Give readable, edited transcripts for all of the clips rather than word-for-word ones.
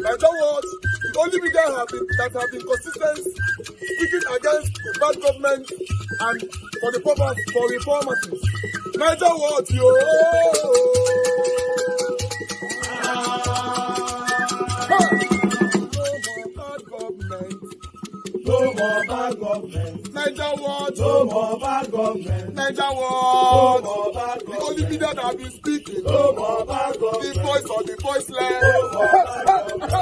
And that was the only media that have been consistent speaking against the bad government and for the purpose for reformers. Niger what yo. No more bad government. Niger what? No more bad government. Niger what? No more bad government. The only media that have been speaking. No more bad government. The voice of the voiceless. No more bad government.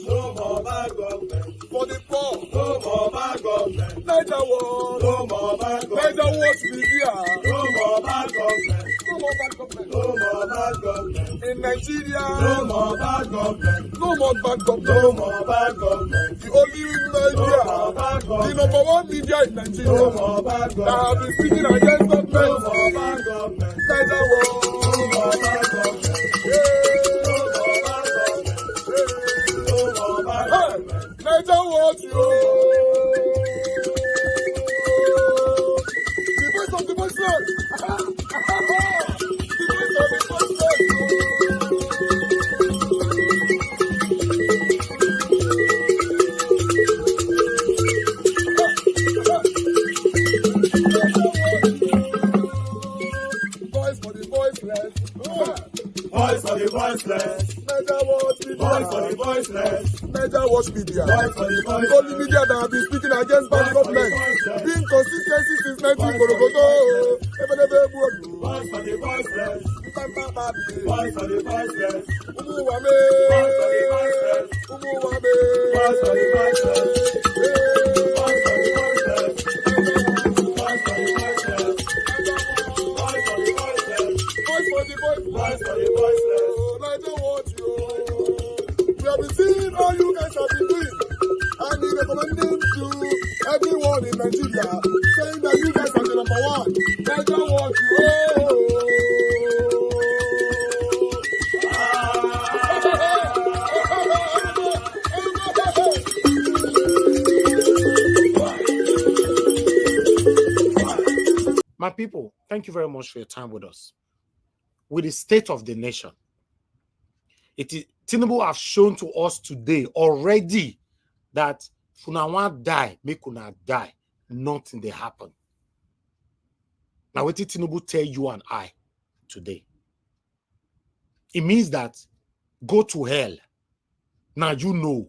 No more bad government. For the poor, no more bad government. Niger what? No more bad government. Niger what be here? No more bad government. No more bad government. No more bad government. In Nigeria, no more bad government. No more bad government. No more bad government. The only media, the number one media in Nigeria, no more bad government. That have been speaking against government. No more bad government. Niger what? No more bad government. Niger what you? The voice of the voiceless. The voice of the voiceless. Voice for the voiceless. Voice for the voiceless. Niger what media? Voice for the voiceless. Niger watch media. The only media that have been speaking against bad government. Being consistency since 1944. Voice for the voiceless. Voice for the voiceless. Umuwame. Voice for the voiceless. Umuwame. Voice for the voiceless. Voice for the voiceless. Voice for the voiceless. Voice for the voiceless. Voice for the voiceless. Voice for the voiceless. Niger watch you. We have been seeing all you guys have been doing, and we recommending to everyone in Nigeria, saying that you guys are the number one. Niger what you. My people, thank you very much for your time with us. With the state of the nation, Tinubu have shown to us today already that if una wan die, make una die. Nothing they happen. Now, what did Tinubu tell you and I today? It means that go to hell. Now you know,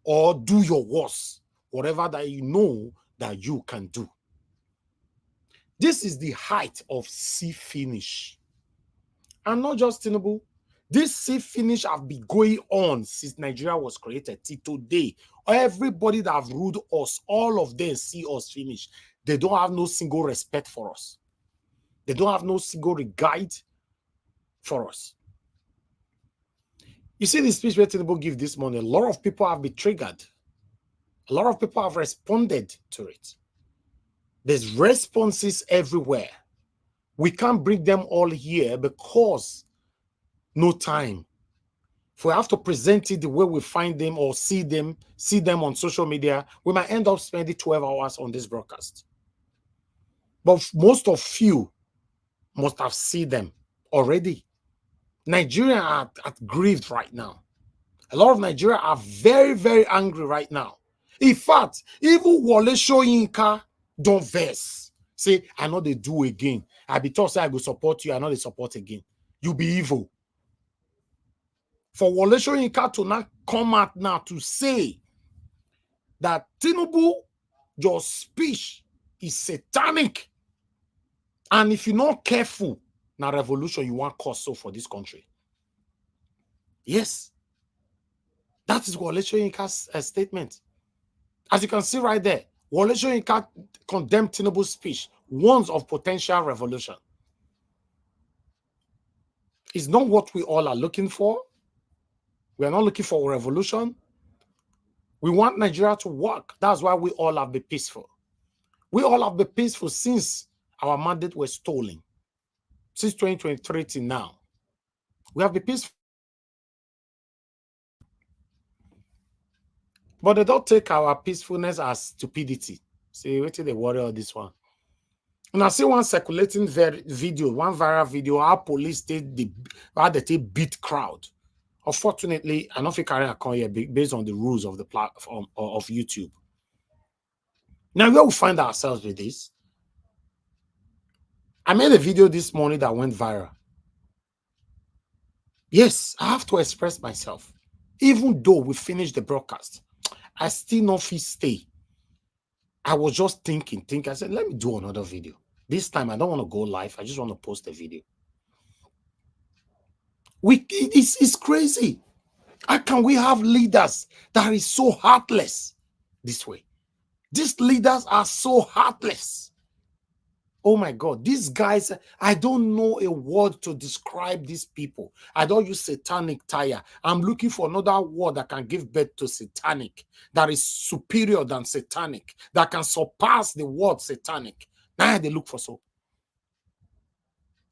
or do your worst, whatever that you know that you can do. This is the height of see finish. And not just Tinubu. This see finish have been going on since Nigeria was created till today. Everybody that have ruled us, all of them see us finish. They don't have no single respect for us. They don't have no single regard for us. You see the speech where Tinubu give this morning, a lot of people have been triggered. A lot of people have responded to it. There's responses everywhere. We can't bring them all here because no time. If we have to present it the way we find them or see them on social media, we might end up spending 12 hours on this broadcast. But most of you must have seen them already. Nigeria are grieved right now. A lot of Nigeria are very, very angry right now. In fact, even Wole Soyinka don't vex. Say, I know they do again. I be told say I go support you, I know they support again. You be evil. For Wole Soyinka to not come out now to say that Tinubu, your speech is satanic. And if you're not careful, now revolution you want cause so for this country. Yes. That is Wole Soyinka's statement. As you can see right there, Wole Soyinka condemned Tinubu's speech, warns of potential revolution. It's not what we all are looking for. We are not looking for a revolution. We want Nigeria to work. That's why we all have been peaceful. We all have been peaceful since our mandate was stolen. Since 2023 till now. We have been peaceful. But they don't take our peacefulness as stupidity. See, wait till they worry all this one. And I see one circulating video, one viral video, how police how they beat crowd. Unfortunately, I don't think I can here based on the rules of the platform of YouTube. Now, where we find ourselves with this, I made a video this morning that went viral. Yes, I have to express myself. Even though we finished the broadcast, I still not feel stay. I was just thinking. I said, let me do another video. This time, I don't want to go live. I just want to post a video. It's crazy. How can we have leaders that is so heartless this way? These leaders are so heartless. Oh my God, these guys, I don't know a word to describe these people. I don't use satanic tire. I'm looking for another word that can give birth to satanic, that is superior than satanic, that can surpass the word satanic. Now they look for so.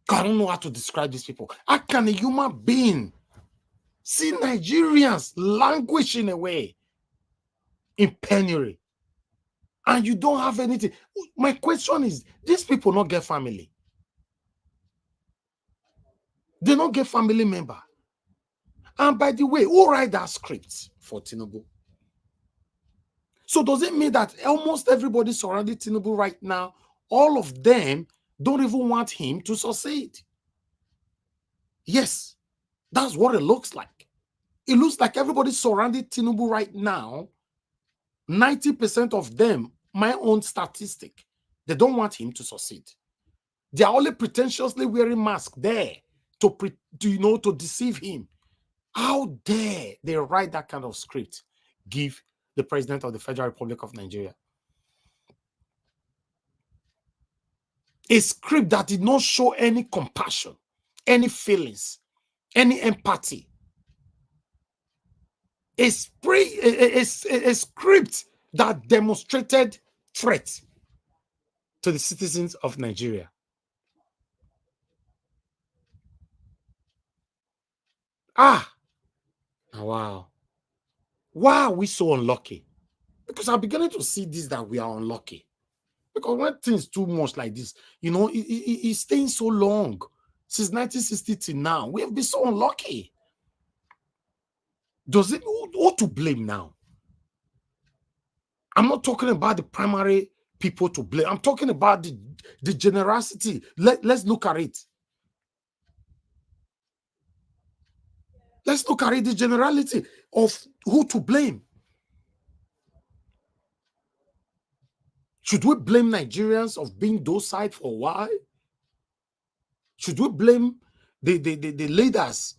I don't know how to describe these people. How can a human being see Nigerians languishing away in penury? And you don't have anything. My question is, these people not get family. They don't get family member. And by the way, who write that script for Tinubu? So does it mean that almost everybody surrounding Tinubu right now, all of them don't even want him to succeed? Yes, that's what it looks like. It looks like everybody surrounding Tinubu right now, 90% of them, my own statistic, they don't want him to succeed. They are only pretentiously wearing masks there to deceive him. How dare they write that kind of script, give the president of the Federal Republic of Nigeria? A script that did not show any compassion, any feelings, any empathy. A script that demonstrated threat to the citizens of Nigeria. Wow. Why are we so unlucky? Because I'm beginning to see this, that we are unlucky. Because when things too much like this, it's staying so long. Since 1960 till now, we have been so unlucky. Does it, who to blame now? I'm not talking about the primary people to blame. I'm talking about the generosity. Let's look at it. Let's look at it, the generality of who to blame. Should we blame Nigerians of being docile for a while? Should we blame the leaders?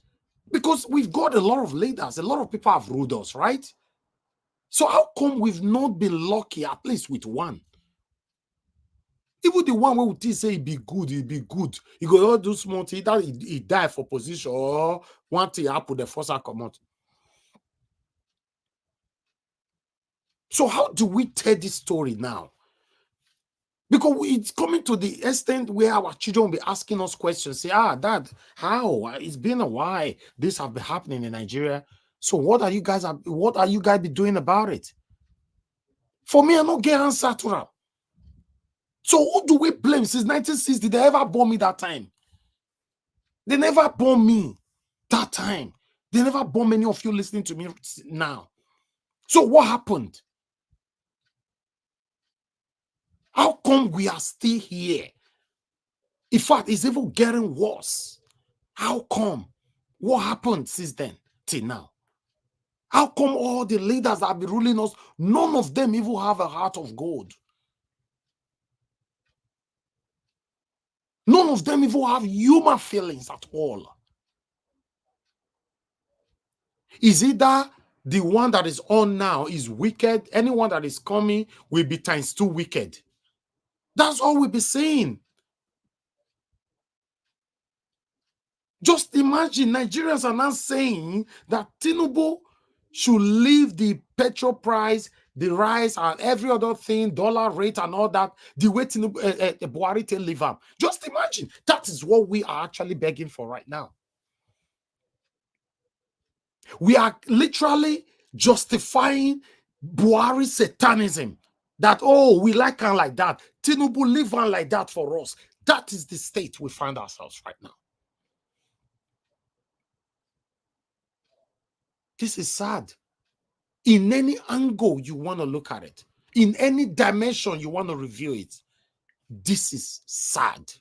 Because we've got a lot of leaders. A lot of people have ruled us, right? So how come we've not been lucky, at least with one? Even the one where we say he'd be good. He go all do small thing, either he die for position or one thing happen, the first come out. So how do we tell this story now? Because it's coming to the extent where our children will be asking us questions. Say, Dad, how? It's been a while. This have been happening in Nigeria. So what are you guys be doing about it? For me, I don't get answer to that. So who do we blame? Since 1960, did they ever bomb me that time? They never bomb me that time. They never bomb any of you listening to me now. So what happened? How come we are still here? In fact, it's even getting worse. How come? What happened since then till now? How come all the leaders that have been ruling us, none of them even have a heart of gold? None of them even have human feelings at all. Is it that the one that is on now is wicked? Anyone that is coming will be times 2 wicked. That's all we'll be saying. Just imagine Nigerians are now saying that Tinubu should leave the petrol price, the rice, and every other thing, dollar rate and all that, the way Tinubu, Buhari tell leave up. Just imagine. That is what we are actually begging for right now. We are literally justifying Buhari satanism, that, oh, we like her like that. Tinubu live her like that for us. That is the state we find ourselves right now. This is sad. In any angle you want to look at it, in any dimension you want to review it, this is sad.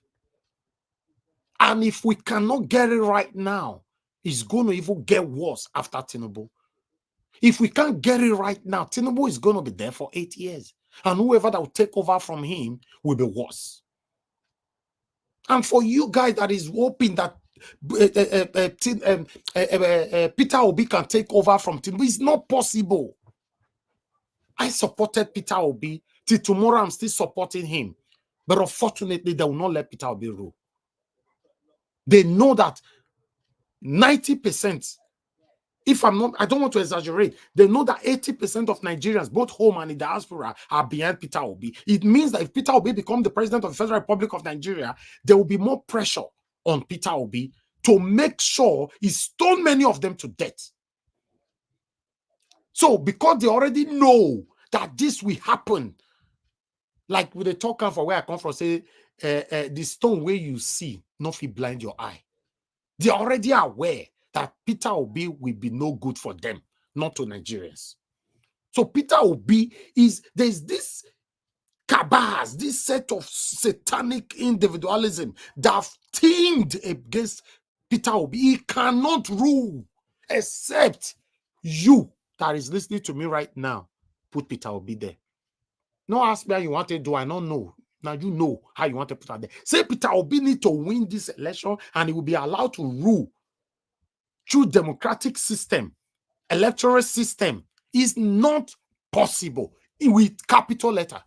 And if we cannot get it right now, it's going to even get worse after Tinubu. If we can't get it right now, Tinubu is going to be there for 8 years. And whoever that will take over from him will be worse. And for you guys that is hoping that Peter Obi can take over from Tinubu, it's not possible. I supported Peter Obi. Till tomorrow, I'm still supporting him. But unfortunately, they will not let Peter Obi rule. They know that 90%, if I'm not, I don't want to exaggerate, they know that 80% of Nigerians, both home and in diaspora, are behind Peter Obi. It means that if Peter Obi becomes the president of the Federal Republic of Nigeria, there will be more pressure on Peter Obi to make sure he stone many of them to death. So, because they already know that this will happen, like with the talker for where I come from, say, the stone where you see, nothing blind your eye. They are already aware that Peter Obi will be no good for them, not to Nigerians. So Peter Obi there's this cabals, this set of satanic individualism that have teamed against Peter Obi. He cannot rule except you that is listening to me right now put Peter Obi there. No, ask me how you want to do. I don't know. Now you know how you want to put out there. Say Peter Obi need to win this election and he will be allowed to rule through democratic system, electoral system. Is not possible with capital letter.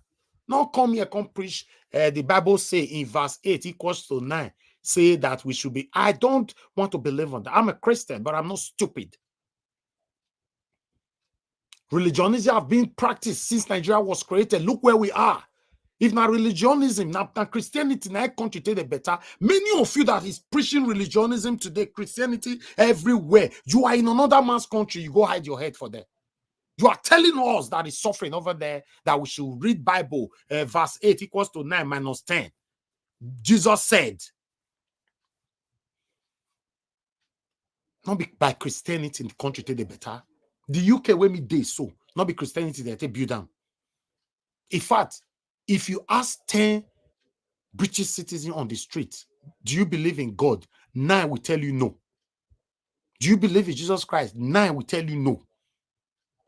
Now come here, come preach. The Bible say in verse 8 equals to 9, say that we should be. I don't want to believe on that. I'm a Christian, but I'm not stupid. Religionism have been practiced since Nigeria was created. Look where we are. If not religionism, not Christianity, in our country today better. Many of you that is preaching religionism today, Christianity everywhere. You are in another man's country. You go hide your head for them. You are telling us that is suffering over there that we should read Bible. Verse 8 equals to 9 minus 10. Jesus said, not be by Christianity in the country today better. The UK where me day so, not be Christianity that they build them. In fact, if you ask 10 British citizens on the street, do you believe in God? 9 will tell you no. Do you believe in Jesus Christ? 9 will tell you no.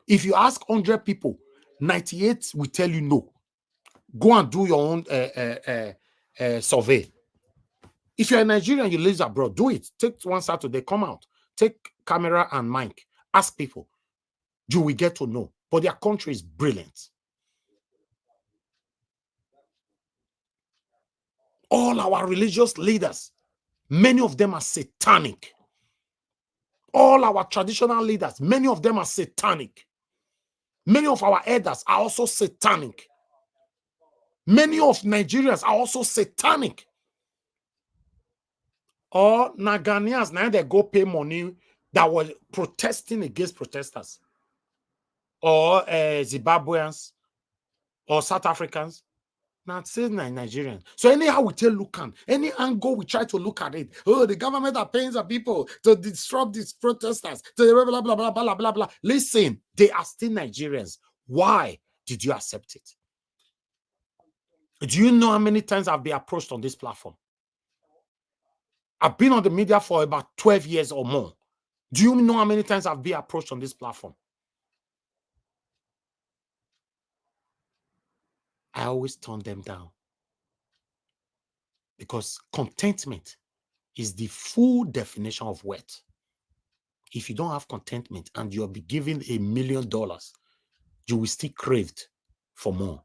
If you ask 100 people, 98 will tell you no. Go and do your own survey. If you're a Nigerian, you live abroad, do it. Take one Saturday, come out. Take camera and mic. Ask people. You will get to know. But their country is brilliant. All our religious leaders, many of them are satanic. All our traditional leaders, many of them are satanic. Many of our elders are also satanic. Many of Nigerians are also satanic. Or Ghanaians, now they go pay money that was protesting against protesters. Or Zimbabweans, or South Africans. Now it's Nigerians. So anyhow we tell Lucan, any angle we try to look at it, oh, the government are paying the people to disrupt these protesters, to blah, blah, blah, blah, blah, blah, blah. Listen, they are still Nigerians. Why did you accept it? Do you know how many times I've been approached on this platform? I've been on the media for about 12 years or more. Do you know how many times I've been approached on this platform? I always turn them down. Because contentment is the full definition of wealth. If you don't have contentment and you'll be given $1 million, you will still crave for more.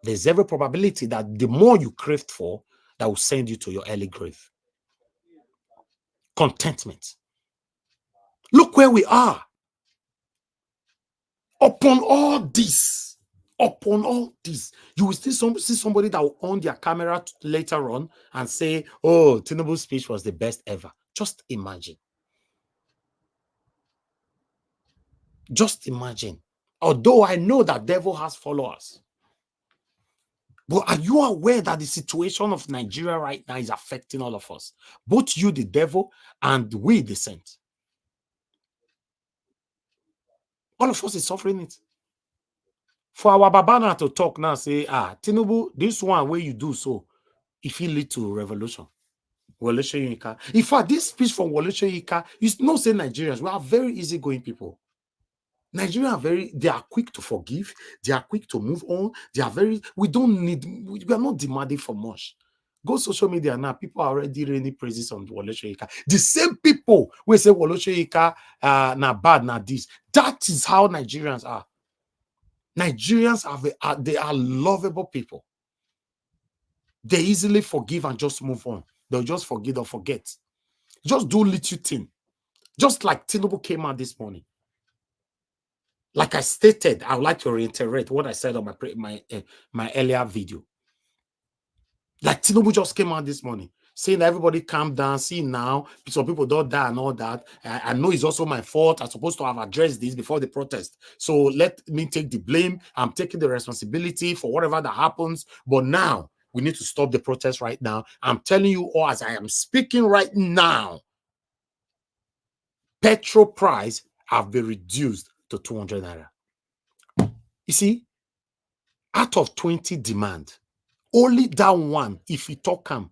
There's every probability that the more you craved for, that will send you to your early grave. Contentment. Look where we are. Upon all this, you will still see somebody that will on their camera later on and say, oh, Tinubu's speech was the best ever. Just imagine. Just imagine. Although I know that devil has followers. But are you aware that the situation of Nigeria right now is affecting all of us? Both you, the devil, and we, the saints. All of us is suffering it. For our Babana to talk now, say, Tinubu, this one where you do so, if it lead to revolution. Wole Soyinka. In fact, this speech from Wole Soyinka, you know, say Nigerians, we are very easygoing people. Nigerians they are quick to forgive, they are quick to move on, we are not demanding for much. Go social media now, people are already raining praises on Wole Soyinka. The same people will say Wole Soyinka na bad, na this. That is how Nigerians are. Nigerians they are lovable people. They easily forgive and just move on. They'll just forgive or forget. Just do little thing. Just like Tinubu came out this morning. Like I stated, I would like to reiterate what I said on my earlier video. Like Tinubu just came out this morning saying that everybody calm down. See now, some people don't die and all that. I know it's also my fault. I'm supposed to have addressed this before the protest. So let me take the blame. I'm taking the responsibility for whatever that happens. But now we need to stop the protest right now. I'm telling you all, as I am speaking right now, petrol price have been reduced to 200 naira. You see, out of 20 demand, only that one, if you talk them,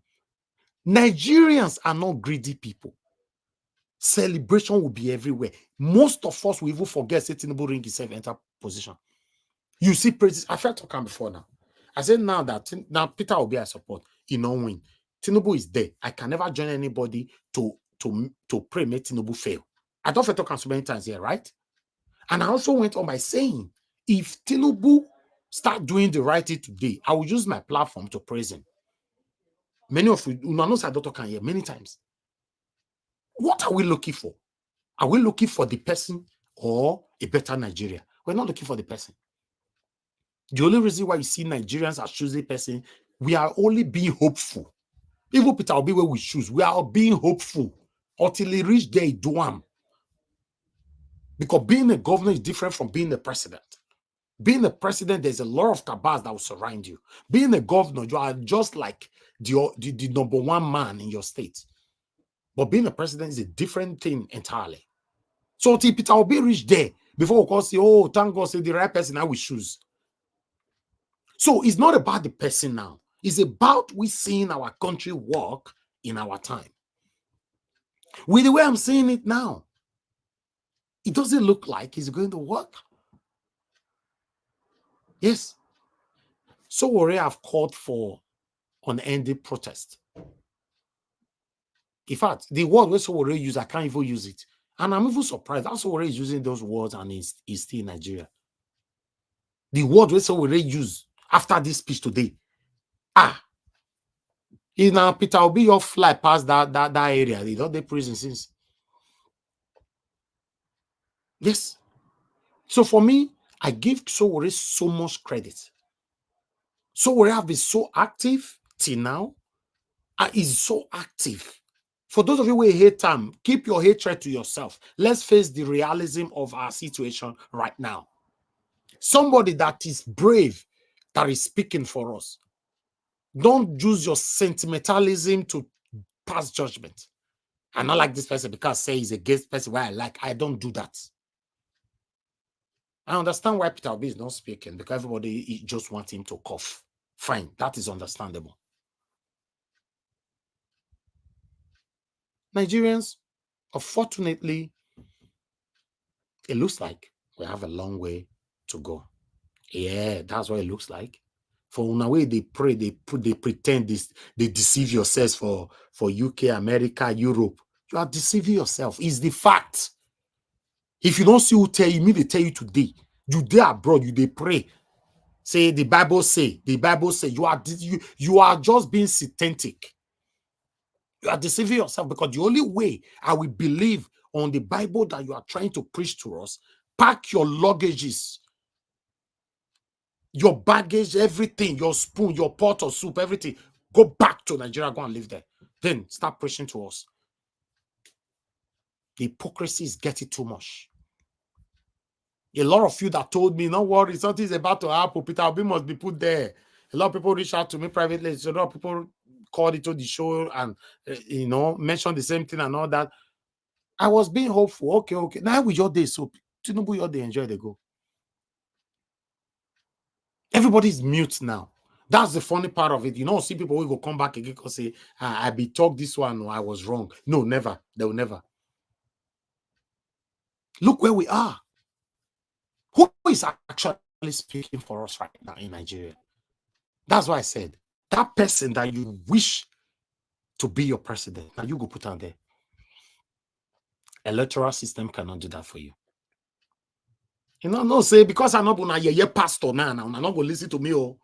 Nigerians are not greedy people. Celebration will be everywhere. Most of us will even forget say Tinubu ring himself enter position. You see praises. I felt talking before now. I said now Peter Obi I support. He no win. Tinubu is there. I can never join anybody to pray make Tinubu fail. I don't feel talking so many times here, right? And I also went on by saying, if Tinubu start doing the right thing today, I will use my platform to praise him. Many of you know I don't talk here many times. What are we looking for? Are we looking for the person or a better Nigeria? We're not looking for the person. The only reason why you see Nigerians as choosing person, we are only being hopeful. Even Peter Obi where we choose, we are being hopeful until he reach there, he do am. Because being a governor is different from being a president. Being a president, there's a lot of cabals that will surround you. Being a governor, you are just like the number one man in your state. But being a president is a different thing entirely. So until Peter Obi reach there, before we can say, oh, thank God, say the right person now we choose. So it's not about the person now. It's about we seeing our country work in our time. With the way I'm seeing it now, it doesn't look like it's going to work. Yes. So we have called for unending protest. In fact, the word we so already use, I can't even use it. And I'm even surprised. That's already using those words and he's still in Nigeria. The word we so already use after this speech today. Now Peter will be your fly past that area. They don't they prison since. Yes. So for me, I give Sowore so much credit. Sowore have been so active till now. Is so active. For those of you who hate him, keep your hatred to yourself. Let's face the realism of our situation right now. Somebody that is brave, that is speaking for us. Don't use your sentimentalism to pass judgment. I'm not like this person because say he's a gay person where I like. I don't do that. I understand why Peter Obi is not speaking because everybody just wants him to cough. Fine, that is understandable. Nigerians, unfortunately, it looks like we have a long way to go. Yeah, that's what it looks like. For in a way they pray, they pretend this, they deceive yourselves for UK, America, Europe. You are deceiving yourself. It's the fact. If you don't see who tell you, me they tell you today. You there abroad, they pray. Say the Bible say you are just being synthetic. You are deceiving yourself because the only way I will believe on the Bible that you are trying to preach to us, pack your luggages, your baggage, everything, your spoon, your pot of soup, everything. Go back to Nigeria, go and live there. Then start preaching to us. The hypocrisy is getting too much. A lot of you that told me, "No worry, something's about to happen. Peter Obi must be put there." A lot of people reached out to me privately. So a lot of people called into the show and mentioned the same thing and all that. I was being hopeful. Okay. Now with your day, so Tinubu, your day, enjoy the go. Everybody's mute now. That's the funny part of it. See people will go come back again and say, I be talk this one, or I was wrong. No, never. They will never. Look where we are. Who is actually speaking for us right now in Nigeria? That's why I said, that person that you wish to be your president, now you go put on there. Electoral system cannot do that for you. No say, because I'm not going to pastor now, I'm not going to listen to me.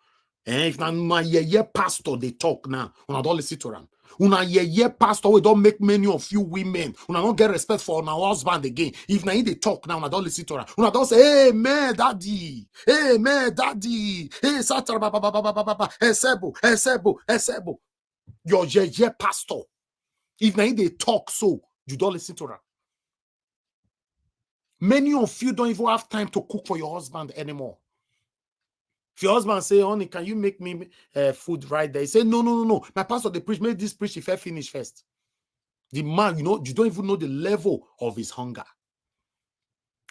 If na pastor they talk now, una don't listen to them. Una pastor, we don't make many of you women. Una don't get respect for our husband again. If na they talk now, una don't listen to them. Una don't say, hey man, daddy, hey satra ba sebo. Your pastor. If na they talk so, you don't listen to them. Many of you don't even have time to cook for your husband anymore. If your husband say, honey, can you make me food right there? He say, no. My pastor, they preach, make this preach if I finish first. The man, you don't even know the level of his hunger.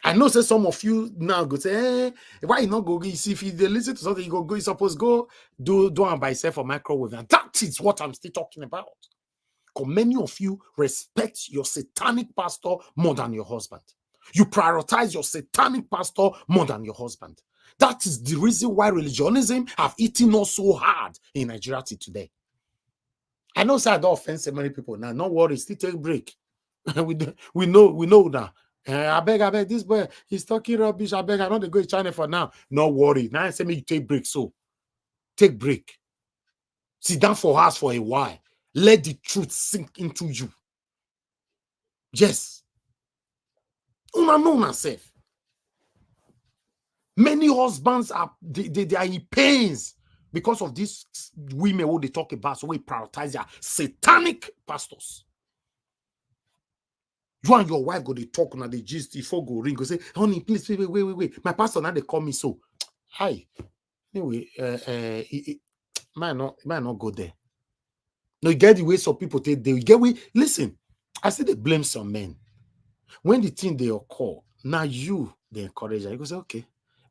I know say some of you now go say, why you not go? You see, if they listen to something, you go, you suppose go do it by yourself or microwave. And that is what I'm still talking about. Because many of you respect your satanic pastor more than your husband. You prioritize your satanic pastor more than your husband. That is the reason why religionism have eaten us so hard in Nigeria today. I know I don't offend many people now. No worries, still take a break. we know now. I beg, this boy, he's talking rubbish. I beg, I don't go to China for now. No worry. Now I say me you take break. So take break. Sit down for us for a while. Let the truth sink into you. Yes. Una know yourself. Many husbands are they are in pains because of these women who they talk about. So we prioritize their satanic pastors. You and your wife go they talk on the gist before go ring. Go say, honey, please wait. My pastor now they call me so. Hi. Anyway, might not go there. No, you get the way some people take they get we listen. I say they blame some men. When the thing they occur, now you they encourage her. You go say, okay.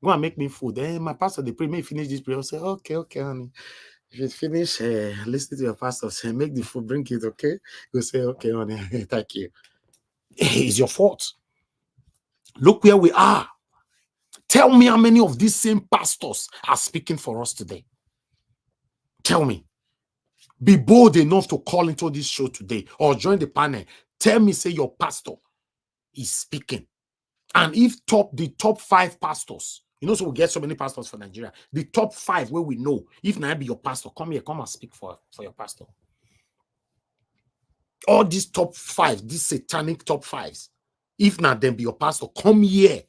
Go and make me food. My pastor, they pray me finish this prayer. I'll say, okay, honey. If you finish, listen to your pastor, say, make the food, bring it, okay? You say, okay, honey, thank you. It's your fault. Look where we are. Tell me how many of these same pastors are speaking for us today. Tell me. Be bold enough to call into this show today or join the panel. Tell me, say your pastor is speaking. And if the top 5 pastors, so we get so many pastors for Nigeria. The top 5 where we know, if now be your pastor, come here, come and speak for your pastor. All these top 5, these satanic top 5s, if not them be your pastor, come here.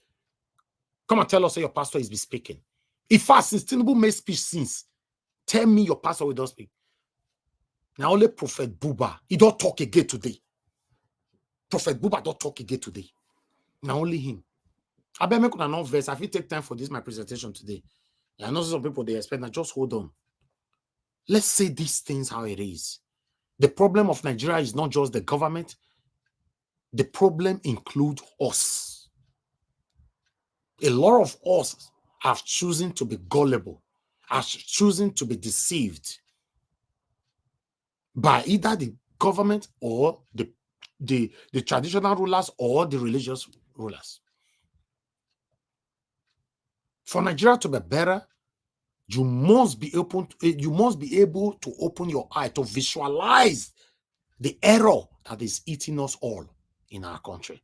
Come and tell us how your pastor is be speaking. If fast since Tinubu made speech since, tell me your pastor will not speak. Now only Prophet Buba, he don't talk again today. Prophet Buba don't talk again today. Now only him. I bet me could not verse. I feel take time for this my presentation today. I know some people they expect that. Just hold on. Let's say these things how it is. The problem of Nigeria is not just the government. The problem includes us. A lot of us have chosen to be gullible, have chosen to be deceived by either the government or the traditional rulers or the religious rulers. For Nigeria to be better, you must be able to open your eye to visualize the error that is eating us all in our country.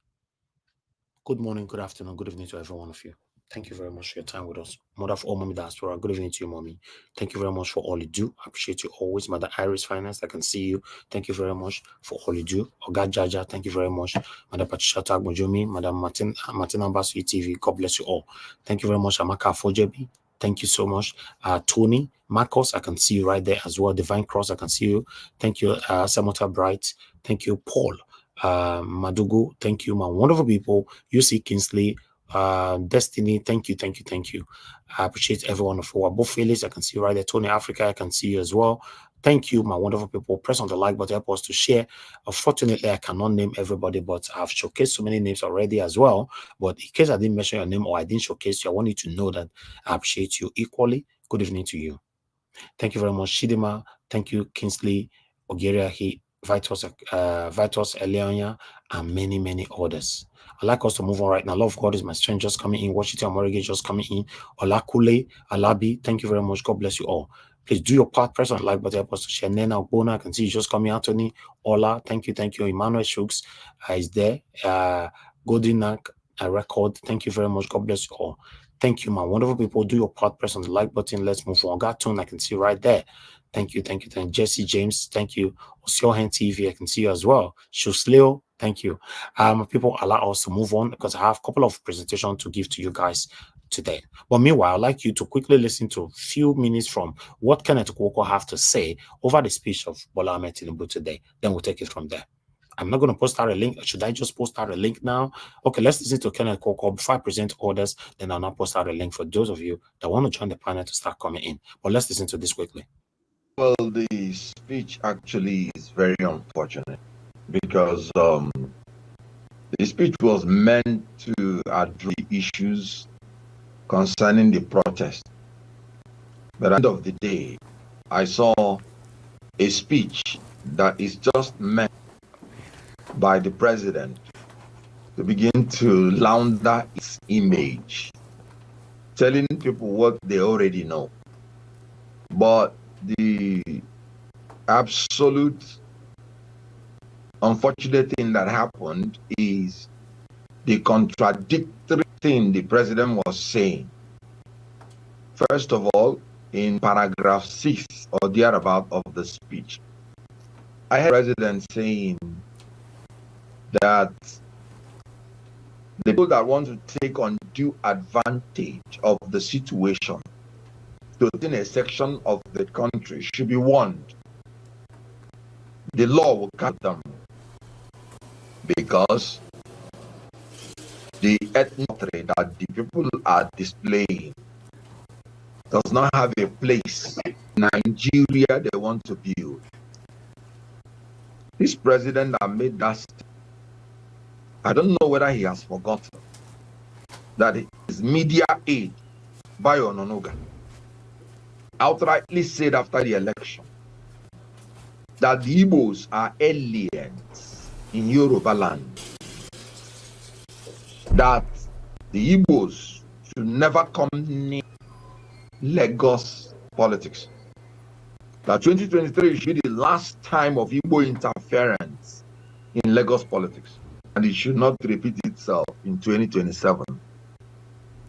Good morning, good afternoon, good evening to every one of you. Thank you very much for your time with us. Mother of all mommy diaspora, good evening to you, mommy. Thank you very much for all you do. I appreciate you always. Mother Iris Finance, I can see you. Thank you very much for all you do. Oga Jaja, thank you very much. Mother Patricia Tagbojumi, Madam Martin Ambassador TV, God bless you all. Thank you very much, Amaka Fojebi. Thank you so much. Tony, Marcos, I can see you right there as well. Divine Cross, I can see you. Thank you, Samota Bright. Thank you, Paul. Madugu, thank you, my wonderful people. UC Kingsley, Destiny, thank you. I appreciate everyone of you. Both Felix, I can see you right there. Tony Africa, I can see you as well. Thank you, my wonderful people. Press on the like button, help us to share. Unfortunately, I cannot name everybody, but I've showcased so many names already as well. But in case I didn't mention your name or I didn't showcase you, I want you to know that I appreciate you equally. Good evening to you. Thank you very much, Shidima. Thank you, Kingsley, Ogeria, Vitus Eleonia, and many others. I'd like us to move on right now. Love God is my strength just coming in. Washington Amorige just coming in. Olakule, Alabi, thank you very much. God bless you all. Please do your part. Press on the like button. Help us to share. Nena Bona, I can see you just coming. Anthony, Ola, thank you. Emmanuel Shooks is there. Godinak, Record, thank you very much. God bless you all. Thank you, my wonderful people. Do your part. Press on the like button. Let's move on. Gatun, I can see right there. Thank you. Jesse James, thank you. Osiohen TV, I can see you as well. Shusleo, thank you. People, allow us to move on because I have a couple of presentations to give to you guys today. But meanwhile, I'd like you to quickly listen to a few minutes from what Kenneth Okonkwo have to say over the speech of Bola Ahmed Tinubu today. Then we'll take it from there. I'm not going to post out a link. Should I just post out a link now? Okay, let's listen to Kenneth Okonkwo before I present orders. Then I'll not post out a link for those of you that want to join the panel to start coming in. But let's listen to this quickly. Well, the speech actually is very unfortunate because the speech was meant to address the issues concerning the protest. But at the end of the day, I saw a speech that is just meant by the president to begin to launder its image, telling people what they already know. But the absolute unfortunate thing that happened is the contradictory thing the president was saying. First of all, in paragraph 6 or thereabout of the speech, I heard the president saying that the people that want to take undue advantage of the situation within a section of the country should be warned. The law will cut them because the ethnicity that the people are displaying does not have a place in Nigeria they want to build. This president that made that statement, I don't know whether he has forgotten that his media aide, Bayo Ononuga, outrightly said after the election that the Igbos are aliens in Yoruba land, that the Igbos should never come near Lagos politics, that 2023 should be the last time of Igbo interference in Lagos politics, and it should not repeat itself in 2027.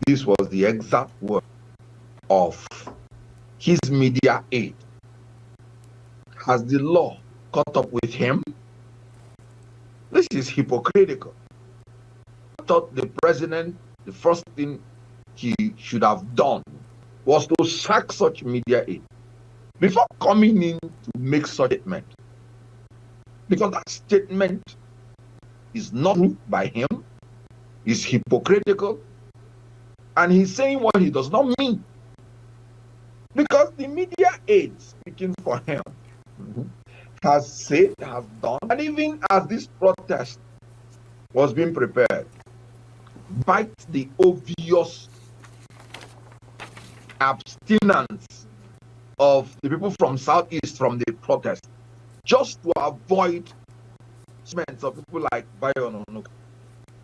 This was the exact word of his media aide. Has the law caught up with him? This is hypocritical. I thought the president, the first thing he should have done was to sack such media aide before coming in to make such a statement. Because that statement is not by him, is hypocritical, and he's saying what he does not mean. Because the media aide speaking for him has said, has done, and even as this protest was being prepared, despite the obvious abstinence of the people from Southeast from the protest, just to avoid statements of people like Bayo Ononuga.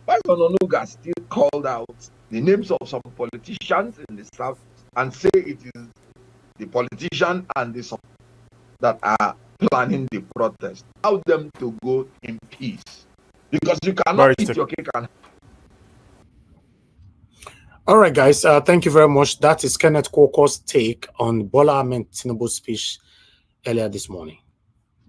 Bayo Ononuga still called out the names of some politicians in the South and say it is the politician and the that are planning the protest. Allow them to go in peace, because you cannot eat your cake and. All right, guys. Thank you very much. That is Kenneth Okonkwo's take on Bola Ahmed Tinubu's speech earlier this morning.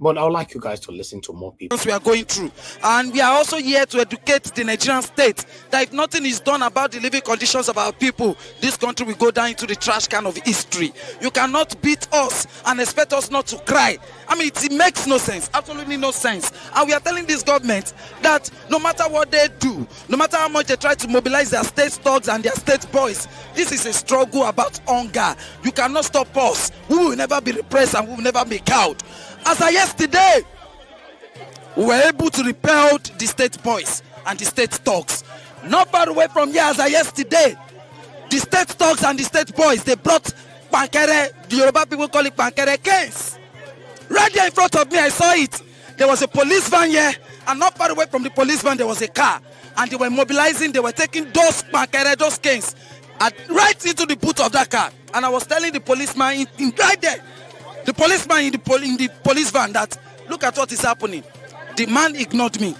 But I would like you guys to listen to more people. We are going through, and we are also here to educate the Nigerian state that if nothing is done about the living conditions of our people, this country will go down into the trash can of history. You cannot beat us and expect us not to cry. I mean, it makes no sense, absolutely no sense. And we are telling this government that no matter what they do, no matter how much they try to mobilize their state thugs and their state boys, this is a struggle about hunger. You cannot stop us. We will never be repressed and we will never be cowed. As of yesterday, we were able to repel the state boys and the state thugs. Not far away from here, as of yesterday, the state thugs and the state boys, they brought pankere, the Yoruba people call it pankere canes. Right there in front of me, I saw it. There was a police van here, and not far away from the police van, there was a car. And they were mobilizing, they were taking those pankere, those canes, right into the boot of that car. And I was telling the policeman right there, the policeman in the police van, that look at what is happening. The man ignored me.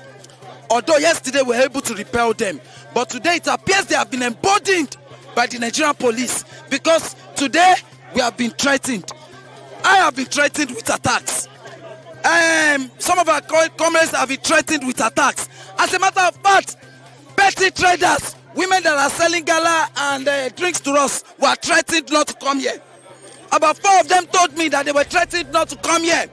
Although yesterday we were able to repel them, but today it appears they have been emboldened by the Nigerian police, because today we have been threatened. I have been threatened with attacks. Some of our comrades have been threatened with attacks. As a matter of fact, petty traders, women that are selling gala and drinks to us, were threatened not to come here. About 4 of them told me that they were threatened not to come here.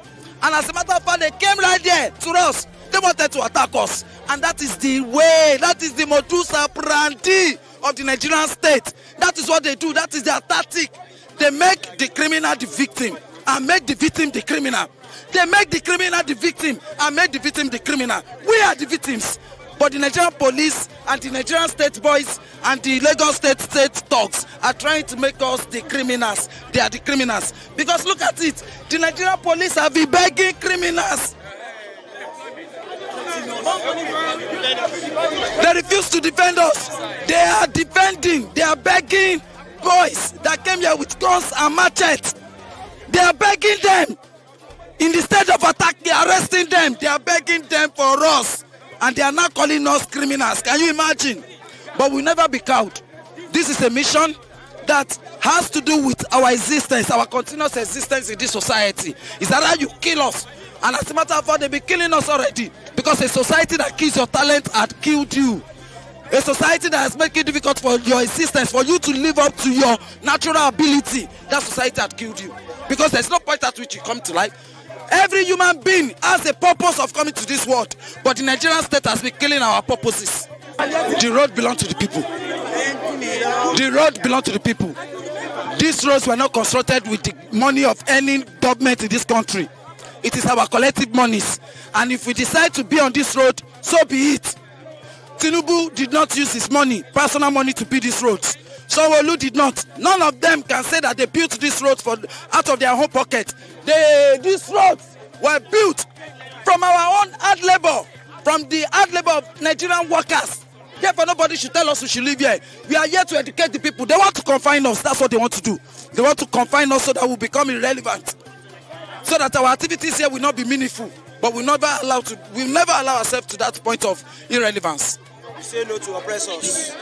And as a matter of fact, they came right there to us. They wanted to attack us. And that is the way, that is the modus operandi of the Nigerian state. That is what they do. That is their tactic. They make the criminal the victim and make the victim the criminal. They make the criminal the victim and make the victim the criminal. We are the victims. But the Nigerian police and the Nigerian state boys and the Lagos state thugs are trying to make us the criminals. They are the criminals. Because look at it. The Nigerian police have been begging criminals. They refuse to defend us. They are defending. They are begging boys that came here with guns and machetes. They are begging them. In the state of attack, they are arresting them. They are begging them for us. And they are now calling us criminals. Can you imagine? But we'll never be cowed. This is a mission that has to do with our existence, our continuous existence in this society. It's that you kill us. And as a matter of fact, they've been killing us already. Because a society that kills your talent had killed you. A society that has made it difficult for your existence, for you to live up to your natural ability, that society had killed you. Because there's no point at which you come to life. Every human being has a purpose of coming to this world, but the Nigerian state has been killing our purposes. The road belongs to the people. The road belongs to the people. These roads were not constructed with the money of any government in this country. It is our collective monies. And if we decide to be on this road, so be it. Tinubu did not use his money, personal money, to build these roads. Sanwo-Olu did not. None of them can say that they built these roads out of their own pocket. These roads were built from our own hard labor, from the hard labor of Nigerian workers. Therefore, nobody should tell us we should live here. We are here to educate the people. They want to confine us. That's what they want to do. They want to confine us so that we'll become irrelevant, so that our activities here will not be meaningful. But we'll never allow ourselves to that point of irrelevance. We say no to oppressors.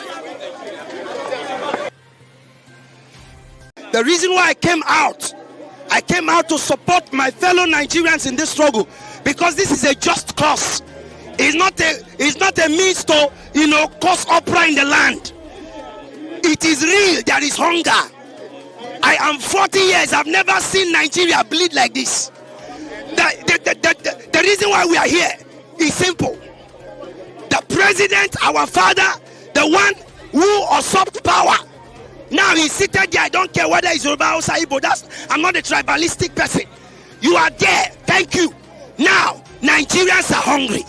The reason why I came out to support my fellow Nigerians in this struggle, because this is a just cause. It's not a means to, cause uproar in the land. It is real. There is hunger. I am 40 years. I've never seen Nigeria bleed like this. The reason why we are here is simple. The president, our father, the one who usurped power, now he's seated there. I don't care whether it's Yoruba or Igbo. I'm not a tribalistic person. You are there. Thank you. Now, Nigerians are hungry.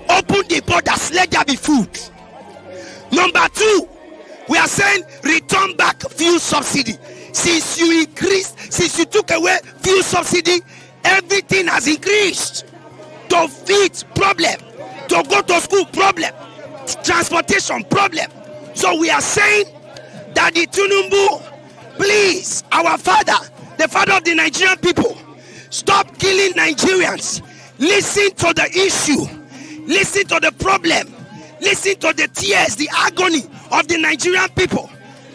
Open the borders. Let there be food. Number 2, we are saying return back fuel subsidy. Since you took away fuel subsidy, everything has increased. To feed, problem. To go to school, problem. Transportation, problem. So we are saying that the Tinubu, please, our father, the father of the Nigerian people, stop killing Nigerians. Listen to the issue. Listen to the problem. Listen to the tears, the agony of the Nigerian people,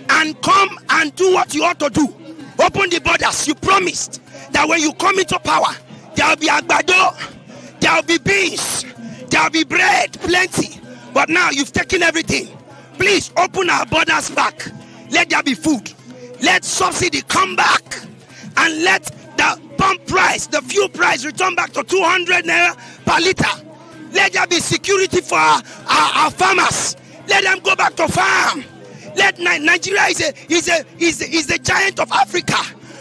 and come and do what you ought to do. Open the borders. You promised that when you come into power, There will be agbado. There will be beans. There will be bread, plenty. But now you've taken everything. Please open our borders back. Let there be food. Let subsidy come back. And let the pump price, the fuel price return back to 200 naira per liter. Let there be security for our farmers. Let them go back to farm. Let Nigeria is the giant of Africa.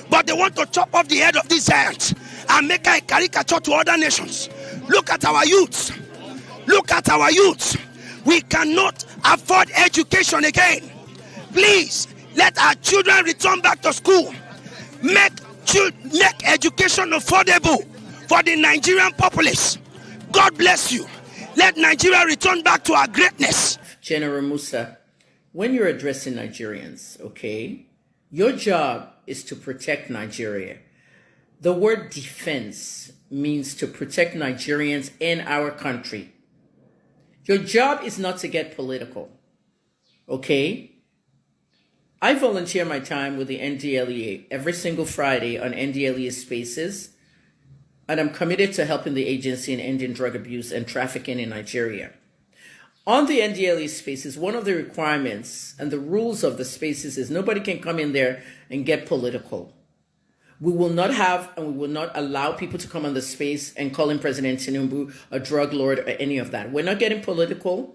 But they want to chop off the head of this giant and make a caricature to other nations. Look at our youths. Look at our youths. We cannot afford education again. Please, let our children return back to school. Make education affordable for the Nigerian populace. God bless you. Let Nigeria return back to our greatness. General Musa, when you're addressing Nigerians, okay, your job is to protect Nigeria. The word defense means to protect Nigerians in our country. Your job is not to get political, okay? I volunteer my time with the NDLEA every single Friday on NDLEA Spaces, and I'm committed to helping the agency in ending drug abuse and trafficking in Nigeria. On the NDLEA Spaces, one of the requirements and the rules of the spaces is nobody can come in there and get political. We will not have and we will not allow people to come on the space and calling President Tinubu a drug lord or any of that. We're not getting political.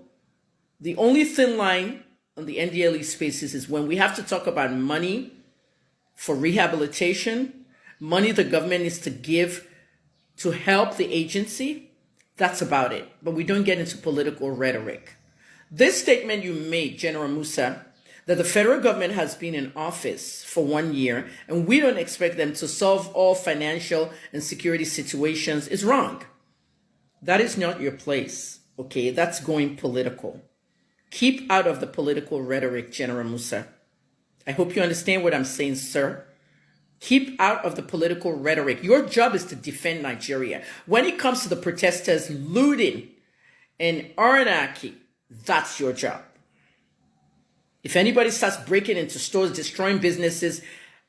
The only thin line on the NDLE spaces is when we have to talk about money for rehabilitation, money the government needs to give to help the agency. That's about it. But we don't get into political rhetoric. This statement you made, General Musa, that the federal government has been in office for 1 year and we don't expect them to solve all financial and security situations is wrong. That is not your place, okay? That's going political. Keep out of the political rhetoric, General Musa. I hope you understand what I'm saying, sir. Keep out of the political rhetoric. Your job is to defend Nigeria. When it comes to the protesters looting and anarchy, that's your job. If anybody starts breaking into stores, destroying businesses,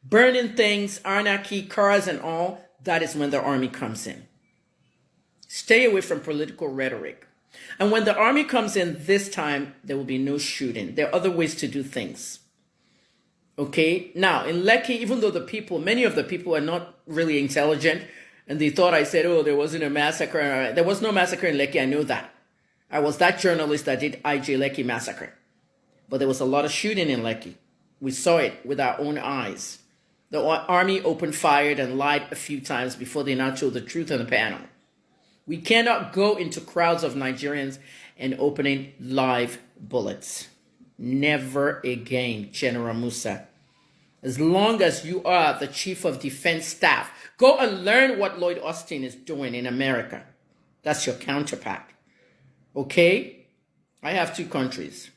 burning things, anarchy, cars and all, that is when the army comes in. Stay away from political rhetoric. And when the army comes in this time, there will be no shooting. There are other ways to do things. Okay? Now, in Lekki, even though many of the people are not really intelligent, and they thought I said, oh, there wasn't a massacre. There was no massacre in Lekki. I know that. I was that journalist that did IJ Lekki massacre. But there was a lot of shooting in Lekki. We saw it with our own eyes. The army opened fire and lied a few times before they now told the truth on the panel. We cannot go into crowds of Nigerians and opening live bullets. Never again, General Musa. As long as you are the Chief of Defense Staff, go and learn what Lloyd Austin is doing in America. That's your counterpart. Okay? I have 2 countries.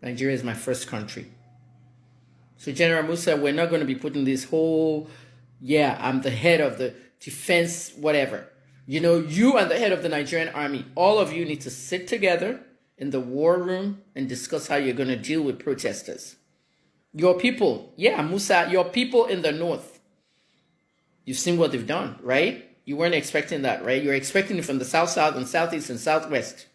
Nigeria is my first country. So General Musa, we're not going to be putting this whole, I'm the head of the defense, whatever. You know, you and the head of the Nigerian army, all of you need to sit together in the war room and discuss how you're going to deal with protesters. Your people, Musa, your people in the north, you've seen what they've done, right? You weren't expecting that, right? You're expecting it from the south, and southeast, and southwest.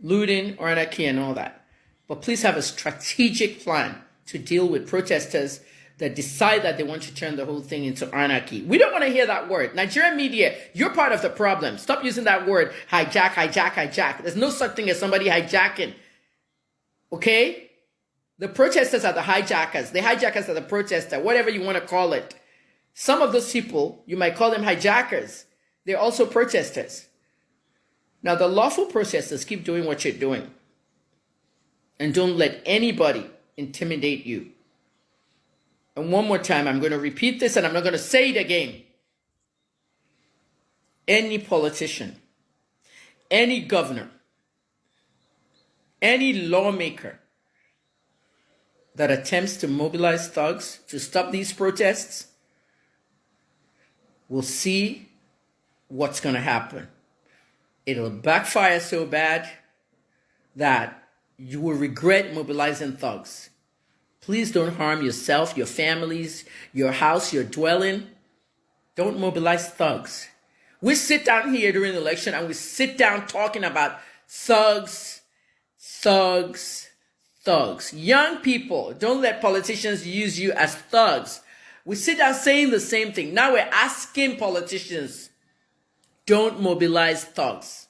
Looting, anarchy, and all that. But please have a strategic plan to deal with protesters that decide that they want to turn the whole thing into anarchy. We don't want to hear that word. Nigerian media, you're part of the problem. Stop using that word, hijack, hijack, hijack. There's no such thing as somebody hijacking. Okay? The protesters are the hijackers. The hijackers are the protesters, whatever you want to call it. Some of those people, you might call them hijackers. They're also protesters. Now, the lawful protesters, keep doing what you're doing. And don't let anybody intimidate you. And one more time, I'm going to repeat this and I'm not going to say it again. Any politician, any governor, any lawmaker that attempts to mobilize thugs to stop these protests will see what's going to happen. It'll backfire so bad that you will regret mobilizing thugs. Please don't harm yourself, your families, your house, your dwelling. Don't mobilize thugs. We sit down here during the election and we sit down talking about thugs, thugs, thugs. Young people, don't let politicians use you as thugs. We sit down saying the same thing. Now we're asking politicians, don't mobilize thugs.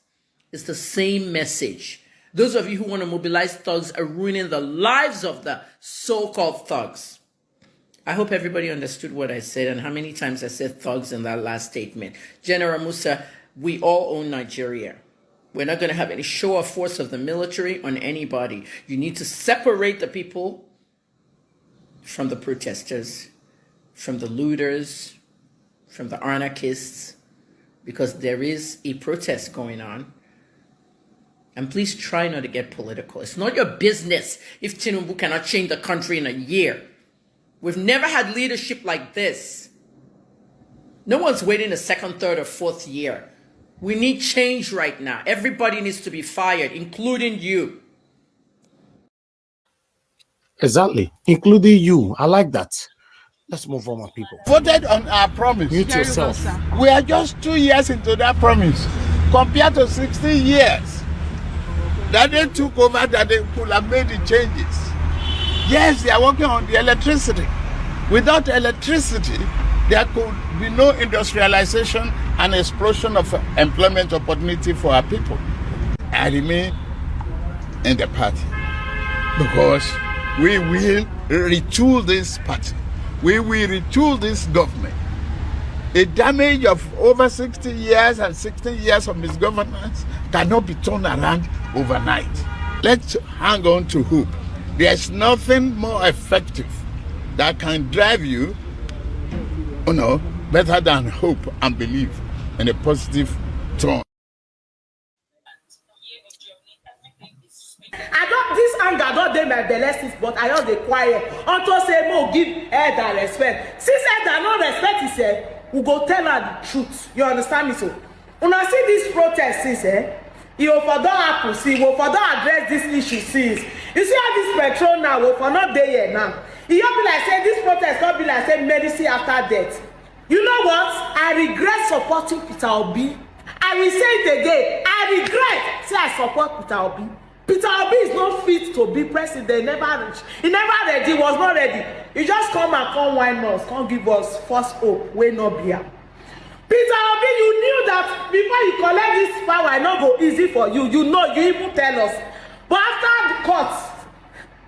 It's the same message. Those of you who want to mobilize thugs are ruining the lives of the so-called thugs. I hope everybody understood what I said and how many times I said thugs in that last statement. General Musa, we all own Nigeria. We're not going to have any show of force of the military on anybody. You need to separate the people from the protesters, from the looters, from the anarchists, because there is a protest going on. And please try not to get political. It's not your business if Tinubu cannot change the country in a year. We've never had leadership like this. No one's waiting a second, third, or fourth year. We need change right now. Everybody needs to be fired, including you. Exactly, including you. I like that. Let's move on, my people. Voted on our promise. Mute yourself. We are just 2 years into that promise, compared to 16 years that they took over, that they could have made the changes. Yes, they are working on the electricity. Without electricity, there could be no industrialization and explosion of employment opportunity for our people. I remain in the party because we will retool this party. We will retool this government. A damage of over 60 years and 16 years of misgovernance cannot be turned around overnight. Let's hang on to hope. There's nothing more effective that can drive you, better than hope and belief in a positive tone. This anger don't dey my belle, but I just dey quiet unto say mo give elder respect. Since elder no respect himself, we go tell her the truth. You understand me? So una see this protest since you for don happen, see, we for don address this issue since. You see how this petrol now, we for not dey here now. E just be like say this protest don't be like say medicine after death. You know what? I regret supporting Peter Obi. I will say it again. I regret say I support Peter Obi. Peter Obi is not fit to be president. Never reach. He never ready. He was not ready. He just come and come whine us, come give us false hope. We no be here. Peter Obi, you knew that before you collect this power, it not go easy for you. You know, you even tell us. But after the courts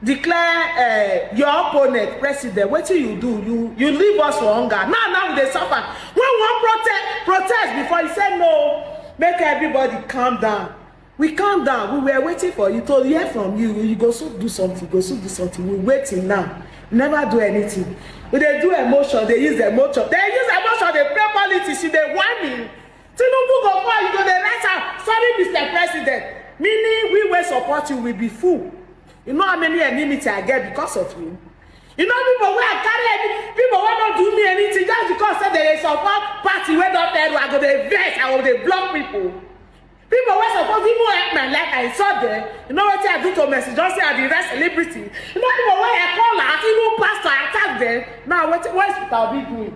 declare your opponent president, what do? You leave us for hunger. Now they suffer. When one protest before, you said no, make everybody calm down. We calm down. We were waiting for you to hear from you. You go so do something. We're waiting now. Never do anything. When they do emotion, they use emotion. They play politics. They want me. Tinubu go for you. Go the right side. Sorry, Mr. President. Meaning we will support you. We be fool. You know how many enmity I get because of you. You know people where I carry people who don't do me anything just because say they support party where don't tell you I go the vex. I go the block people. People were supposed to help my life. I saw them. You know what I do to message? Just say I the rest celebrity. You know people where I call her, even pastor, I attack them. Now what is Peter Obi doing?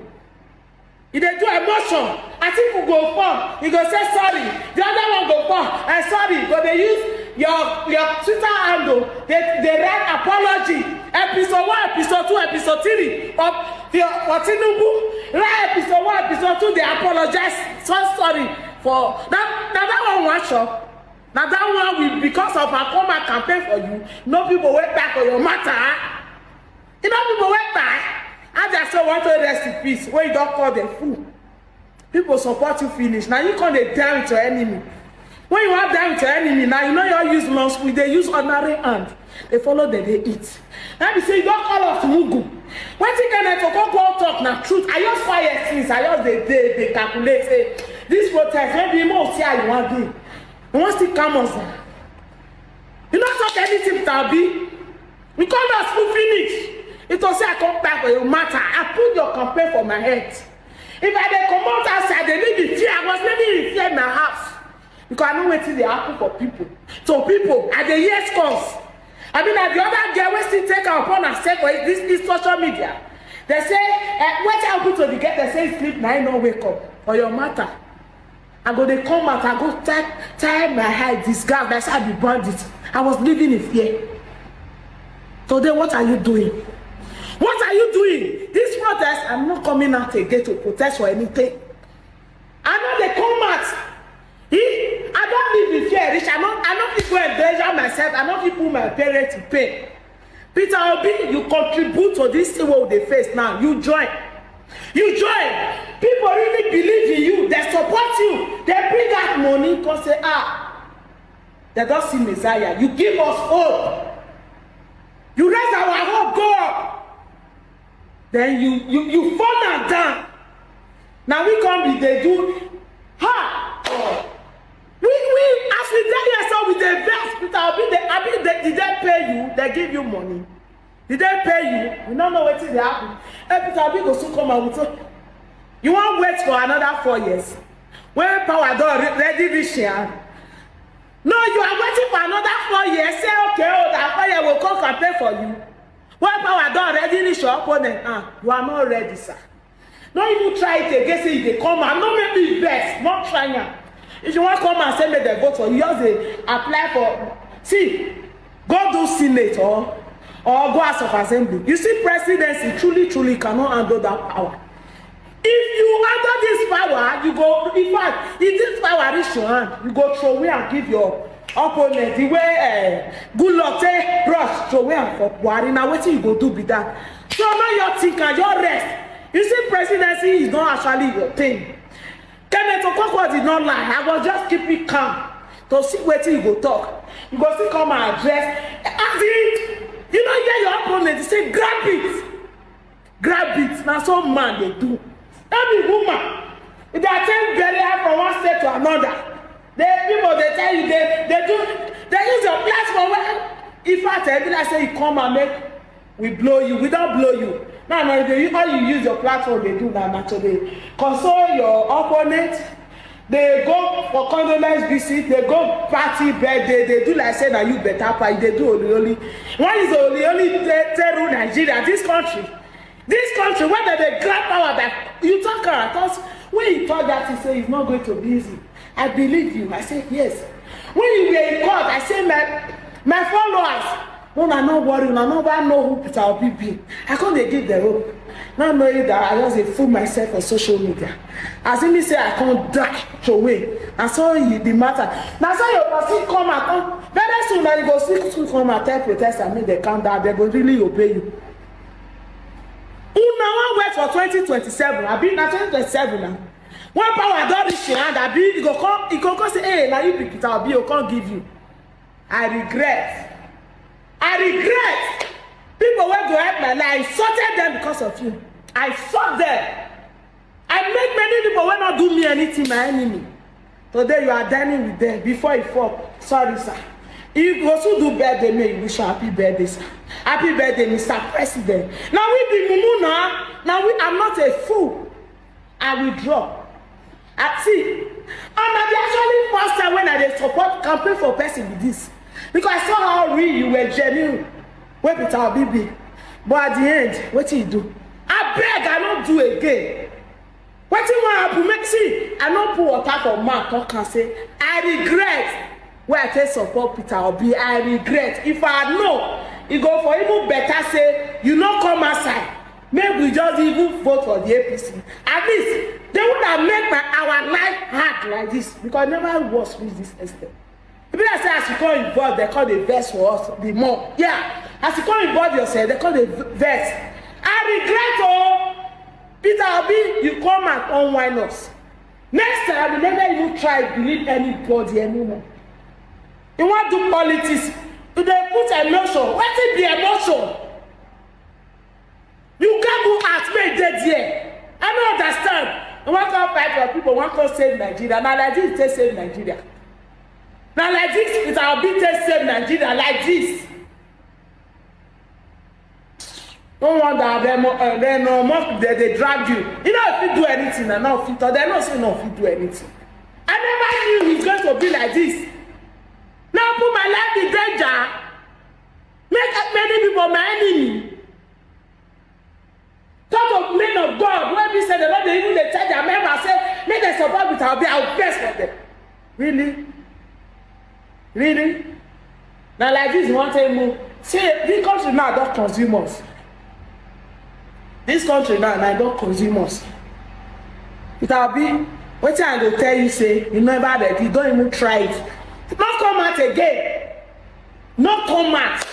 If they do emotion, I think we go for. He go say sorry. The other one go for. Sorry. But they use your Twitter handle. They write apology. Episode 1, episode 2, episode 3 for Tinubu. Write episode 1, episode 2. They apologize. So sorry. For that one shop. Now that one will, because of our combat campaign for you, no people went back for your matter. You know people went back. I just say want to rest in peace. When you don't call them fool. People support you finish. Now you can't down with your enemy. When you are down with your enemy, now you know you use long spoon. They use ordinary hand. They follow them, they eat. Now you say you don't call us Mugu. When you Kenneth Okonkwo talk now truth, I just fire things. I just they calculate say this protest maybe more see how you want to do. You want to come on sir. You not talk anything to be. We call us full finish. It was say I come back for your matter. I put your campaign for my head. If I dey come out outside, they live in fear. I was living in fear in my house. Because I know what they happen for people. So people, at the years comes. I mean, at the other girl, we still take her upon herself for this social media. They say, what happen to the girl? They say sleep now, no wake up for your matter. I go, they come out, I go tie my head, disguise, that's how I be bandit. I was living in fear. Today, what are you doing? What are you doing? This protest, I'm not coming out again to protest for anything. I know they come out. I don't live in fear, rich. I don't people endanger myself. I don't people my parents to pay. Peter Obi, you contribute to this thing what they face now. You join. You join. People really believe in you. They support you. They bring out money because say, they don't see Messiah. You give us hope. You raise our hope, go up. Then you fall and down. Now we come, they do. We as we tell you so with the best Peter, did they pay you? They give you money. Did they pay you? We don't know what is happening. Peter go soon come out with you. You won't wait for another 4 years. When power don't ready this year. No, you are waiting for another 4 years. Say okay, that 4 years will come campaign for you. When power don't ready this your opponent, you are not ready, sir. Don't even try it again. Say they come and not make me best. Not trying. If you want to come and say make them vote for you, just apply for. See, go do Senate or go House of Assembly. You see, presidency truly cannot handle that power. If you handle this power, you go. In fact, if this power is your hand, you go throw away and give your opponent the way good luck say rush throw away and for Buhari. Now what you go do be that? So now your thinker, your rest. You see, presidency is not actually your thing. Kenneth Okonkwo did not lie. I was just keeping calm to see what you go talk. You go still come and address. You know, hear your opponent say, grab it. Grab it. Now some man they do. Every woman, if they attend burial from one state to another, people they tell you they use your platform. If I tell you, I say you come and make we blow you, we don't blow you. No, all you use your platform, they do now naturally. Console your opponent, they go for condolence visit, they go party birthday, they do like say that you better party, they do only. One is only rule Nigeria, this country, whether they grab power back, you talk about because when you talk that, you say it's not going to be easy. I believe you. I say yes. When you were in court, I say my followers. No, I no worry. I never know who Peter Obi be. I can't give the hope. Not knowing that I just fool myself on social media. As if me say I can't die away. And so the matter. Now so your person come and come. Very soon now you go see come and tell protest and make the count down. They go really obey you. Who now wait for 2027? I be now 2027 now. When power don't reach your hand, I be you go come say, hey, now you be Peter Obi, I can't give you. I regret. People who go help my life. I insulted them because of you. I fought them. I made many people who not do me anything, my enemy. Today you are dining with them before you fall. Sorry, sir. If you also do birthday, may you wish happy birthday, sir. Happy birthday, Mr. President. Now we be mumu now. I'm not a fool. I withdraw. I see. And I actually first time when I support campaign for person with this. Because I saw how real you were genuine. Where Peter Obi be. But at the end, what do you do? I beg, I don't do again. What do you want to make? See, I don't put water for man talk and say, I regret where I take support Peter Obi. I regret. If I know, you go for even better say, you not come outside. Maybe we just even vote for the APC. At least, they would have made our life hard like this. Because never was with this extent. People that say as you come involved, they call the verse for us the more. Yeah. As you come involved yourself, they call the verse. I regret Peter Obi, you come and unwind us. Next time, never even try to believe anybody anymore. You want to do politics, do they put emotion? What is the emotion? You can't go ask me dead here. I don't understand. You want to fight for people, want to save Nigeria. Now like this, they save Nigeria. Now like this, it's our biggest save Nigeria like this. No wonder they drag you. You know if you do anything and now fit, they don't say no if you do anything. I never knew he's going to be like this. Now put my life in danger. Make many people my enemy. Talk of men of God. When we say the Lord, they even they tell their members, say, make them support with our best for them. Really? Really? Now like this, one time move. See, this country now don't consume us. This country now don't consume us. It will be, what I go tell you, say, you never ready, don't even try it. Not come out again. Not come out.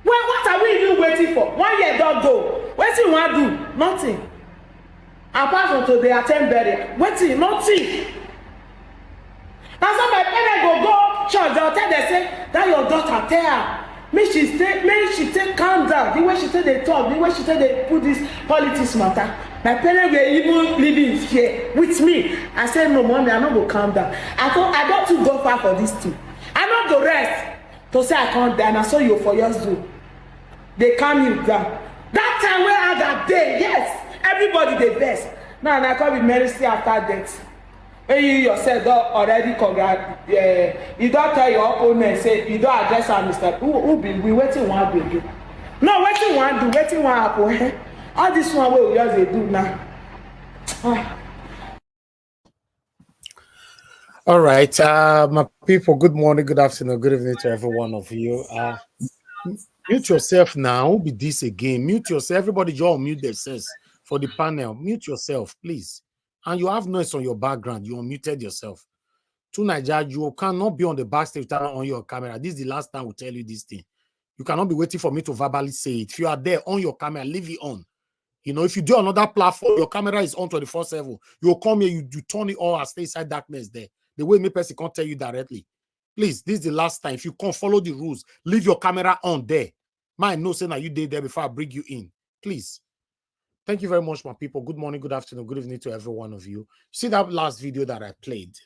Well, what are we even waiting for? 1 year don't go. What do you want to do? Nothing. Apart from today, attend burial. Waiting, nothing. Now some my parents go church, they'll tell them, say, that your daughter tell her. Make she take calm down. The way she take they talk, the way she take they put this politics matter. My parents were even living here with me. I said, no, mommy, I'm not going to calm down. I don't to go far for this thing. I'm not going to rest to say I can't die. And I saw you for years do. They calm you down. That time where I got there, yes, everybody the best. Now I can't be mercy after death. When you yourself don't already you don't tell your opponent, say, you don't address our Mr. Who be we waiting one do again. No, waiting one do, waiting one happen. All this one way we just do now. All right, my people, good morning, good afternoon, good evening to every one of you. Mute yourself now. Who be this again? Mute yourself. Everybody, just mute themselves for the panel. Mute yourself, please. And you have noise on your background. You unmuted yourself. To Nigeria, you cannot be on the backstage on your camera. This is the last time we tell you this thing. You cannot be waiting for me to verbally say it. If you are there on your camera, leave it on. You know, if you do another platform, your camera is on 24/7. You'll come here, you turn it on and stay inside darkness there. The way me person can't tell you directly. Please, this is the last time. If you can't follow the rules, leave your camera on there. Mine no saying that you did there before I bring you in. Please. Thank you very much, my people. Good morning, good afternoon, good evening to every one of you. See that last video that I played?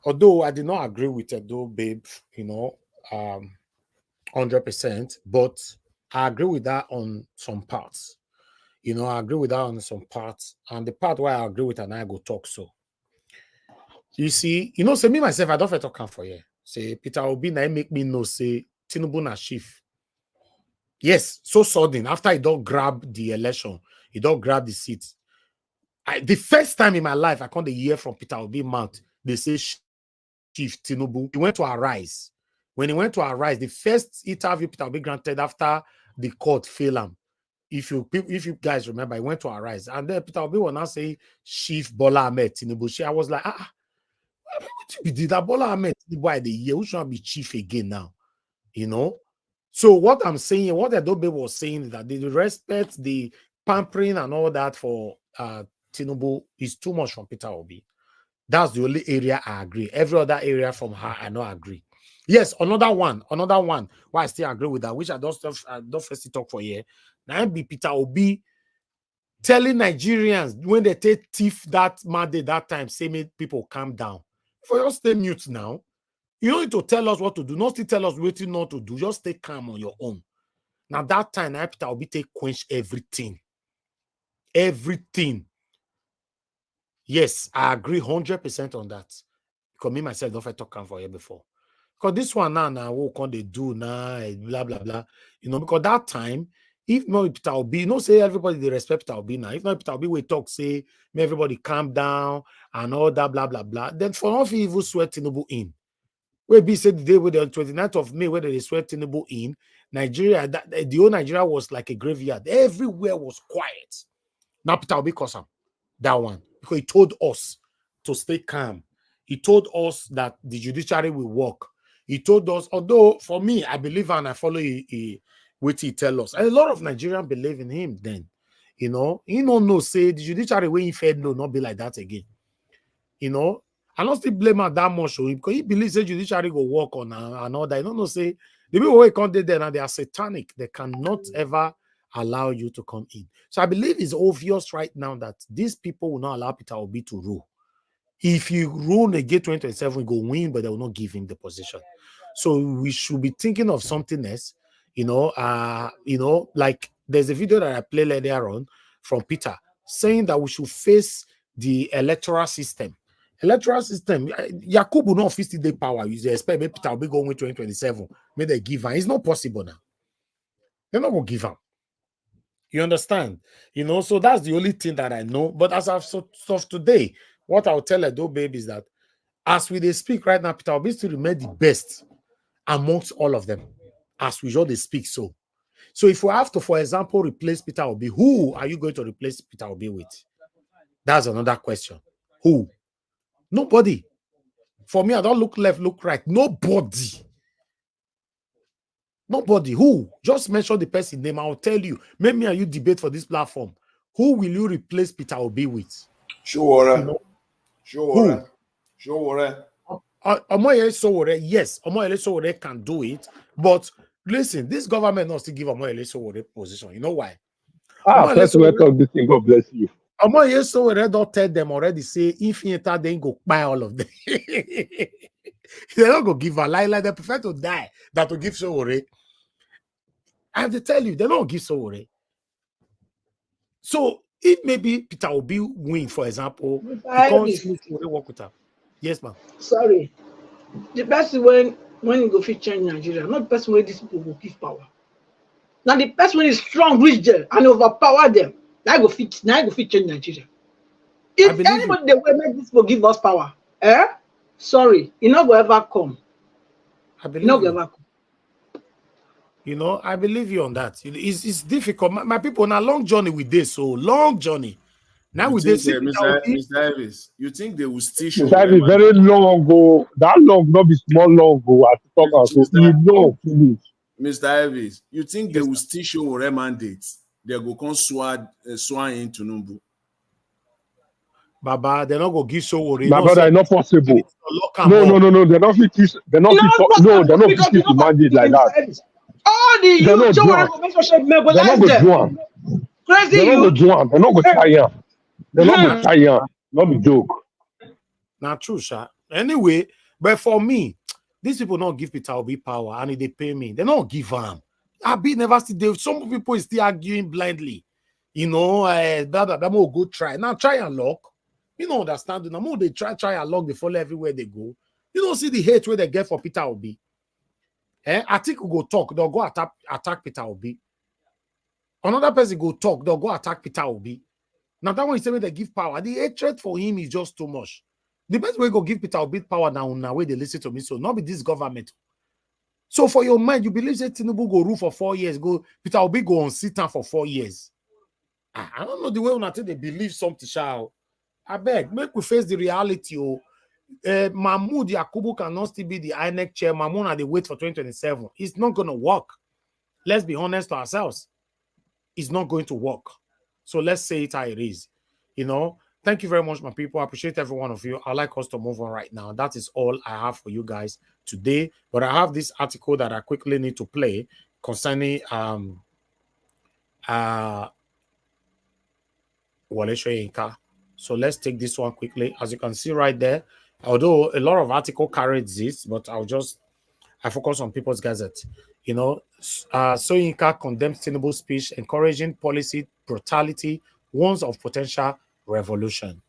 Although I did not agree with it, though, babe, you know, 100%, but I agree with that on some parts. You know, I agree with that on some parts. And the part where I agree with and I go talk so. You see, you know, say me myself, I don't have to come for you. Say Peter Obi na make me know, say Tinubu na chief. Yes, so sudden. After he don't grab the election, he don't grab the seat. The first time in my life, I can't hear from Peter Obi mouth, they say Chief Tinubu. He went to Arise. When he went to Arise, the first interview Peter Obi granted after the court failed him. If you guys remember, he went to Arise. And then Peter Obi will now say Chief Bola Ahmed Tinubu. I was like, what did that Bola Ahmed Tinubu the year? Who should be chief again now? You know? So what I'm saying, what Adobe was saying is that the respect, the pampering and all that for Tinubu is too much from Peter Obi. That's the only area I agree. Every other area from her, I don't agree. Yes, another one. Why I still agree with that, which I don't first talk for here. Now be Peter Obi telling Nigerians when they take thief that Monday that time, say make people calm down. For you stay mute now. You don't need to tell us what to do. Not to tell us what not to do. Just stay calm on your own. Now that time, Peter Obi take quench everything. Everything. Yes, I agree 100% on that. Because me myself don't talk calm for you before. Because this one now, what can they do now? Blah blah blah. You know, because that time, if not Peter Obi, you know, say everybody they respect Peter Obi now. If not Peter Obi, we talk say, may everybody calm down and all that blah blah blah. Then for all evil sweat Tinubu in. Where be said the day with the 29th of May, where they sweat Tinubu in Nigeria, the whole Nigeria was like a graveyard. Everywhere was quiet. Now Peter Obi calls him that one because he told us to stay calm. He told us that the judiciary will work. He told us, although for me, I believe and I follow what he tell us. And a lot of Nigerians believe in him then. You know, he don't know, say the judiciary when he fed no, not be like that again. You know, I don't still blame her that much because he believes the judiciary go work on and all that. I don't know, say the people who come there now, they are satanic. They cannot ever allow you to come in. So I believe it's obvious right now that these people will not allow Peter Obi to rule. If you rule again 2027, we go win, but they will not give him the position. So we should be thinking of something else. You know, like there's a video that I played earlier on from Peter saying that we should face the electoral system. Electoral system, Yakubu will not 50-day power. You expect maybe Peter will be going 2027. Maybe they give him. It's not possible now. They're not going to give him. You understand? So that's the only thing that I know. But as of today, what I'll tell Edo baby is that as we they speak right now, Peter Obi still remain the best amongst all of them. As we they speak so. So if we have to, for example, replace Peter Obi, who are you going to replace Peter Obi with? That's another question. Who? Nobody. For me, I don't look left, look right. Nobody. Nobody. Who? Just mention the person name. I'll tell you. Maybe you debate for this platform. Who will you replace Peter Obi with? Sure. Sure. Omoyele Sowore, yes, Omoyele Sowore can do it. But listen, this government not to give Omoyele Sowore position. You know why? First welcome this thing. God bless you. Omoyele Sowore don't tell them already. Say if he enter, then go buy all of them. They're not gonna give a lie. Like they prefer to die than to give Sowore. I have to tell you, they don't give Sowore. So if maybe Peter Obi win, for example, because Sowore work with her. Yes, ma'am. Sorry. The person when you go fit change Nigeria, not the person where these people will give power. Now the person when is strong, reach there and overpower them. Now go fit change Nigeria. If anybody they will make this people give us power, sorry, it not go ever come. I believe not go ever come. I believe you on that. It's difficult. My people on a long journey with this, so long journey. Now with this, Mr. Davis, you think they will still show? Mr. Davis, very long ago. That long, not be small long ago. I talk about so long finish. Mr. Davis, you think they will still show their mandates? They go come swear in Tinubu. Baba, they're not gonna give Sowore. My brother, it's not possible. No. They're not fit. They're not fit to mandate like that. All the youth they're not going to do them. Crazy they're not going to do them. They're not going to try them. They're not going to try them. Not be joke. Not true, sir. Anyway, but for me, these people don't give Peter Obi power and if they pay me, they don't give them. Abi never see. Some people is still arguing blindly. That will go try. Now try and lock. You don't understand. Now more they try and lock, they follow everywhere they go. You don't see the hate where they get for Peter Obi. I think we go talk, they'll go attack Peter Obi. Another person go talk, they'll go attack Peter Obi. Now that one is saying they give power. The hatred for him is just too much. The best way go give Peter Obi power now way they listen to me. So not be this government. So for your mind, you believe that Tinubu go rule for 4 years, Peter Obi go on sit down for 4 years. I don't know the way when they believe something shall. I beg, make we face the reality. Mahmoud Yakubu cannot still be the INEC chair. Mahmoud they wait for 2027. It's not going to work. Let's be honest to ourselves. It's not going to work. So let's say it how it is. Thank you very much, my people. I appreciate every one of you. I'd like us to move on right now. That is all I have for you guys today. But I have this article that I quickly need to play concerning Wole Soyinka. So let's take this one quickly. As you can see right there, although a lot of article carried this, but I focus on People's Gazette. Soyinka condemns Tinubu speech, encouraging policy brutality, warns of potential revolution.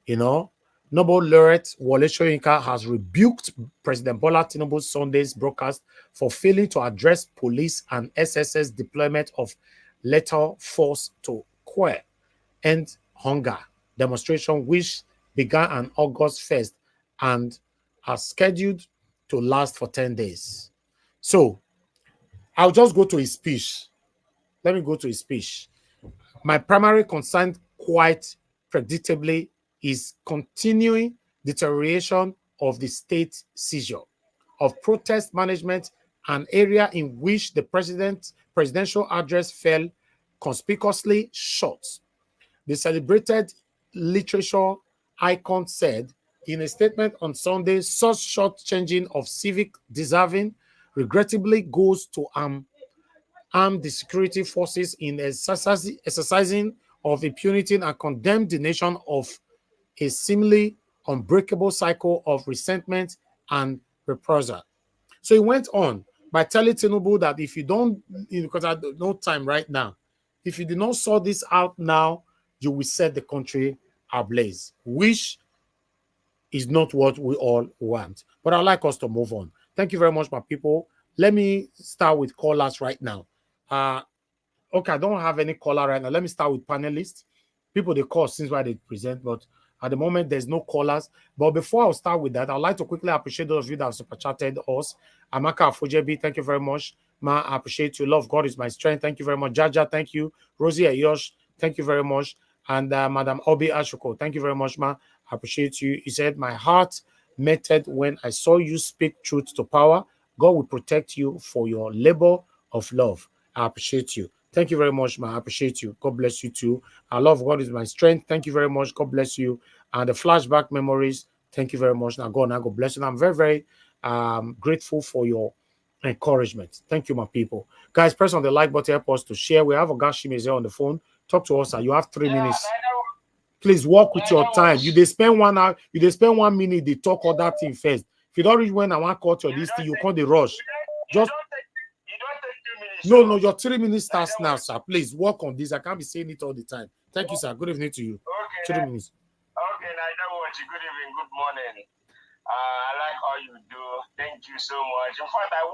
Nobel laureate Wole Soyinka has rebuked President Bola Tinubu's Sunday's broadcast for failing to address police and SSS deployment of lethal force to quell and hunger demonstration, which began on August 1st and are scheduled to last for 10 days. So I'll just go to his speech. Let me go to his speech. My primary concern, quite predictably, is continuing deterioration of the state seizure of protest management, an area in which the presidential address fell conspicuously short. The celebrated literature icon said in a statement on Sunday, such short-changing of civic deserving regrettably goes to arm the security forces in exercising of impunity and condemned the nation of a seemingly unbreakable cycle of resentment and reprisal. So he went on by telling Tinubu that if you don't, because I have no time right now, if you do not sort this out now, you will set the country ablaze, which is not what we all want. But I'd like us to move on. Thank you very much, my people. Let me start with callers right now. Okay, I don't have any caller right now. Let me start with panelists. People they call since why they present, but at the moment there's no callers. But before I start with that, I'd like to quickly appreciate those of you that have super chatted us. Amaka Fujebi, thank you very much. Ma, I appreciate you. Love God is my strength. Thank you very much. Jaja, thank you. Rosie Ayosh, thank you very much. And Madam Obi Ashuko, thank you very much, Ma. I appreciate you. He said, my heart melted when I saw you speak truth to power. God will protect you for your labor of love. I appreciate you. Thank you very much, man. I appreciate you. God bless you too. I love God is my strength. Thank you very much. God bless you. And the flashback memories. Thank you very much. Now God bless you. And I'm very, very grateful for your encouragement. Thank you, my people. Guys, press on the like button, help us to share. We have Ogashimeze on the phone. Talk to us, sir. You have 3 minutes. Please walk with your time. You they spend 1 hour, you they spend 1 minute, they talk all that thing first. If you don't reach when I want to cut your this thing, you can't rush. Just no, your 3 minutes starts now, sir. Please work on this. I can't be saying it all the time. Thank you, sir. Good evening to you. Okay, 3 minutes. Okay, good evening, good morning. I like how you do. Thank you so much. In fact, I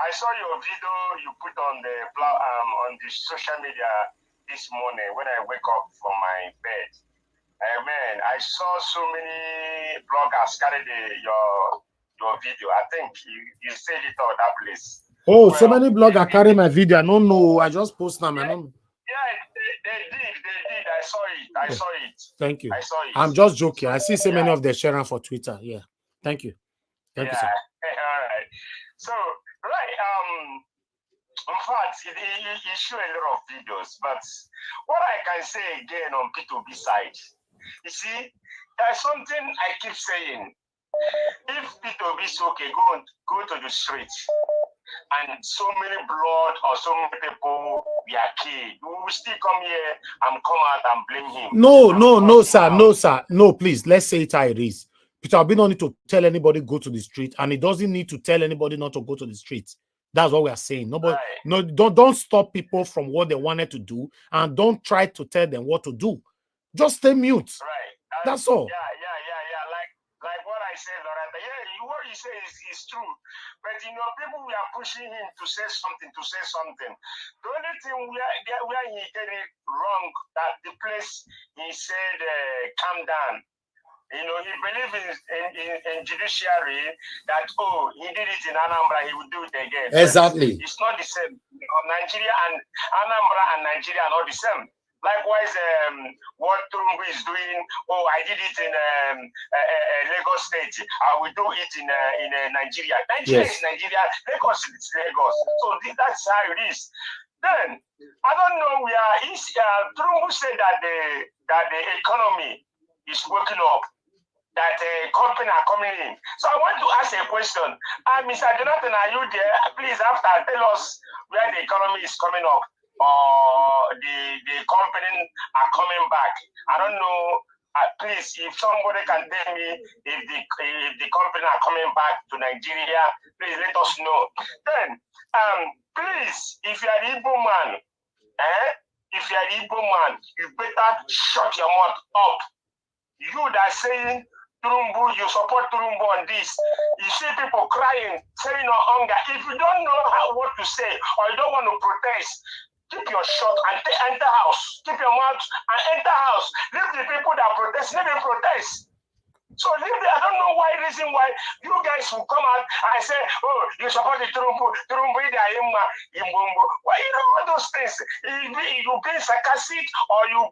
saw your video you put on the social media this morning when I wake up from my bed. Man, I saw so many bloggers carry your video. I think you said it on that place. Oh, well, so many bloggers carry my video. I don't know. I just post them. I don't know. Yeah, they did. I saw it. Thank you. I saw it. I'm just joking. I see so many of them sharing for Twitter. Yeah. Thank you. Thank you, sir. All right. So, right. In fact, it show a lot of videos, but what I can say again on P2B side, you see, there's something I keep saying. If P2B is okay, go to the streets, and so many blood or so many people we are killed, we will still come here and come out and blame him. No, sir. No, please, let's say it how it is. Peter Obi don't need to tell anybody go to the street, and he doesn't need to tell anybody not to go to the street. That's what we are saying. Nobody, right. No, don't stop people from what they wanted to do, and don't try to tell them what to do. Just stay mute. Right. That's all. Yeah. Like what I said, Loretta. Yeah, what you say is true. But people we are pushing him to say something. The only thing where he get it wrong, that the place he said calm down. He believes in judiciary that, he did it in Anambra, he would do it again. Exactly. It's not the same. Nigeria and Anambra and Nigeria are not the same. Likewise, what Tinubu is doing, I did it in Lagos State, I will do it in Nigeria. Nigeria is Nigeria, Lagos is Lagos. So that's how it is. Then, I don't know where Tinubu said that the economy is working up, that company are coming in. So I want to ask a question. Mr. Jonathan, are you there? Please, after, tell us where the economy is coming up, or the company are coming back. I don't know. Please, if somebody can tell me if the company are coming back to Nigeria, please let us know. Then, please, if you are the Igbo man, you better shut your mouth up. You that saying Tinubu, you support Tinubu on this. You see people crying, saying no hunger. If you don't know what to say, or you don't want to protest, keep your shot and enter house. Keep your mouth and enter house. Leave the people that protest, let them protest. So I don't know reason why you guys will come out and say, you support the Tinubu, why all those things? You being sarcastic, or you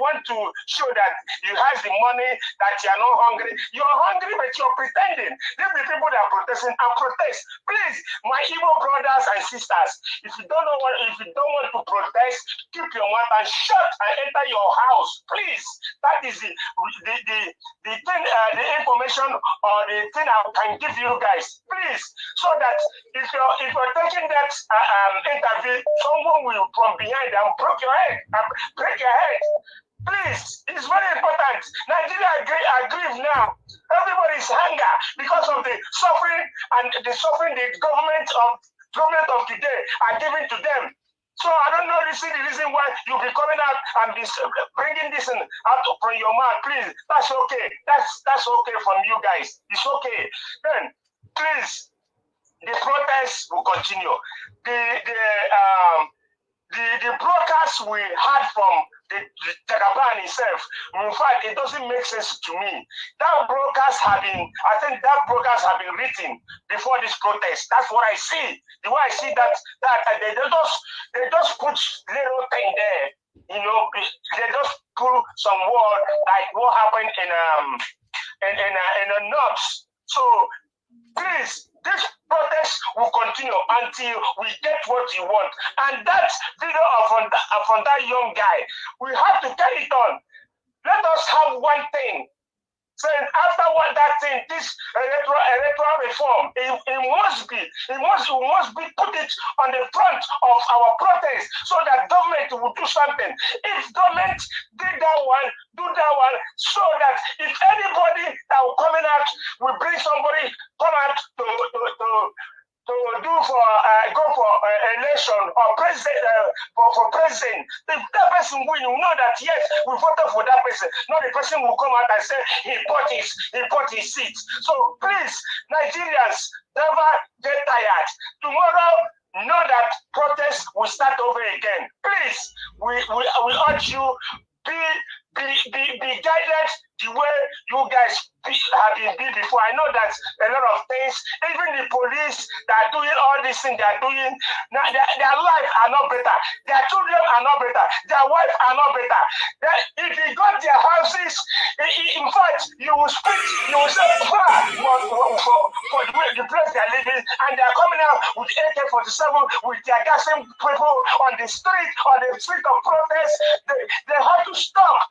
want to show that you have the money, that you are not hungry. You are hungry, but you're pretending. Leave the people that are protesting and protest. Please, my Igbo brothers and sisters, if you don't want to protest, keep your mouth and shut and enter your house. Please. That is the thing. The information or the thing I can give you guys, please, so that if you're taking that interview, someone will from behind and break your head. Please, it's very important. Nigeria agree now. Everybody's hunger because of the suffering the government of today are giving to them. So I don't know the reason why you'll be coming out and be bringing this out from your mouth. Please, that's okay. That's okay from you guys. It's okay. Then, please, the protests will continue. The broadcast we had from the Jagaban itself, in fact, it doesn't make sense to me. That broadcast have been, I think that broadcast have been written before this protest. That's what I see. The way I see that they just put little thing there, you know, they just put some word like what happened in the north. So please, this protest will continue until we get what we want. And that video from that young guy, we have to get it on. Let us have one thing. So after that thing, this electoral reform, it must be put it on the front of our protest so that government will do something. If government did that one, so that if anybody that will coming out will bring somebody come out to do for go for election or president for president, if that person win, you know that yes, we voted for that person. Not the person will come out and say he bought his seat. So please, Nigerians, never get tired. Tomorrow, know that protest will start over again. Please, we urge you, be guided the way you guys have been before. I know that a lot of things, even the police that are doing all these things they are doing, now their life are not better. Their children are not better. Their wife are not better. If they got their houses, in fact, you will say, for the place they are living, and they are coming out with AK-47, with their gassing people on the street of protest. They have to stop.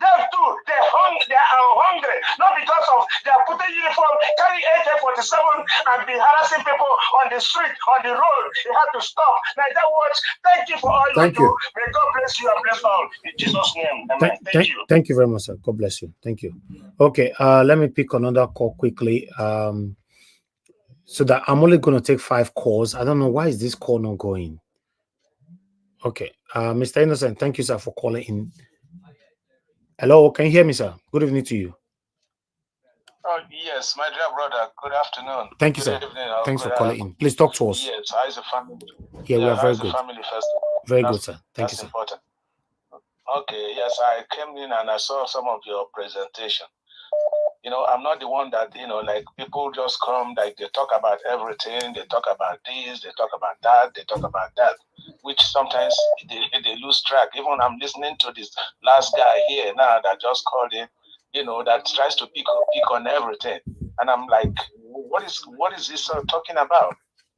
They are hungry, not because of they are putting uniform, carry AK-47 and be harassing people on the street, on the road. They have to stop. Like that words. Thank you for all you do. May God bless you and bless all in Jesus' name. Amen. Thank you. Thank you very much, sir. God bless you. Thank you. Okay, let me pick another call quickly. So that I'm only going to take 5 calls. I don't know why is this call not going. Okay, Mr. Innocent, thank you, sir, for calling in. Hello, can you hear me, sir? Good evening to you. Oh, yes, my dear brother. Good afternoon. Thank you, sir. Thanks for calling in. Please talk to us. Yes, how's the family? Yeah, we are very good. Family first. Very good, sir. Thank you, sir. Important. Okay, yes, I came in and I saw some of your presentation. You know, I'm not the one that, you know, like people just come, like they talk about everything. They talk about this, they talk about that, they talk about that, which sometimes they lose track. Even I'm listening to this last guy here now that just called in, you know, that tries to pick on everything. And I'm like, what is this talking about?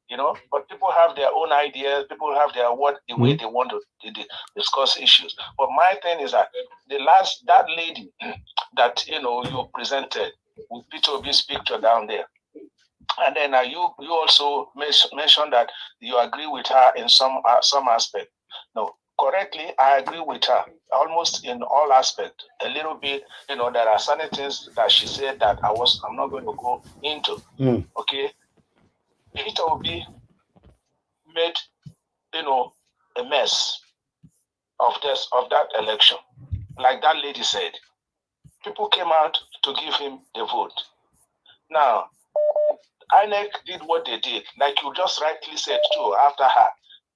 You know, but people have their own ideas. People have their the way they want to discuss issues. But my thing is that that lady that, you know, you presented with Peter Obi's picture down there, and then you also mentioned that you agree with her in some aspect. No, correctly, I agree with her almost in all aspects. A little bit, you know, there are certain things that she said that I'm not going to go into. Okay. Peter Obi made, you know, a mess of that election. Like that lady said, people came out to give him the vote. Now, INEC did what they did, like you just rightly said too. After her,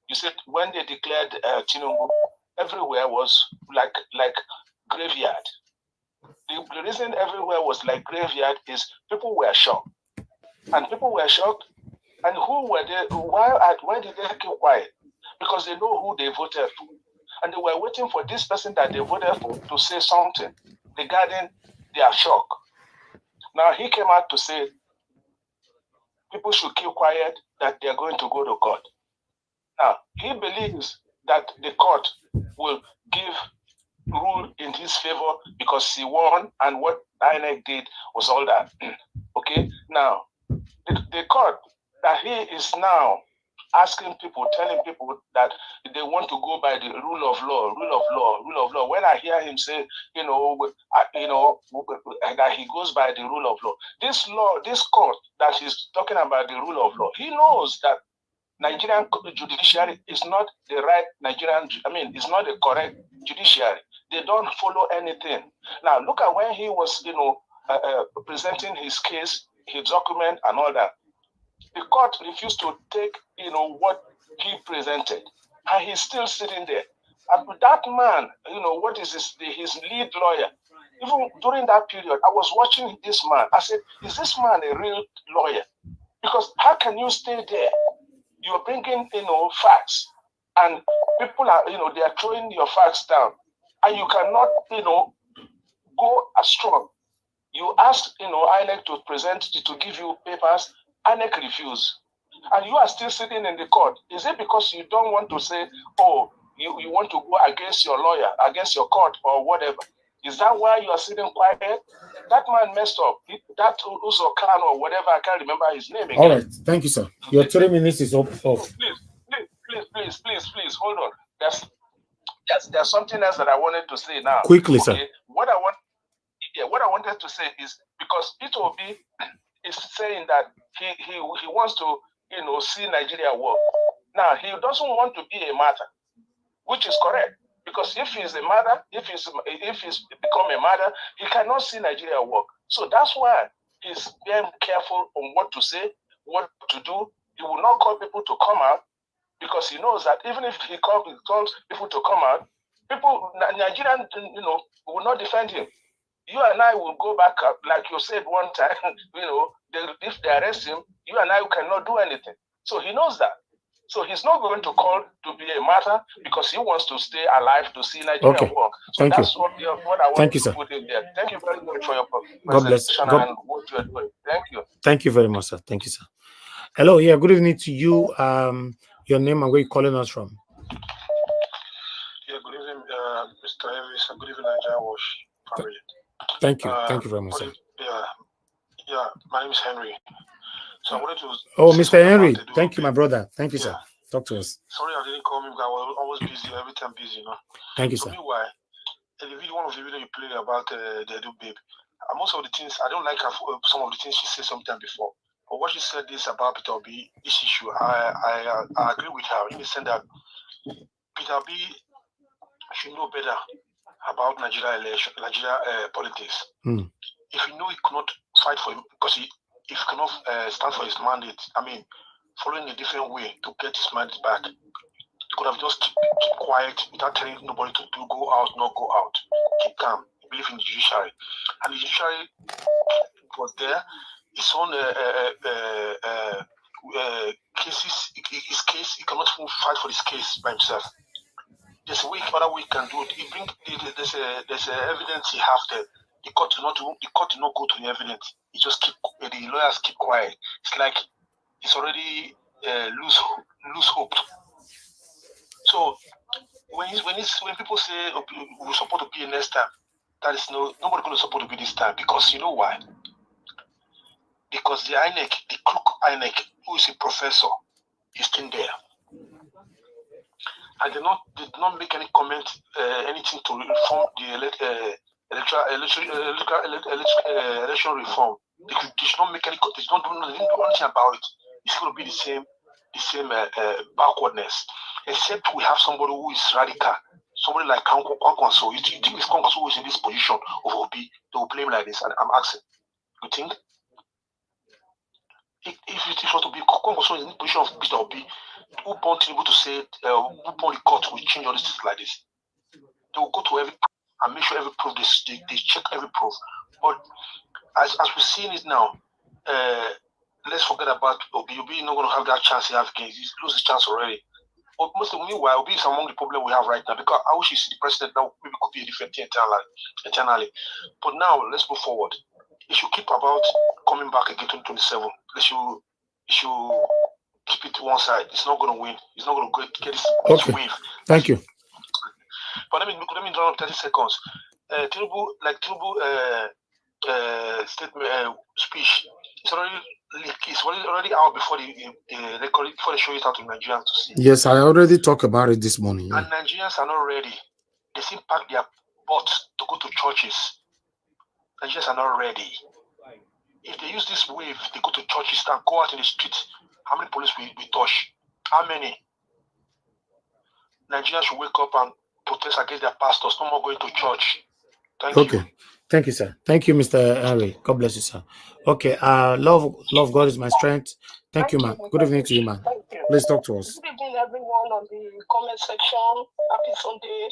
you said when they declared Tinubu, everywhere was like graveyard. The reason everywhere was like graveyard is people were shocked, and people were shocked. And who were they? Why did they keep quiet? Because they know who they voted for. And they were waiting for this person that they voted for to say something regarding their shock. Now he came out to say people should keep quiet, that they're going to go to court. Now he believes that the court will give rule in his favor because he won, and what INEC did was all that. Okay, now the court that he is now asking people, telling people that they want to go by the rule of law. When I hear him say, that he goes by the rule of law, this court that he's talking about the rule of law, he knows that Nigerian judiciary is not the right it's not the correct judiciary. They don't follow anything. Now look at when he was, presenting his case, his document and all that. The court refused to take, what he presented, and he's still sitting there. And that man, what is his lead lawyer? Even during that period, I was watching this man. I said, is this man a real lawyer? Because how can you stay there? You're bringing, facts, and people are, they are throwing your facts down, and you cannot, go as strong. You ask, INEC to give you papers, INEC refuse. And you are still sitting in the court. Is it because you don't want to say, oh, you want to go against your lawyer, against your court, or whatever? Is that why you are sitting quiet? That man messed up. That Uzo Khan or whatever, I can't remember his name again. All right, thank you, sir. Your 3 minutes is up. Please, hold on. There's something else that I wanted to say now. Quickly, sir. What I wanted to say is, because P2B is saying that he wants to, see Nigeria work. Now, he doesn't want to be a martyr, which is correct. Because if he's a martyr, if he's become a martyr, he cannot see Nigeria work. So that's why he's being careful on what to say, what to do. He will not call people to come out, because he knows that even if he calls people to come out, Nigerians, will not defend him. You and I will go back up, like you said one time, if they arrest him, you and I cannot do anything. So he knows that. So he's not going to call to be a martyr, because he wants to stay alive to see Nigeria work. So that's what I want to put in there. Thank you very much for your presentation and what you are doing. Thank you. Thank you very much, sir. Thank you, sir. Hello, yeah, good evening to you. Your name and where you're calling us from. Yeah, good evening, Mr. Elvis, and good evening, Nigeria Wash family. Thank you. Thank you very much, sir. Yeah, my name is Henry. So I wanted to... Oh, Mr. Henry, thank you, my brother. Thank you, sir. Talk to us. Sorry I didn't call me, because I was always busy, every time busy, Thank you, sir. Meanwhile, one of the videos you played about the Edo babe, most of the things, I don't like some of the things she said sometime before. But what she said this about Peter Obi, this issue, I agree with her in the sense that Peter Obi should know better about Nigeria politics. If he knew he could not fight for him, because if he cannot stand for his mandate, following a different way to get his mandate back, he could have just keep quiet without telling nobody to go out, not go out. Keep calm. He believe in the judiciary. And the judiciary was there. His own cases, his case, he cannot even fight for his case by himself. There's a way, other way he can do it. There's evidence he has there. The court do not go to the evidence. He just the lawyers keep quiet. It's like he's already lose hope. So when people say we support to be next time, that is nobody going to support to be this time, because you know why? Because the INEC, the crook INEC, who is a professor, is still there. And did not make any comment, anything to reform the election reform. They should not make any. They don't do anything about it. It's going to be the same backwardness. Except we have somebody who is radical, somebody like Okonkwo. So you think it's Okonkwo who is in this position of Obi? They will play him like this. And I'm asking, you think? If it was to be Okonkwo in the position of Mr. Obi, who want Tinubu to say, who want the court will change all these things like this? They will go to every and make sure every proof they check every proof. But as we're seeing it now, let's forget about Obi. Obi not going to have that chance he has again. He's lose his chance already. But meanwhile, Obi is among the problem we have right now, because I wish you see the president that maybe could be a different thing internally. But now let's move forward. It should keep about coming back again 2027. It should keep it to one side. It's not going to win. It's not going to get this wave. Thank you. But let me draw 30 seconds. Tinubu statement speech. It's already out before they show it out to Nigerians to see. Yes, I already talked about it this morning. And Nigerians are not ready. They seem pack their butts to go to churches. Nigerians are not ready. If they use this wave, they go to churches and go out in the streets. How many police we touch? How many? Nigerians should wake up and protest against their pastors. No more going to church. Thank you. Thank you, sir. Thank you, Mr. Henry. God bless you, sir. Okay. Love God is my strength. Thank you, man. Good evening to you, man. Thank you. Please talk to us. Good evening, everyone on the comment section. Happy Sunday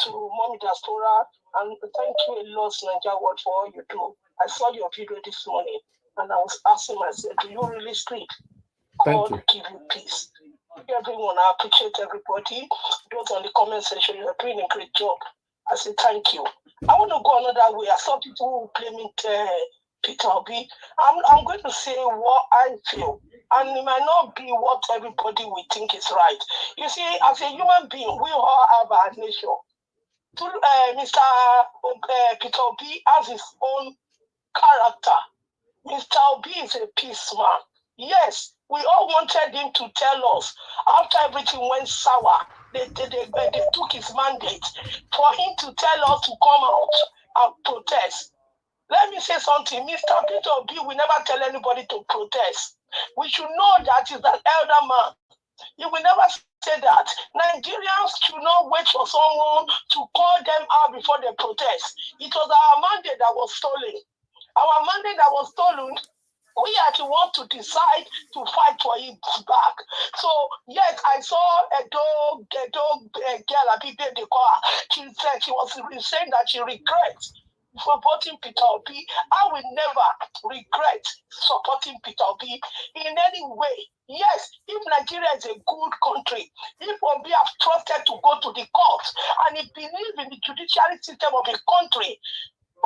to Mommy Diaspora. And thank you a lot, Nigeria World, for all you do. I saw your video this morning and I was asking myself, do you really sleep? Thank God you. give you peace. Everyone, I appreciate everybody. Those on the comment section, you are doing a great job. I say thank you. I want to go another way. I saw people claiming Peter Obi. I'm going to say what I feel. And it might not be what everybody will think is right. You see, as a human being, we all have our nature. Mr. Peter Obi has his own character. Mr. Obi is a peace man. Yes, we all wanted him to tell us after everything went sour. They took his mandate for him to tell us to come out and protest. Let me say something. Mr. Peter Obi will never tell anybody to protest. We should know that he's an elder man. He will never say that. Nigerians should not wait for someone to call them out before they protest. It was our mandate that was stolen. Our mandate that was stolen, we are the one to decide to fight for it back. So, yes, I saw a girl, I think they call her. She said she was saying that she regrets supporting Peter Obi. I will never regret supporting Peter Obi in any way. Yes, if Nigeria is a good country, if Obi have trusted to go to the courts and he believes in the judiciary system of a country,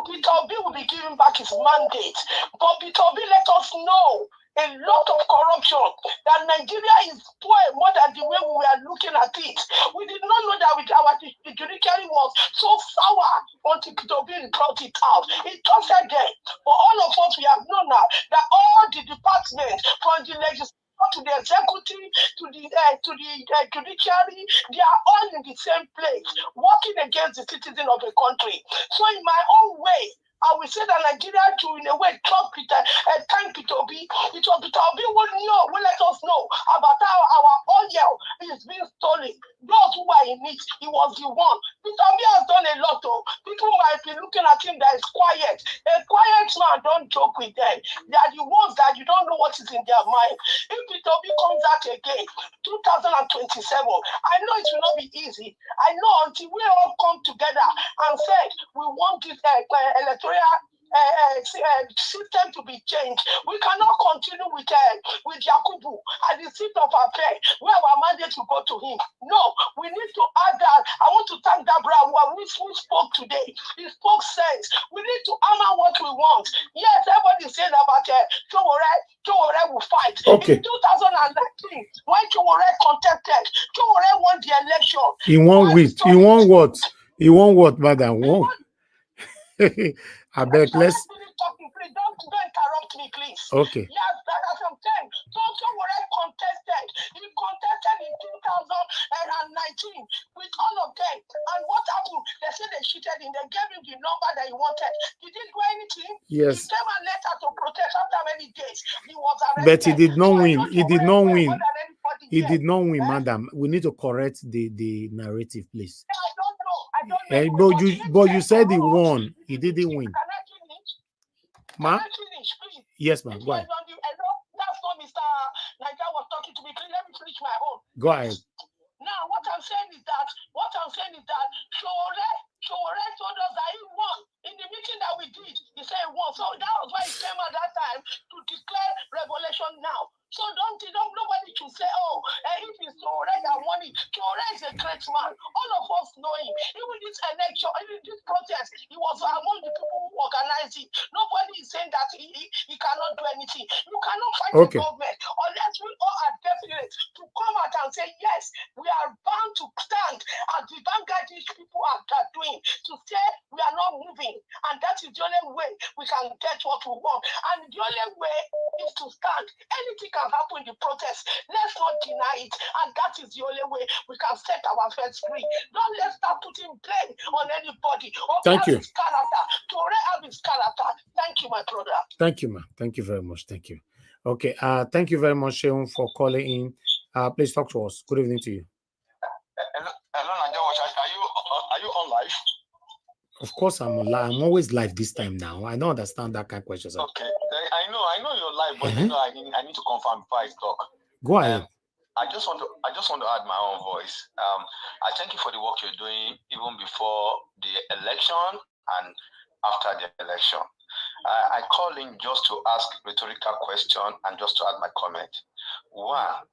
Peter Obi will be giving back his mandate. But Peter Obi let us know a lot of corruption, that Nigeria is poor more than the way we were looking at it. We did not know that the judiciary was so sour until Peter Obi brought it out. It trusted them. But all of us, we have known now that all the departments from the legislature to the executive, to the judiciary, they are all in the same place, working against the citizen of the country. So in my own way, I will say that Nigeria to, in a way, thank Peter Obi. It was Peter Obi will let us know about how our oil is being stolen. Those who are in it, he was the one. Peter Obi has done a lot. People might be looking at him that is quiet. A quiet man, don't joke with them. They are the ones that you don't know what is in their mind. If Peter Obi comes out again, 2027, I know it will not be easy. I know until we all come together and said we want this electoral system to be changed. We cannot continue with Yakubu at the seat of our pay, where our mandate to go to him. No, we need to add that. I want to thank Dabra who spoke today. He spoke sense. We need to honor what we want. Yes, everybody said about Chowore will fight. Okay. In 2019, when Chowore contested, Chowore won the election. He won with. He won what? He won what, madam? Won. I beg, let's. Please don't interrupt me, please. Okay. Yes, that's what I'm saying. Tonto Wore contested. He contested in 2019 with all of them. And what happened? They said they cheated him. They gave him the number that he wanted. He didn't do anything. Yes. He came and let her to protest after many days. He was arrested. But he did not win. He did not win. He did not win, madam. We need to correct the narrative, please. I don't know. But you said he won. He didn't win. Can I finish? Ma? Can I finish, please? Yes, ma'am. Go ahead. That's not Mr. Naija was talking to me. Please let me finish my own. Go ahead. Now, what I'm saying is that Chowore told us that he won in the meeting that we did. He said he won. So that was why he came at that time to declare revelation now. So nobody should say, if it's Chowore that won it. Chowore is a great man. All of us know him. Even this election, even this protest, he was among the people who organized it. Nobody is saying that he cannot do anything. You cannot fight the government unless we all are desperate to come out and say, yes, we are bound to stand as the vanguard these people are doing, to say we are not moving. And that is the only way we can get what we want. And the only way is to stand. Anything can happen in the protest. Let's not deny it. And that is the only way we can set our affairs free. Don't let's start putting blame on anybody. Thank you. Thank you, my brother. Thank you, ma'am. Thank you very much. Thank you. Okay. Thank you very much, Sheon, for calling in. Please talk to us. Good evening to you. Hello, Nigerians. Are you on live? Of course, I'm always live this time now. I don't understand that kind of question. Sir. Okay, I know you're live, but you know I need to confirm before I talk. Go ahead. I just want to add my own voice. I thank you for the work you're doing even before the election and after the election. I call in just to ask a rhetorical question and just to add my comment. One,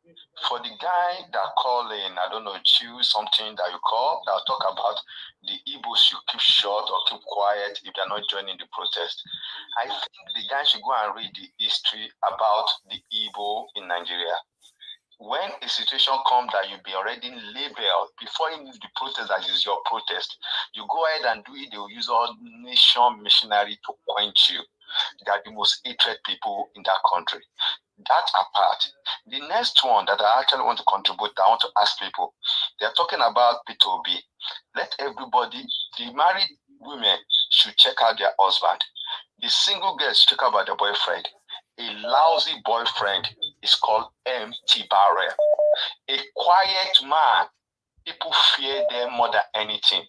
for the guy that call in, I don't know, choose something that you call, that will talk about the Igbos should keep short or keep quiet if they're not joining the protest. I think the guy should go and read the history about the Igbo in Nigeria. When a situation comes that you be already labeled before you leave the protest that is your protest, you go ahead and do it. They will use all nation missionary to quench you. They are the most hated people in that country. That apart, the next one that I actually want to contribute, I want to ask people. They are talking about P2B. Let everybody, the married women should check out their husband. The single girls should check out their boyfriend. A lousy boyfriend is called empty barrel. A quiet man, people fear them more than anything.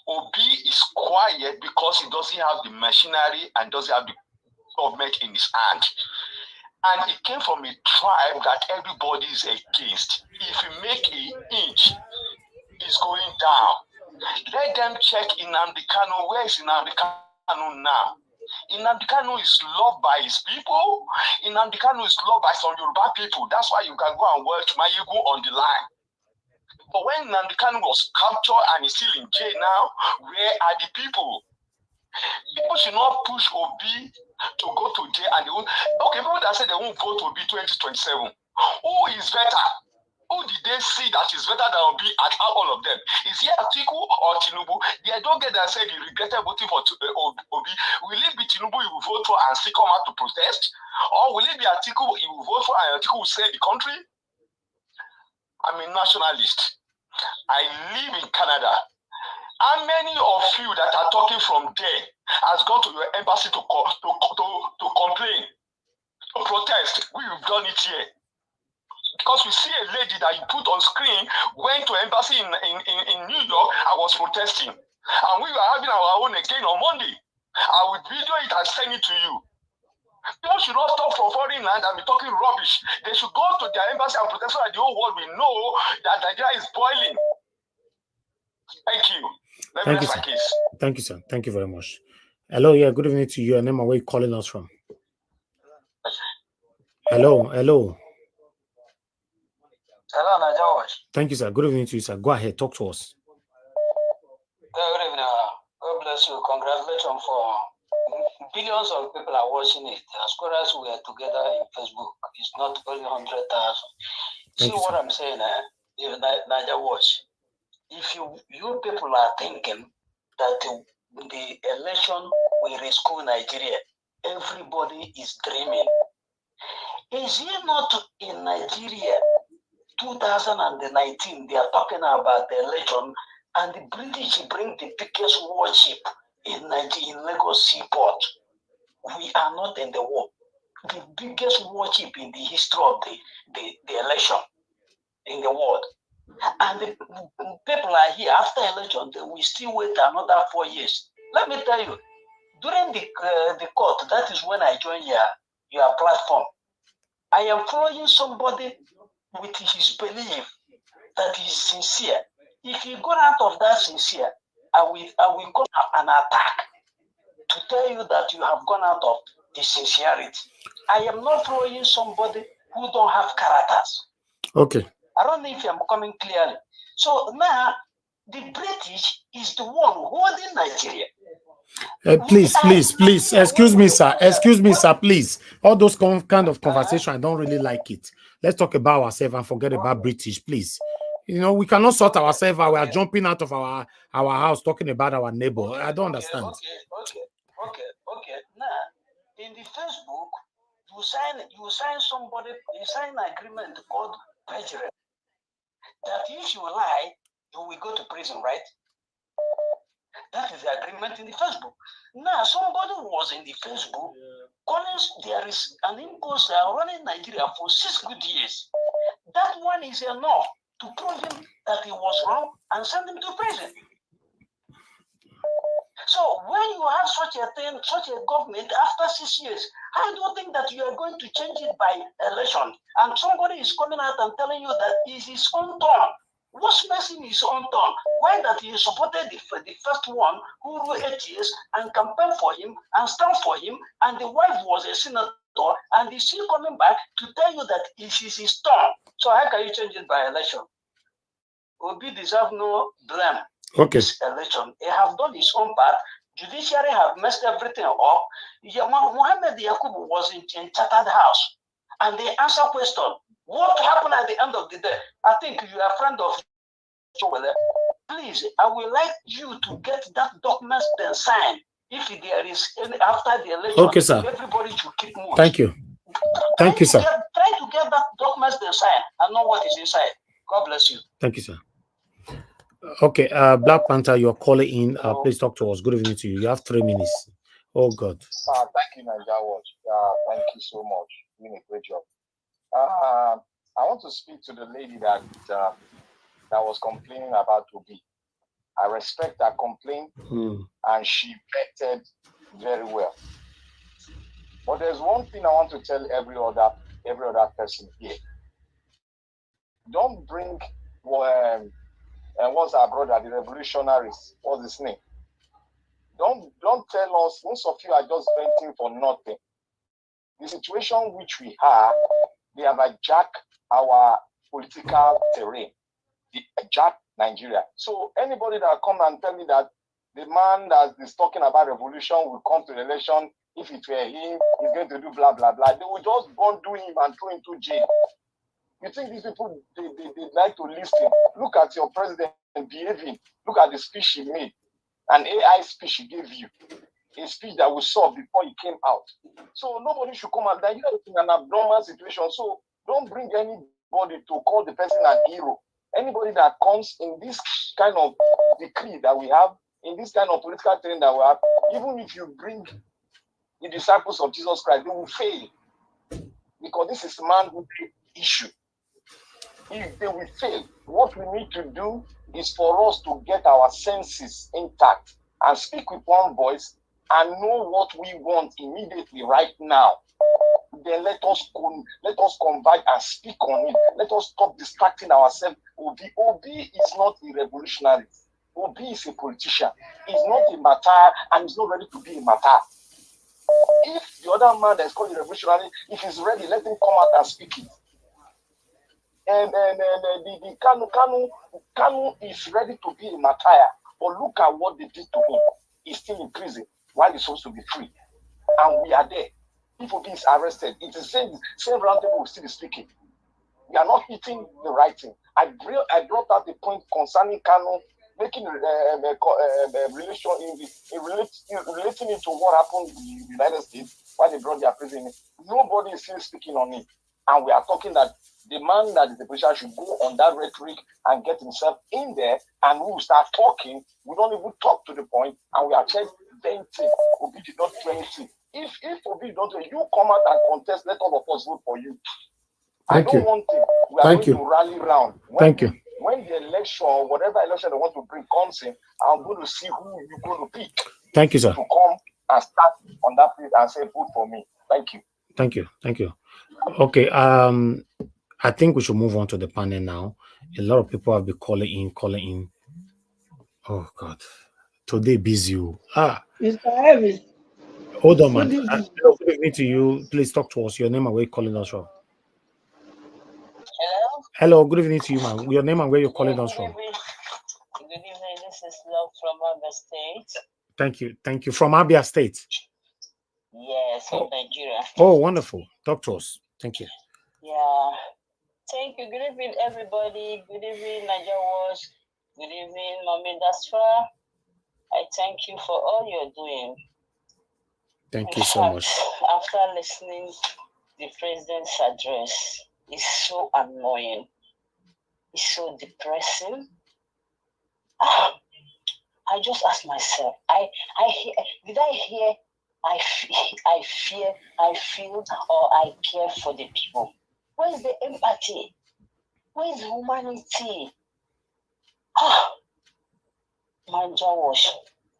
Obi is quiet because he doesn't have the machinery and doesn't have the government in his hand. And it came from a tribe that everybody is against. If you make an inch, it's going down. Let them check Nnamdi Kanu. Where is Nnamdi Kanu now? Nnamdi Kanu is loved by his people. Nnamdi Kanu is loved by some Yoruba people. That's why you can go and watch Mayigu on the line. But when Nnamdi Kanu was captured and is still in jail now, where are the people? People should not push Obi to go to jail. And people that say they won't vote Obi 2027. Who is better? Who did they see that is better than Obi at all of them? Is he Atiku or Tinubu? They don't get that said he regretted voting for Obi. Will it be Tinubu he will vote for and still come out to protest? Or will it be Atiku he will vote for and Atiku will save the country? I'm a nationalist. I live in Canada. How many of you that are talking from there has gone to your embassy to complain, to protest? We've done it here. Because we see a lady that you put on screen went to embassy in New York and was protesting. And we were having our own again on Monday. I will video it and send it to you. People should not stop from foreign land and be talking rubbish. They should go to their embassy and protest so that the whole world will know that Nigeria is boiling. Thank you. Thank you, sir. Thank you, sir. Thank you very much. Hello, yeah, good evening to you. And then where are you calling us from? Hello. Hello, Nigeria. Thank you, sir. Good evening to you, sir. Go ahead, talk to us. Good evening. God bless you. Congratulations for billions of people are watching it. As far as we are together in Facebook, it's not only 100,000. See what I'm saying, Nigeria Watch. If you people are thinking that the election will rescue Nigeria, everybody is dreaming. Is it not in Nigeria 2019 they are talking about the election and the British bring the biggest warship in Nigeria, in Lagos Seaport? We are not in the war. The biggest warship in the history of the election in the world. And the people are here after election, they will still wait another 4 years. Let me tell you, during the court, that is when I joined your platform. I am following somebody with his belief that is sincere. If you go out of that sincere, I will come an attack to tell you that you have gone out of the sincerity. I am not following somebody who don't have characters. Okay. I don't know if I'm coming clearly. So now, the British is the one holding Nigeria. Please, excuse me, sir, please. All those kind of conversation, I don't really like it. Let's talk about ourselves and forget about British, please. You know, we cannot sort ourselves out. We are jumping out of our house talking about our neighbor. I don't understand. Okay. Now, in the Facebook, you sign somebody, you sign an agreement called perjury. That if you lie, you will go to prison, right? That is the agreement in the Facebook. Now, somebody was in the Facebook calling there is an imposter running Nigeria for 6 good years. That one is enough to prove him that he was wrong and send him to prison. So when you have such a thing, such a government after 6 years, I don't think that you are going to change it by election. And somebody is coming out and telling you that it's his own turn. What's messing his own turn? Why that he supported the first one who ruled 8 years and campaigned for him and stand for him, and the wife was a senator, and he's still coming back to tell you that it is his turn. So how can you change it by election? Obi deserve no blame. Okay. This election, he have done his own part. Judiciary have messed everything up. Mohammed Yakubu was in Chartered House, and they answer question. What happened at the end of the day? I think you are a friend of Chowele. Please, I would like you to get that document then sign. If there is any after the election, okay, sir. Everybody should keep moving. Thank you. Thank you, sir. Try to get that document then sign and know what is inside. God bless you. Thank you, sir. Okay, Black Panther, you're calling in. Please talk to us. Good evening to you. You have 3 minutes. Oh, God. Thank you, Nigeria Watch. Thank you so much. You're doing a great job. I want to speak to the lady that was complaining about Obi. I respect her complaint, and she vetted very well. But there's one thing I want to tell every other person here. Don't bring what's our brother, the revolutionaries, what's his name? Don't tell us, most of you are just venting for nothing. The situation which we have, they have hijacked our political terrain. They hijacked Nigeria. So anybody that come and tell me that the man that is talking about revolution will come to the election, if it were him, he's going to do blah, blah, blah, they will just bundle him and throw him to jail. You think these people, they like to listen? Look at your president behaving. Look at the speech he made. An AI speech he gave you. A speech that we saw before he came out. So nobody should come and die. You are in an abnormal situation. So don't bring anybody to call the person an hero. Anybody that comes in this kind of decree that we have, in this kind of political terrain that we have, even if you bring the disciples of Jesus Christ, they will fail. Because this is manhood issue. If they will fail, what we need to do is for us to get our senses intact and speak with one voice and know what we want immediately right now. Then let us converge and speak on it. Let us stop distracting ourselves. Obi is not a revolutionary. Obi is a politician. He's not a martyr and he's not ready to be a martyr. If the other man that's called a revolutionary, if he's ready, let him come out and speak it. And the Kanu is ready to be a martyr. But look at what they did to him. He's still in prison while he's supposed to be free. And we are there. If Obi is arrested, it's the same round table will still be speaking. We are not hitting the right thing. I brought out the point concerning Kanu, making relating it to what happened in the United States while they brought their prison. Nobody is still speaking on it. And we are talking that the man that is the preacher should go on that rhetoric and get himself in there, and we will start talking. We don't even talk to the point, and we are just venting. Obi did not do anything. If Obi don't do it, you come out and contest, let all of us vote for you. Thank you. Want it. We are going to rally round. Thank you. When the election, or whatever election they want to bring comes in, I'm going to see who you're going to pick. Thank you, sir. To come and start on that place and say, vote for me. Thank you. Thank you. Thank you. Okay. I think we should move on to the panel now. A lot of people have been calling in. Oh God. Today busy. Mr. Evans. Hold on, man. Good evening to you. Please talk to us. Your name and where you're calling us from. Hello. Hello. Good evening to you, man. Your name and where you're calling us from. Good evening. This is Love from Abia State. Thank you. Thank you. From Abia State. Yes, from Nigeria. Oh, wonderful. Talk to us. Thank you. Yeah. Thank you. Good evening, everybody. Good evening, Nigeria Watch. Good evening, Mami Dasfa. I thank you for all you're doing. Thank you so much. After listening to the president's address, it's so annoying. It's so depressing. I just ask myself, I feel, or I care for the people? Where is the empathy? Where is the humanity? My Jawash,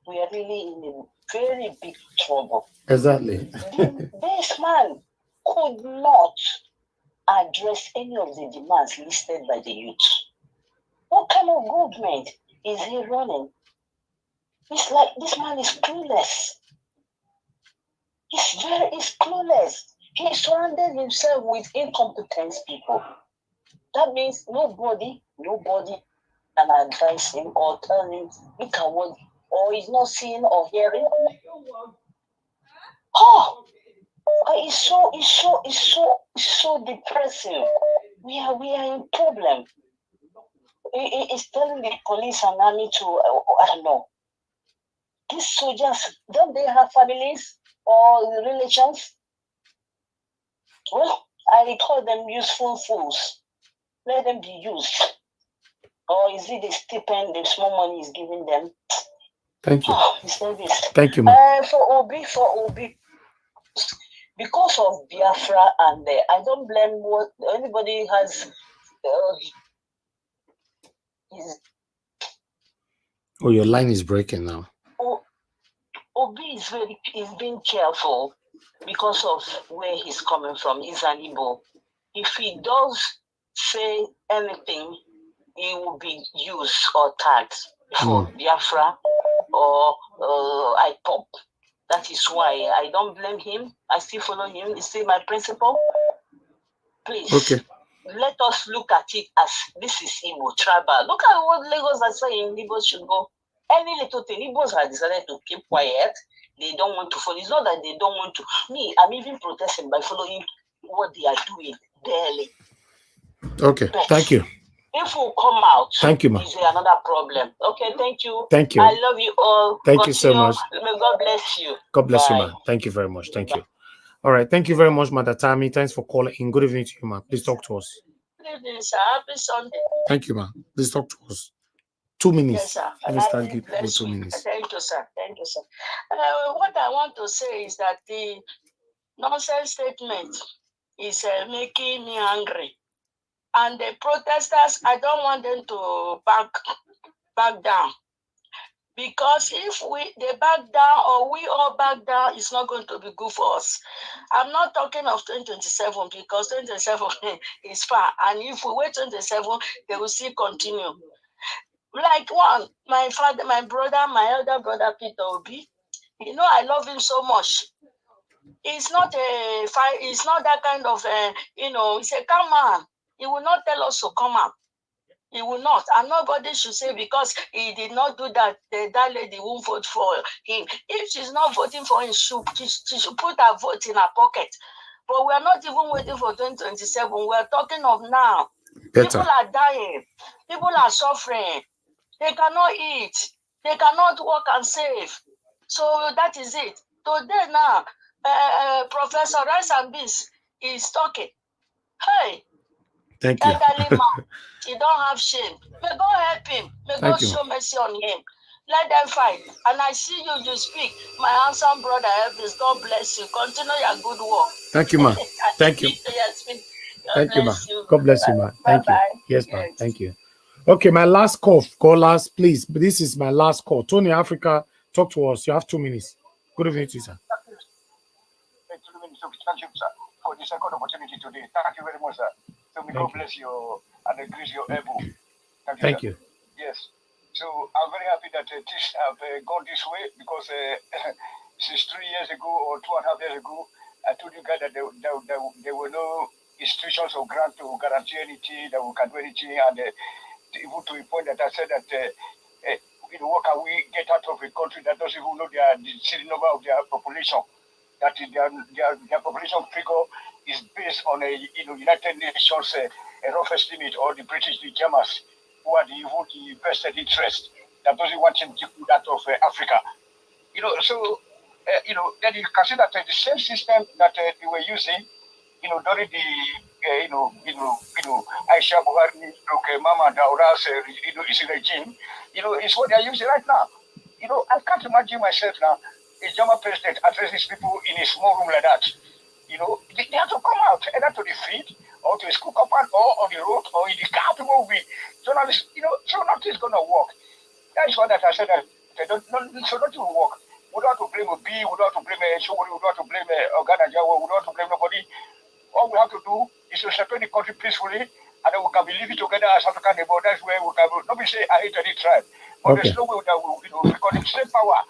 we are really in a very big trouble. Exactly. This man could not address any of the demands listed by the youth. What kind of government is he running? It's like this man is clueless. He's clueless. He surrounded himself with incompetent people. That means nobody can advise him or tell him he can what, or he's not seeing or hearing. Oh, it's so depressing. We are in problem. It's telling the police and army to I don't know. These soldiers, don't they have families or relations? Well, I call them useful fools. Let them be used. Or is it the stipend, the small money is giving them? Thank you. Oh, it's not this. Thank you, ma'am. For Obi, because of Biafra and I don't blame what anybody has. Oh, your line is breaking now. Obi is being careful because of where he's coming from. He's an Igbo. If he does say anything, he will be used or tagged for Biafra or IPOP. That is why I don't blame him. I still follow him. It's still my principle. Please, let us look at it as this is Igbo tribal. Look at what Lagos are saying. Igbo should go. Any little thing, Igbos have decided to keep quiet. They don't want to follow. It's not that they don't want to. Me, I'm even protesting by following what they are doing daily. Okay, but thank you. If we come out, thank you, ma'am. Is another problem. Okay, thank you. Thank you. I love you all. Thank you so much. May God bless you. God bless you, ma'am. Thank you very much. Thank you. All right. Thank you very much, Mother Tammy. Thanks for calling in. Good evening to you, ma'am. Please talk to us. Good evening, sir. Happy Sunday. Thank you, ma'am. Please talk to us. 2 minutes. Yes, sir. Let me start giving people 2 minutes. Thank you, sir. Thank you, sir. What I want to say is that the nonsense statement is making me angry. And the protesters, I don't want them to back down. Because if they back down or we all back down, it's not going to be good for us. I'm not talking of 2027 because 2027 is far. And if we wait 2027, they will still continue. Like my father, my brother, my elder brother, Peter Obi, I love him so much. It's not a fight. It's not that kind of, he's a calm man. He will not tell us to come out. He will not. And nobody should say because he did not do that, that lady won't vote for him. If she's not voting for him, she should put her vote in her pocket. But we're not even waiting for 2027. We're talking of now. Better. People are dying. People are suffering. They cannot eat. They cannot work and save. So that is it. Today now, Professor Rice and Beans is talking. Hey. Thank you. He don't have shame. May God help him. May God show mercy on him. Let them fight. And I see you speak. My handsome brother Elvis, God bless you. Continue your good work. Thank you, ma. Thank you. Thank you, ma. God bless you, ma. Thank you. Yes, ma. Thank you. Okay, my last call. Callers, please. This is my last call. Tony Africa, talk to us. You have 2 minutes. Good evening to you, sir. Thank you, sir, for the second opportunity today. Thank you very much, sir. So may God bless you and increase your elbow. Thank you. Yes. So I'm very happy that this have gone this way because since 3 years ago or 2.5 years ago, I told you guys that there were no institutions or grant to guarantee anything, that we can do anything, and even to a point that I said that what can we get out of a country that doesn't even know the number of their population, that their population figure is based on a United Nations a rough estimate, or the British, the Germans, who are the vested interest that doesn't want him to do that of Africa. So then you can see that the same system that they were using, during the Aisha Buhari, Mama Daura's regime, is what they are using right now. I can't imagine myself now, a German president addresses people in a small room like that. They have to come out either to the field or to a school compound or on the road or in the car. People will be journalists, so nothing's going to work. That's why that I said that so nothing will work. We don't have to blame B, we don't have to blame Shoguri, we don't have to blame Ghana Jawa, we don't have to blame nobody. All we have to do is to separate the country peacefully, and then we can be living together as African neighbors. That's where we can. Nobody say I hate any tribe, but there's no way that we, because the same power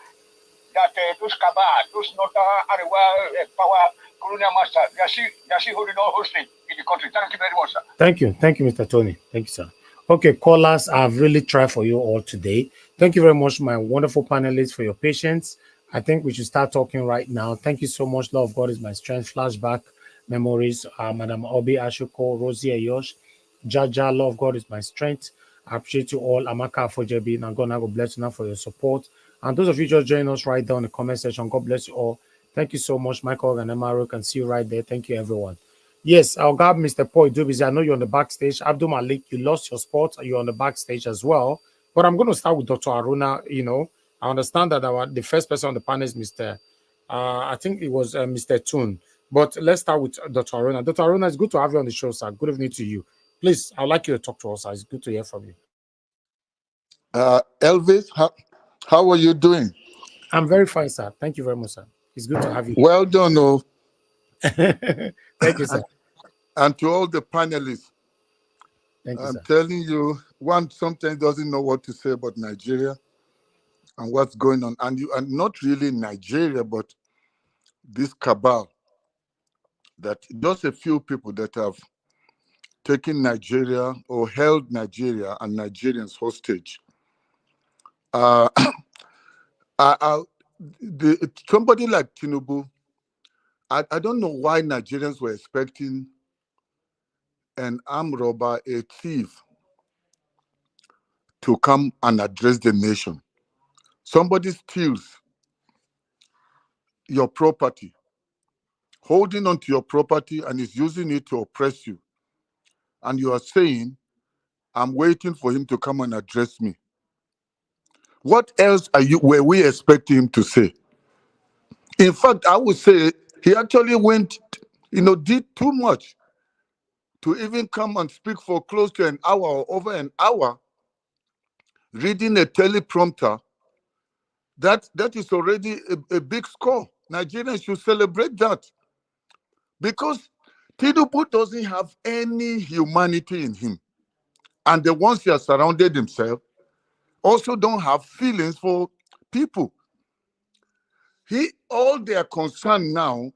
that those Kabah, those Nota, Arewa power colonial masters, they are still holding on hosting in the country. Thank you very much, sir. Thank you, Mr. Tony. Thank you, sir. Okay, callers, I've really tried for you all today. Thank you very much, my wonderful panelists, for your patience. I think we should start talking right now. Thank you so much. Love of God is my strength. Flashback memories. Madam Obi Ashuko, Rosie Ayosh, Jaja, Love of God is my strength. I appreciate you all. Amaka Fojebi, and God bless you now for your support. And those of you just joining us right down in the comment section, God bless you all. Thank you so much, Michael and Emaro. Can see you right there. Thank you, everyone. Yes, I'll grab Mr. Paul Dubizi. I know you're on the backstage. Abdul Malik, you lost your spot. You're on the backstage as well. But I'm going to start with Dr. Aruna. You know, I understand that the first person on the panel is Mr. I think it was Mr. Toon. But let's start with Dr. Aruna. Dr. Aruna, it's good to have you on the show, sir. Good evening to you. Please, I'd like you to talk to us, sir. It's good to hear from you. Elvis, how are you doing? I'm very fine, sir. Thank you very much, sir. It's good to have you. Well done, oh. Thank you, sir. And to all the panelists, thank you, I'm sir. telling you, one sometimes doesn't know what to say about Nigeria and what's going on. And not really Nigeria, but this cabal, that just a few people that have taken Nigeria or held Nigeria and Nigerians hostage. Somebody like Tinubu, I don't know why Nigerians were expecting an armed robber, a thief, to come and address the nation. Somebody steals your property, holding on to your property and is using it to oppress you. And you are saying, I'm waiting for him to come and address me. What else were we expecting him to say? In fact, I would say he actually went, did too much to even come and speak for close to an hour or over an hour, reading a teleprompter. That is already a big score. Nigerians should celebrate that. Because Tinubu doesn't have any humanity in him. And the ones he has surrounded himself also don't have feelings for people. All their concern now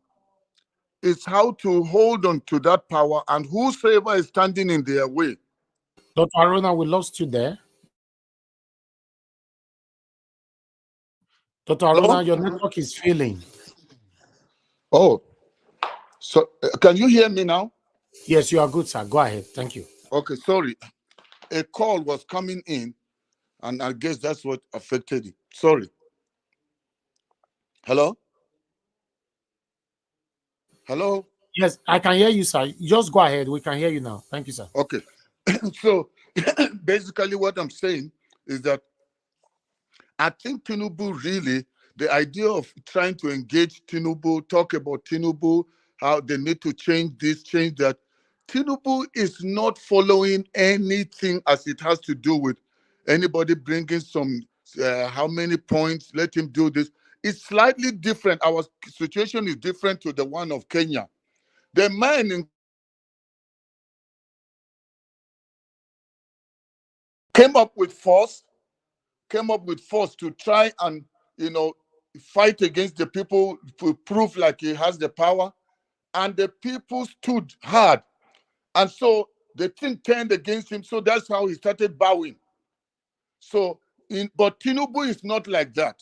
is how to hold on to that power and whosoever is standing in their way. Dr. Aruna, we lost you there. Dr. Aruna, your network is failing. Oh, so can you hear me now? Yes, you are good, sir. Go ahead. Thank you. Okay, sorry. A call was coming in, and I guess that's what affected it. Sorry. Hello? Hello? Yes, I can hear you, sir. Just go ahead. We can hear you now. Thank you, sir. Okay. So basically what I'm saying is that I think Tinubu really, the idea of trying to engage Tinubu, talk about Tinubu, how they need to change this, change that, Tinubu is not following anything as it has to do with anybody bringing some, how many points, let him do this. It's slightly different. Our situation is different to the one of Kenya. The man came up with force to try and, fight against the people, to prove like he has the power. And the people stood hard. And so the thing turned against him. So that's how he started bowing. So, but Tinubu is not like that.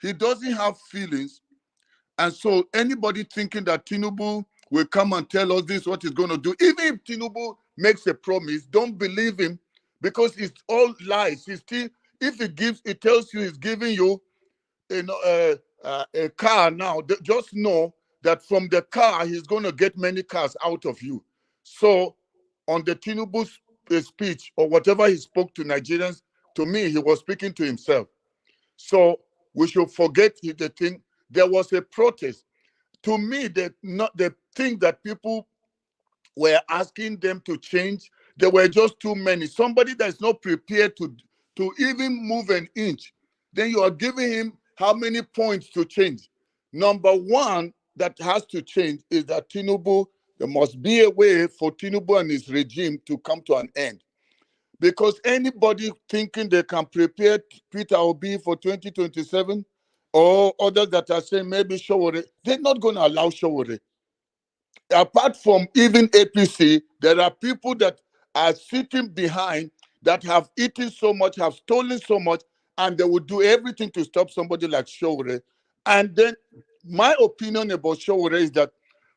He doesn't have feelings. And so anybody thinking that Tinubu will come and tell us this, what he's going to do, even if Tinubu makes a promise, don't believe him, because it's all lies. If he tells you he's giving you a car now, just know that from the car, he's going to get many cars out of you. So on the Tinubu speech or whatever he spoke to Nigerians, to me, he was speaking to himself. So we should forget the thing. There was a protest. To me, the thing that people were asking them to change, there were just too many. Somebody that is not prepared to even move an inch, then you are giving him how many points to change. Number one that has to change is that Tinubu, there must be a way for Tinubu and his regime to come to an end. Because anybody thinking they can prepare Peter Obi for 2027, or others that are saying maybe Showore, they're not going to allow Showore. Apart from even APC, there are people that are sitting behind that have eaten so much, have stolen so much, and they would do everything to stop somebody like Showore. And then my opinion about Showore is that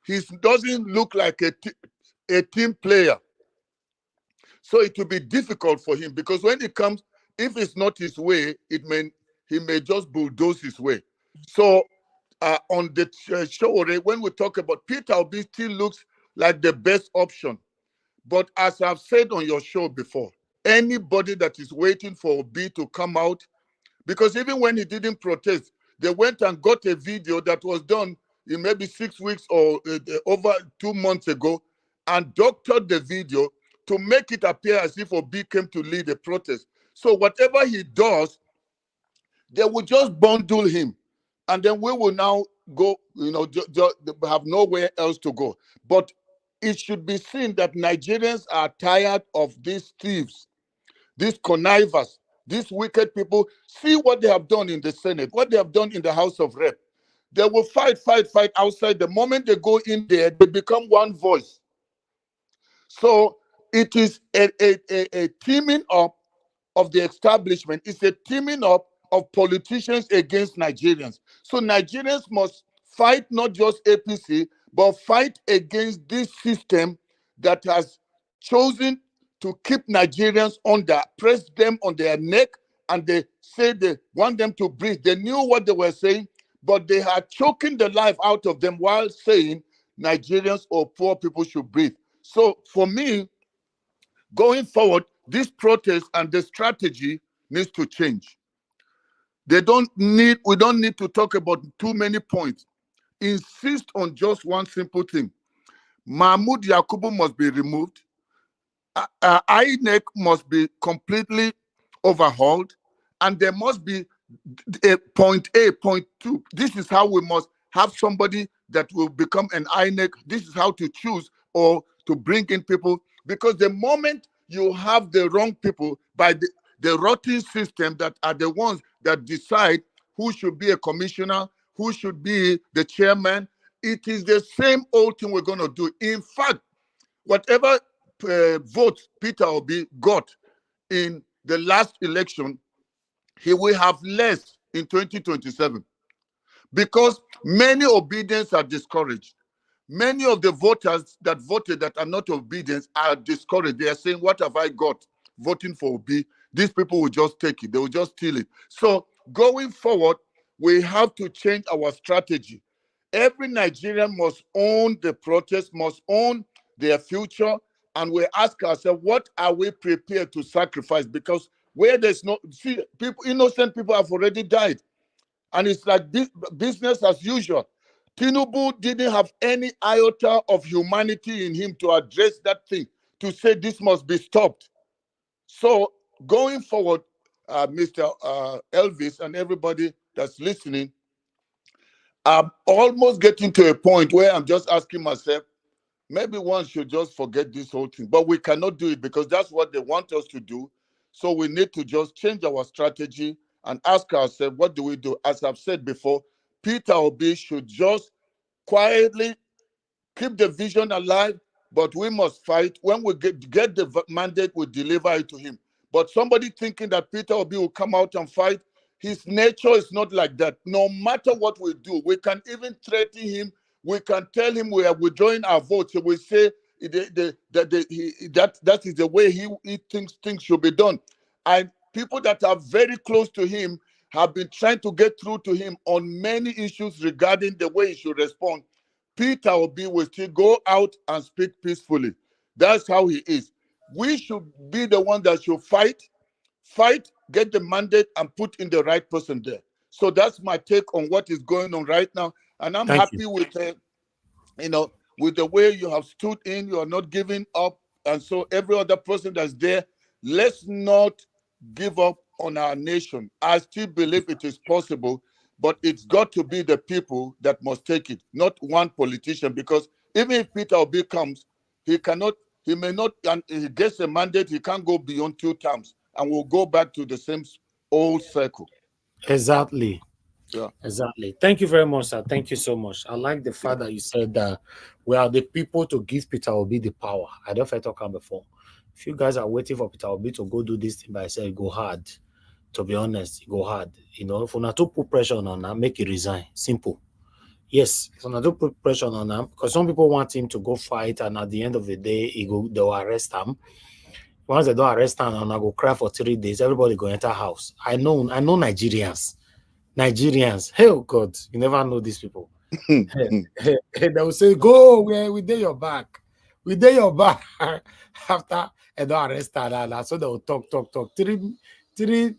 he doesn't look like a team player. So it will be difficult for him because when it comes, if it's not his way, he may just bulldoze his way. So on the Showore, when we talk about Peter Obi, still looks like the best option. But as I've said on your show before, anybody that is waiting for Obi to come out, because even when he didn't protest, they went and got a video that was done in maybe 6 weeks or over 2 months ago and doctored the video to make it appear as if Obi came to lead a protest. So whatever he does, they will just bundle him. And then we will now go, have nowhere else to go. But it should be seen that Nigerians are tired of these thieves, these connivers, these wicked people. See what they have done in the Senate, what they have done in the House of Rep. They will fight outside. The moment they go in there, they become one voice. So it is a teaming up of the establishment. It's a teaming up of politicians against Nigerians. So Nigerians must fight not just APC, but fight against this system that has chosen to keep Nigerians under, press them on their neck, and they say they want them to breathe. They knew what they were saying, but they are choking the life out of them while saying Nigerians or poor people should breathe. So for me, going forward, this protest and the strategy needs to change. We don't need to talk about too many points. Insist on just one simple thing. Mahmoud Yakubu must be removed. INEC must be completely overhauled. And there must be a point A, point 2. This is how we must have somebody that will become an INEC. This is how to choose or to bring in people. Because the moment you have the wrong people by the rotten system that are the ones that decide who should be a commissioner, who should be the chairman, it is the same old thing we're going to do. In fact, whatever votes Peter Obi got in the last election, he will have less in 2027 because many obedience are discouraged. Many of the voters that voted that are not obedient are discouraged. They are saying, what have I got voting for Obi? These people will just take it. They will just steal it. So going forward, we have to change our strategy. Every Nigerian must own the protest, must own their future. And we ask ourselves, what are we prepared to sacrifice? Because where there's no, see, people, innocent people have already died. And it's like business as usual. Tinubu didn't have any iota of humanity in him to address that thing, to say this must be stopped. So going forward, Mr. Elvis and everybody that's listening, I'm almost getting to a point where I'm just asking myself, maybe one should just forget this whole thing. But we cannot do it because that's what they want us to do. So we need to just change our strategy and ask ourselves, what do we do? As I've said before, Peter Obi should just quietly keep the vision alive, but we must fight. When we get the mandate, we deliver it to him. But somebody thinking that Peter Obi will come out and fight, his nature is not like that. No matter what we do, we can even threaten him. We can tell him we are withdrawing our votes. So we say that is the way he thinks things should be done. And people that are very close to him have been trying to get through to him on many issues regarding the way he should respond. Peter Obi will still go out and speak peacefully. That's how he is. We should be the one that should fight, get the mandate, and put in the right person there. So that's my take on what is going on right now. And I'm happy with with the way you have stood in. You are not giving up. And so every other person that's there, let's not give up on our nation. I still believe it is possible. But it's got to be the people that must take it, not one politician. Because even if Peter Obi comes, he may not, and he gets a mandate, he can't go beyond 2 terms, and we'll go back to the same old circle. Exactly. Yeah. Exactly. Thank you very much, sir. Thank you so much. I like the fact that you said that we are the people to give Peter Obi the power. I don't talk about before. If you guys are waiting for Peter Obi to go do this thing by himself, go hard. To be honest, go hard. You know, if we not to put pressure on him, make it resign. Simple. Yes, if we not to put pressure on him, because some people want him to go fight, and at the end of the day, they'll arrest him. Once they don't arrest him, and I go cry for 3 days, everybody go enter house. I know Nigerians. Hey, oh God, you never know these people. They will say, go, we did your back. We did your back. After they don't arrest her, so they will talk. Three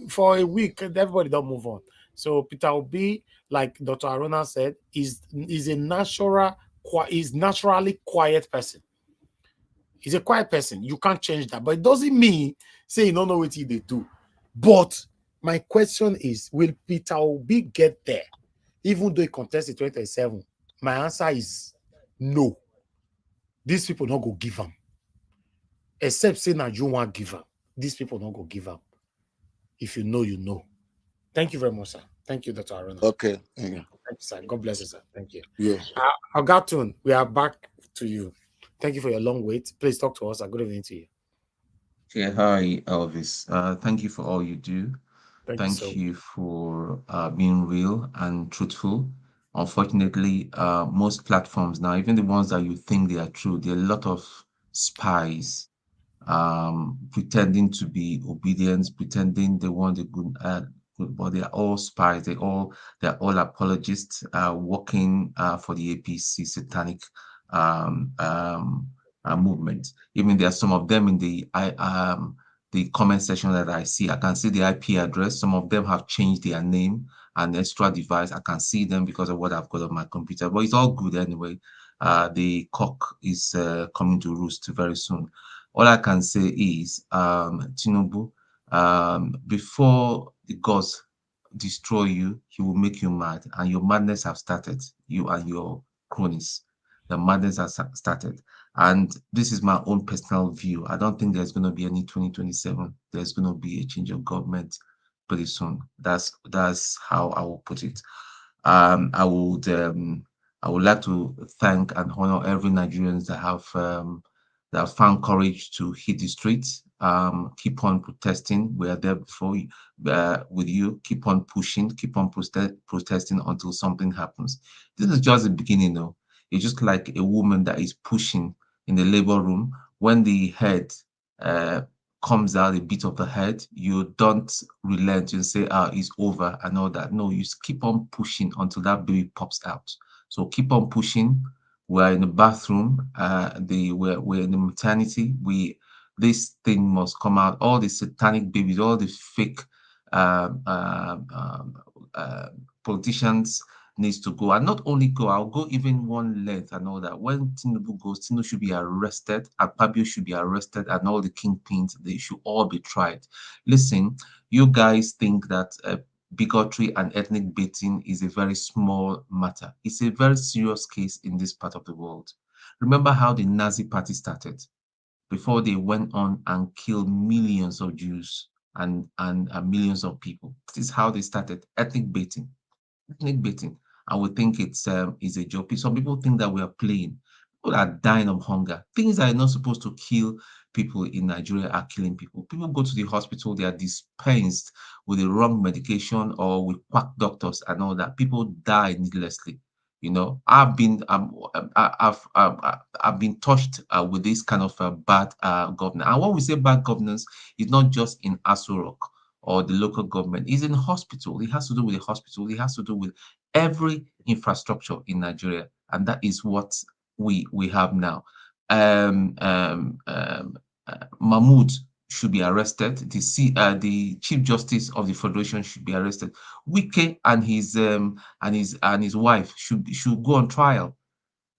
for a week, everybody don't move on. So Peter Obi, like Dr. Aruna said, is naturally quiet person. He's a quiet person. You can't change that. But it doesn't mean say you don't know what they do. But my question is, will Peter Obi get there? Even though he contests in 2027, my answer is no. These people don't go give him. Except say that you want give him. These people don't go give him. If you know, you know. Thank you very much, sir. Thank you, Dr. Aruna. Okay. Thank you, sir. God bless you, sir. Thank you. Yeah. Agatun, we are back to you. Thank you for your long wait. Please talk to us. Good evening to you. Okay, hi, Elvis. Thank you for all you do. Thank you for being real and truthful. Unfortunately, most platforms now, even the ones that you think they are true, there are a lot of spies pretending to be obedient, pretending they want the good, but they are all spies. They're all apologists working for the APC satanic movement. Even there are some of them in the comment section that I see. I can see the IP address. Some of them have changed their name and extra device. I can see them because of what I've got on my computer. But it's all good anyway. The cock is coming to roost very soon. All I can say is, Tinubu, before the gods destroy you, he will make you mad. And your madness have started, you and your cronies. The madness has started. And this is my own personal view. I don't think there's going to be any 2027. There's going to be a change of government pretty soon. That's how I will put it. I would like to thank and honor every Nigerians that have found courage to hit the streets. Keep on protesting. We are there before you, with you. Keep on pushing. Keep on protesting until something happens. This is just the beginning, though. It's just like a woman that is pushing in the labor room. When the head comes out, a bit of the head, you don't relent and say, it's over and all that. No, you keep on pushing until that baby pops out. So keep on pushing. We're in the bathroom. We're in the maternity. This thing must come out. All the satanic babies, all the fake politicians needs to go, and not only go, I'll go even one length and all that. When Tinubu goes, Tinubu should be arrested, Akpabio should be arrested, and all the kingpins, they should all be tried. Listen, you guys think that bigotry and ethnic baiting is a very small matter. It's a very serious case in this part of the world. Remember how the Nazi party started before they went on and killed millions of Jews and millions of people. This is how they started, ethnic baiting. Ethnic baiting. I would think it's a joke. Some people think that we are playing. People are dying of hunger. Things that are not supposed to kill people in Nigeria are killing people. People go to the hospital, they are dispensed with the wrong medication or with quack doctors and all that. People die needlessly. You know, I've been touched with this kind of bad governance. And when we say bad governance, it's not just in Aso Rock or the local government. It's in hospital. It has to do with the hospital. It has to do with every infrastructure in Nigeria, and that is what we have now. Mahmoud should be arrested. The Chief Justice of the Federation should be arrested. Wike and his wife should go on trial.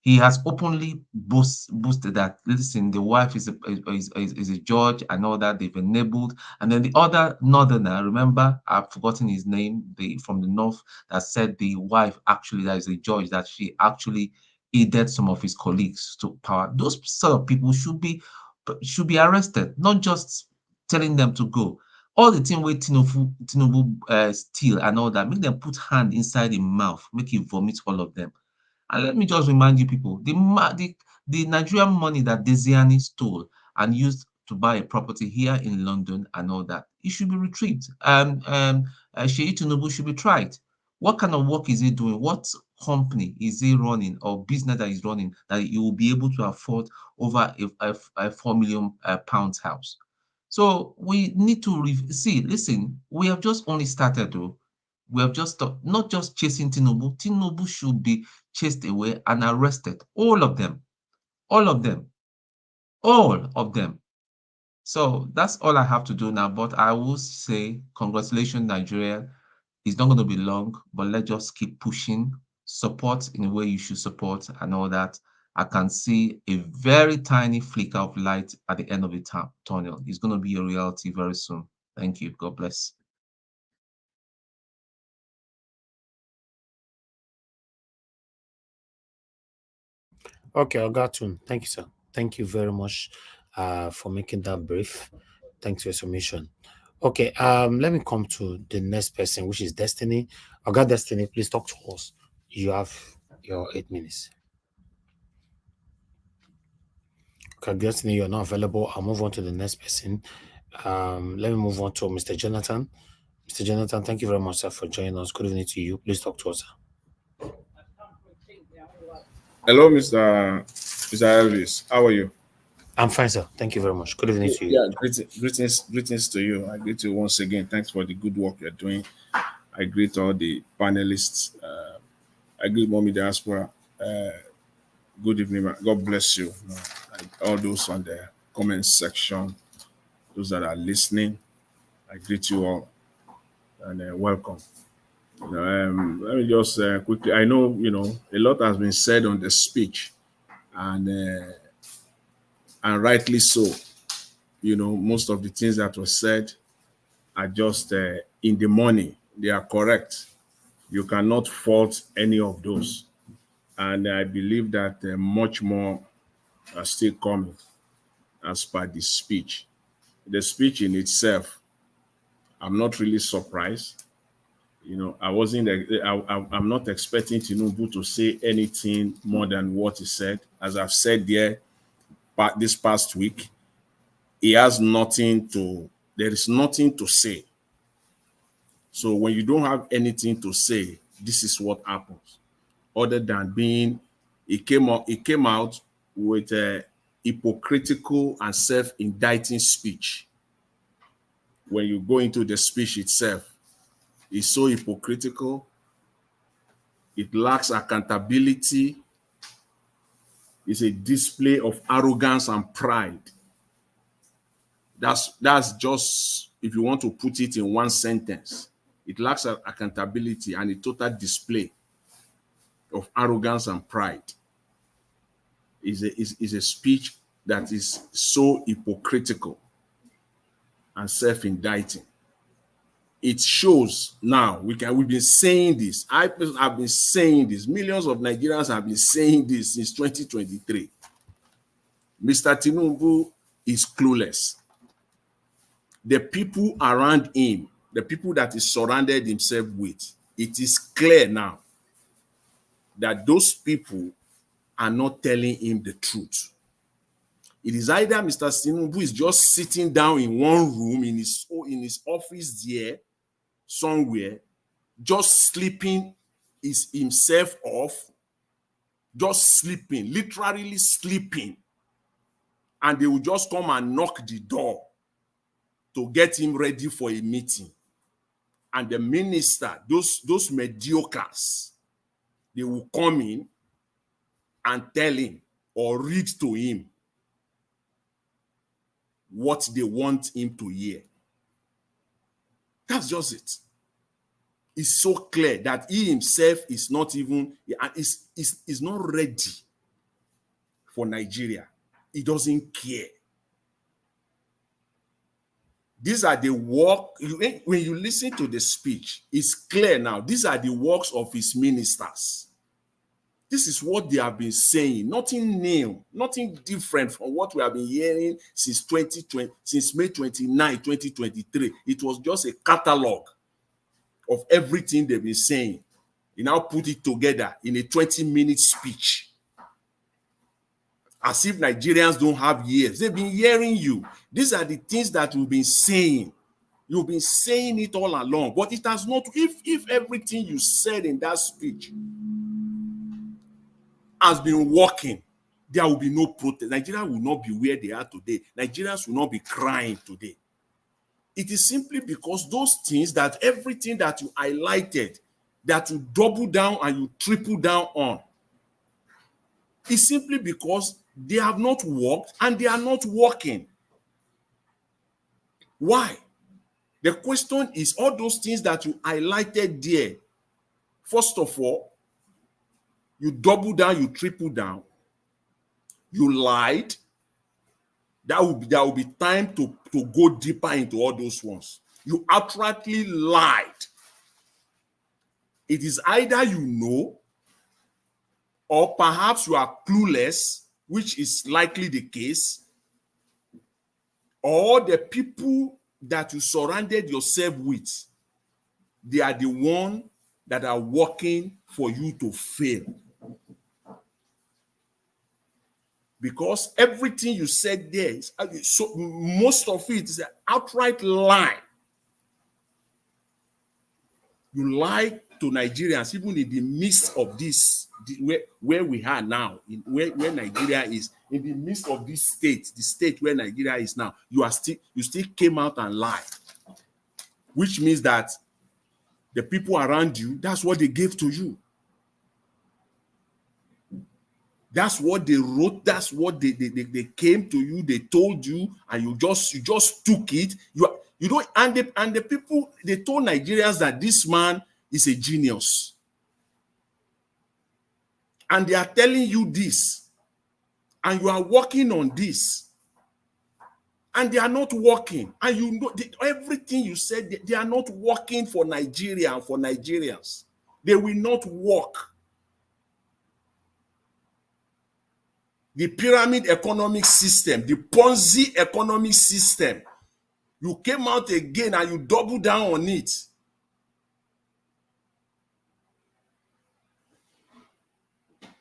He has openly boasted that, listen, the wife is a judge and all that. They've enabled. And then the other northerner, remember, I've forgotten his name, from the north, that said the wife actually, that is a judge, that she actually aided some of his colleagues to power. Those sort of people should be arrested, not just telling them to go. All the thing with Tinubu steal and all that, make them put hand inside the mouth, make him vomit all of them. And let me just remind you people, the Nigerian money that Desiani stole and used to buy a property here in London and all that, it should be retrieved. Seyi Tinubu should be tried. What kind of work is he doing? What company is he running, or business that he's running, that he will be able to afford over a 4 million pounds house? So we need to see, listen, we have just only started though. We have just not just chasing Tinubu. Tinubu should be chased away and arrested. All of them. All of them. All of them. So that's all I have to do now. But I will say, congratulations, Nigeria. It's not going to be long, but let's just keep pushing. Support in the way you should support and all that. I can see a very tiny flicker of light at the end of the tunnel. It's going to be a reality very soon. Thank you. God bless. Okay, Ogatun, thank you, sir. Thank you very much for making that brief. Thanks for your submission. Okay, let me come to the next person, which is Destiny. Oga Destiny, please talk to us. You have your 8 minutes. Okay, Destiny, you're not available. I'll move on to the next person. Let me move on to Mr. Jonathan. Mr. Jonathan, thank you very much, sir, for joining us. Good evening to you. Please talk to us, sir. Hello, Mr. Elvis. How are you? I'm fine, sir. Thank you very much. Good evening to you. Yeah, greetings to you. I greet you once again. Thanks for the good work you're doing. I greet all the panelists. I greet Mommy Diaspora. Good evening, man. God bless you. All those on the comment section, those that are listening, I greet you all and welcome. Let me just quickly, I know, a lot has been said on the speech, and rightly so. Most of the things that were said are just in the money. They are correct. You cannot fault any of those. And I believe that much more are still coming as per the speech. The speech in itself, I'm not really surprised. I'm not expecting Tinubu to say anything more than what he said. As I've said there, but this past week, there is nothing to say. So when you don't have anything to say, this is what happens. Other than he came out with a hypocritical and self-indicting speech. When you go into the speech itself, it's so hypocritical. It lacks accountability. It's a display of arrogance and pride. That's just, if you want to put it in one sentence, it lacks accountability and a total display of arrogance and pride. Is a speech that is so hypocritical and self-indicting. It shows now, we've been saying this. I've been saying this. Millions of Nigerians have been saying this since 2023. Mr. Tinubu is clueless. The people around him, the people that he surrounded himself with, it is clear now that those people are not telling him the truth. It is either Mr. Tinubu is just sitting down in one room in his office there, somewhere, just sleeping himself off, just sleeping, literally sleeping, and they will just come and knock the door to get him ready for a meeting. And the minister, those mediocres, they will come in and tell him or read to him what they want him to hear. That's just it. It's so clear that he himself is not even, is not ready for Nigeria. He doesn't care. These are the work, when you listen to the speech, it's clear now. These are the works of his ministers. This is what they have been saying. Nothing new, nothing different from what we have been hearing since 2020, since May 29, 2023. It was just a catalog of everything they've been saying. You now put it together in a 20-minute speech. As if Nigerians don't have ears. They've been hearing you. These are the things that you've been saying. You've been saying it all along. But it has not, if everything you said in that speech has been working, there will be no protest. Nigeria will not be where they are today. Nigerians will not be crying today. It is simply because those things, that everything that you highlighted, that you double down and you triple down on, is simply because they have not worked and they are not working. Why? The question is, all those things that you highlighted there, first of all, you double down, you triple down, you lied. There will be time to go deeper into all those ones. You outrightly lied. It is either you know, or perhaps you are clueless, which is likely the case, or the people that you surrounded yourself with, they are the ones that are working for you to fail. Because everything you said there is, so most of it is an outright lie. You lie to Nigerians, even in the midst of this, where we are now, where Nigeria is, in the midst of this state, the state where Nigeria is now, you still came out and lied, which means that the people around you, that's what they gave to you. That's what they wrote. That's what they came to you. They told you, and you just took it. You don't. And the people, they told Nigerians that this man is a genius, and they are telling you this, and you are working on this, and they are not working. And you know everything you said. They are not working for Nigeria and for Nigerians. They will not work. The pyramid economic system, the Ponzi economic system, you came out again and you double down on it.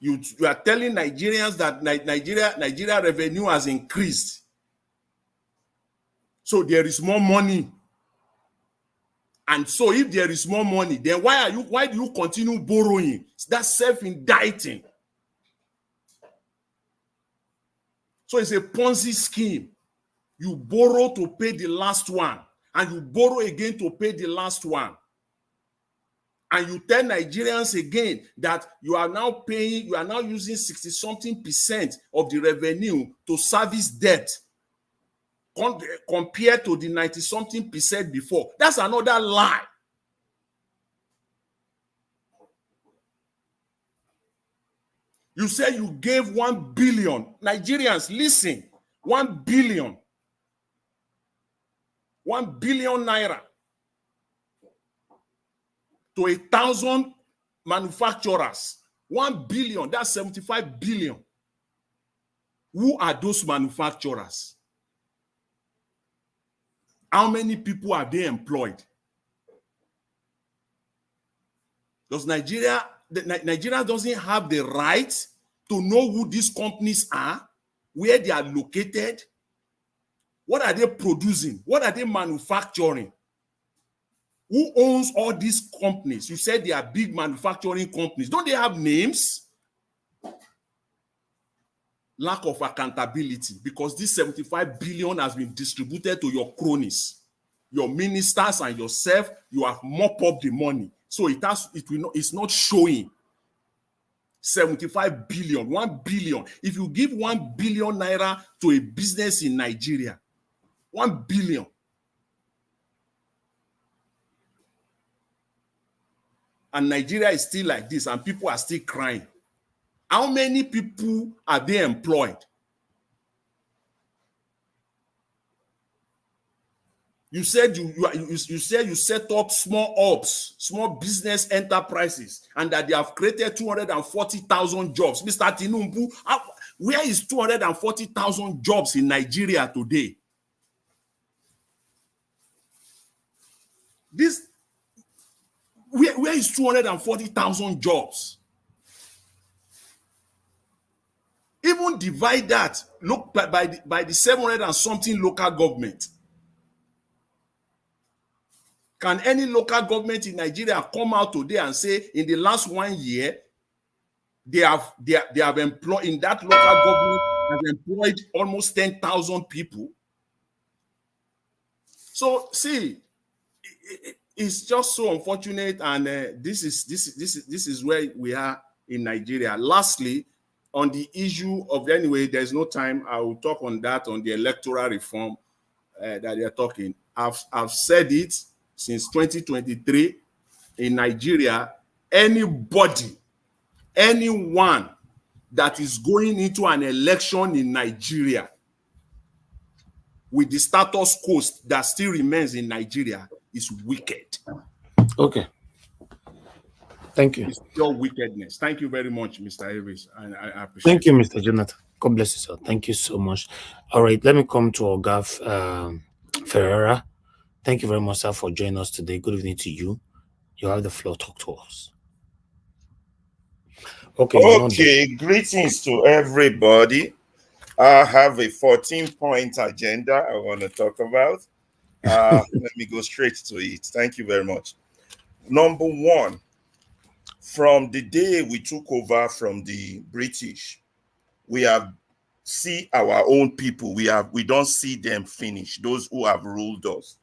You are telling Nigerians that Nigeria revenue has increased. So there is more money. And so if there is more money, then why do you continue borrowing? That's self-indicting. So it's a Ponzi scheme. You borrow to pay the last one, and you borrow again to pay the last one. And you tell Nigerians again that you are now paying, you are now using 60-something% of the revenue to service debt compared to the 90-something% before. That's another lie. You say you gave 1 billion. Nigerians, listen, 1 billion. 1 billion naira to 1,000 manufacturers. 1 billion, that's 75 billion. Who are those manufacturers? How many people are they employed? Does Nigeria doesn't have the right to know who these companies are, where they are located, what are they producing, what are they manufacturing? Who owns all these companies? You said they are big manufacturing companies. Don't they have names? Lack of accountability, because this 75 billion has been distributed to your cronies, your ministers and yourself. You have mopped up the money. So it's not showing. 75 billion, 1 billion. If you give 1 billion naira to a business in Nigeria, 1 billion. And Nigeria is still like this, and people are still crying. How many people are they employed? You said you said you set up small ops, small business enterprises, and that they have created 240,000 jobs. Mr. Tinubu, where is 240,000 jobs in Nigeria today? Where is 240,000 jobs? Even divide that, look by the 700 and something local government. Can any local government in Nigeria come out today and say in the last 1 year they have employed, in that local government has employed almost 10,000 people? So see, it's just so unfortunate, and this is where we are in Nigeria. Lastly, on the issue of, anyway, there's no time, I will talk on that, on the electoral reform that they're talking. I've said it since 2023 in Nigeria. Anybody, anyone that is going into an election in Nigeria with the status quo that still remains in Nigeria is wicked. Okay. Thank you. It's pure wickedness. Thank you very much, Mr. Avis. I appreciate it. Thank you, Mr. Jonathan. God bless you, sir. Thank you so much. All right, let me come to Ogaf Ferreira. Thank you very much, sir, for joining us today. Good evening to you. You have the floor. Talk to us. Okay, greetings to everybody. I have a 14-point agenda I want to talk about. Let me go straight to it. Thank you very much. Number one, from the day we took over from the British, we have see our own people. We don't see them finish. Those who have ruled us,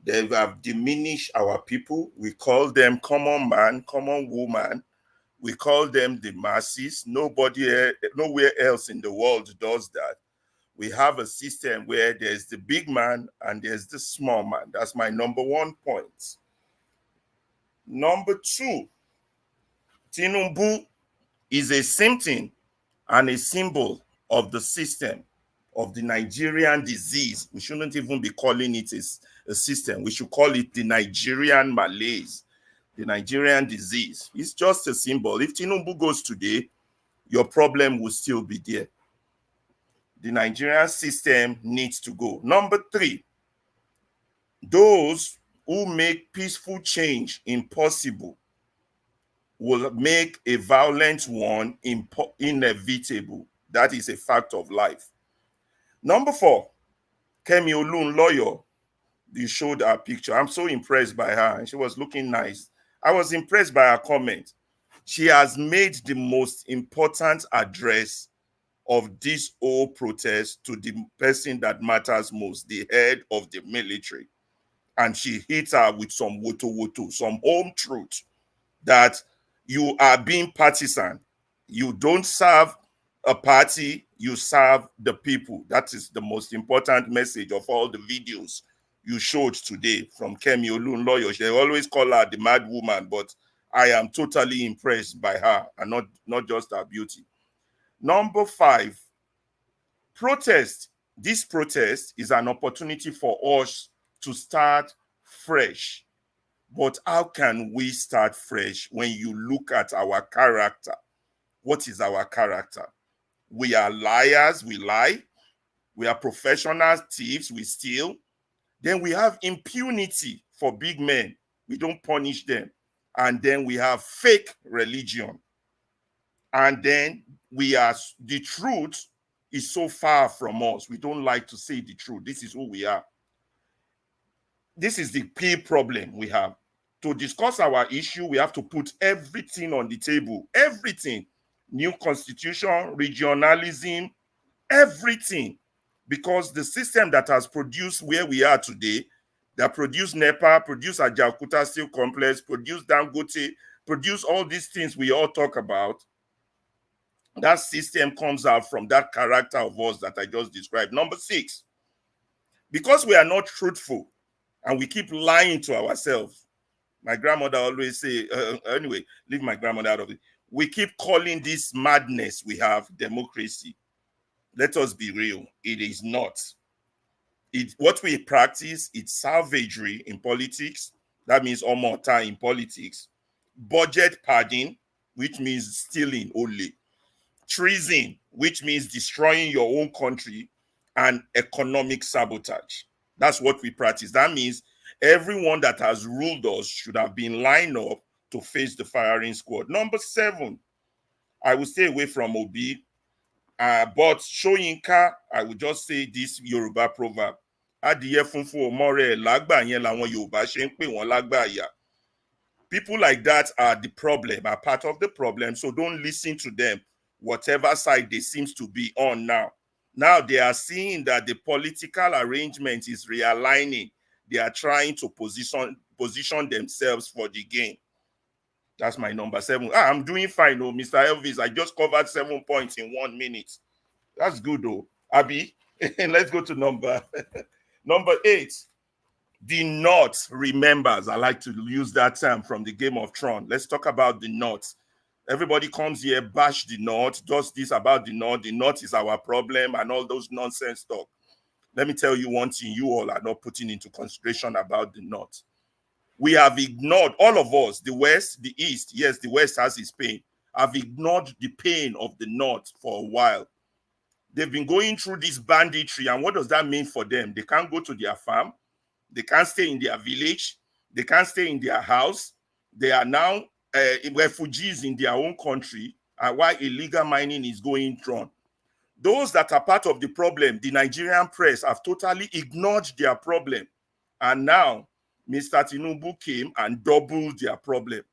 they have diminished our people. We call them common man, common woman. We call them the masses. Nowhere else in the world does that. We have a system where there's the big man and there's the small man. That's my number one point. Number two, Tinubu is a symptom and a symbol of the system, of the Nigerian disease. We shouldn't even be calling it a system. We should call it the Nigerian malaise, the Nigerian disease. It's just a symbol. If Tinubu goes today, your problem will still be there. The Nigerian system needs to go. Number three, those who make peaceful change impossible will make a violent one inevitable. That is a fact of life. Number four, Kemi Olunloyo, you showed her picture. I'm so impressed by her, and she was looking nice. I was impressed by her comment. She has made the most important address of this whole protest to the person that matters most, the head of the military. And she hit her with some woto, some home truth, that you are being partisan. You don't serve a party, you serve the people. That is the most important message of all the videos you showed today from Kemi Olunloyo. They always call her the mad woman, but I am totally impressed by her, and not just her beauty. Number five, protest. This protest is an opportunity for us to start fresh. But how can we start fresh when you look at our character? What is our character? We are liars, we lie. We are professional thieves, we steal. Then we have impunity for big men. We don't punish them. And then we have fake religion. And then the truth is so far from us. We don't like to say the truth. This is who we are. This is the key problem we have. To discuss our issue, we have to put everything on the table. Everything. New constitution, regionalism, everything. Because the system that has produced where we are today, that produced NEPA, produced Ajaokuta Steel Complex, produced Dangote, produced all these things we all talk about, that system comes out from that character of us that I just described. Number six, because we are not truthful and we keep lying to ourselves, My grandmother always say, anyway, leave my grandmother out of it. We keep calling this madness we have democracy. Let us be real. It is not. What we practice, it's savagery in politics. That means omota in politics. Budget padding, which means stealing only. Treason, which means destroying your own country. And economic sabotage. That's what we practice. That means everyone that has ruled us should have been lined up to face the firing squad. Number 7, I will stay away from Obi. But Soyinka, I will just say this Yoruba proverb. Adìyẹ funfun omore lágbà yẹn làwọn Yorùbá ṣe ń pè wọ́n lágbàáyà. People like that are the problem, are part of the problem. So don't listen to them, whatever side they seem to be on now. Now they are seeing that the political arrangement is realigning. They are trying to position themselves for the game. That's my number 7. I'm doing fine, oh, Mr. Elvis. I just covered 7 points in 1 minute. That's good, though. Abi, let's go to number 8. The North remembers. I like to use that term from the Game of Thrones. Let's talk about the North. Everybody comes here, bash the North, does this about the North. The North is our problem and all those nonsense talk. Let me tell you one thing you all are not putting into consideration about the North. We have ignored, all of us, the West, the East. Yes, the West has its pain. Have ignored the pain of the North for a while. They've been going through this banditry, and what does that mean for them? They can't go to their farm. They can't stay in their village. They can't stay in their house. They are now refugees in their own country, and while illegal mining is going on. Those that are part of the problem, the Nigerian press have totally ignored their problem. And now, Mr. Tinubu came and doubled their problem.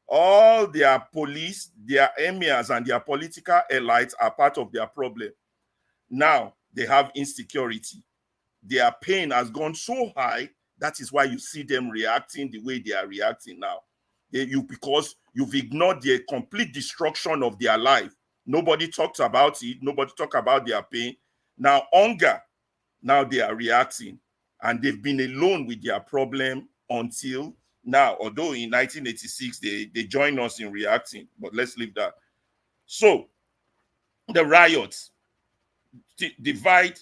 All their police, their emirs, and their political elites are part of their problem. Now, they have insecurity. Their pain has gone so high, that is why you see them reacting the way they are reacting now. Because you've ignored the complete destruction of their life. Nobody talks about it. Nobody talks about their pain. Now, hunger, now they are reacting. And they've been alone with their problem until now. Although in 1986, they joined us in reacting. But let's leave that. So, the riots, divide,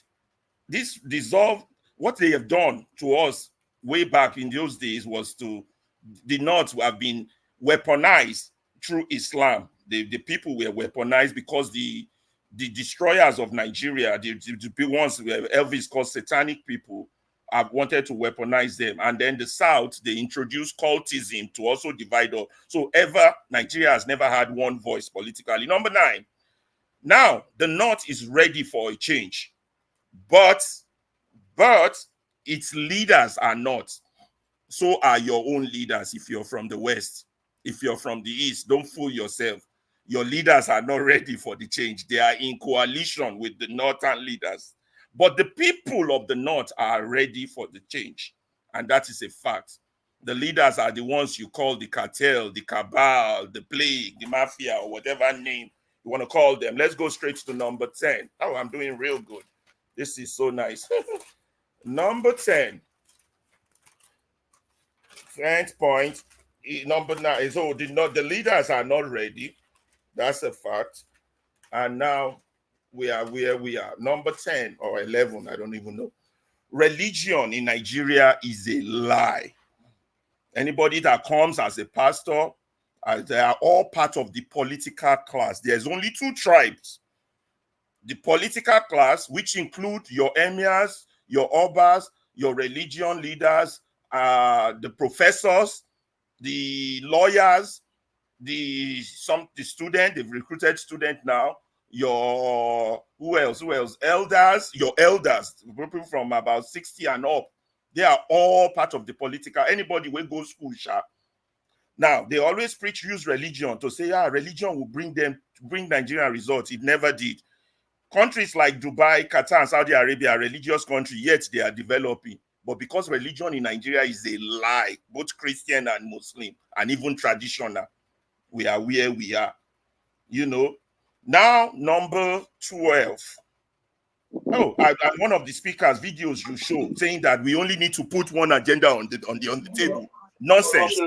this dissolve, what they have done to us way back in those days was to, the North have been weaponized through Islam. The people were weaponized because the destroyers of Nigeria, the ones Elvis called satanic people, have wanted to weaponize them. And then the South, they introduced cultism to also divide us. So Nigeria has never had one voice politically. Number 9, now the North is ready for a change, but its leaders are not. So are your own leaders if you're from the West. If you're from the East, don't fool yourself. Your leaders are not ready for the change. They are in coalition with the Northern leaders. But the people of the North are ready for the change. And that is a fact. The leaders are the ones you call the cartel, the cabal, the plague, the mafia, or whatever name you want to call them. Let's go straight to number 10. Oh, I'm doing real good. This is so nice. Number 10. 10th point. Number 9. So the leaders are not ready. That's a fact. And now we are where we are. Number 10 or 11, I don't even know. Religion in Nigeria is a lie. Anybody that comes as a pastor, they are all part of the political class. There's only 2 tribes. The political class, which include your emirs, your obas, your religion leaders, the professors, the lawyers, the student, they've recruited student now, who else? Elders, your elders, people from about 60 and up, they are all part of the political, anybody will go school, sharp. Now, they always use religion to say, religion will bring Nigerian results. It never did. Countries like Dubai, Qatar, and Saudi Arabia are religious countries, yet they are developing. But because religion in Nigeria is a lie, both Christian and Muslim, and even traditional, we are where we are. Now, number 12. Oh, and one of the speakers' videos you show saying that we only need to put one agenda on the table. Nonsense.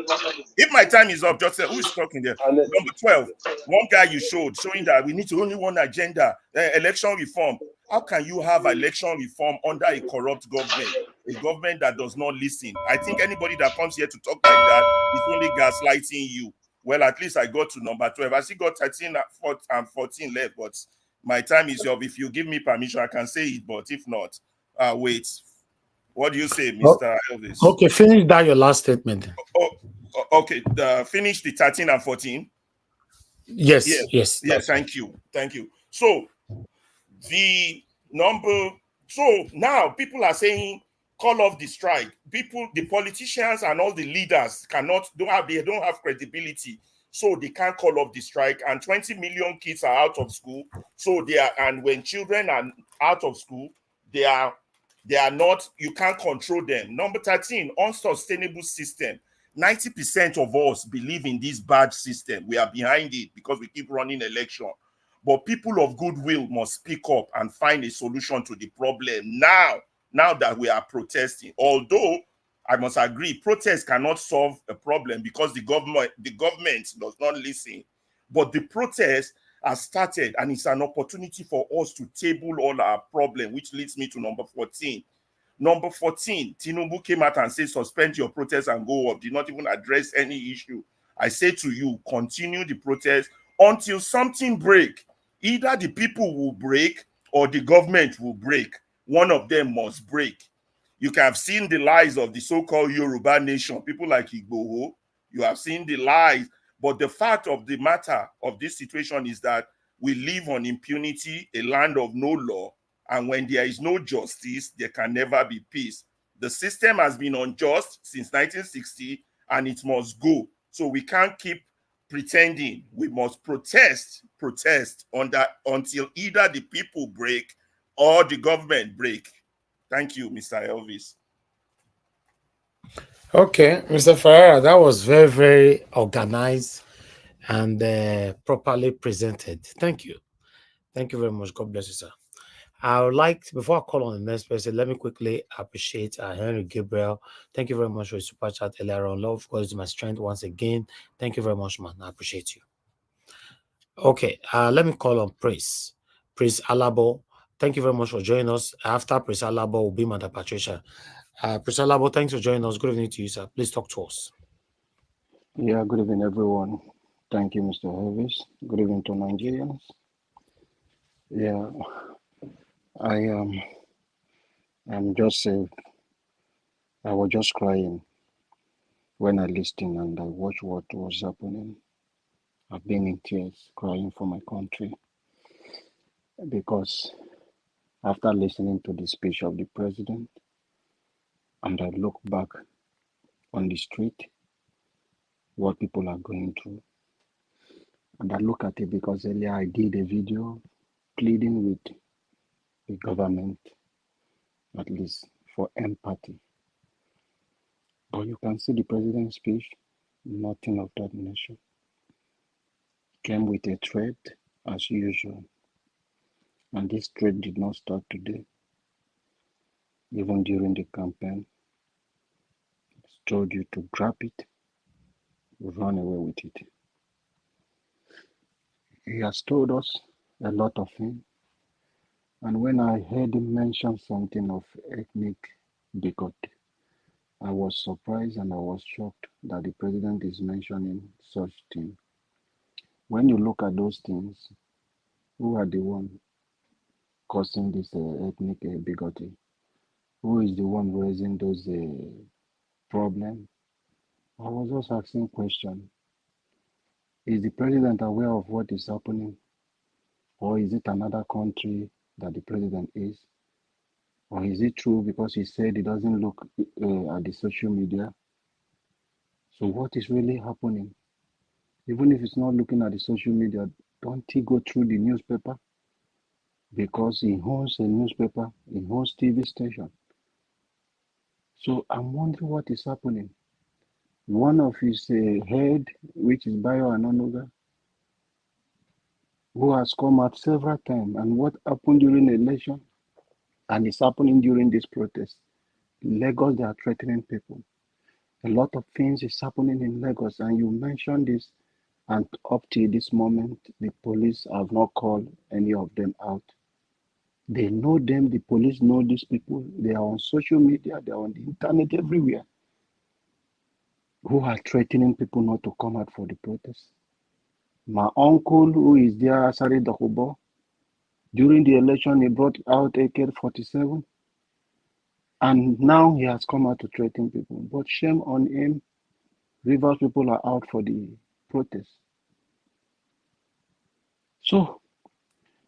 If my time is up, just say who's talking there. Number 12, one guy you showed showing that we need to only one agenda, election reform. How can you have election reform under a corrupt government, a government that does not listen? I think anybody that comes here to talk like that is only gaslighting you. Well, at least I got to number 12. I still got 13 and 14 left, but my time is up. If you give me permission, I can say it, but if not, wait. What do you say, Mr. Elvis? Okay, finish that your last statement. Okay, finish the 13 and 14. Yes. Thank you. So so now people are saying call off the strike. The politicians and all the leaders don't have credibility, so they can't call off the strike. And 20 million kids are out of school, and when children are out of school, they are not, you can't control them. Number 13, unsustainable system. 90% of us believe in this bad system. We are behind it because we keep running election. But people of goodwill must speak up and find a solution to the problem now that we are protesting. Although I must agree, protest cannot solve a problem because the government does not listen. But the protest has started, and it's an opportunity for us to table all our problems, which leads me to number 14. Number 14, Tinubu came out and said, suspend your protest and go up. Did not even address any issue. I say to you, continue the protest until something break. Either the people will break or the government will break. One of them must break. You can have seen the lies of the so-called Yoruba nation, people like Igboho. You have seen the lies. But the fact of the matter of this situation is that we live on impunity, a land of no law. And when there is no justice, there can never be peace. The system has been unjust since 1960, and it must go. So we can't keep pretending. We must protest until either the people break or the government break. Thank you, Mr. Elvis. Okay, Mr. Ferreira, that was very, very organized and properly presented. Thank you. Thank you very much. God bless you, sir. I would like, before I call on the next person, let me quickly appreciate Henry Gabriel. Thank you very much for your super chat earlier on. Love, God is my strength once again. Thank you very much, man. I appreciate you. Okay, let me call on Praise Alabo. Thank you very much for joining us. After Praise Alabo will be Mother Patricia. Praise Alabo, thanks for joining us. Good evening to you, sir. Please talk to us. Yeah, good evening, everyone. Thank you, Mr. Elvis. Good evening to Nigerians. Yeah, I was just crying when I listened and I watched what was happening. I've been in tears, crying for my country, because after listening to the speech of the president, and I look back on the street, what people are going through, and I look at it because earlier I did a video pleading with the government, at least for empathy. But you can see the president's speech, nothing of that nature. Came with a threat as usual. And this threat did not start today. Even during the campaign, he told you to grab it, run away with it. He has told us a lot of things. And when I heard him mention something of ethnic bigotry, I was surprised and I was shocked that the president is mentioning such things. When you look at those things, who are the one causing this ethnic bigotry? Who is the one raising those problems? I was just asking question. Is the president aware of what is happening? Or is it another country that the president is? Or is it true because he said he doesn't look at the social media? So what is really happening? Even if it's not looking at the social media, don't he go through the newspaper? Because he owns a newspaper, he owns TV station. So I'm wondering what is happening. One of his head, which is Bayo Anonuga, who has come out several times, and what happened during the election, and it's happening during this protest. Lagos, they are threatening people. A lot of things is happening in Lagos, and you mentioned this, and up to this moment, the police have not called any of them out. They know them, the police know these people. They are on social media, they are on the internet everywhere, who are threatening people not to come out for the protest. My uncle, who is there, Asari Dakubo, during the election, he brought out AK-47, and now he has come out to threaten people. But shame on him. Rivers people are out for the protest. So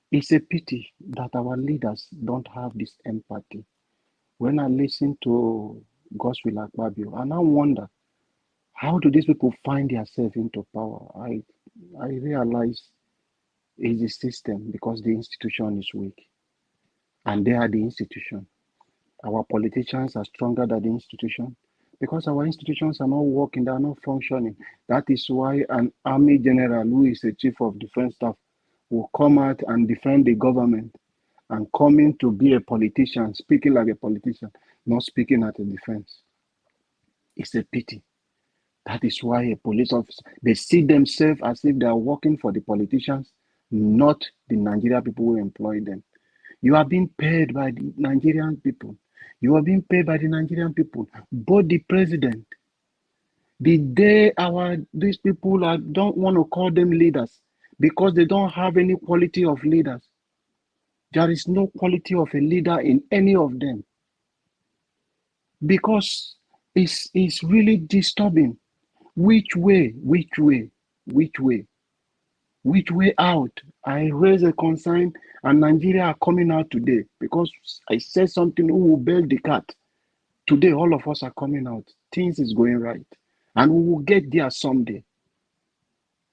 it's a pity that our leaders don't have this empathy. When I listen to Godswill Akpabio, and I wonder, how do these people find themselves into power? I realize it's the system, because the institution is weak. And they are the institution. Our politicians are stronger than the institution, because our institutions are not working, they are not functioning. That is why an army general who is a chief of defense staff will come out and defend the government, and coming to be a politician, speaking like a politician, not speaking at a defense. It's a pity. That is why a police officer, they see themselves as if they are working for the politicians, not the Nigerian people who employ them. You are being paid by the Nigerian people. You are being paid by the Nigerian people. But the president, the day these people don't want to call them leaders, because they don't have any quality of leaders. There is no quality of a leader in any of them. Because it's really disturbing. Which way out? I raise a concern, and Nigeria are coming out today, because I said something, who will bail the cat. Today, all of us are coming out. Things is going right. And we will get there someday.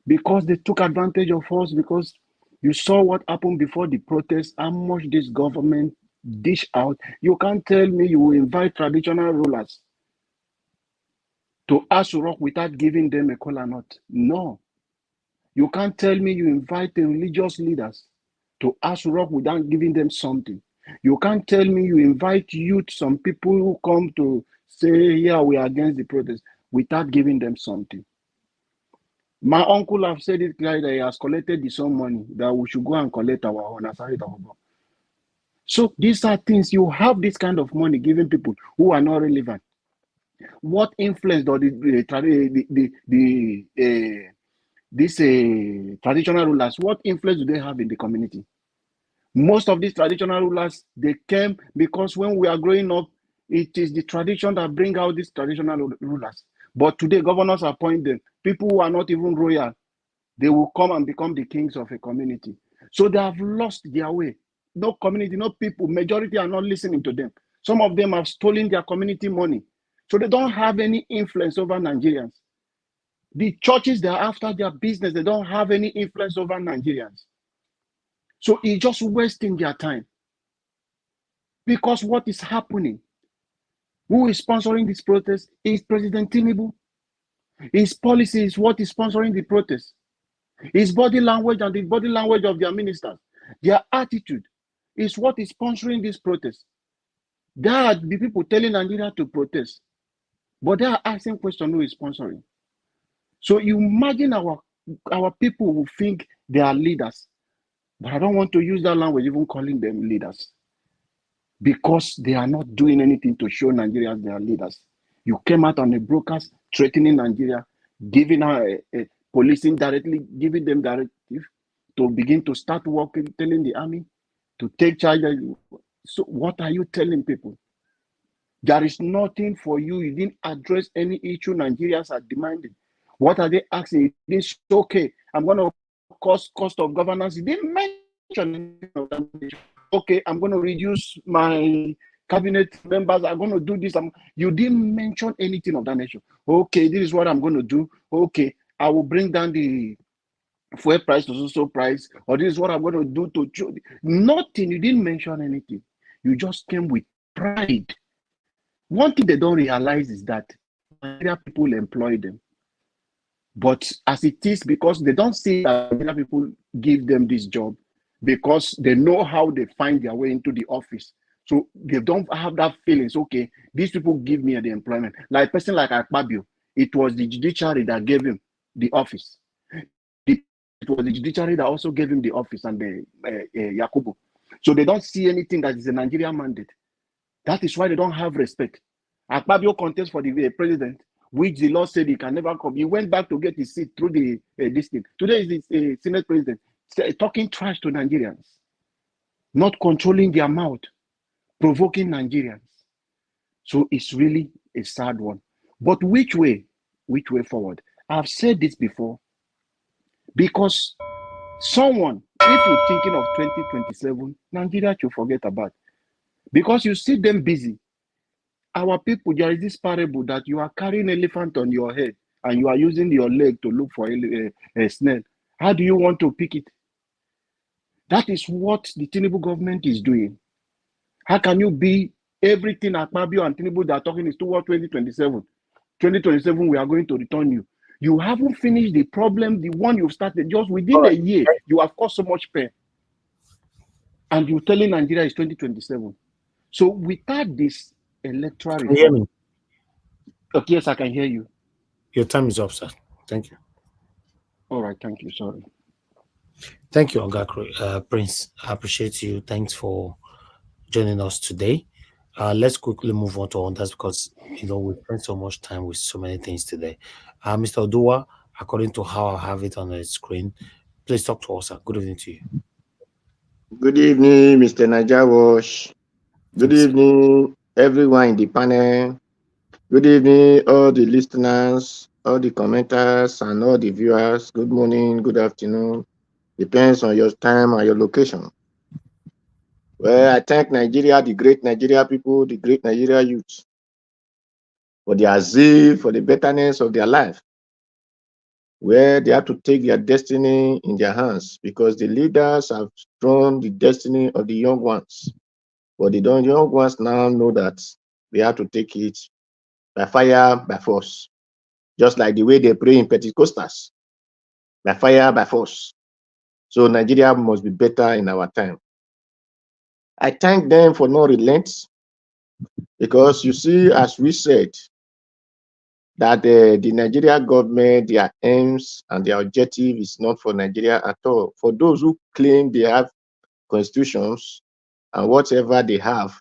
Because they took advantage of us, because you saw what happened before the protest, how much this government dish out. You can't tell me you will invite traditional rulers to Asurok without giving them a kola nut. No. You can't tell me you invite the religious leaders to Asurok without giving them something. You can't tell me you invite youth, some people who come to say, yeah, we are against the protest, without giving them something. My uncle have said it clearly that he has collected his own money, that we should go and collect our own. So these are things, you have this kind of money given people who are not relevant. What influence does these traditional rulers, what influence do they have in the community? Most of these traditional rulers, they came because when we are growing up, it is the tradition that bring out these traditional rulers. But today, governors appoint them. People who are not even royal, they will come and become the kings of a community. So they have lost their way. No community, no people, majority are not listening to them. Some of them have stolen their community money. So they don't have any influence over Nigerians. The churches, they are after their business. They don't have any influence over Nigerians. So it's just wasting their time. Because what is happening? Who is sponsoring this protest? Is President Tinubu. His policy is what is sponsoring the protest. His body language and the body language of their ministers, their attitude is what is sponsoring this protest. There are the people telling Nigeria to protest, but they are asking questions who is sponsoring. So you imagine our people who think they are leaders, but I don't want to use that language, even calling them leaders, because they are not doing anything to show Nigerians they are leaders. You came out on a broadcast threatening Nigeria, giving her policing directly, giving them directive to begin to start working, telling the army to take charge. So what are you telling people? There is nothing for you. You didn't address any issue Nigerians are demanding. What are they asking? It's okay. I'm going to cost of governance. You didn't mention anything. Okay, I'm going to reduce my cabinet members. I'm going to do this. You didn't mention anything of that nature. Okay, this is what I'm going to do. Okay, I will bring down the fuel price to so price, or this is what I'm going to do to nothing. You didn't mention anything. You just came with pride. One thing they don't realize is that Nigerian people employ them. But as it is, because they don't see that Nigerian people give them this job, because they know how they find their way into the office. So they don't have that feelings. Okay, these people give me the employment. Like a person like Akpabio, it was the judiciary that gave him the office. It was the judiciary that also gave him the office and the Yakubu. So they don't see anything that is a Nigerian mandate. That is why they don't have respect. Akpabio contests for the president, which the law said he can never come. He went back to get his seat through the this thing. Today is the Senate president talking trash to Nigerians, not controlling their mouth, provoking Nigerians. So it's really a sad one. But which way forward? I've said this before, because someone, if you're thinking of 2027, Nigeria should forget about, because you see them busy. Our people, there is this parable that you are carrying an elephant on your head and you are using your leg to look for a snail. How do you want to pick it? That is what the Tinubu government is doing. How can you be everything Akpabio and Tinubu that are talking is toward 2027? 2027, we are going to return you. You haven't finished the problem, the one you've started. Just within a year, you have caused so much pain. And you're telling Nigeria is 2027. So without this electoral reform... Can you hear me? Okay, yes, I can hear you. Your time is up, sir. Thank you. All right, thank you. Sorry. Thank you, Oga Prince. I appreciate you. Thanks for joining us today. Let's quickly move on to others, because we spent so much time with so many things today. Mr. Odua, according to how I have it on the screen, please talk to us, sir. Good evening to you. Good evening, Mr. Najawash. Good evening, everyone in the panel. Good evening, all the listeners, all the commenters, and all the viewers. Good morning, good afternoon. Depends on your time and your location. Well, I thank Nigeria, the great Nigeria people, the great Nigeria youth, for their zeal, for the betterness of their life, where they have to take their destiny in their hands, because the leaders have drawn the destiny of the young ones. But the young ones now know that they have to take it by fire, by force. Just like the way they pray in Pentecostals, by fire, by force. So Nigeria must be better in our time. I thank them for not relent, because you see, as we said, that the Nigeria government, their aims and their objective is not for Nigeria at all. For those who claim they have constitutions and whatever they have,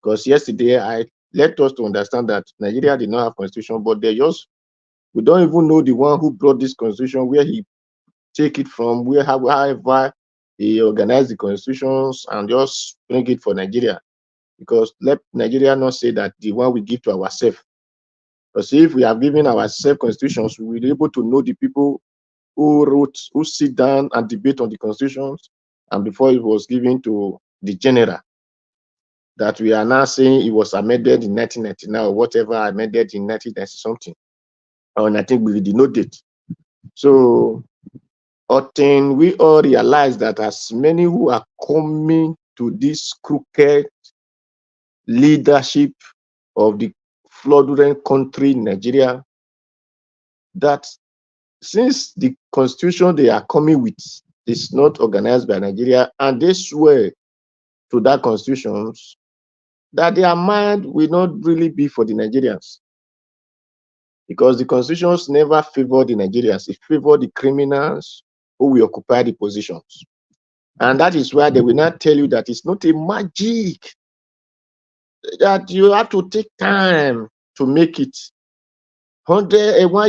because yesterday I let us to understand that Nigeria did not have constitution, but we don't even know the one who brought this constitution, where he take it from, however he organized the constitutions, and just bring it for Nigeria. Because let Nigeria not say that the one we give to ourselves. Because if we have given ourselves constitutions, we will be able to know the people who sit down and debate on the constitutions, and before it was given to the general, that we are now saying it was amended in 1999 or whatever, amended in 1990 something. And I think we did not date. So we all realize that as many who are coming to this crooked leadership of the fraudulent country, Nigeria, that since the constitution they are coming with is not organized by Nigeria, and they swear to that constitution, that their mind will not really be for the Nigerians. Because the constitutions never favor the Nigerians, it favor the criminals who will occupy the positions. And that is why they will not tell you that it's not a magic, that you have to take time to make it. 1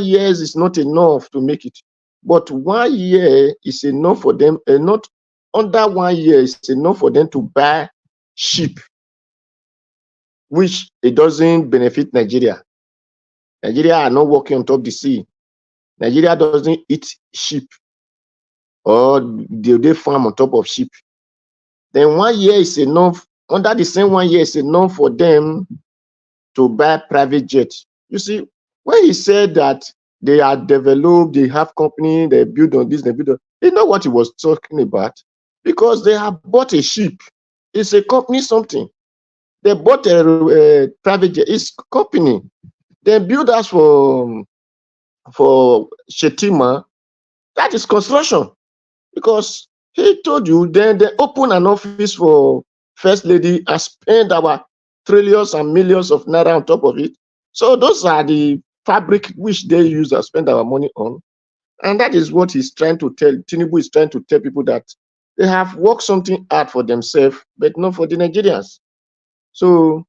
year is not enough to make it. But 1 year is enough for them, not under 1 year is enough for them to buy sheep, which it doesn't benefit Nigeria. Nigeria are not working on top the sea. Nigeria doesn't eat sheep, or they farm on top of sheep. Then 1 year is enough. Under the same 1 year is enough for them to buy private jets. You see, when he said that they are developed, they have company, they build on this, they build on, you know what he was talking about? Because they have bought a ship. It's a company something. They bought a private jet. It's company. They build us for Shetima. That is construction. Because he told you, then they open an office for First Lady, and spend our trillions and millions of naira on top of it. So those are the fabric which they use to spend our money on. And that is what he's trying to tell, Tinubu is trying to tell people that they have worked something out for themselves, but not for the Nigerians. So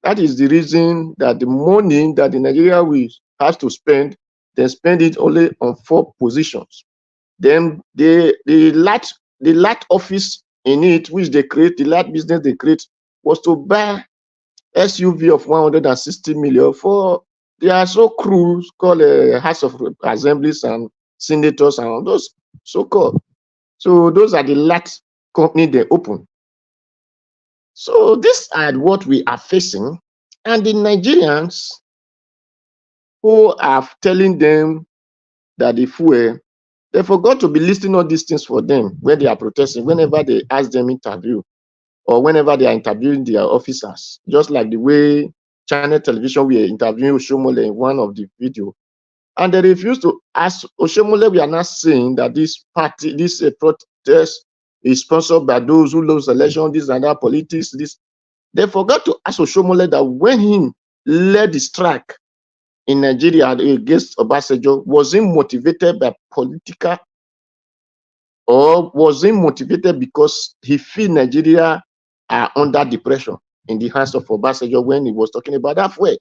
that is the reason that the money that the Nigeria will have to spend, they spend it only on 4 positions. Then the light office in it, which they create, the light business they create, was to buy SUV of 160 million for their so crews called House of Assemblies and senators and those so-called. So those are the light company they open. So this are what we are facing, and the Nigerians who are telling them that the fuel, they forgot to be listing all these things for them when they are protesting, whenever they ask them interview, or whenever they are interviewing their officers, just like the way Channel Television were interviewing Oshomole in one of the video. And they refused to ask Oshomole. We are not saying that this party, this protest is sponsored by those who lose election, this and that politics, this. They forgot to ask Oshomole that when he led the strike in Nigeria against Obasanjo, was he motivated by political, or was he motivated because he feel Nigeria are under depression in the hands of Obasanjo when he was talking about that way?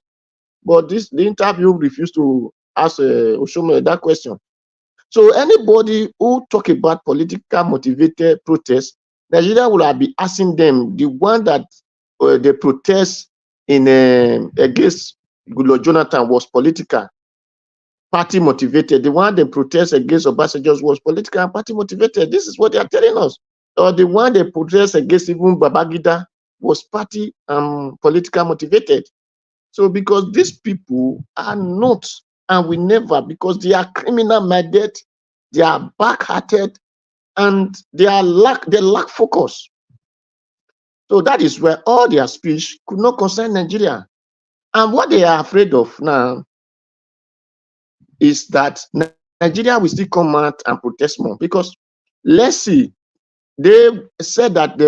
But the interview refused to ask Oshomole that question. So anybody who talk about political motivated protest, Nigeria will be asking them, the one that the protest in against Goodluck Jonathan was political, party motivated. The one they protest against Obasanjo was political and party motivated. This is what they are telling us. Or the one they protest against even Babangida was party political motivated. So because these people are not, and we never, because they are criminal minded, they are back-hearted, and they lack focus. So that is where all their speech could not concern Nigeria. And what they are afraid of now is that Nigeria will still come out and protest more. Because let's see, they said that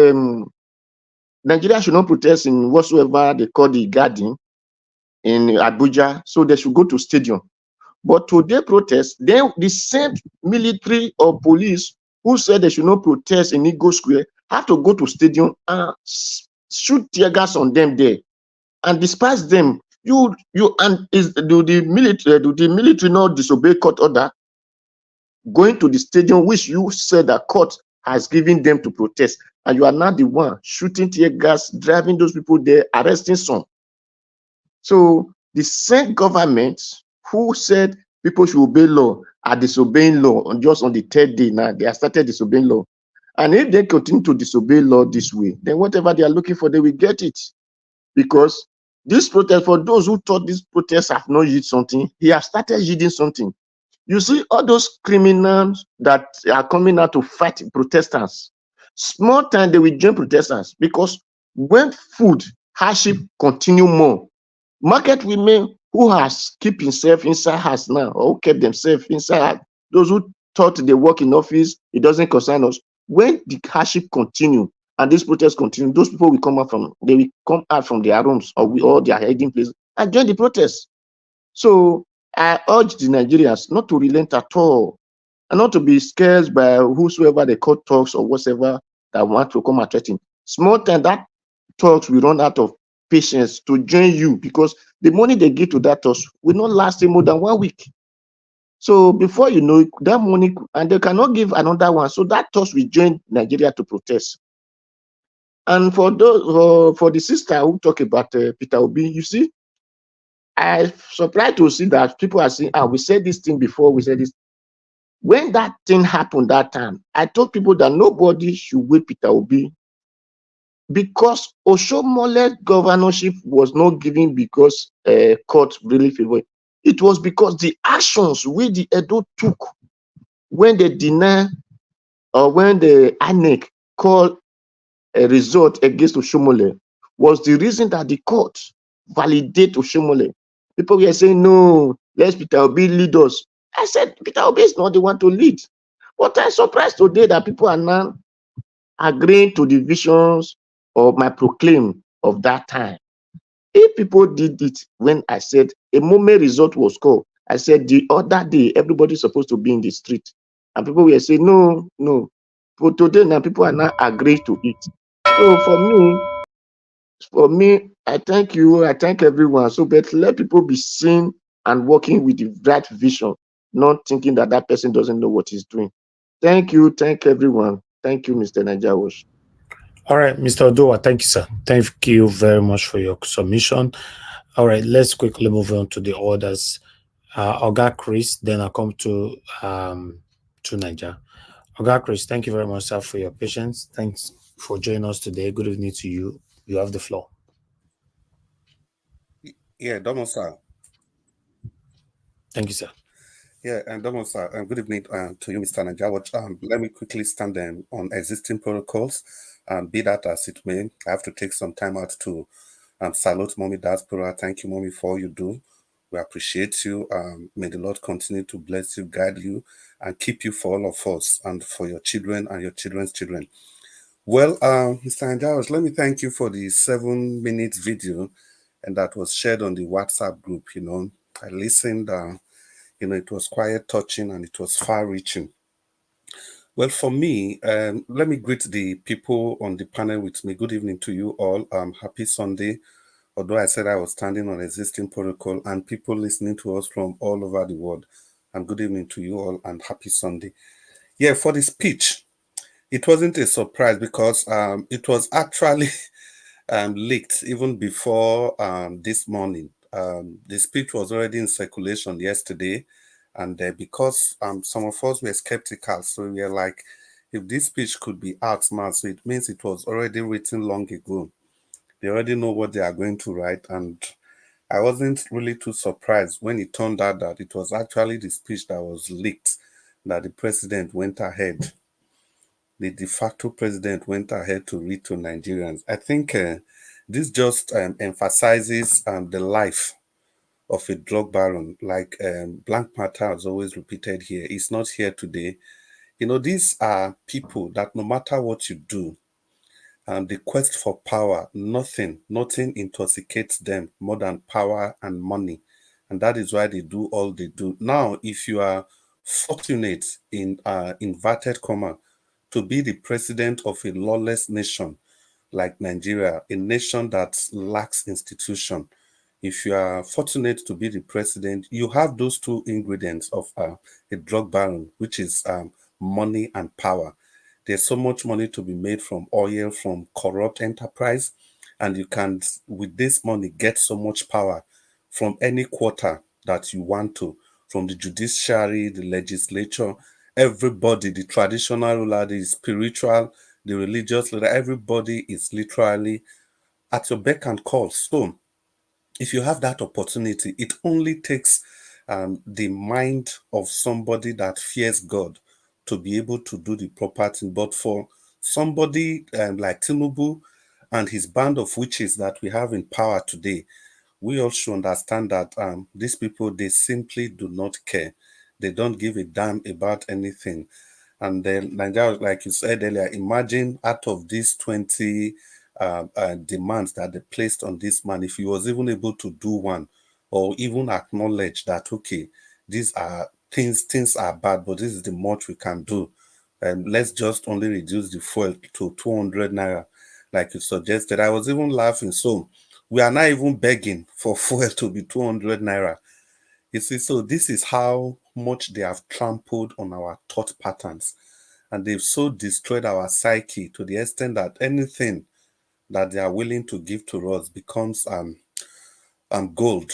Nigeria should not protest in whatsoever they call the garden in Abuja, so they should go to stadium. But today protest, then the same military or police who said they should not protest in Eagle Square have to go to stadium and shoot tear gas on them there and disperse them. Do the military not disobey court order going to the stadium which you said that court has given them to protest, and you are not the one shooting tear gas, driving those people there, arresting some? So the same government who said people should obey law are disobeying law just on the 3rd day. Now they have started disobeying law. And if they continue to disobey law this way, then whatever they are looking for, they will get it. Because this protest, for those who thought this protest have not yielded something, he has started yielding something. You see all those criminals that are coming out to fight protesters, small time they will join protesters, because when food hardship continue more, market women who has keep himself inside house now, or kept themselves inside, those who thought they work in office, it doesn't concern us. When the hardship continue and this protest continue, those people will come out from their rooms or their hiding place and join the protest. So I urge the Nigerians not to relent at all, and not to be scared by whosoever they call talks or whatever that want to come and threaten. Small time that talks will run out of patience to join you, because the money they give to that talks will not last more than 1 week. So before you know it, that money, and they cannot give another one, so that talks will join Nigeria to protest. And for those for the sister who talk about Peter Obi, you see, I'm surprised to see that people are saying, we said this thing before, we said this. When that thing happened that time, I told people that nobody should wait Peter Obi, because Oshomole's governorship was not given because court really favored. It was because the actions which the Edo took when they deny, or when the INEC called a result against Oshomole, was the reason that the court validate Oshomole. People were saying, no, let Peter Obi lead us. I said, Peter Obi is not the one to lead. But I'm surprised today that people are now agreeing to the visions or my proclaim of that time. If people did it when I said a moment result was called, I said the other day everybody's supposed to be in the street, and people will say no, no. But today now people are not agreed to it. So for me, I thank you. I thank everyone. So, but let people be seen and working with the right vision, not thinking that that person doesn't know what he's doing. Thank you. Thank everyone. Thank you, Mr. Najawash. All right, Mr. Odoa, thank you, sir. Thank you very much for your submission. All right, let's quickly move on to the orders. Oga Chris, then I'll come to Niger. Oga Chris, thank you very much, sir, for your patience. Thanks for joining us today. Good evening to you. You have the floor. Yeah, Domo sir. Thank you, sir. Yeah, and Domo sir. Good evening to you, Mr. Najawat. Let me quickly stand on existing protocols. Be that as it may, I have to take some time out to salute Mommy Diaspora. Thank you, Mommy, for all you do. We appreciate you. May the Lord continue to bless you, guide you, and keep you for all of us and for your children and your children's children. Well, Mr. Najawat, let me thank you for the 7-minute video and that was shared on the WhatsApp group. You know, I listened, it was quite touching and it was far-reaching. Well, for me, let me greet the people on the panel with me. Good evening to you all. Happy Sunday. Although I said I was standing on existing protocol and people listening to us from all over the world. And good evening to you all and happy Sunday. Yeah, for the speech, it wasn't a surprise because it was actually leaked even before this morning. The speech was already in circulation yesterday, and because some of us were skeptical, so we were like, if this speech could be out now, so it means it was already written long ago. They already know what they are going to write, and I wasn't really too surprised when it turned out that it was actually the speech that was leaked, that the president went ahead. The de facto president went ahead to read to Nigerians. I think this just emphasizes the life of a drug baron, like Blank Matter has always repeated here. It's not here today. You know, these are people that no matter what you do, the quest for power, nothing intoxicates them more than power and money. And that is why they do all they do. Now, if you are fortunate in inverted comma to be the president of a lawless nation like Nigeria, a nation that lacks institution, if you are fortunate to be the president, you have those two ingredients of a drug baron, which is money and power. There's so much money to be made from oil, from corrupt enterprise, and you can, with this money, get so much power from any quarter that you want to, from the judiciary, the legislature, everybody, the traditional ruler, the spiritual, the religious leader, everybody is literally at your beck and call. So if you have that opportunity, it only takes the mind of somebody that fears God to be able to do the proper thing. But for somebody like Tinubu and his band of witches that we have in power today, we all should understand that these people, they simply do not care. They don't give a damn about anything. And then Nigeria, like you said earlier, imagine out of these 20 demands that they placed on this man, if he was even able to do one or even acknowledge that, okay, these are things are bad, but this is the much we can do. Let's just only reduce the fuel to 200 naira, like you suggested. I was even laughing. So we are not even begging for fuel to be 200 naira. You see, so this is how much they have trampled on our thought patterns. And they've so destroyed our psyche to the extent that anything that they are willing to give to us becomes gold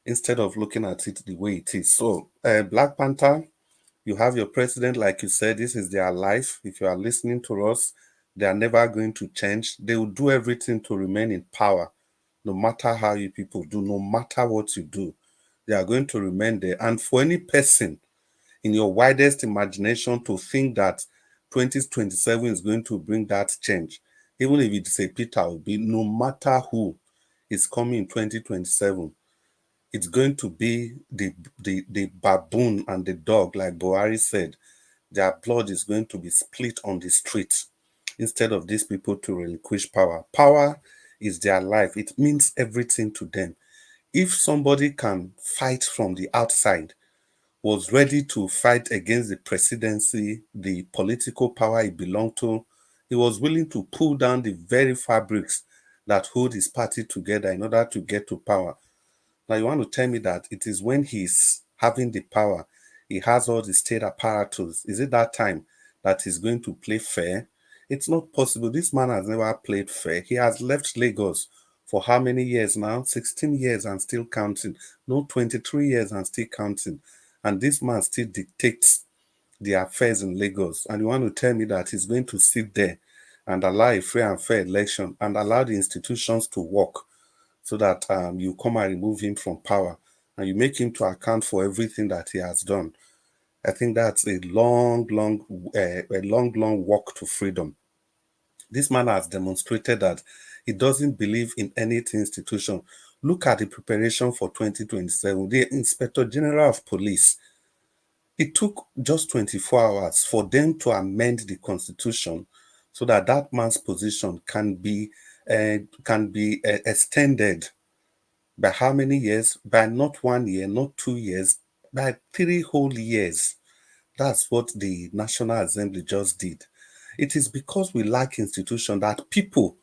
instead of looking at it the way it is. So Black Panther, you have your president, like you said, this is their life. If you are listening to us, they are never going to change. They will do everything to remain in power, no matter how you people do, no matter what you do. They are going to remain there. And for any person in your widest imagination to think that 2027 is going to bring that change, even if it's a Peter Obi, no matter who is coming in 2027, it's going to be the baboon and the dog, like Buhari said. Their blood is going to be split on the street. instead of these people to relinquish power. Power is their life. It means everything to them. If somebody can fight from the outside, was ready to fight against the presidency, the political power he belonged to, he was willing to pull down the very fabrics that hold his party together in order to get to power. Now you want to tell me that it is when he's having the power, he has all the state apparatus. Is it that time that he's going to play fair? It's not possible. This man has never played fair. He has left Lagos for how many years now? 16 years and still counting. No, 23 years and still counting. And this man still dictates the affairs in Lagos. And you want to tell me that he's going to sit there and allow a free and fair election and allow the institutions to work so that you come and remove him from power and you make him to account for everything that he has done. I think that's a long walk to freedom. This man has demonstrated that he doesn't believe in any institution. Look at the preparation for 2027. The Inspector General of Police, it took just 24 hours for them to amend the constitution so that that man's position can be extended by how many years? By not 1 year, not 2 years, by 3 whole years. That's what the National Assembly just did. It is because we lack institution that people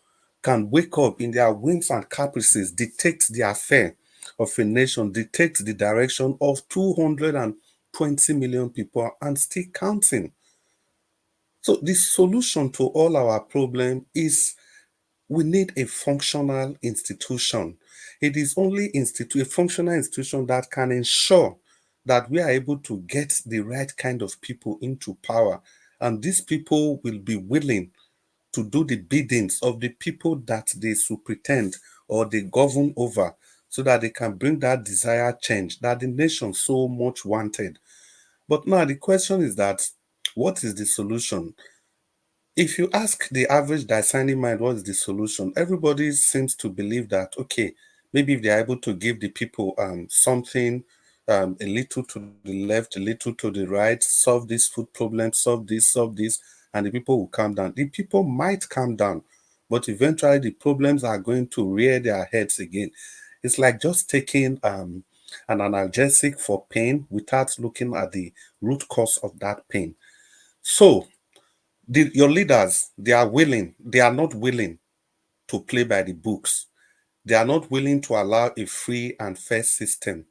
can wake up in their whims and caprices, dictate the affair of a nation, dictate the direction of 220 million people and still counting. So the solution to all our problem is we need a functional institution. It is only a functional institution that can ensure that we are able to get the right kind of people into power. And these people will be willing to do the biddings of the people that they superintend or they govern over so that they can bring that desired change that the nation so much wanted. But now the question is that, what is the solution? If you ask the average discerning mind what is the solution, everybody seems to believe that, okay, maybe if they're able to give the people something, a little to the left, a little to the right, solve this food problem, solve this, and the people will calm down. The people might calm down, but eventually the problems are going to rear their heads again. It's like just taking an analgesic for pain without looking at the root cause of that pain. So, your leaders, they are not willing to play by the books. They are not willing to allow a free and fair system.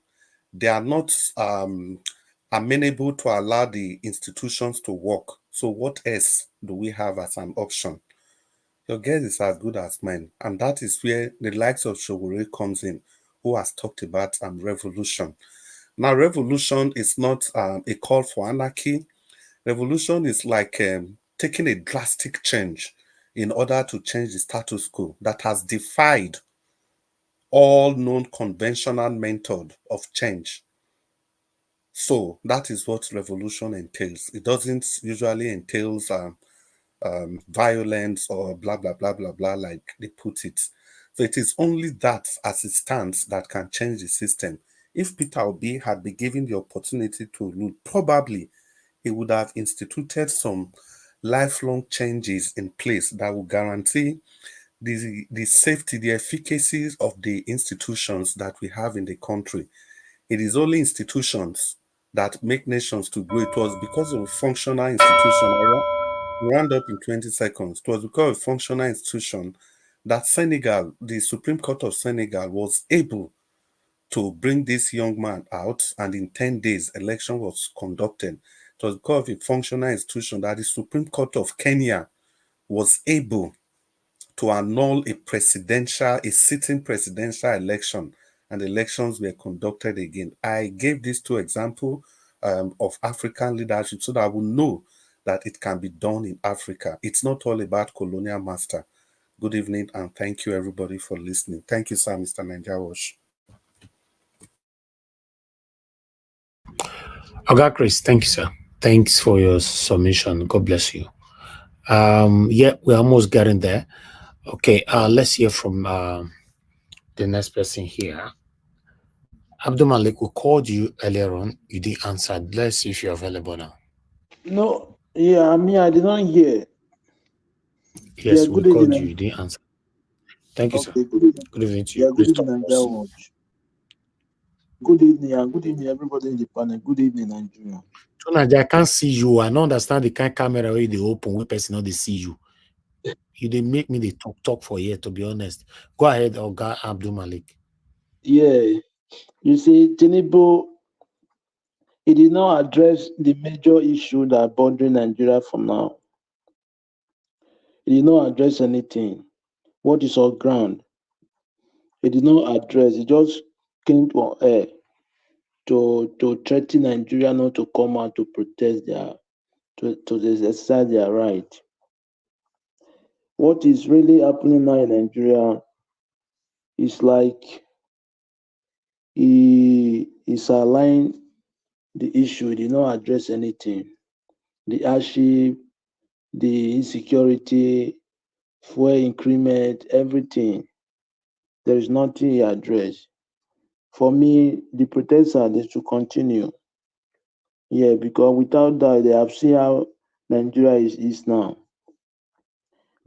They are not amenable to allow the institutions to work. So what else do we have as an option? Your guess is as good as mine. And that is where the likes of Shogure comes in, who has talked about revolution. Now, revolution is not a call for anarchy. Revolution is like taking a drastic change in order to change the status quo that has defied all known conventional method of change. So that is what revolution entails. It doesn't usually entails violence or blah, blah, blah, blah, blah, like they put it. So it is only that as it stands that can change the system. If Peter Obi had been given the opportunity to rule, probably he would have instituted some lifelong changes in place that will guarantee the safety, the efficacy of the institutions that we have in the country. It is only institutions that make nations to grow. It was because of a functional institution. I'll round up in 20 seconds. It was because of a functional institution that Senegal, the Supreme Court of Senegal, was able to bring this young man out, and in 10 days, election was conducted. It was because of a functional institution that the Supreme Court of Kenya was able to annul a sitting presidential election, and elections were conducted again. I gave these two examples of African leadership so that we know that it can be done in Africa. It's not all about colonial master. Good evening, and thank you everybody for listening. Thank you, sir, Mr. Nanjawosh. Oga Chris, thank you, sir. Thanks for your submission. God bless you. Yeah, we're almost getting there. Okay, let's hear from the next person here. Abdul Malik, we called you earlier on. You didn't answer. Let's see if you're available now. No, yeah, I mean, I did not hear. Yes, Yeah, we good called evening. you. You didn't answer. Thank you, sir. Okay, good evening. Good evening to you. Yeah, good Please talk evening, to us. Nigeria Watch. Good evening, and good evening, everybody in the panel. Good evening, Nigeria. So, Nadia, I can't see you. I don't understand the kind of camera where they open, where person not they see you. You didn't make me the talk for here, to be honest. Go ahead, Oga Abdul Malik. Yeah, you see, Tinubu, he did not address the major issue that bothering Nigeria for now. He did not address anything. What is on ground? He did not address. He just came to air to threaten Nigeria not to come out to protest to exercise their right. What is really happening now in Nigeria is like he is allowing the issue, he did not address anything. The hardship, the insecurity, fuel increment, everything. There is nothing he addressed. For me, the protests are they should continue. Yeah, because without that, they have seen how Nigeria is now.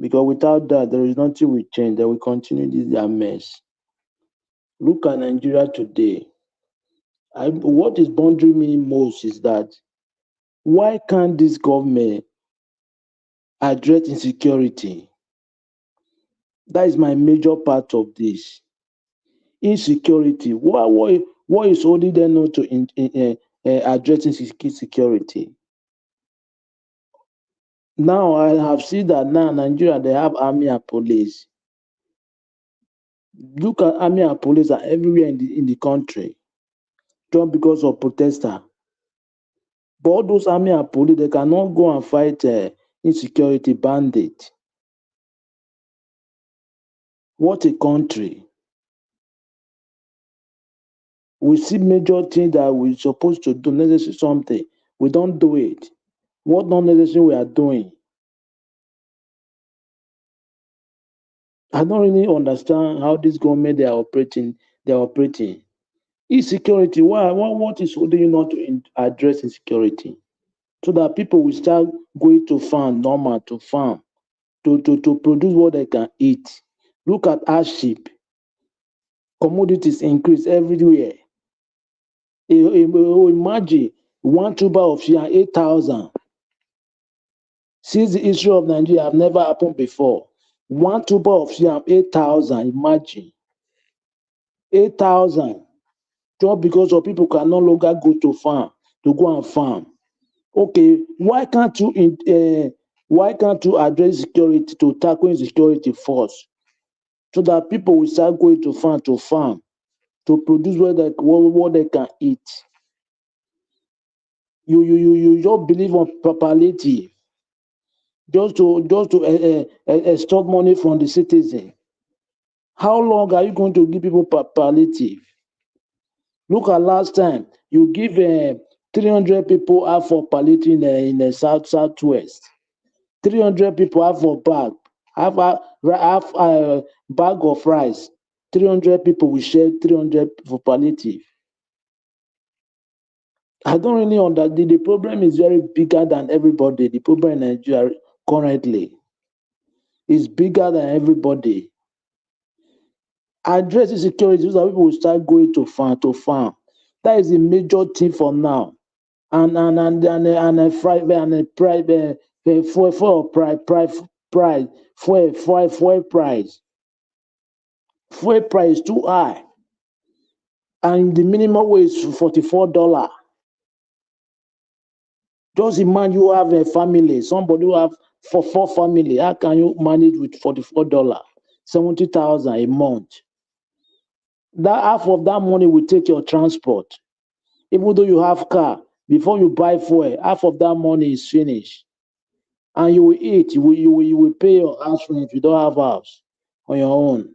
Because without that, there is nothing will change. They will continue this their mess. Look at Nigeria today. What is bothering me most is that why can't this government address insecurity? That is my major part of this. Insecurity. What is holding them not to addressing insecurity? Now I have seen that now Nigeria they have army and police. Look at army and police are everywhere in the country, just because of protester. But all those army and police they cannot go and fight insecurity bandit. What a country! We see major things that we're supposed to do, necessary something. We don't do it. What not necessary we are doing? I don't really understand how this government they are operating. They are operating. Insecurity. What is holding you not to address insecurity? So that people will start going to farm normal to farm to produce what they can eat. Look at hardship. Commodities increase everywhere. Imagine one tuber of yam 8,000. Since the history of Nigeria have never happened before. One tuber of yam 8,000. Imagine 8,000. Just because of people can no longer go to farm to go and farm. Okay, why can't you address security to tackle insecurity first, so that people will start going to farm to produce what they can eat? You just believe on palliative, just to extort money from the citizen. How long are you going to give people palliative? Look at last time you give 300 people half for palliative in the southwest. 300 people have for half bag of rice. 300 people will share 300 for palliative. I don't really understand. The problem is very bigger than everybody. The problem in Nigeria currently is bigger than everybody. Address insecurity so that people will start going to farm. That is a major thing for now. And fuel price. Fuel price is too high. And the minimum wage is $44. Just imagine you have a family, somebody who have four family. How can you manage with $44? 70,000 a month. That half of that money will take your transport. Even though you have car, before you buy fuel, half of that money is finished. And you will eat, you will pay your house rent if you don't have house on your own.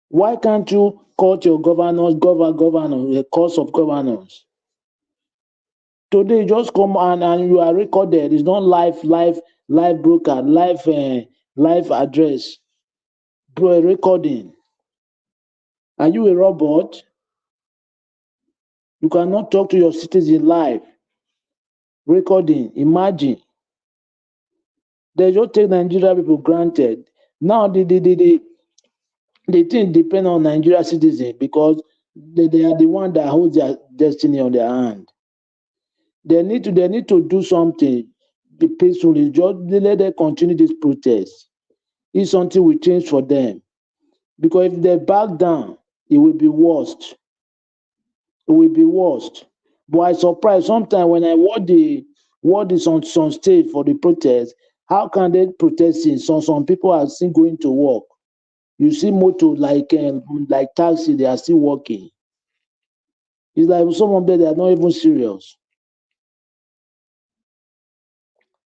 Why can't you cut your governors, the cost of governors? Today, just come and you are recorded. It's not live broker, live address, recording. Are you a robot? You cannot talk to your citizen live. Recording. Imagine. They just take Nigeria people granted. Now the thing depend on Nigeria citizens because they are the one that hold their destiny on their hand. They need to do something peacefully. Just let them continue this protest. If something will change for them, because if they back down, it will be worst. It will be worst. But I surprised sometimes when I watch this on some stage for the protest. How can they protesting? Some people are still going to work. You see motor like taxi, they are still working. It's like some of them they are not even serious.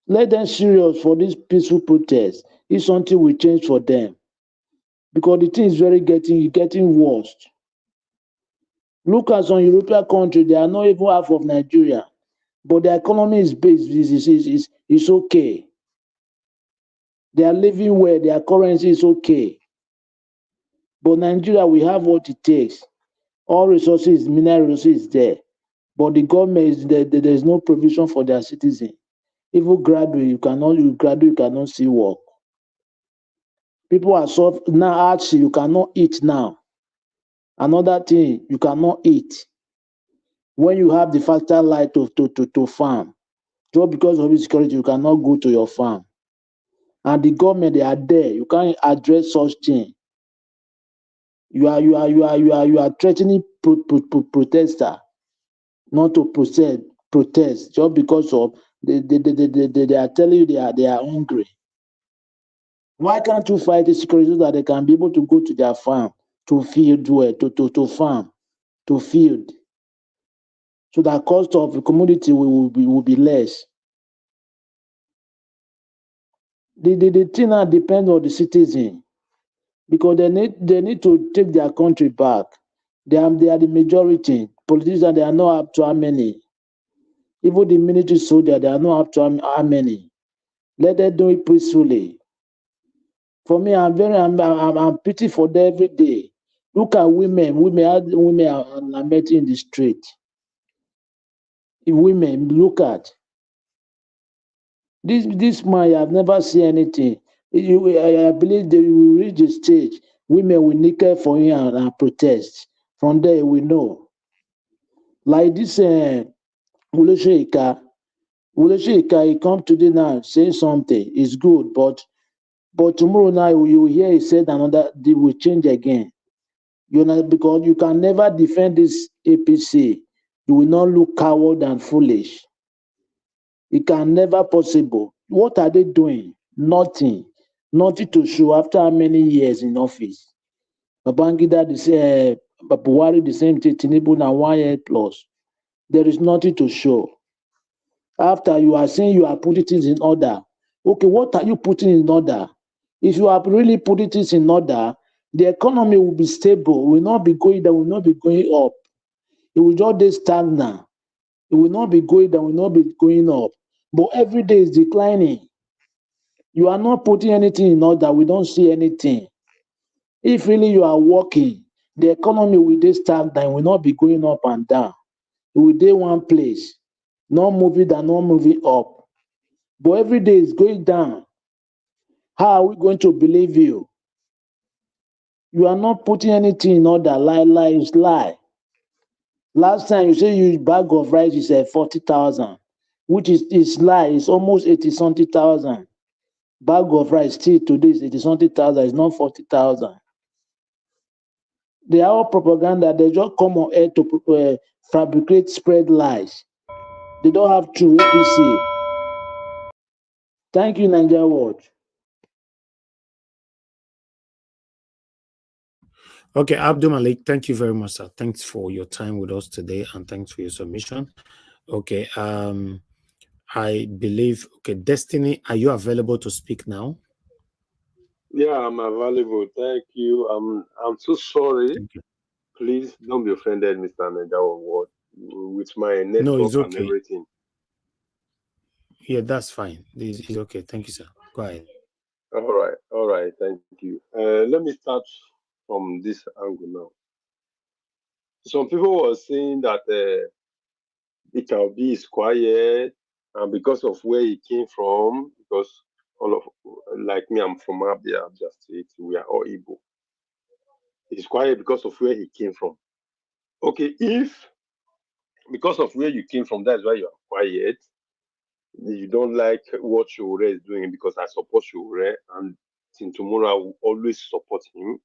Let them serious for this peaceful protest. If something will change for them, because the thing is getting worse. Look at some European countries; they are not even half of Nigeria, but their economy is based is okay. They are living well. Their currency is okay. But Nigeria, we have what it takes. All resources, mineral resources there. But the government is there's no provision for their citizens. Even graduate, you cannot see work. People are soft now. Actually, you cannot eat now. Another thing, you cannot eat when you have the factor light to farm. Just because of insecurity, you cannot go to your farm. And the government, they are there. You can't address such thing. You are threatening protester not to protest just because of they are telling you they are hungry. Why can't you fight the security so that they can be able to go to their farm to field well, to farm, to field, so that cost of the commodity will be less. The thing now depends on the citizen because they need to take their country back. They are the majority. Politicians, they are not up to how many. Even the military soldier, they are not up to how many. Let them do it peacefully. For me, I'm pity for them every day. Look at women. Women are lamenting in the street. Women, look at this man. I've never seen anything. I believe they will reach the stage. Women will nickel for him and protest. From there, we know. Like this, Uleshika, he come today now saying something. It's good, but tomorrow night you will hear he said another. They will change again. You know, because you can never defend this APC. You will not look coward and foolish. It can never possible. What are they doing? Nothing. Nothing to show after how many years in office. Babangida, Buhari, the same thing. Tinubu now 1 year plus. There is nothing to show. After you are saying you are putting things in order. Okay, what are you putting in order? If you are really putting things in order, the economy will be stable, will not be going down, will not be going up. It will just stay stagnant. It will not be going down, will not be going up. But every day is declining. You are not putting anything in order. We don't see anything. If really you are working, the economy will stay stagnant, will not be going up and down. It will stay one place, not moving down, not moving up. But every day is going down. How are we going to believe you? You are not putting anything in order. Lie. Last time you say your bag of rice is 40,000, which is lie. It's almost 80-something thousand. Bag of rice still today is 80-something thousand. It's not 40,000. They are all propaganda. They just come on air to fabricate, spread lies. They don't have true APC. Thank you, Nigeria Watch. Okay, Abdul Malik, thank you very much, sir. Thanks for your time with us today, and thanks for your submission. Okay, I believe, okay, Destiny, are you available to speak now? Yeah, I'm available. Thank you. I'm so sorry. Please don't be offended, Mr. Najawa, with my network No, it's and okay. everything. Yeah, that's fine. It's okay. Thank you, sir. Go ahead. All right. Thank you. Let me start from this angle now. Some people were saying that Ikaobi is quiet, and because of where he came from, because all of like me, I'm from Abia State. We are all Igbo. He's quiet because of where he came from. Okay, if because of where you came from, that's why you are quiet. You don't like what Shore is doing because I support Shore, and till tomorrow I will always support him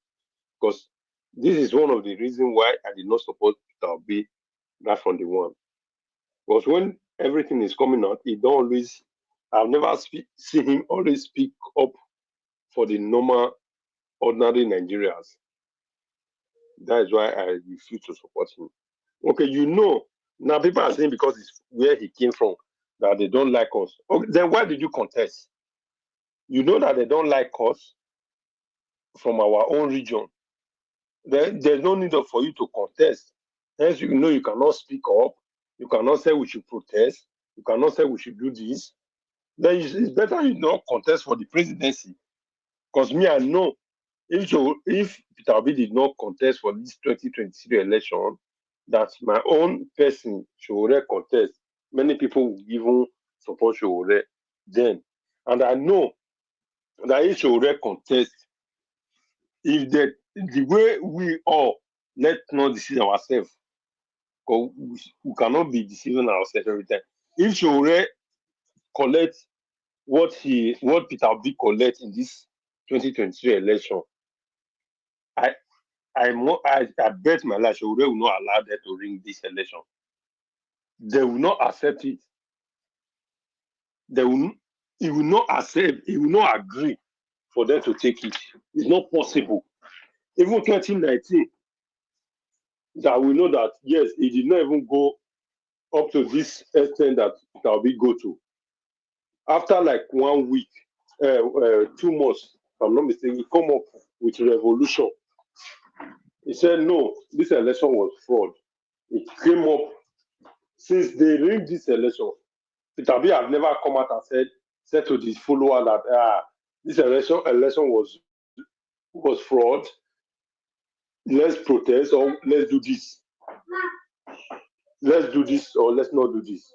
because this is one of the reasons why I did not support Peter Obi right from the one. Because when everything is coming out, he don't always. I've never see him always speak up for the normal, ordinary Nigerians. That is why I refuse to support him. Okay, now people are saying because it's where he came from that they don't like us. Okay, then why did you contest? You know that they don't like us from our own region. There's no need for you to contest. Hence, you know you cannot speak up. You cannot say we should protest. You cannot say we should do this. Then it's better you not contest for the presidency. Because me, I know if Peter Obi did not contest for this 2023 election, that my own person should contest. Many people will even support Shore then. And I know that if Shore contest, if the way we all let's not deceive ourselves, because we cannot be deceiving ourselves every time. If Shore collect what Peter Obi collect in this 2023 election, I bet my life Shore will not allow them to ring this election. They will not accept it. He will not accept, he will not agree for them to take it. It's not possible. Even 2019, that we know that yes, he did not even go up to this extent that Peter Obi go to. After like 1 week, 2 months, if I'm not mistaken, he come up with revolution. He said, no, this election was fraud. It came up since they rigged this election. Peter Obi have never come out and said to the follower that this election was fraud. Let's protest or let's do this. Let's do this or let's not do this.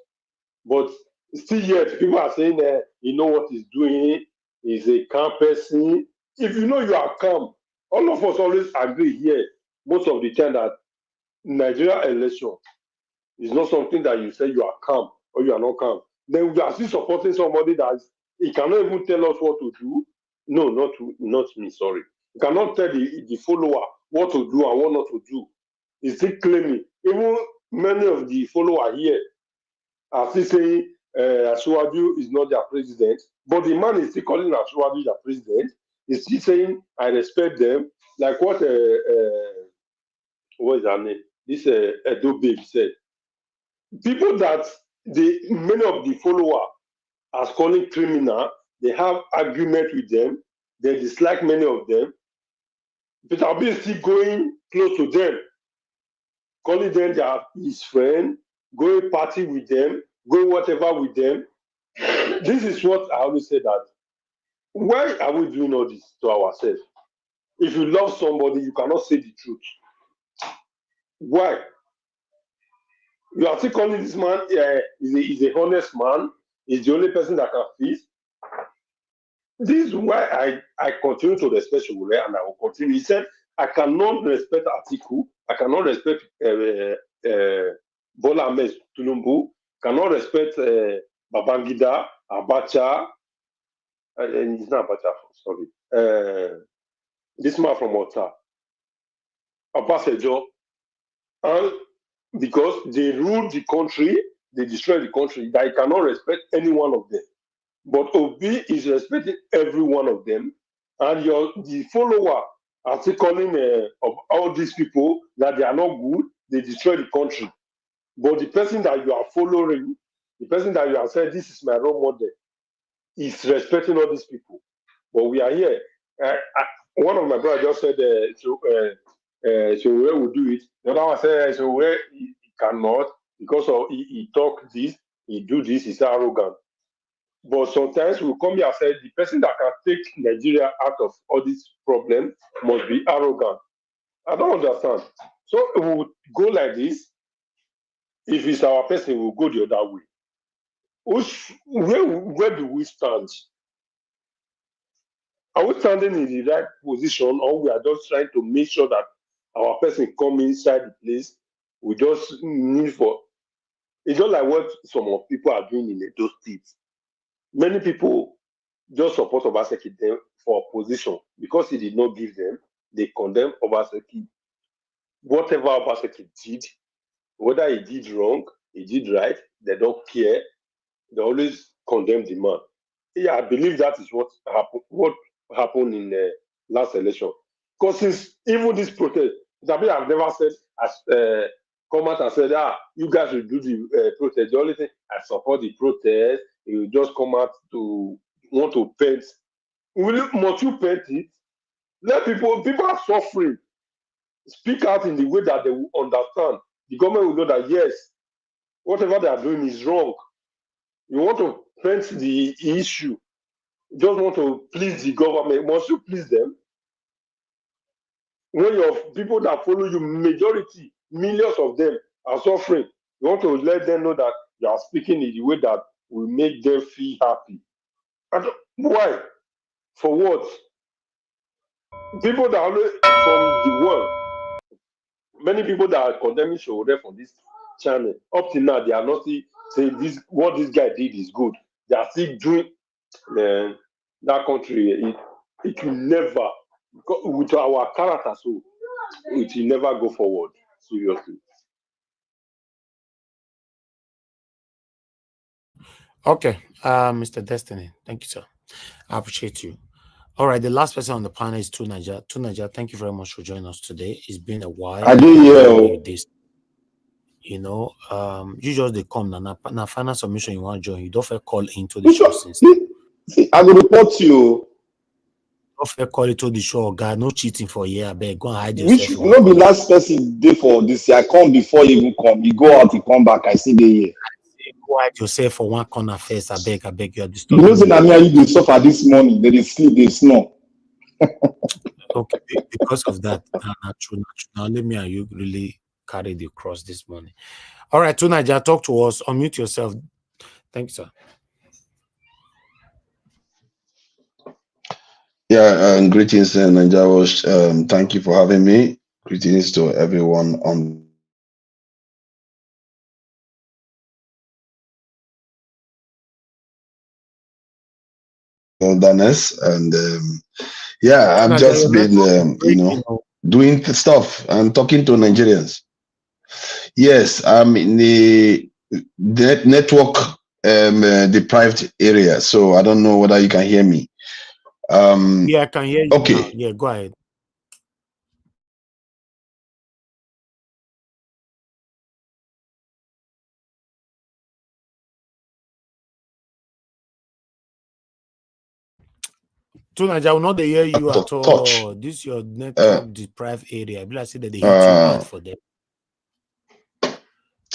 But still yet, people are saying that you know what he's doing, he's a calm person. If you know you are calm, all of us always agree here, most of the time, that Nigeria election is not something that you say you are calm or you are not calm. Then we are still supporting somebody that he cannot even tell us what to do. No, not me, sorry. You cannot tell the follower what to do and what not to do. He's still claiming. Even many of the followers here are still saying Asuwaju is not their president, but the man is still calling Asuwaju their president. He's still saying, I respect them. Like what is her name? This Edo Babe said. People that many of the followers are calling criminal, they have argument with them, they dislike many of them. Peter Obi is still going close to them, calling them his friend, going party with them, going whatever with them. This is what I always say, that why are we doing all this to ourselves? If you love somebody, you cannot say the truth. Why? You are still calling this man is a honest man, he's the only person that can feast. This is why I continue to respect Showore, and I will continue. He said, I cannot respect Atiku, I cannot respect Bola Ahmed Tinubu, cannot respect Babangida, Abacha, and it's not Abacha, sorry. This man from Ota, Obasanjo, and because they rule the country, they destroy the country, that I cannot respect any one of them. But Obi is respecting every one of them, and the follower are still calling of all these people that they are not good, they destroy the country. But the person that you are following, the person that you are saying, this is my role model, is respecting all these people. But we are here. One of my brothers just said, Showore will do it. The other one said, Showore he cannot, because of he talk this, he do this, he's arrogant. But sometimes we come here and say the person that can take Nigeria out of all these problems must be arrogant. I don't understand. So we will go like this. If it's our person, we'll go the other way. Where do we stand? Are we standing in the right position, or we are just trying to make sure that our person come inside the place? We just need for it's just like what some of people are doing in those states. Many people just support Obaseki them for position because he did not give them. They condemn Obaseki. Whatever Obaseki did, whether he did wrong, he did right, they don't care. They always condemn the man. Yeah, I believe that is what happened in the last election. Because since even this protest, I've never said come out and said, you guys will do the protest. The only thing I support the protest, you just come out to want to paint. Must you paint it? Let people are suffering. Speak out in the way that they will understand. The government will know that yes, whatever they are doing is wrong. You want to paint the issue. You just want to please the government. Must you please them? When your people that follow you, majority, millions of them are suffering, you want to let them know that you are speaking in the way that will make them feel happy. And why? For what? People that are from the world, many people that are condemning Showore from this channel, up till now, they are not saying this. What this guy did is good. They are still doing. Man, that country, it will never, with our character, so it will never go forward. Seriously. Okay, Mr. Destiny, thank you, sir. I appreciate you. All right, the last person on the panel is Tunaja. Tunaja, thank you very much for joining us today. It's been a while. I do hear. This, you know, you just they come now. Final submission you want to join. You don't feel call into the show since. See, I will report to you. Don't feel call it to the show, God. No cheating for a year. I beg, go and hide yourself. Which will not be last person day for this year. I come before you even come. You go out, you come back. I see the year. Go hide yourself for one corner first. I beg you are You disturbing. know, say me you suffer this morning. They sleep, they snore. Okay, because of that, not true. Now let me and you really carry the cross this morning. All right, Tunaja, talk to us. Unmute yourself. Thank you, sir. Yeah, greetings, Nigeria. Thank you for having me. Greetings to everyone on wilderness, and yeah, I've just been, doing stuff and talking to Nigerians. Yes, I'm in the network deprived area, so I don't know whether you can hear me. Yeah, I can hear you. Okay. Now. Yeah, go ahead. Tunaja, I will not hear you at all. This is your network deprived area. I believe I said that they hit you hard for them.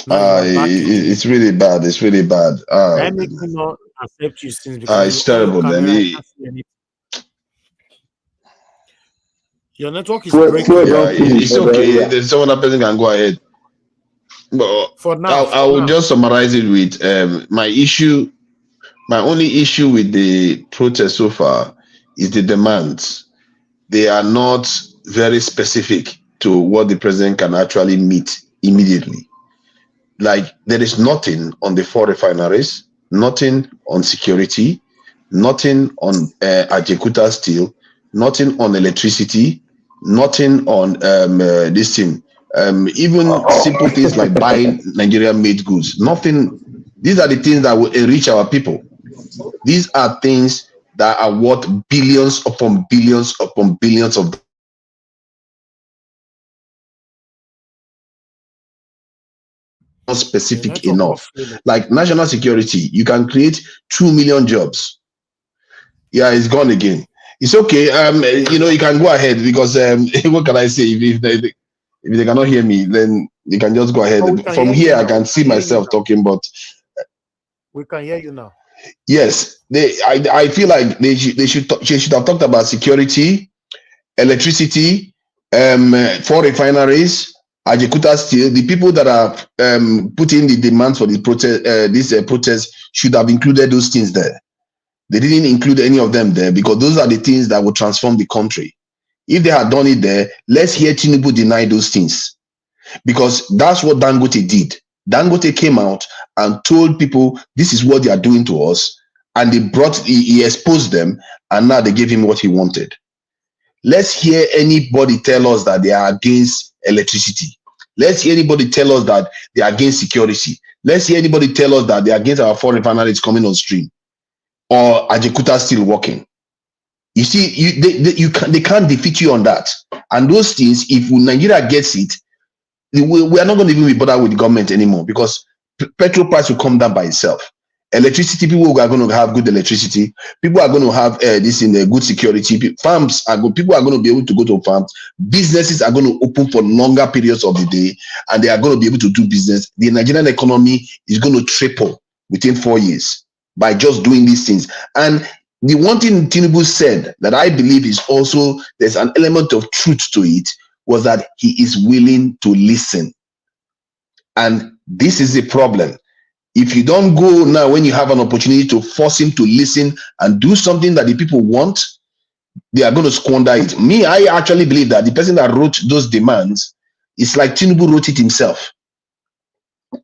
It's really bad. It's really bad. I make you not accept you since because it's terrible. Your network is breaking. Yeah, it's okay. There's someone that person can go ahead. But for now, I will just summarize it with my issue. My only issue with the protest so far is the demands. They are not very specific to what the president can actually meet immediately. Like there is nothing on the 4 refineries, nothing on security, nothing on Ajekuta steel, nothing on electricity, nothing on this thing. Even simple things like buying Nigerian-made goods. Nothing. These are the things that will enrich our people. These are things that are worth billions upon billions upon billions of dollars. Not specific enough. Like national security, you can create 2 million jobs. Yeah, it's gone again. It's okay. You know, you can go ahead because what can I say? If they cannot hear me, then you can just go ahead. From here, I can see myself talking, but we can hear you now. Yes, I feel like they should have talked about security, electricity, 4 refineries, Ajekuta steel. The people that are putting the demands for the protest, this protest should have included those things there. They didn't include any of them there because those are the things that will transform the country. If they had done it there, let's hear Tinubu deny those things, because that's what Dangote did. Dangote came out and told people this is what they are doing to us, and he exposed them, and now they gave him what he wanted. Let's hear anybody tell us that they are against electricity. Let's hear anybody tell us that they are against security. Let's hear anybody tell us that they are against our foreign refineries coming on stream, or Ajekuta still working. You see, they can't defeat you on that. And those things, if Nigeria gets it, we are not going to even be bothered with the government anymore, because petrol price will come down by itself. Electricity, people are going to have good electricity. People are going to have this in the good security. Farms are good. People are going to be able to go to farms. Businesses are going to open for longer periods of the day, and they are going to be able to do business. The Nigerian economy is going to triple within 4 years by just doing these things. And the one thing Tinubu said that I believe is also, there's an element of truth to it, was that he is willing to listen. And this is the problem. If you don't go now when you have an opportunity to force him to listen and do something that the people want, they are going to squander it. I actually believe that the person that wrote those demands is like Tinubu wrote it himself.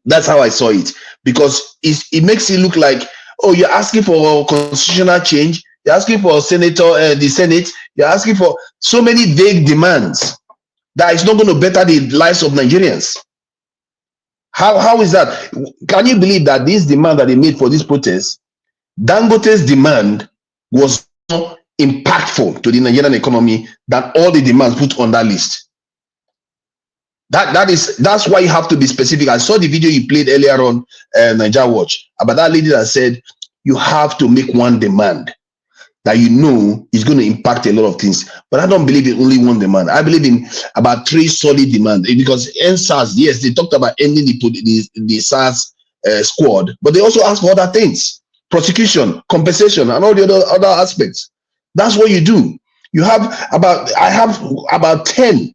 That's how I saw it, because it makes it look like, oh, you're asking for constitutional change, you're asking for the Senate, you're asking for so many vague demands that it's not going to better the lives of Nigerians. How is that? Can you believe that this demand that they made for this protest, Dangote's demand was more impactful to the Nigerian economy than all the demands put on that list? That's why you have to be specific. I saw the video you played earlier on Niger Watch about that lady that said you have to make one demand that you know is going to impact a lot of things. But I don't believe in only one demand. I believe in about 3 solid demands, because SARS, yes, they talked about ending the SARS squad, but they also asked for other things: prosecution, compensation, and all the other aspects. That's what you do. I have about 10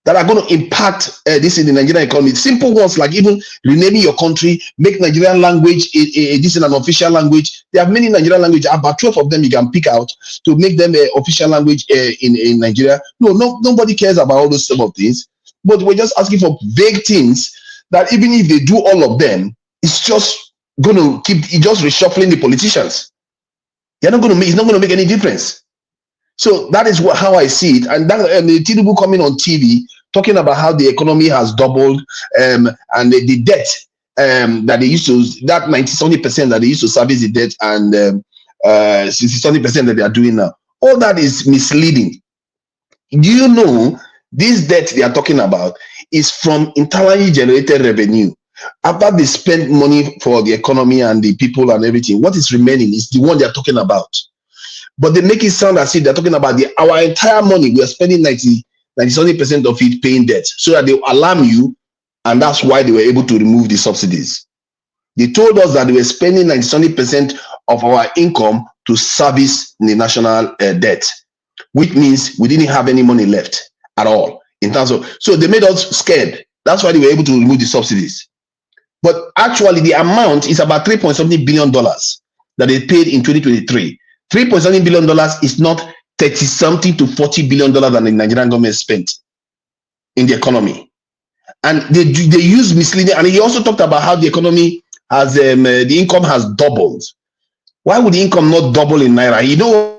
that are going to impact this in the Nigerian economy. Simple ones like even renaming your country, make Nigerian language this is an official language. There are many Nigerian languages, about 12 of them you can pick out to make them an official language in Nigeria. Nobody cares about all those sort of things. But we're just asking for vague things that even if they do all of them, it's just going to keep just reshuffling the politicians. It's not going to make any difference. So that is how I see it. And that Tinubu coming on TV talking about how the economy has doubled, and the debt that they used to, that 90% that they used to service the debt, and 60% that they are doing now. All that is misleading. Do you know this debt they are talking about is from internally generated revenue? After they spend money for the economy and the people and everything, what is remaining is the one they are talking about. But they make it sound as if they're talking about our entire money. We are spending 90% of it paying debt, so that they will alarm you, and that's why they were able to remove the subsidies. They told us that they were spending 90% of our income to service the national debt, which means we didn't have any money left at all in terms of. So they made us scared. That's why they were able to remove the subsidies. But actually, the amount is about $3.something billion that they paid in 2023. $3.something billion is not 30-something to $40 billion that the Nigerian government spent in the economy. And they use misleading. And he also talked about how the economy has, the income has doubled. Why would the income not double in Naira? You know,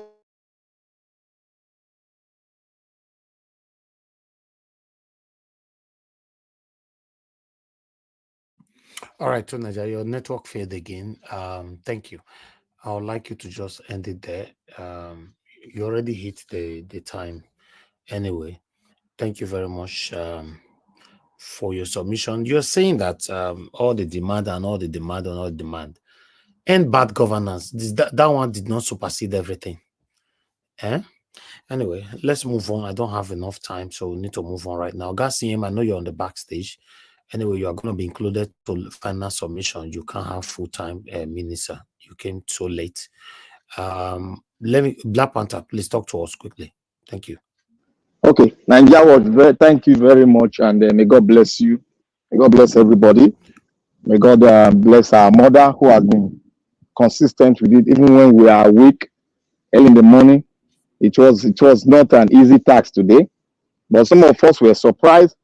All right, Tonaja, your network failed again. Thank you. I would like you to just end it there. You already hit the time anyway. Thank you very much for your submission. You're saying that all the demand and all the demand and all the demand and bad governance, that one did not supersede everything. Anyway, let's move on. I don't have enough time, so we need to move on right now. Gassiem, I know you're on the backstage. Anyway, you are going to be included to final submission. You can't have full-time minister. You came so late. Black Panther, please talk to us quickly. Thank you. Okay, Nigeria, thank you very much, and may God bless you. May God bless everybody. May God bless our mother who has been consistent with it, even when we are awake early in the morning. It was not an easy task today, but some of us were surprised.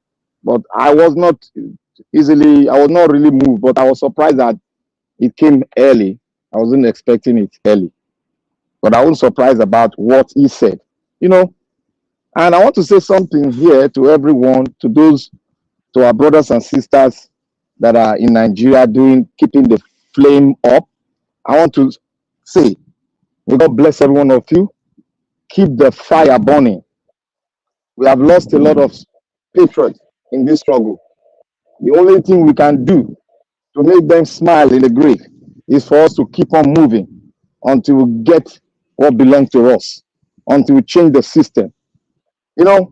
But I was not really moved, but I was surprised that it came early. I wasn't expecting it early, but I was surprised about what he said, you know. And I want to say something here to everyone, to our brothers and sisters that are in Nigeria keeping the flame up. I want to say, may God bless every one of you. Keep the fire burning. We have lost a lot of patriots in this struggle. The only thing we can do to make them smile in the grave is for us to keep on moving until we get what belongs to us, until we change the system. You know,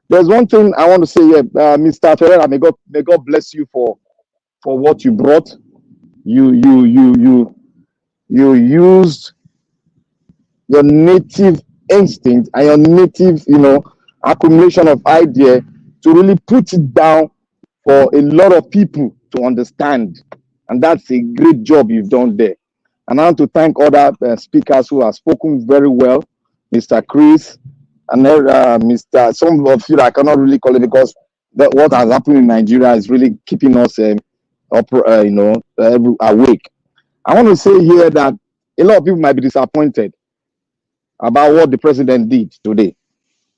there's one thing I want to say here, Mr. Ferreira. May God bless you for what you brought. You used your native instinct and your native, accumulation of idea to really put it down for a lot of people to understand. And that's a great job you've done there. And I want to thank other speakers who have spoken very well, Mr. Chris, and Mr. Some of you I cannot really call it because what has happened in Nigeria is really keeping us awake. I want to say here that a lot of people might be disappointed about what the president did today.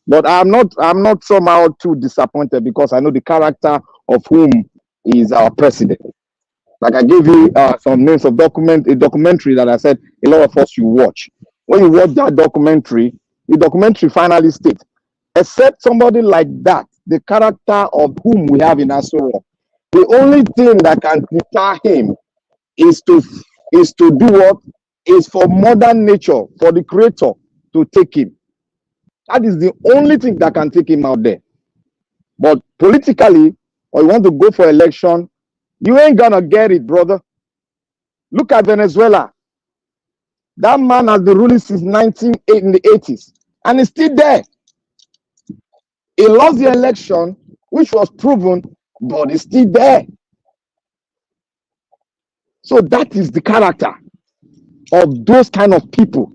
But I'm not somehow too disappointed because I know the character of whom is our president. Like I gave you some names of a documentary that I said a lot of us should watch. When you watch that documentary, the documentary finally states, except somebody like that, the character of whom we have in Asoro, the only thing that can deter him is to do what? Is for modern nature, for the creator to take him. That is the only thing that can take him out there. But politically, or you want to go for election, you ain't gonna get it, brother. Look at Venezuela. That man has been ruling since 1980s, and he's still there. He lost the election, which was proven, but he's still there. So that is the character of those kind of people.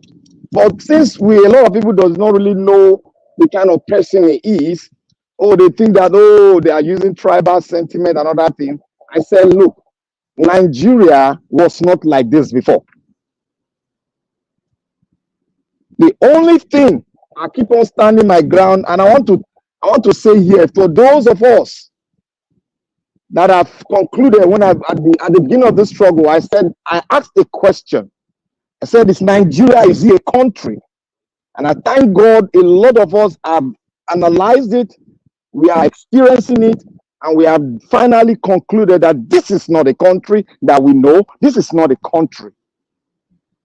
But since a lot of people does not really know the kind of person he is, they think that, they are using tribal sentiment and other things. I said, look, Nigeria was not like this before. The only thing, I keep on standing my ground, and I want to say here, for those of us that have concluded, when at the beginning of this struggle, I asked a question. I said, is Nigeria, is it a country? And I thank God a lot of us have analyzed it, we are experiencing it, and we have finally concluded that this is not a country that we know. This is not a country.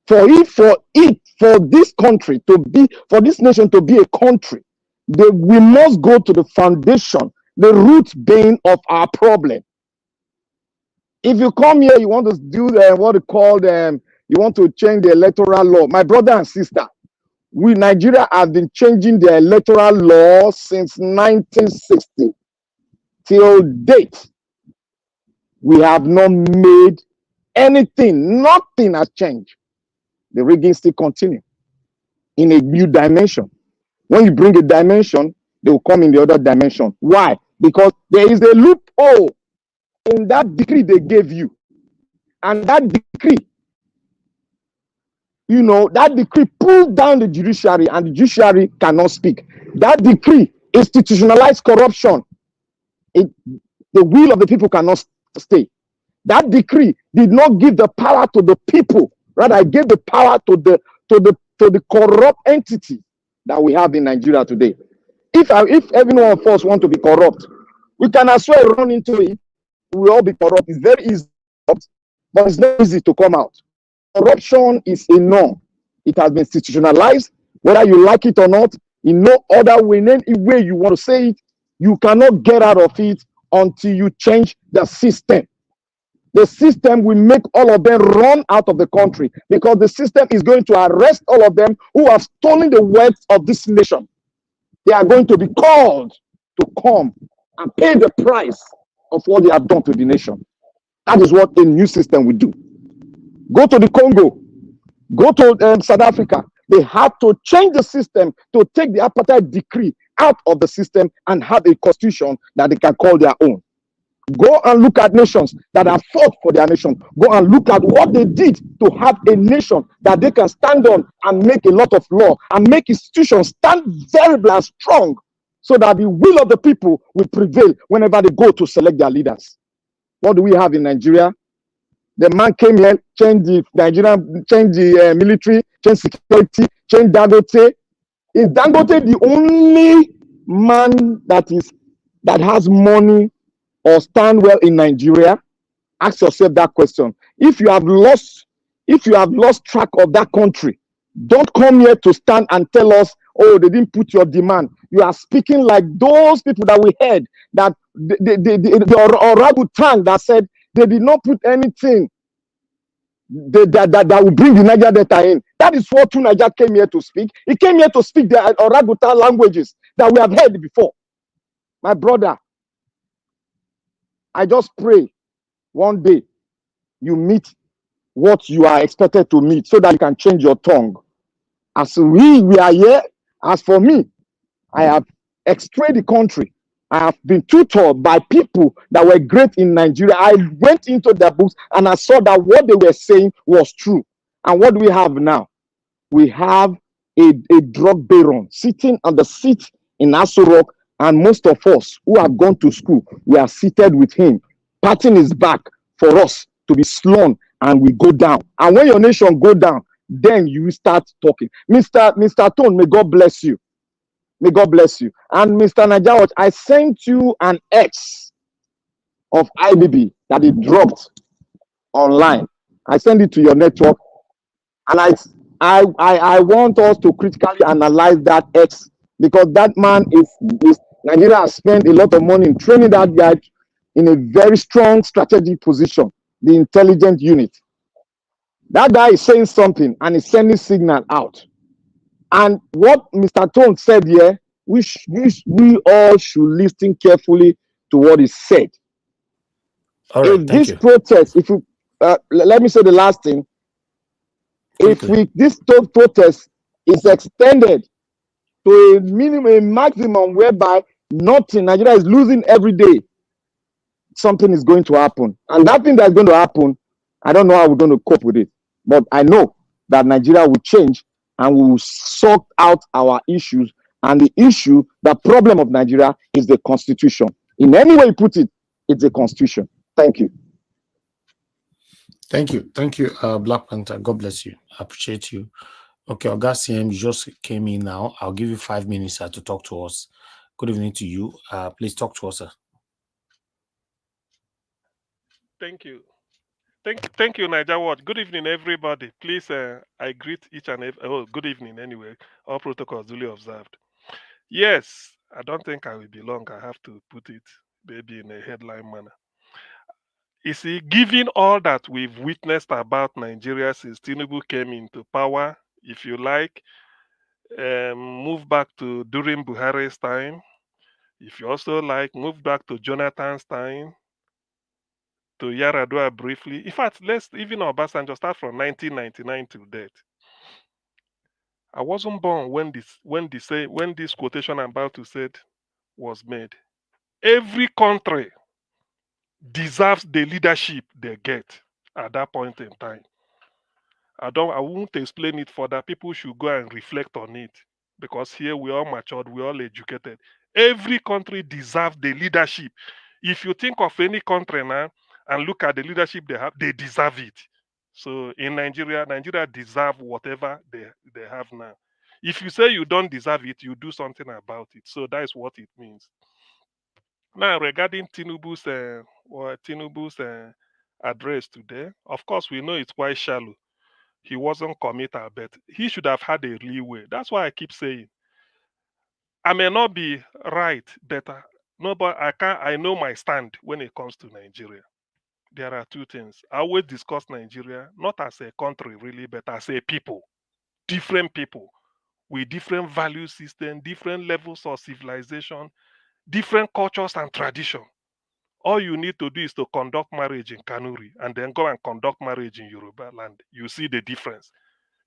For this country to be, for this nation to be a country, we must go to the foundation, the root vein of our problem. If you come here, you want to do you want to change the electoral law. My brother and sister, Nigeria have been changing the electoral law since 1960. Till date, we have not made anything. Nothing has changed. The rigging still continues in a new dimension. When you bring a dimension, they will come in the other dimension. Why? Because there is a loophole in that decree they gave you. And that decree, that decree pulled down the judiciary, and the judiciary cannot speak. That decree institutionalized corruption. The will of the people cannot stay. That decree did not give the power to the people, rather it gave the power to the corrupt entity that we have in Nigeria today. If every one of us want to be corrupt, we can as well run into it. We will all be corrupt. It's very easy, but it's not easy to come out. Corruption is a norm. It has been institutionalized, whether you like it or not. In no other way, in any way you want to say it, you cannot get out of it until you change the system. The system will make all of them run out of the country, because the system is going to arrest all of them who have stolen the wealth of this nation. They are going to be called to come and pay the price of what they have done to the nation. That is what a new system will do. Go to the Congo. Go to South Africa. They had to change the system to take the apartheid decree out of the system and have a constitution that they can call their own. Go and look at nations that have fought for their nation. Go and look at what they did to have a nation that they can stand on and make a lot of law and make institutions stand very strong so that the will of the people will prevail whenever they go to select their leaders. What do we have in Nigeria? The man came here, changed the Nigerian, changed the military, changed security, changed Dangote. Is Dangote the only man that has money or stand well in Nigeria? Ask yourself that question. If you have lost track of that country, don't come here to stand and tell us, oh, they didn't put your demand. You are speaking like those people that we heard that the orangutan that said they did not put anything that will bring the Niger Delta in. That is what Niger came here to speak. He came here to speak the orangutan languages that we have heard before. My brother, I just pray one day you meet what you are expected to meet so that you can change your tongue. As we are here, as for me, I have extracted the country. I have been tutored by people that were great in Nigeria. I went into their books and I saw that what they were saying was true. And what do we have now? We have a drug baron sitting on the seat in Aso Rock, and most of us who have gone to school, we are seated with him, patting his back for us to be slain, and we go down. And when your nation go down, then you start talking. Mr. Tone, may God bless you. May God bless you. And Mr. Najawat, I sent you an X of IBB that it dropped online. I sent it to your network, and I want us to critically analyze that X, because that man is Nigeria has spent a lot of money in training that guy in a very strong strategic position, the intelligence unit. That guy is saying something and is sending signal out. And what Mr. Tone said here, we all should listen carefully to what is said. All right, If thank this you. protest, if you let me say the last thing, Quickly. this protest is extended to a minimum, a maximum whereby nothing, Nigeria is losing every day, something is going to happen. And that thing that's going to happen, I don't know how we're going to cope with it. But I know that Nigeria will change and we will sort out our issues. And the problem of Nigeria is the constitution. In any way you put it, it's a constitution. Thank you. Thank you. Thank you, Black Panther. God bless you. I appreciate you. Okay, Augustine, you just came in now. I'll give you 5 minutes to talk to us. Good evening to you. Please talk to us, sir. Thank you. Thank you, Niger Watch. Good evening, everybody. Please, I greet each and every. Oh, good evening, anyway. All protocols duly observed. Yes, I don't think I will be long. I have to put it maybe in a headline manner. You see, given all that we've witnessed about Nigeria since Tinubu came into power, if you like, move back to during Buhari's time. If you also like, move back to Jonathan's time, to Yaradua briefly. In fact, let's even Obasanjo start from 1999 to date. I wasn't born when this quotation I'm about to say was made. Every country deserves the leadership they get at that point in time. I won't explain it further. People should go and reflect on it, because here we all matured, we all educated. Every country deserves the leadership. If you think of any country now and look at the leadership they have, they deserve it. So in Nigeria deserve whatever they have now. If you say you don't deserve it, you do something about it. So that is what it means. Now, regarding Tinubu's address today, of course, we know it's quite shallow. He wasn't committed, but he should have had a leeway. That's why I keep saying, I may not be right, but I know my stand when it comes to Nigeria. There are two things. I always discuss Nigeria, not as a country really, but as a people. Different people with different value system, different levels of civilization, different cultures and tradition. All you need to do is to conduct marriage in Kanuri and then go and conduct marriage in Yoruba land. You see the difference.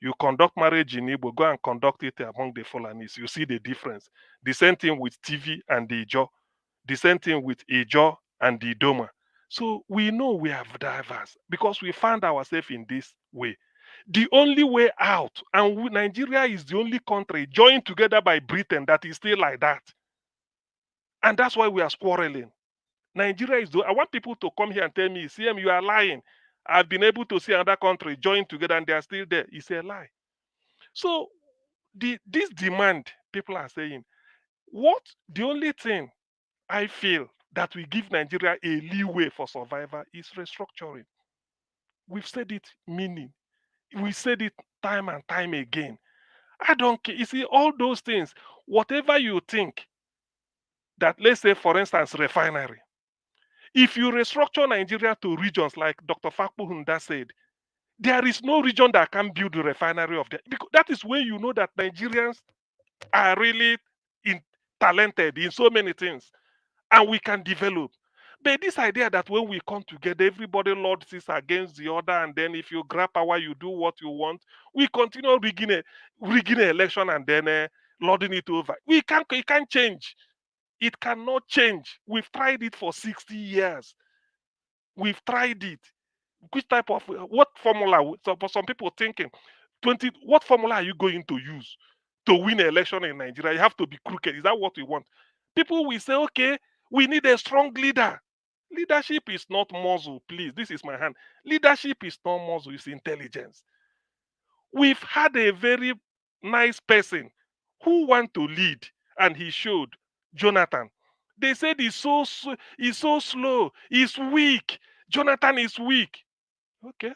You conduct marriage in Igbo, go and conduct it among the Fulanis. You see the difference. The same thing with TV and the Ijo. The same thing with Ijo and the Doma. So we know we are diverse because we found ourselves in this way. The only way out, and Nigeria is the only country joined together by Britain that is still like that. And that's why we are quarreling. Nigeria is I want people to come here and tell me, CM, you are lying. I've been able to see another country join together and they are still there. It's a lie. So this demand, people are saying, the only thing I feel that will give Nigeria a leeway for survival is restructuring. We've said it we said it time and time again. I don't care. You see, all those things, whatever you think, that let's say, for instance, refinery. If you restructure Nigeria to regions like Dr. Fakpuhunda said, there is no region that can build a refinery of that. Because that is where you know that Nigerians are really talented in so many things and we can develop. But this idea that when we come together, everybody lords against the other, and then if you grab power, you do what you want. We continue rigging an election and then lording it over. It can't change. It cannot change. We've tried it for 60 years. We've tried it. Which type of what formula? So for some people thinking, what formula are you going to use to win an election in Nigeria? You have to be crooked. Is that what we want? People will say, okay, we need a strong leader. Leadership is not muscle, please. This is my hand. Leadership is not muscle, it's intelligence. We've had a very nice person who want to lead, and he showed, Jonathan. They said he's so slow, he's weak. Jonathan is weak. Okay.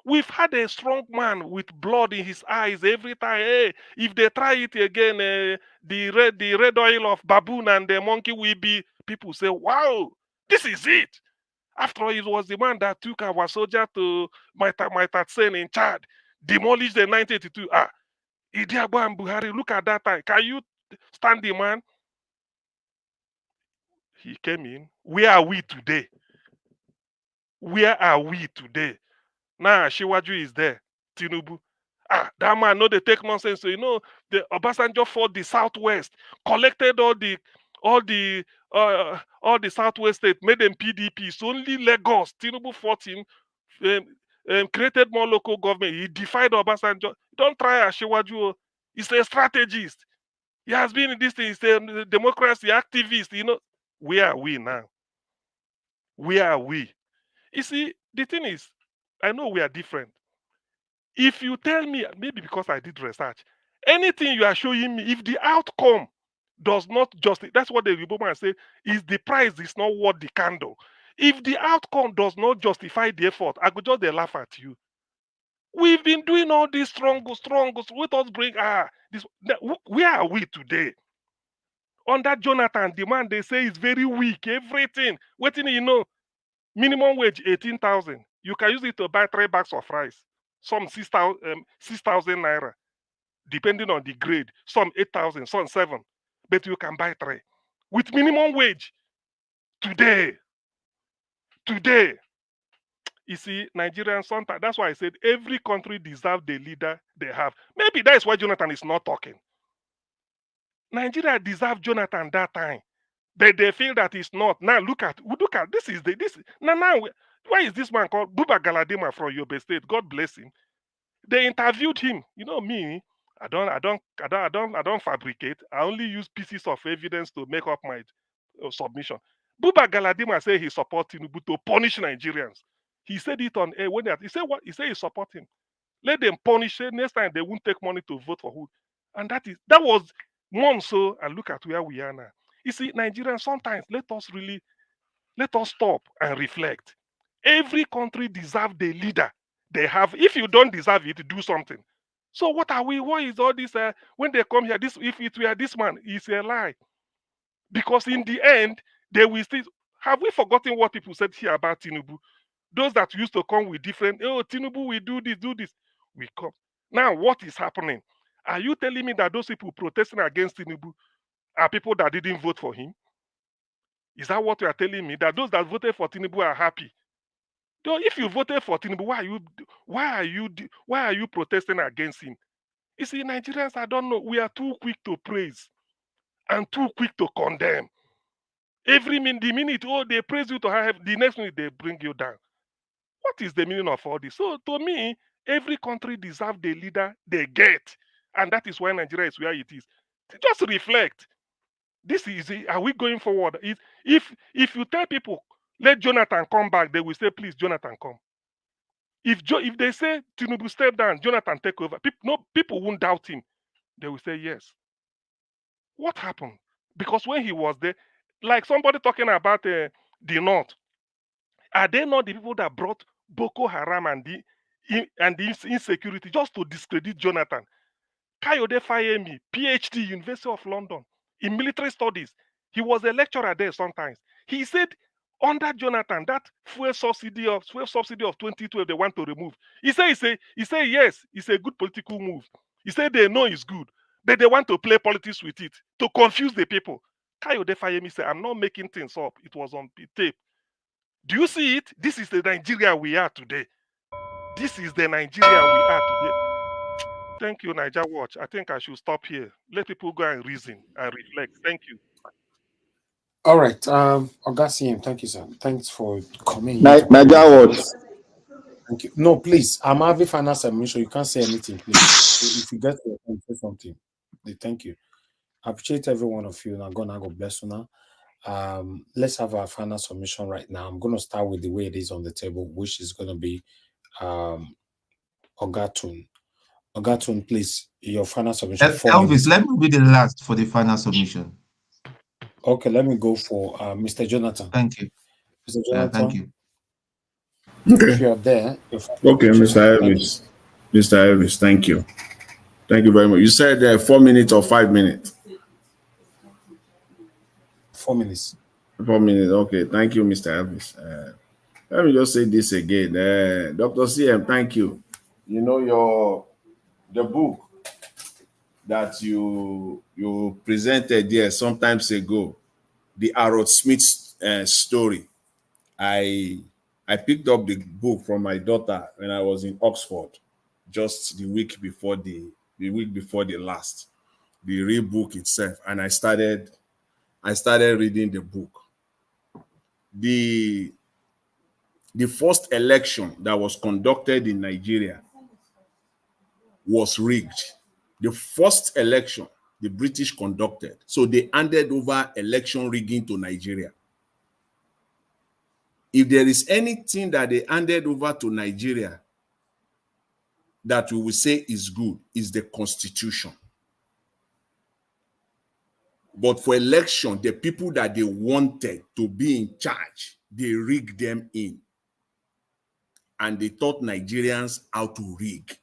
We've had a strong man with blood in his eyes every time. Hey, if they try it again, the red oil of baboon and the monkey will be. People say, wow, this is it. After all, it was the man that took our soldier to Maitatsen in Chad, demolished the 1982. Idi Agbo and Buhari, look at that time. Can you stand the man? He came in. Where are we today? Where are we today? Now Shiwaju is there. Tinubu. That man know they take nonsense. So you know the Obasanjo fought the Southwest, collected all the Southwest state, made them PDP. So only Lagos. Tinubu fought him, created more local government. He defied Obasanjo. Don't try Shiwaju. He's a strategist. He has been in this thing. He's a democracy activist. You know, where are we now? Where are we? You see, the thing is, I know we are different. If you tell me, maybe because I did research, anything you are showing me, if the outcome does not justify, that's what the Republican say, is the price is not worth the candle. If the outcome does not justify the effort, I could just laugh at you. We've been doing all these strong. Let us bring this. Where are we today? Under Jonathan, the man they say is very weak. Everything. Waiting, you know, minimum wage 18,000. You can use it to buy 3 bags of rice. Some 6,000 naira, depending on the grade. Some 8,000, some 7. But you can buy 3 with minimum wage. Today, you see, Nigerians sometimes. That's why I said every country deserves the leader they have. Maybe that is why Jonathan is not talking. Nigeria deserved Jonathan that time. They feel that it's not. Now look at this is now. Why is this man called Buba Galadima from Yobe State? God bless him. They interviewed him. You know me. I don't fabricate. I only use pieces of evidence to make up my submission. Buba Galadima said he supports Tinubu to punish Nigerians. He said it on air. He said what? He said he supports him. Let them punish it. Next time they won't take money to vote for who. And that was months so. And look at where we are now. You see, Nigerians, sometimes let us stop and reflect. Every country deserves the leader they have. If you don't deserve it, do something. So what are we? What is all this? When they come here, if it were this man, it's a lie. Because in the end, they will still. Have we forgotten what people said here about Tinubu? Those that used to come with different, Tinubu will do this. We come. Now, what is happening? Are you telling me that those people protesting against Tinubu are people that didn't vote for him? Is that what you are telling me? That those that voted for Tinubu are happy? Though if you voted for Tinubu, why are you protesting against him? You see, Nigerians, I don't know, we are too quick to praise and too quick to condemn. The minute, oh, they praise you to high heaven, the next minute they bring you down. What is the meaning of all this? So to me, every country deserves the leader they get, and that is why Nigeria is where it is. Just reflect. This is it. Are we going forward? If you tell people let Jonathan come back, they will say, please, Jonathan, come. If they say Tinubu step down, Jonathan take over, people won't doubt him. They will say yes. What happened? Because when he was there, like somebody talking about the North, are they not the people that brought Boko Haram and the insecurity just to discredit Jonathan? Kayode Fayemi, PhD, University of London, in military studies. He was a lecturer there sometimes. He said under Jonathan, that fuel subsidy of 2012 they want to remove. He said yes, it's a good political move. He said they know it's good, but they want to play politics with it to confuse the people. Kayode Fayemi said, I'm not making things up. It was on tape. Do you see it? This is the Nigeria we are today. This is the Nigeria we are today. Thank you, Niger Watch. I think I should stop here. Let people go and reason and reflect. Thank you. All right. Augustine, thank you, sir. Thanks for coming. Niger Watch. Thank you. No, please. I'm having final submission. You can't say anything, please. If you get to say something, thank you. I appreciate every one of you. Now, God bless you now. Let's have our final submission right now. I'm going to start with the way it is on the table, which is going to be Ogatun. Ogatun, please, your final submission. Elvis, let me be the last for the final submission. Okay, let me go for Mr. Jonathan. Thank you. Mr. Jonathan. Thank you. Okay. If you're there, okay, Mr. Elvis. Mr. Elvis, thank you. Thank you very much. You said 4 minutes or 5 minutes? 4 minutes. 4 minutes. Okay. Thank you, Mr. Elvis. Let me just say this again. Dr. CM, thank you. You know, the book that you presented there some times ago, the Harold Smith story. I picked up the book from my daughter when I was in Oxford, just the week before the last, the real book itself, and I started reading the book. The first election that was conducted in Nigeria was rigged. The first election the British conducted. So they handed over election rigging to Nigeria. If there is anything that they handed over to Nigeria that we will say is good, is the Constitution. But for election, the people that they wanted to be in charge, they rigged them in. And they taught Nigerians how to rig.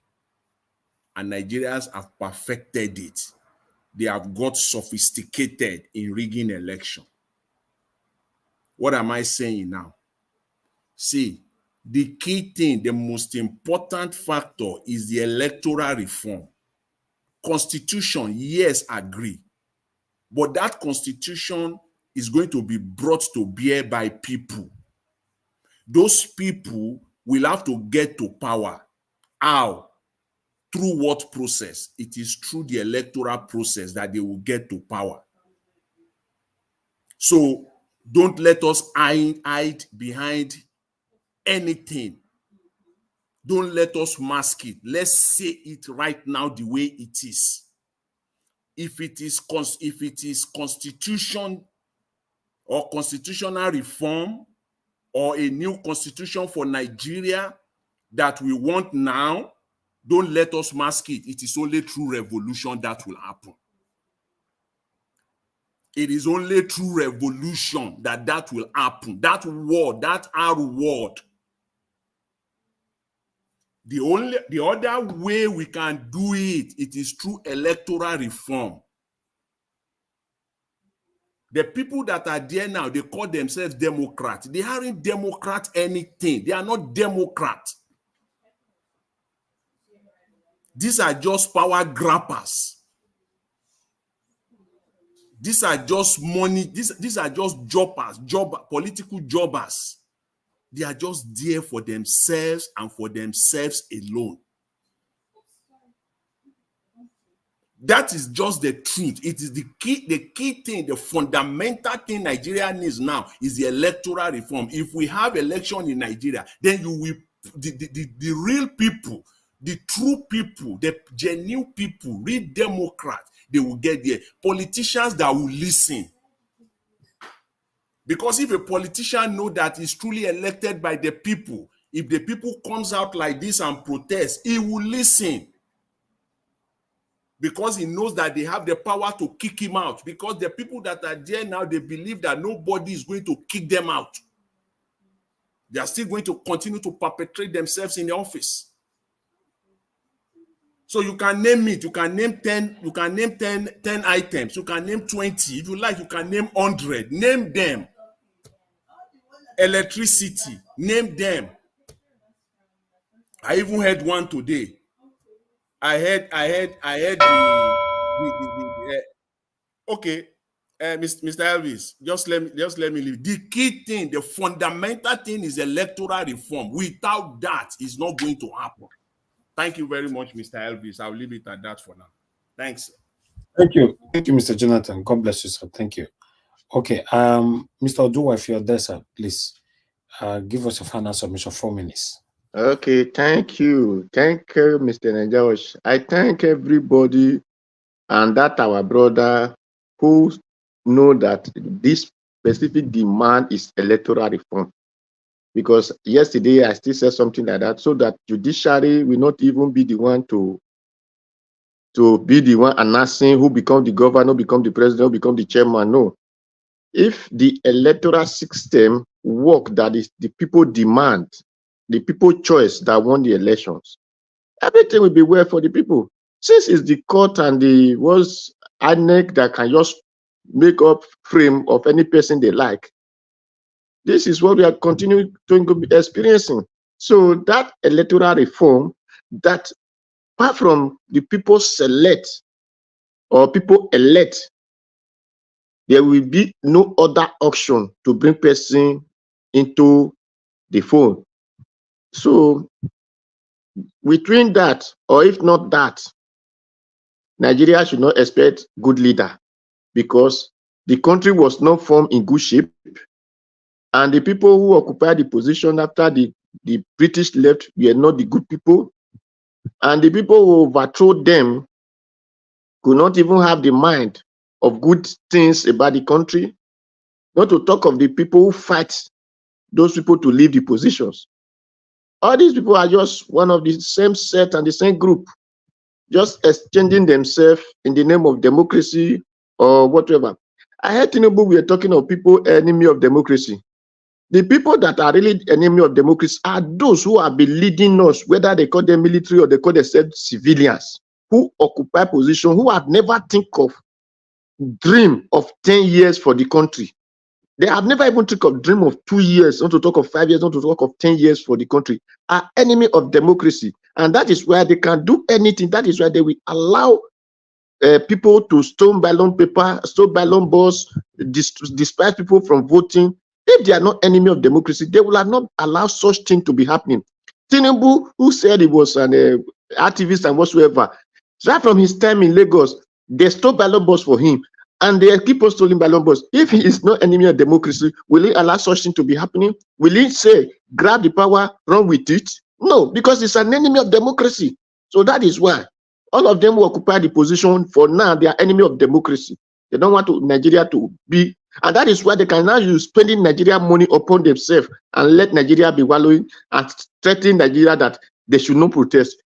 And Nigerians have perfected it. They have got sophisticated in rigging election. What am I saying now? See, the key thing, the most important factor is the electoral reform. Constitution, yes, agree. But that constitution is going to be brought to bear by people. Those people will have to get to power. How? Through what process? It is through the electoral process that they will get to power. So don't let us hide behind anything. Don't let us mask it. Let's say it right now the way it is. If it is constitution or constitutional reform or a new constitution for Nigeria that we want now, don't let us mask it. It is only through revolution that will happen. It is only through revolution that will happen. That word, that R word. The other way we can do it, it is through electoral reform. The people that are there now, they call themselves Democrats. They aren't Democrat anything. They are not Democrats. These are just power grabbers. These are just money. These are just political jobbers. They are just there for themselves and for themselves alone. That is just the truth. It is the key thing, the fundamental thing Nigeria needs now is the electoral reform. If we have election in Nigeria, then you will the real people, the true people, the genuine people, real Democrats, they will get there. Politicians that will listen. Because if a politician knows that he's truly elected by the people, if the people comes out like this and protest, he will listen. Because he knows that they have the power to kick him out. Because the people that are there now, they believe that nobody is going to kick them out. They are still going to continue to perpetrate themselves in the office. So you can name it. You can name 10. You can name 10 items. You can name 20. If you like, you can name 100. Name them. Electricity. Name them. I even heard one today. I heard okay, Mr. Elvis, just let me leave. The key thing, the fundamental thing is electoral reform. Without that, it's not going to happen. Thank you very much, Mr. Elvis. I'll leave it at that for now. Thanks. Thank you, Mr. Jonathan. God bless you, sir. Thank you. Okay, Mr. Oduwa, if you're there, sir, please give us a final submission, 4 minutes. Okay, thank you. Thank you, Mr. Najawash. I thank everybody and that our brother who know that this specific demand is electoral reform. Because yesterday I still said something like that, so that judiciary will not even be the one to be the one announcing who become the governor, who become the president, who become the chairman. No. If the electoral system work that is the people demand, the people choice that won the elections, everything will be well for the people. Since it's the court and the was INEC that can just make up frame of any person they like, this is what we are continuing to be experiencing. So that electoral reform, that apart from the people select or people elect, there will be no other option to bring person into the fold. So between that, or if not that, Nigeria should not expect good leader, because the country was not formed in good shape, and the people who occupied the position after the British left were not the good people, and the people who overthrew them could not even have the mind of good things about the country, not to talk of the people who fight those people to leave the positions. All these people are just one of the same set and the same group, just exchanging themselves in the name of democracy or whatever. I heard Tinubu, we are talking of people enemy of democracy. The people that are really enemy of democracy are those who have been leading us, whether they call them military or they call themselves civilians, who occupy position, who have never think of dream of 10 years for the country. They have never even think of dream of 2 years, not to talk of 5 years, not to talk of 10 years for the country, are enemy of democracy. And that is why they can do anything. That is why they will allow people to stone ballot paper, stone ballot balls, despise people from voting. If they are not enemy of democracy, they will not allow such thing to be happening. Tinubu, who said he was an activist and whatsoever, right from his time in Lagos, they stole ballot balls for him, and they keep on stealing ballot balls. If he is not enemy of democracy, will he allow such thing to be happening? Will he say, grab the power, run with it? No, because it's an enemy of democracy. So that is why all of them who occupy the position for now, they are enemy of democracy. They don't want Nigeria to be, and that is why they can now use spending Nigeria money upon themselves and let Nigeria be wallowing and threatening Nigeria that they should not protest.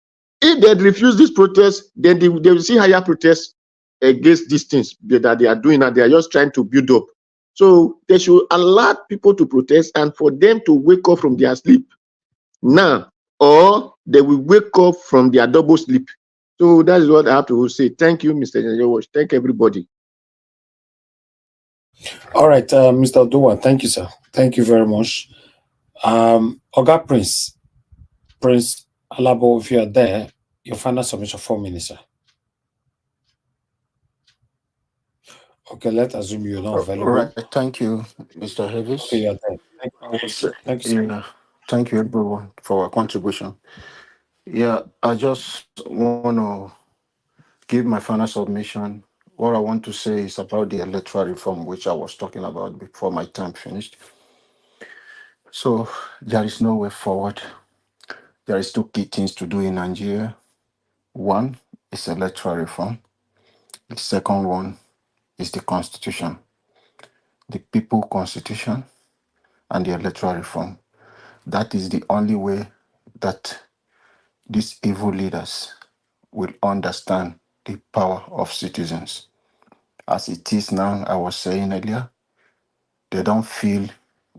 If they refuse this protest, then they will see higher protests against these things that they are doing, and they are just trying to build up. So they should allow people to protest and for them to wake up from their sleep now, or they will wake up from their double sleep. So that is what I have to say. Thank you, Mr. Najawash. Thank everybody. All right, Mr. Oduwa, thank you, sir. Thank you very much. Oga Prince Alabo, if you are there, your final submission, 4 minutes, sir. Okay, let's assume you're not available. All right, thank you, Mr. Harris. Okay, you're there. Yeah, thank you everyone for our contribution. Yeah, I just want to give my final submission. What I want to say is about the electoral reform, which I was talking about before my time finished. So there is no way forward. There is two key things to do in Nigeria. One is electoral reform. The second one is the constitution, the people constitution, and the electoral reform. That is the only way that these evil leaders will understand the power of citizens. As it is now, I was saying earlier, they don't feel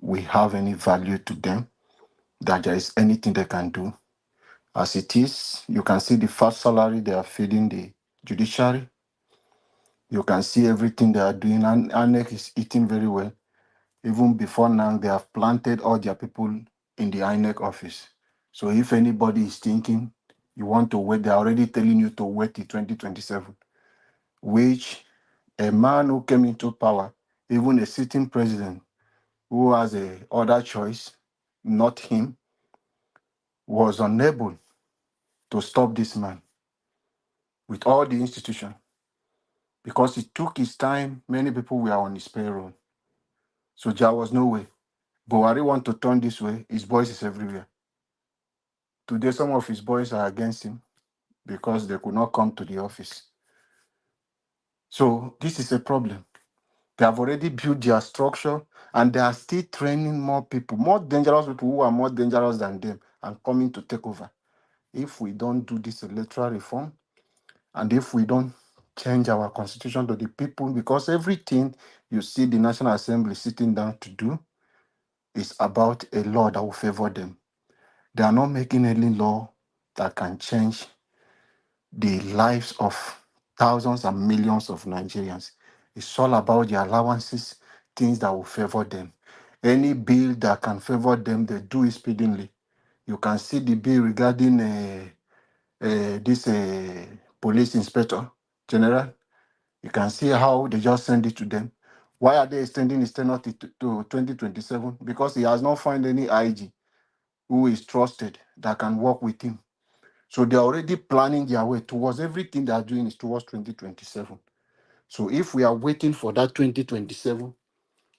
we have any value to them, that there is anything they can do. As it is, you can see the fat salary they are feeding the judiciary. You can see everything they are doing, and ANEC is eating very well. Even before now, they have planted all their people in the INEC office. So if anybody is thinking you want to wait, they're already telling you to wait till 2027, which a man who came into power, even a sitting president who has a other choice, not him, was unable to stop this man with all the institution. Because it took his time, many people were on his payroll. So there was no way. Buhari want to turn this way, his voice is everywhere. Today, some of his boys are against him because they could not come to the office. So this is a problem. They have already built their structure and they are still training more people, more dangerous people who are more dangerous than them and coming to take over. If we don't do this electoral reform and if we don't change our constitution to the people, because everything you see the National Assembly sitting down to do is about a law that will favor them. They are not making any law that can change the lives of thousands and millions of Nigerians. It's all about the allowances, things that will favor them. Any bill that can favor them, they do it speedily. You can see the bill regarding this police inspector general. You can see how they just send it to them. Why are they extending his tenure to 2027? Because he has not found any IG who is trusted that can work with him. So they're already planning their way towards everything they are doing is towards 2027. So if we are waiting for that 2027,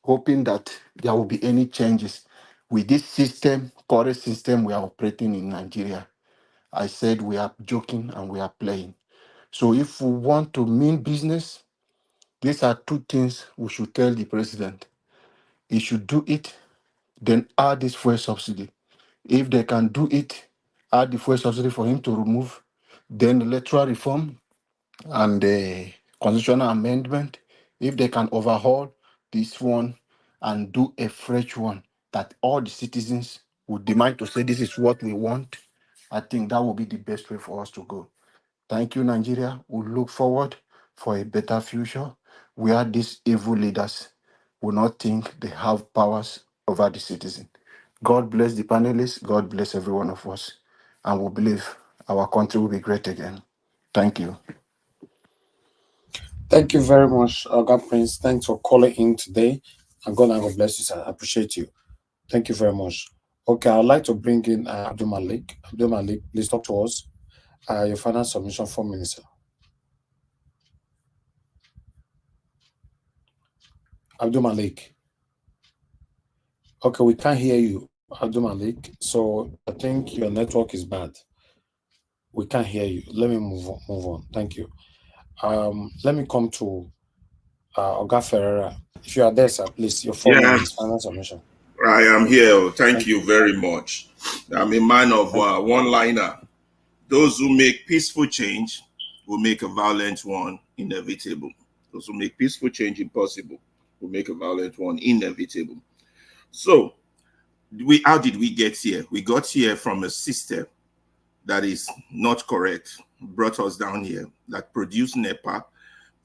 hoping that there will be any changes with this system, current system we are operating in Nigeria, I said we are joking and we are playing. So if we want to mean business, these are two things we should tell the president. He should do it, then add this fuel subsidy. If they can do it, add the fuel subsidy for him to remove, then electoral reform and the constitutional amendment. If they can overhaul this one and do a fresh one that all the citizens would demand to say this is what we want, I think that will be the best way for us to go. Thank you, Nigeria. We look forward for a better future where these evil leaders will not think they have powers over the citizen. God bless the panelists. God bless every one of us. And we believe our country will be great again. Thank you. Thank you very much, God Prince. Thanks for calling in today. And God bless you, sir. I appreciate you. Thank you very much. Okay, I'd like to bring in Abdul Malik. Abdul Malik, please talk to us. Your final submission, 4 minutes, sir. Abdul Malik. Okay, we can't hear you, Abdul Malik. So I think your network is bad. We can't hear you. Let me move on. Thank you. Let me come to Oga Ferreira. If you are there, sir, please, your 4 minutes, final submission. I am here. Thank you very much. I'm a man of one-liner. Those who make peaceful change will make a violent one inevitable. Those who make peaceful change impossible will make a violent one inevitable. So, how did we get here? We got here from a system that is not correct, brought us down here, that produced NEPA,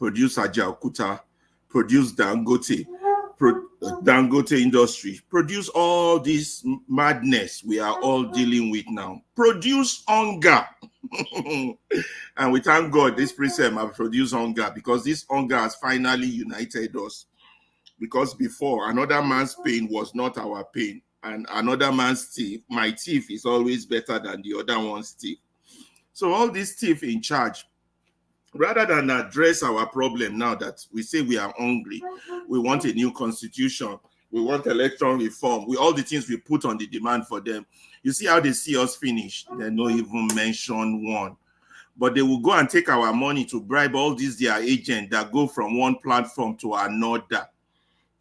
produced Ajaokuta, produced Dangote, Dangote industry, produce all this madness we are all dealing with now, produce hunger. And we thank God this precept have produced hunger, because this hunger has finally united us. because before another man's pain was not our pain, and another man's thief, my thief is always better than the other one's thief. So all these thief in charge, rather than address our problem now that we say we are hungry, we want a new constitution, we want electoral reform, we all the things we put on the demand for them. You see how they see us finish? They don't even mention one. But they will go and take our money to bribe all these their agents that go from one platform to another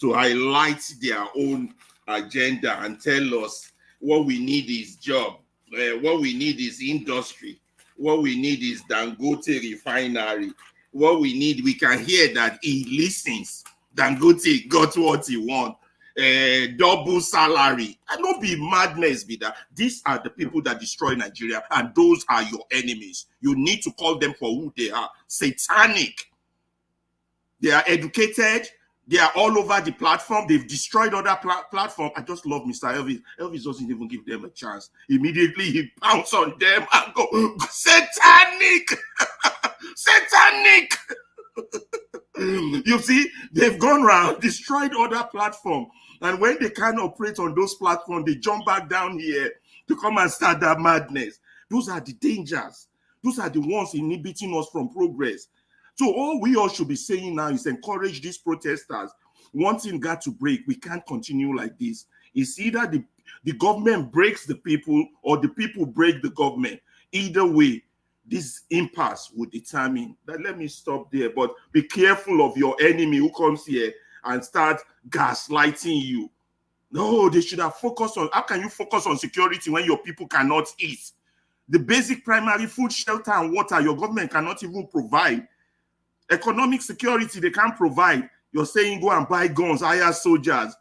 to highlight their own agenda and tell us what we need is job, what we need is industry, what we need is Dangote refinery, what we need, we can hear that he listens. Dangote got what he want. Double salary. And not be madness be that. These are the people that destroy Nigeria, and those are your enemies. You need to call them for who they are. Satanic. They are educated. They are all over the platform. They've destroyed other platforms. I just love Mr. Elvis. Elvis doesn't even give them a chance. Immediately he pounces on them and go, satanic! Satanic! You see, they've gone around, destroyed other platforms. And when they can't operate on those platforms, they jump back down here to come and start that madness. Those are the dangers. Those are the ones inhibiting us from progress. So all we all should be saying now is encourage these protesters. One thing got to break. We can't continue like this. It's either the government breaks the people or the people break the government. Either way, this impasse will determine that. Let me stop there, but be careful of your enemy who comes here and start gaslighting you. No, they should have focused on, how can you focus on security when your people cannot eat? The basic primary food, shelter, and water, your government cannot even provide. Economic security, they can't provide. You're saying go and buy guns, hire soldiers,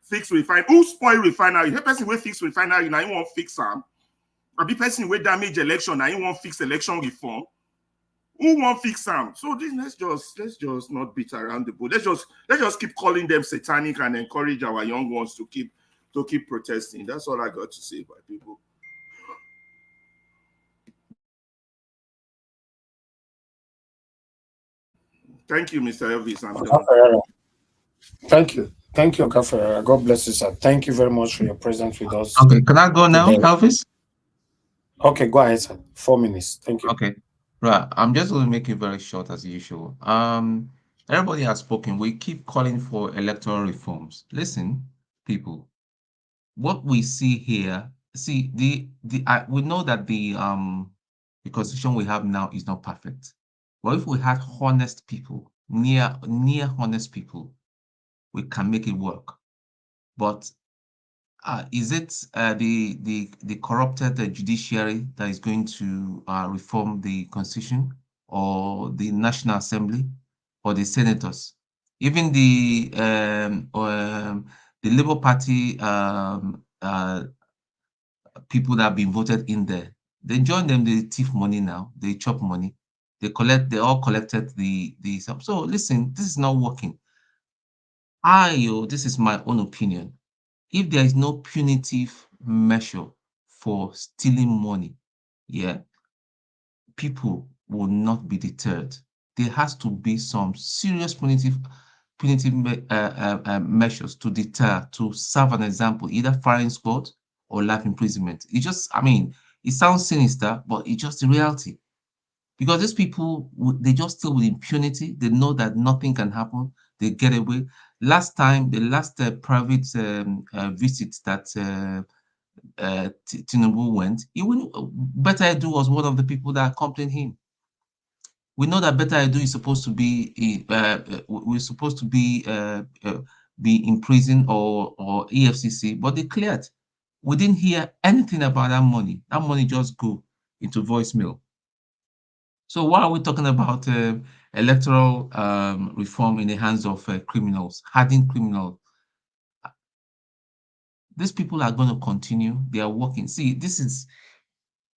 fix refinery. Who spoil refinery? The person will fix refinery, now you won't fix them. Or the person will damage election, now you won't fix election reform. Who won't fix them? So this, let's just not beat around the bush. Let's just keep calling them satanic and encourage our young ones to keep protesting. That's all I got to say, my people. Thank you, Mr. Elvis. I'm done. Thank you. Thank you, Okafor. God bless you, sir. Thank you very much for your presence with us. Okay, can I go now, Elvis? Okay, go ahead, sir. 4 minutes. Thank you. Okay, right. I'm just going to make it very short as usual. Everybody has spoken. We keep calling for electoral reforms. Listen, people, what we see here, see we know that the constitution we have now is not perfect. But if we had honest people, near honest people, we can make it work. But is it the corrupted judiciary that is going to reform the constitution, or the National Assembly, or the senators? Even the Labour Party people that have been voted in there, they join them, they thief money now, they chop money, they all collected the so listen, this is not working. This is my own opinion. If there is no punitive measure for stealing money, people will not be deterred. There has to be some serious punitive measures to deter, to serve an example, either firing squad or life imprisonment. It sounds sinister, but it's just the reality. Because these people, they just steal with impunity. They know that nothing can happen. They get away. The last private visit that Tinubu went, Better Edu was one of the people that accompanied him. We know that Better Edu is supposed to be be in prison or EFCC, but they cleared. We didn't hear anything about that money. That money just go into voicemail. So why are we talking about electoral reform in the hands of criminals, hardened criminals? These people are going to continue. They are working. See, this is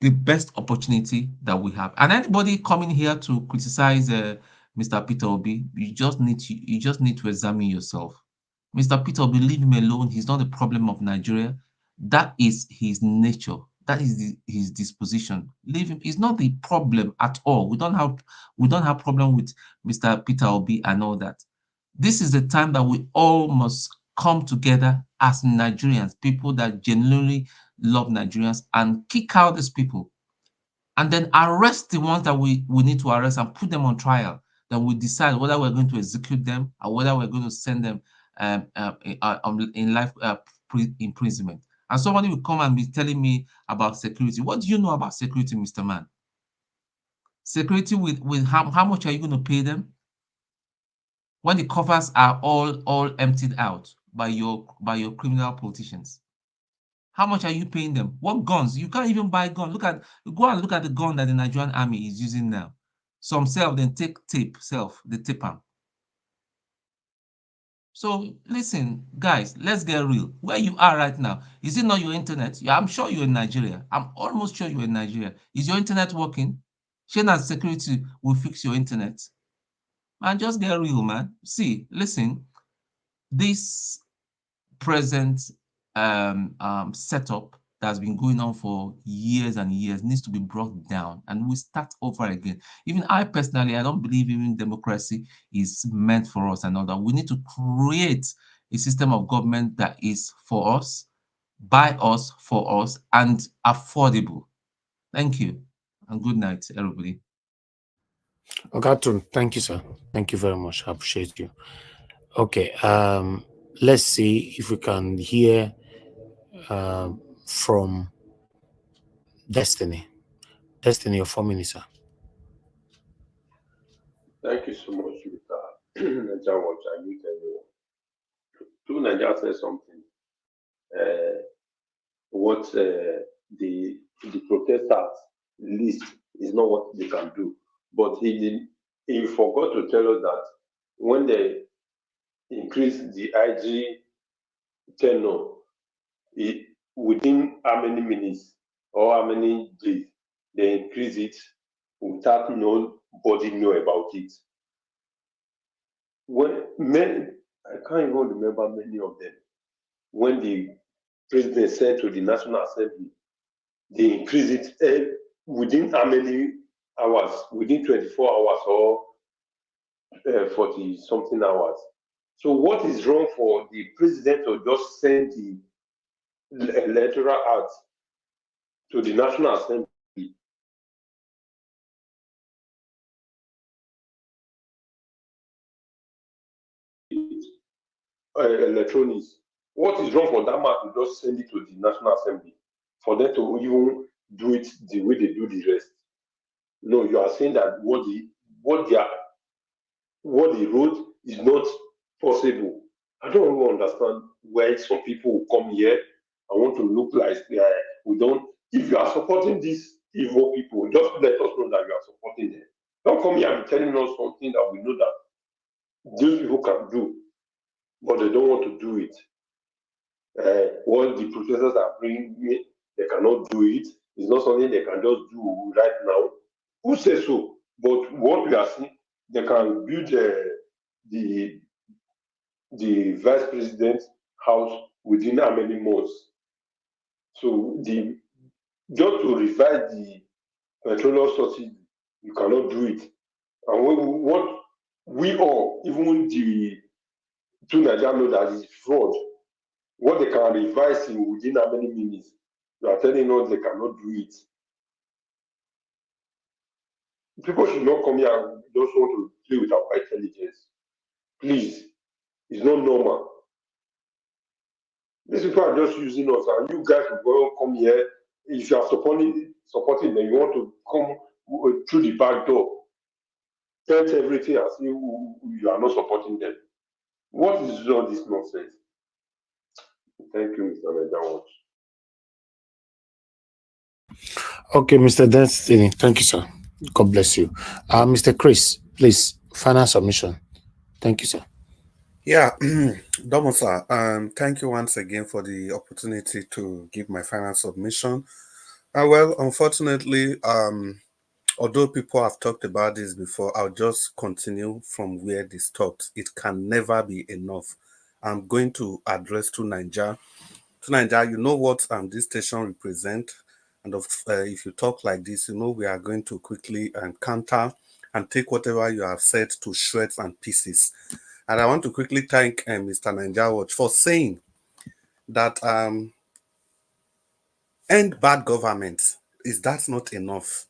the best opportunity that we have. And anybody coming here to criticize Mr. Peter Obi, you just need to examine yourself. Mr. Peter Obi, leave him alone. He's not the problem of Nigeria. That is his nature. That is his disposition. Leave him. It's not the problem at all. We don't have problem with Mr. Peter Obi and all that. This is the time that we all must come together as Nigerians, people that genuinely love Nigerians, and kick out these people. And then arrest the ones that we need to arrest and put them on trial. Then we decide whether we're going to execute them or whether we're going to send them in life imprisonment. And somebody will come and be telling me about security. What do you know about security, Mr. Man? Security with how much are you going to pay them? When the coffers are all emptied out by your criminal politicians. How much are you paying them? What guns? You can't even buy guns. Go and look at the gun that the Nigerian army is using now. Some then take tape, the tape them. So listen, guys, let's get real. Where you are right now, is it not your internet? Yeah, I'm sure you're in Nigeria. I'm almost sure you're in Nigeria. Is your internet working? China security will fix your internet. Man, just get real, man. See, listen, this present setup that's been going on for years and years needs to be brought down, and we start over again. Even I personally, I don't believe even democracy is meant for us and all that. We need to create a system of government that is for us, by us, for us, and affordable. Thank you, and good night, everybody. Ogatun, thank you, sir. Thank you very much. I appreciate you. Okay, let's see if we can hear from Destiny. Destiny, your 4 minutes, sir. Thank you so much, Mr. Najawat. I meet everyone. To Naija said something. What the protesters list is not what they can do. But he forgot to tell us that when they increased the IG tenure, within how many minutes or how many days they increase it without nobody know about it. I can't even remember many of them. When the president said to the National Assembly, they increase it within how many hours? Within 24 hours or 40 something hours. So what is wrong for the president to just send the electoral act to the National Assembly? Electronics. What is wrong for that man to just send it to the National Assembly for them to even do it the way they do the rest? No, you are saying that what they wrote is not possible. I don't even understand why some people will come here and want to look like we don't. If you are supporting these evil people, just let us know that you are supporting them. Don't come here and be telling us something that we know that those people can do, but they don't want to do it. What the protesters are bringing, they cannot do it. It's not something they can just do right now. Who says so? But what we are seeing, they can build the vice president house within how many months? So just to revise the petroleum subsidy, you cannot do it. And what we all, even the two Nigerians know that is fraud. What they can revise in within how many minutes? You are telling us they cannot do it. People should not come here and just want to play with our intelligence. Please, it's not normal. These people are just using us, and you guys will come here. If you are supporting them, you want to come through the back door, tell everything as if you are not supporting them. What is all this nonsense? Thank you, Mr. Najawat. Okay, Mr. Destiny, thank you, sir. God bless you. Mr. Chris, please, final submission. Thank you, sir. Yeah, Domo sir, thank you once again for the opportunity to give my final submission. Well, unfortunately, although people have talked about this before, I'll just continue from where they stopped. It can never be enough. I'm going to address to Nigeria. To Nigeria, you know what this station represents. And if you talk like this, you know we are going to quickly counter and take whatever you have said to shreds and pieces. And I want to quickly thank Mr. Ninja Watch for saying that end bad government. Is that not enough?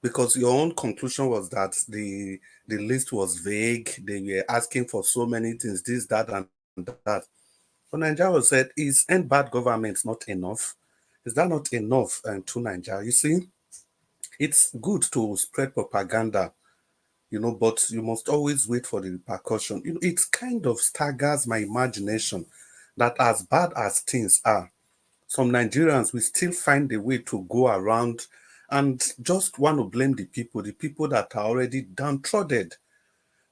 Because your own conclusion was that the list was vague. They were asking for so many things, this, that, and that. But Nigeria said, is end bad government not enough? Is that not enough to Nigeria? You see, it's good to spread propaganda, but you must always wait for the repercussion. It kind of staggers my imagination that as bad as things are, some Nigerians will still find a way to go around and just want to blame the people that are already downtrodden.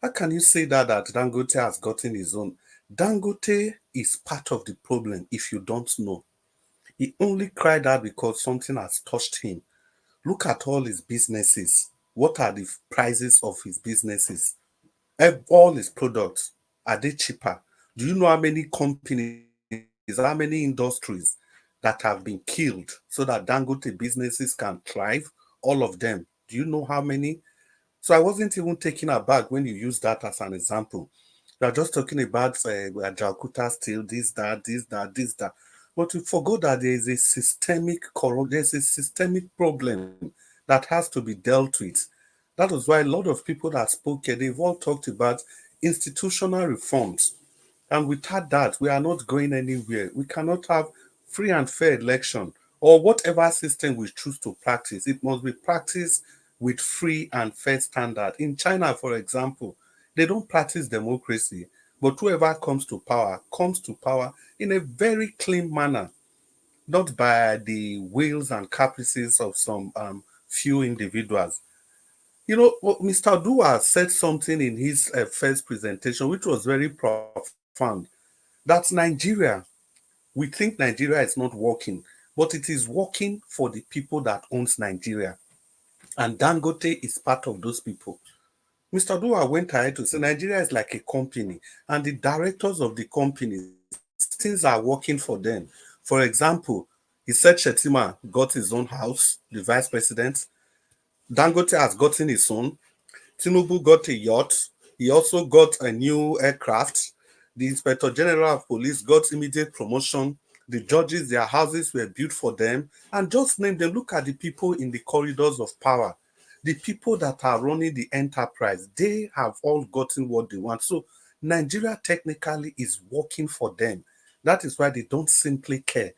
How can you say that Dangote has gotten his own? Dangote is part of the problem if you don't know. He only cried out because something has touched him. Look at all his businesses. What are the prices of his businesses? All his products, are they cheaper? Do you know how many companies, how many industries that have been killed so that Dangote businesses can thrive? All of them. Do you know how many? So I wasn't even taken aback when you use that as an example. You are just talking about Jalkuta Steel, this, that, this, that, this, that. But you forgot that there is a there's a systemic problem that has to be dealt with. That was why a lot of people that spoke here, they've all talked about institutional reforms. And without that, we are not going anywhere. We cannot have free and fair election or whatever system we choose to practice. It must be practiced with free and fair standard. In China, for example, they don't practice democracy, but whoever comes to power in a very clean manner, not by the wills and caprices of some few individuals. Mr. Dua said something in his first presentation, which was very profound. That's Nigeria. We think Nigeria is not working, but it is working for the people that owns Nigeria. And Dangote is part of those people. Mr. Dua went ahead to say Nigeria is like a company, and the directors of the companies, things are working for them. For example, he said Shetima got his own house, the vice president. Dangote has gotten his own. Tinubu got a yacht. He also got a new aircraft. The Inspector General of Police got immediate promotion. The judges, their houses were built for them. And just name them, look at the people in the corridors of power. The people that are running the enterprise, they have all gotten what they want. So Nigeria technically is working for them. That is why they don't simply care.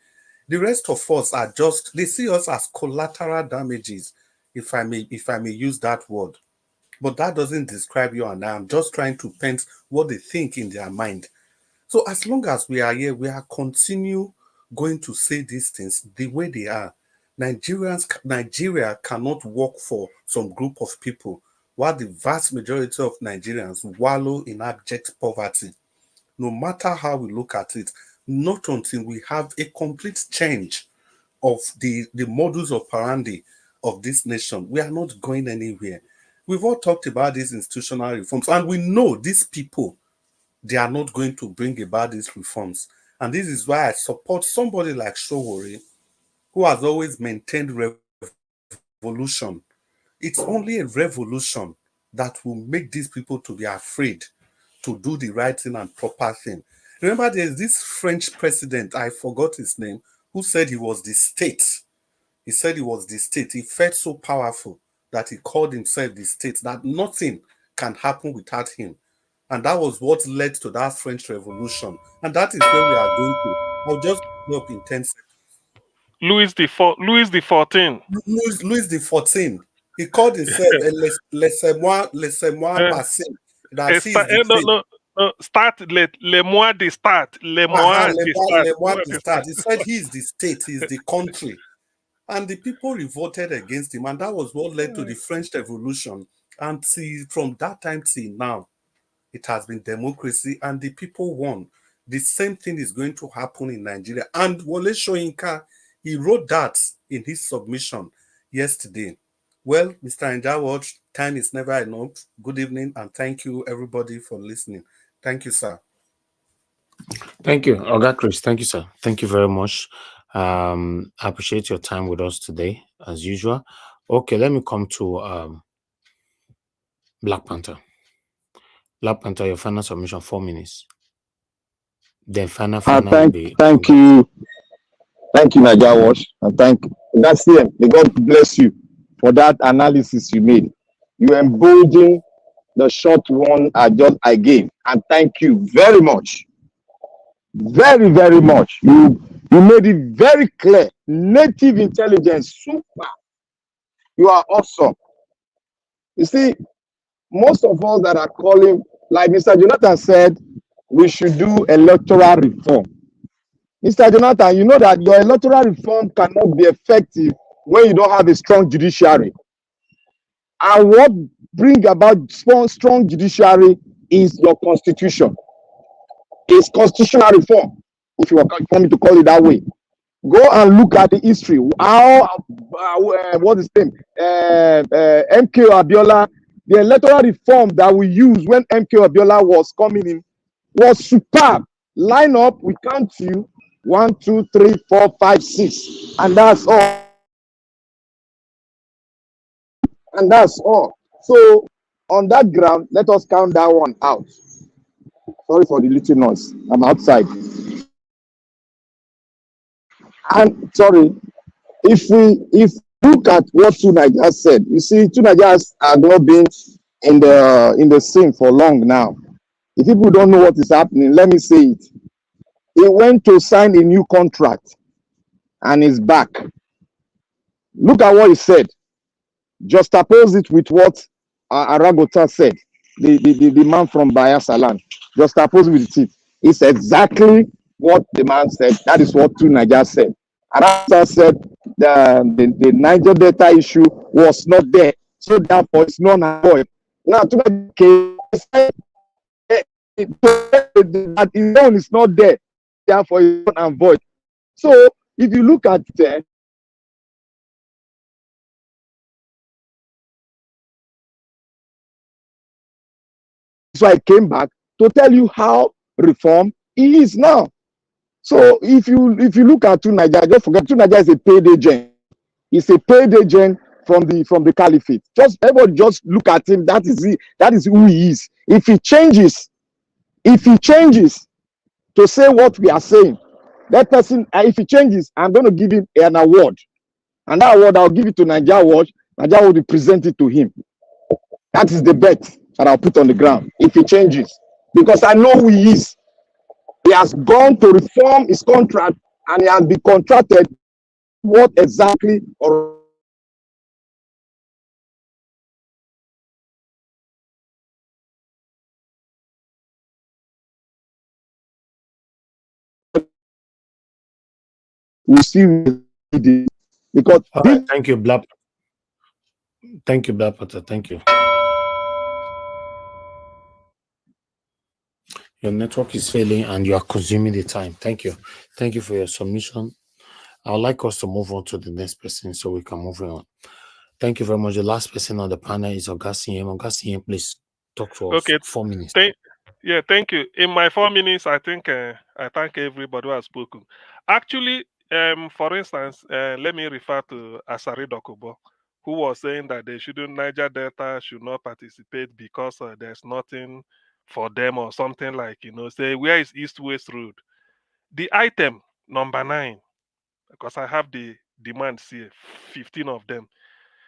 The rest of us are just, they see us as collateral damages, if I may use that word. But that doesn't describe you and I. I'm just trying to paint what they think in their mind. So as long as we are here, we are continue going to say these things the way they are. Nigeria cannot work for some group of people, while the vast majority of Nigerians wallow in abject poverty. No matter how we look at it, not until we have a complete change of the modus operandi of this nation, we are not going anywhere. We've all talked about these institutional reforms, and we know these people, they are not going to bring about these reforms. And this is why I support somebody like Showore, who has always maintained revolution. It's only a revolution that will make these people to be afraid to do the right thing and proper thing. Remember, there's this French president, I forgot his name, who said he was the state. He said he was the state. He felt so powerful that he called himself the state, that nothing can happen without him. And that was what led to that French Revolution. And that is where we are going to. I'll just go up in 10 seconds. Louis the 14th. Louis the 14th. He called himself laissez-moi passer. That he is the state. No, start, le moi de start. Le moi de start. He said he is the state, he is the country. And the people revolted against him. And that was what led to the French Revolution. And from that time till now, it has been democracy and the people won. The same thing is going to happen in Nigeria. And Wole Soyinka, he wrote that in his submission yesterday. Well, Mr. Njawaj, time is never enough. Good evening, and thank you, everybody, for listening. Thank you, sir. Thank you, Oga Chris. Thank you, sir. Thank you very much. I appreciate your time with us today, as usual. Okay, let me come to Black Panther. Lap Panther, your final submission, 4 minutes. Then final Thank will be you. Thank you, Naija Wash. And that's it. May God bless you for that analysis you made. You emboldened the short one I gave. And thank you very much. Very, very much. You made it very clear. Native intelligence, super. You are awesome. You see, most of us that are calling, like Mr. Jonathan said, we should do electoral reform. Mr. Jonathan, you know that your electoral reform cannot be effective when you don't have a strong judiciary. And what brings about strong judiciary is your constitution. It's constitutional reform, if you want me to call it that way. Go and look at the history. How, what is his name? MK Abiola, the electoral reform that we used when MK Abiola was coming in was superb. Line up, we count you 1, 2, 3, 4, 5, 6, and that's all. And that's all. So on that ground, let us count that one out. Sorry for the little noise. I'm outside. And sorry, if we look at what Tunaja said, you see, Tunaja have not been in the scene for long now. If people don't know what is happening, let me say it. He went to sign a new contract and is back. Look at what he said. Just oppose it with what Aragota said, the man from Bayasalan. Just oppose it with it. It's exactly what the man said. That is what Tunaja said. Aragota said the Niger Delta issue was not there. So therefore, it's non and void. Now, Tunaja said that his own is not there. Therefore, it's non and void. So if you look at it, so I came back to tell you how reform is now. So if you look at Tunaja, don't forget Tunaja is a paid agent. He's a paid agent from the caliphate. Just everybody just look at him. That is it. That is who he is. If he changes to say what we are saying, that person, if he changes, I'm going to give him an award, and that award I'll give it to Naija Watch. Naija will present it to him. That is the bet that I'll put on the ground if he changes, because I know who he is. He has gone to reform his contract, and he has been contracted what exactly or we see because thank you, Blap. Thank you, Blap Potter. Thank you. Your network is failing and you are consuming the time. Thank you. Thank you for your submission. I would like us to move on to the next person so we can move on. Thank you very much. The last person on the panel is Ogasiem. Ogasiem, please talk to us. Okay. 4 minutes. Thank you. In my 4 minutes, I think I thank everybody who has spoken. Actually, for instance, let me refer to Asari Dokubo, who was saying that Niger Delta should not participate because there's nothing for them or something like, say, where is East-West Road? The item number 9, because I have the demands here, 15 of them.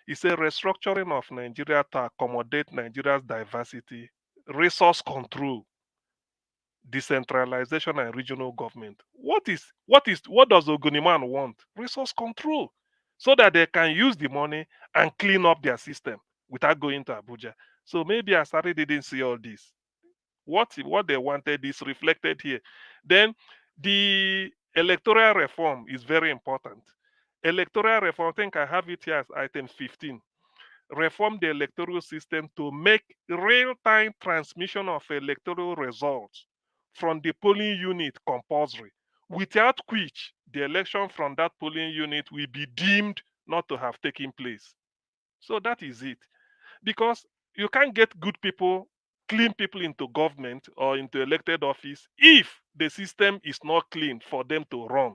It's a restructuring of Nigeria to accommodate Nigeria's diversity, resource control, decentralization, and regional government. What does Ogoniman want? Resource control, so that they can use the money and clean up their system without going to Abuja. So maybe Asari didn't see all this. What they wanted is reflected here. Then the electoral reform is very important. Electoral reform, I think I have it here as item 15. Reform the electoral system to make real-time transmission of electoral results from the polling unit compulsory, without which the election from that polling unit will be deemed not to have taken place. So that is it. Because you can't get good people, clean people into government or into elected office if the system is not clean for them to run.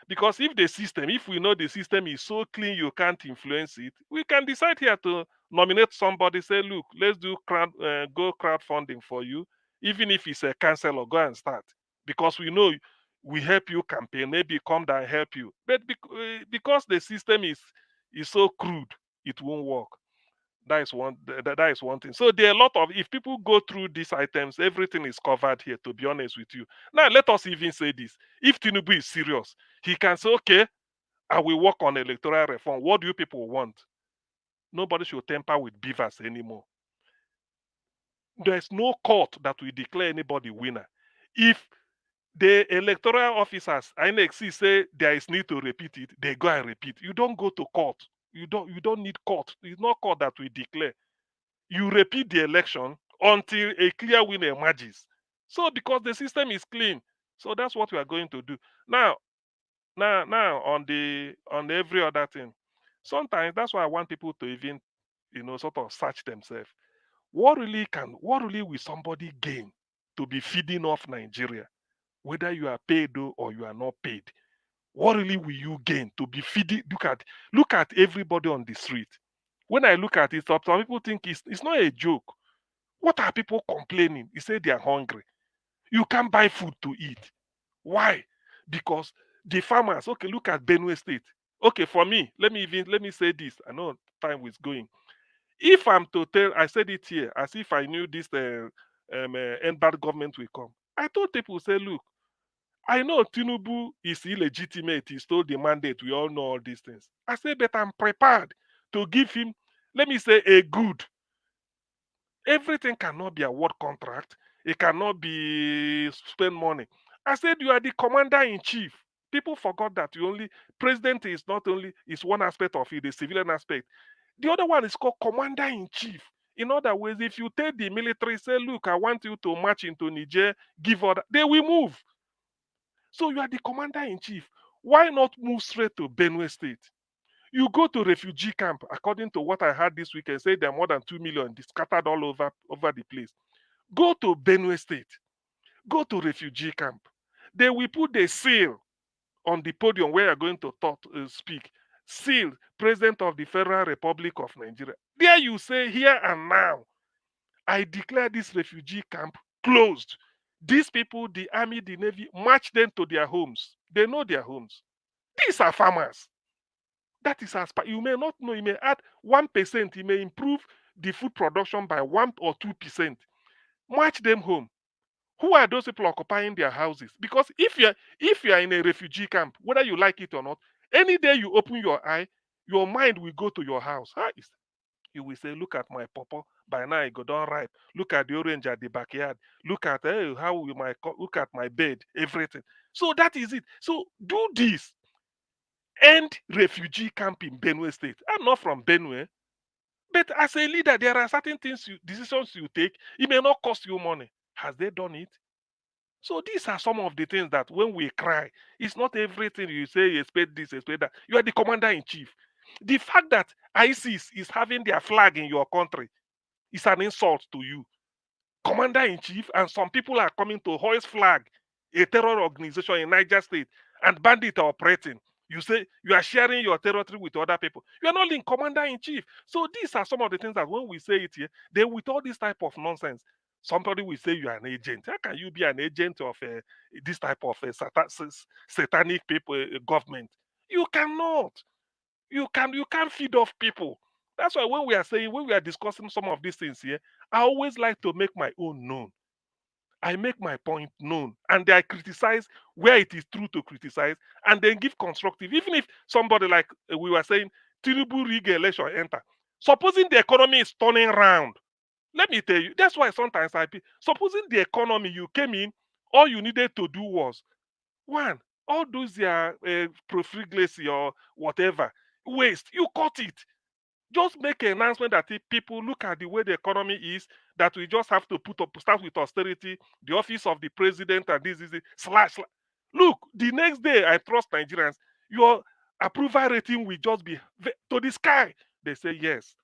Because if we know the system is so clean you can't influence it, we can decide here to Nominate somebody, say, look, let's do go crowdfunding for you. Even if it's a councillor, go and start. Because we know we help you campaign, maybe come down and help you. But because the system is so crude, it won't work. That is one thing. So there are a lot of, if people go through these items, everything is covered here, to be honest with you. Now let us even say this. If Tinubu is serious, he can say, okay, I will work on electoral reform. What do you people want? Nobody should tamper with beavers anymore. There's no court that will declare anybody winner. If the electoral officers, INEC, say there is need to repeat it, they go and repeat. You don't go to court. You don't need court. It's not court that will declare. You repeat the election until a clear winner emerges. So because the system is clean, so that's what we are going to do. Now on every other thing, sometimes that's why I want people to even sort of search themselves. What really will somebody gain to be feeding off Nigeria, whether you are paid or you are not paid? What really will you gain to be feeding? Look at everybody on the street. When I look at it, some people think it's not a joke. What are people complaining? They say they are hungry. You can't buy food to eat. Why? Because the farmers, okay, look at Benue State. Okay, for me, let me say this. I know time is going. If I'm to tell, I said it here as if I knew this end bad government will come. I told people, say, look, I know Tinubu is illegitimate. He stole the mandate. We all know all these things. I say, but I'm prepared to give him, let me say, a good. Everything cannot be a word contract. It cannot be spend money. I said, you are the commander in chief. People forgot that president is not only is one aspect of it, the civilian aspect. The other one is called commander in chief. In other words, if you tell the military, say, look, I want you to march into Niger, give order, they will move. So you are the commander in chief. Why not move straight to Benue State? You go to refugee camp, according to what I heard this weekend, say there are more than 2 million scattered all over the place. Go to Benue State. Go to refugee camp. They will put the seal on the podium where you're going to speak. Seal, President of the Federal Republic of Nigeria. There you say, here and now, I declare this refugee camp closed. These people, the army, the navy, march them to their homes. They know their homes. These are farmers. That is as you may not know. You may add 1%. You may improve the food production by 1 or 2%. March them home. Who are those people occupying their houses? Because if you are in a refugee camp, whether you like it or not, any day you open your eye, your mind will go to your house. You will say, look at my pawpaw. By now it go down ripe. Look at the orange at the backyard. Look at look at my bed. Everything. So that is it. So do this. End refugee camp in Benue State. I'm not from Benue, but as a leader, there are certain decisions you take. It may not cost you money. Has they done it? So these are some of the things that when we cry, it's not everything you say, expect this, expect that. You are the commander in chief. The fact that ISIS is having their flag in your country is an insult to you. Commander in chief, and some people are coming to hoist flag, a terror organization in Niger State, and bandits are operating. You say you are sharing your territory with other people. You are not in commander in chief. So these are some of the things that when we say it here, then with all this type of nonsense, somebody will say you are an agent. How can you be an agent of this type of satanic people government? You cannot. You can't feed off people. That's why when we are discussing some of these things here, I always like to make my own known. I make my point known, and I criticize where it is true to criticize, and then give constructive. Even if somebody like we were saying, Tinubu rig election enter. Supposing the economy is turning around, let me tell you, that's why sometimes supposing the economy you came in, all you needed to do was one, all those profligacy or whatever waste, you cut it. Just make an announcement that if people look at the way the economy is, that we just have to start with austerity, the office of the president, and this is it, slash. Look, the next day, I trust Nigerians, your approval rating will just be to the sky. They say, yes,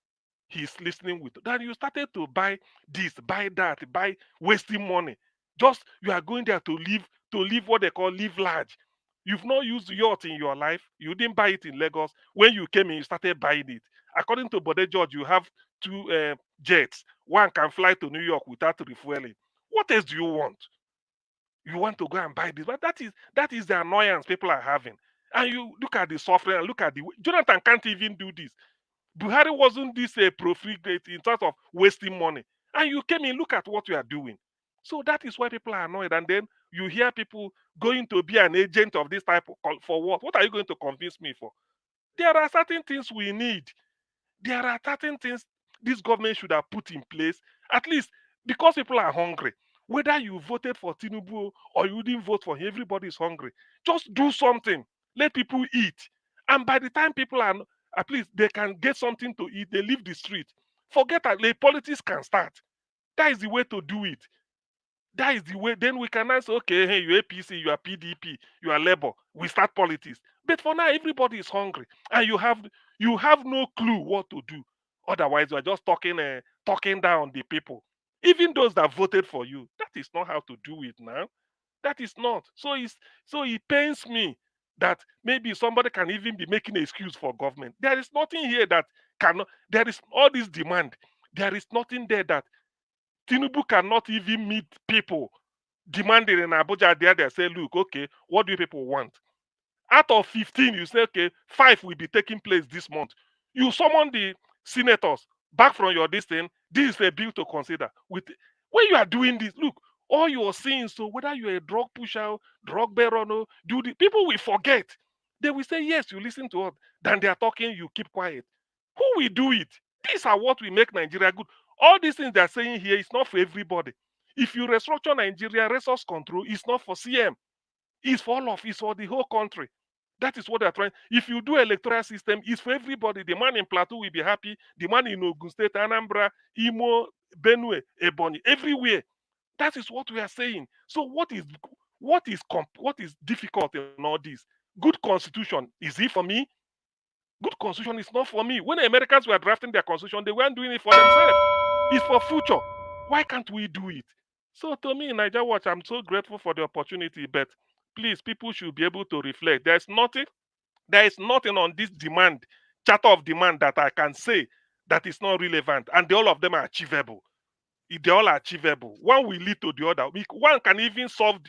he's listening with. Then you started to buy this, buy that, buy wasting money. Just you are going there to live what they call live large. You've not used yacht in your life. You didn't buy it in Lagos. When you came in, you started buying it. According to Bode George, you have two jets. One can fly to New York without refueling. What else do you want? You want to go and buy this, but that is the annoyance people are having. And you look at the suffering and look at the Jonathan can't even do this. Buhari wasn't this profligate in terms of wasting money, and you came in. Look at what you are doing. So that is why people are annoyed. And then you hear people going to be an agent of this type for what? What are you going to convince me for? There are certain things we need. There are certain things this government should have put in place, at least because people are hungry. Whether you voted for Tinubu or you didn't vote for him, everybody is hungry. Just do something. Let people eat. And by the time people are, at least they can get something to eat, they leave the street. Forget that the politics can start. That is the way to do it. That is the way. Then we can answer, okay, hey, you're APC, you are PDP, you are Labour. We start politics. But for now, everybody is hungry, and you have no clue what to do. Otherwise, you are just talking down the people. Even those that voted for you, that is not how to do it now. That is not. So it pains me that maybe somebody can even be making an excuse for government. There is nothing here that cannot. There is all this demand. There is nothing there that Tinubu cannot even meet people demanding in Abuja. There they say, look, okay, what do you people want? Out of 15, you say, okay, 5 will be taking place this month. You summon the senators back from your distance. This is a bill to consider. When you are doing this, look, all you are seeing, so whether you're a drug pusher, drug baron, people will forget. They will say, yes, you listen to us. Then they are talking, you keep quiet. Who will do it? These are what will make Nigeria good. All these things they're saying here is not for everybody. If you restructure Nigeria, resource control is not for CM. It's for all of, it's for the whole country. That is what they're trying. If you do electoral system, it's for everybody. The man in Plateau will be happy. The man in Ogun State, Anambra, Imo, Benue, Ebonyi, everywhere. That is what we are saying. So what is difficult in all this? Good constitution, is it for me? Good constitution is not for me. When the Americans were drafting their constitution, they weren't doing it for themselves. It's for future. Why can't we do it? So to me, Niger Watch, I'm so grateful for the opportunity, but please, people should be able to reflect. There is nothing on this charter of demand that I can say that is not relevant, and all of them are achievable. If they all are achievable, one will lead to the other. One can even solve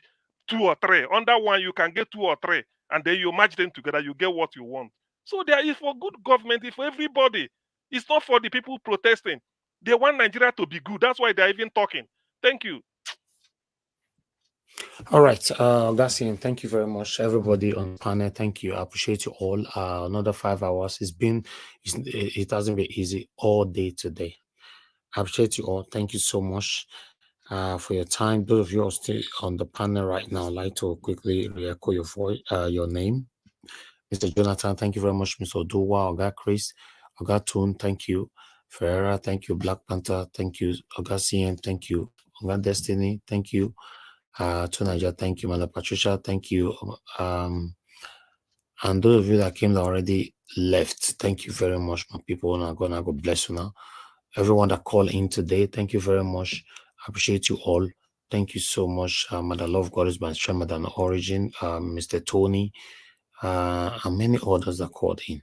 2 or 3. Under one, you can get 2 or 3, and then you merge them together, you get what you want. So there is for good government, it's for everybody. It's not for the people protesting. They want Nigeria to be good. That's why they're even talking. Thank you. All right, Gassian, thank you very much, everybody on the panel. Thank you. I appreciate you all. Another 5 hours. It hasn't been easy all day today. I appreciate you all. Thank you so much for your time. Those of you who are still on the panel right now, I'd like to quickly re-echo your voice, your name. Mr. Jonathan, thank you very much. Mr. Oduwa, Oga Chris, Oga Tune, thank you. Ferreira, thank you. Black Panther, thank you. Oga CN, thank you. Oga Destiny, thank you. Tunaja, thank you. Mala Patricia, thank you. And those of you that came that already left, thank you very much, my people. Now God bless you now. Everyone that called in today, thank you very much. I appreciate you all. Thank you so much. Mother Love God is my strength, Mother Origin, Mr. Tony, and many others that called in.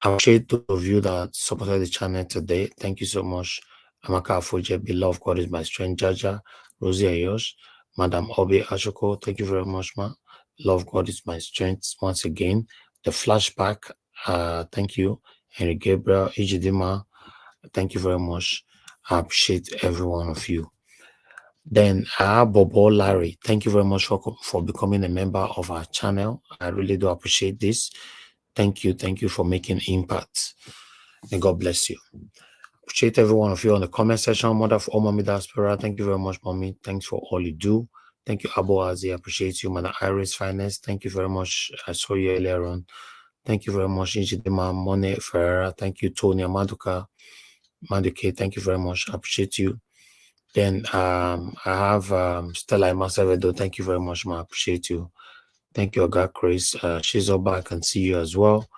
I appreciate those of you that supported the channel today. Thank you so much. Amaka Afoje, Beloved God is my strength, Jaja, Rosie Ayosh, Madam Obi Ashoko, thank you very much, ma. Love God is my strength once again. The flashback, thank you. Henry Gabriel, Ejidima, thank you very much. I appreciate every one of you. Then Bobo Larry, thank you very much for becoming a member of our channel. I really do appreciate this. Thank you for making impact. May God bless you. Appreciate every one of you on the comment section. Mother for all Mommy Diaspora, thank you very much, Mommy. Thanks for all you do. Thank you, Abo Azi. Appreciate you, Mother Iris Finest. Thank you very much. I saw you earlier on. Thank you very much, Injidima Mone Ferreira. Thank you, Tony Maduke. Thank you very much. I appreciate you. Then I have Stella Imasevedo. Thank you very much, ma. I appreciate you. Thank you, Oga Chris. She's all back. I can see you as well.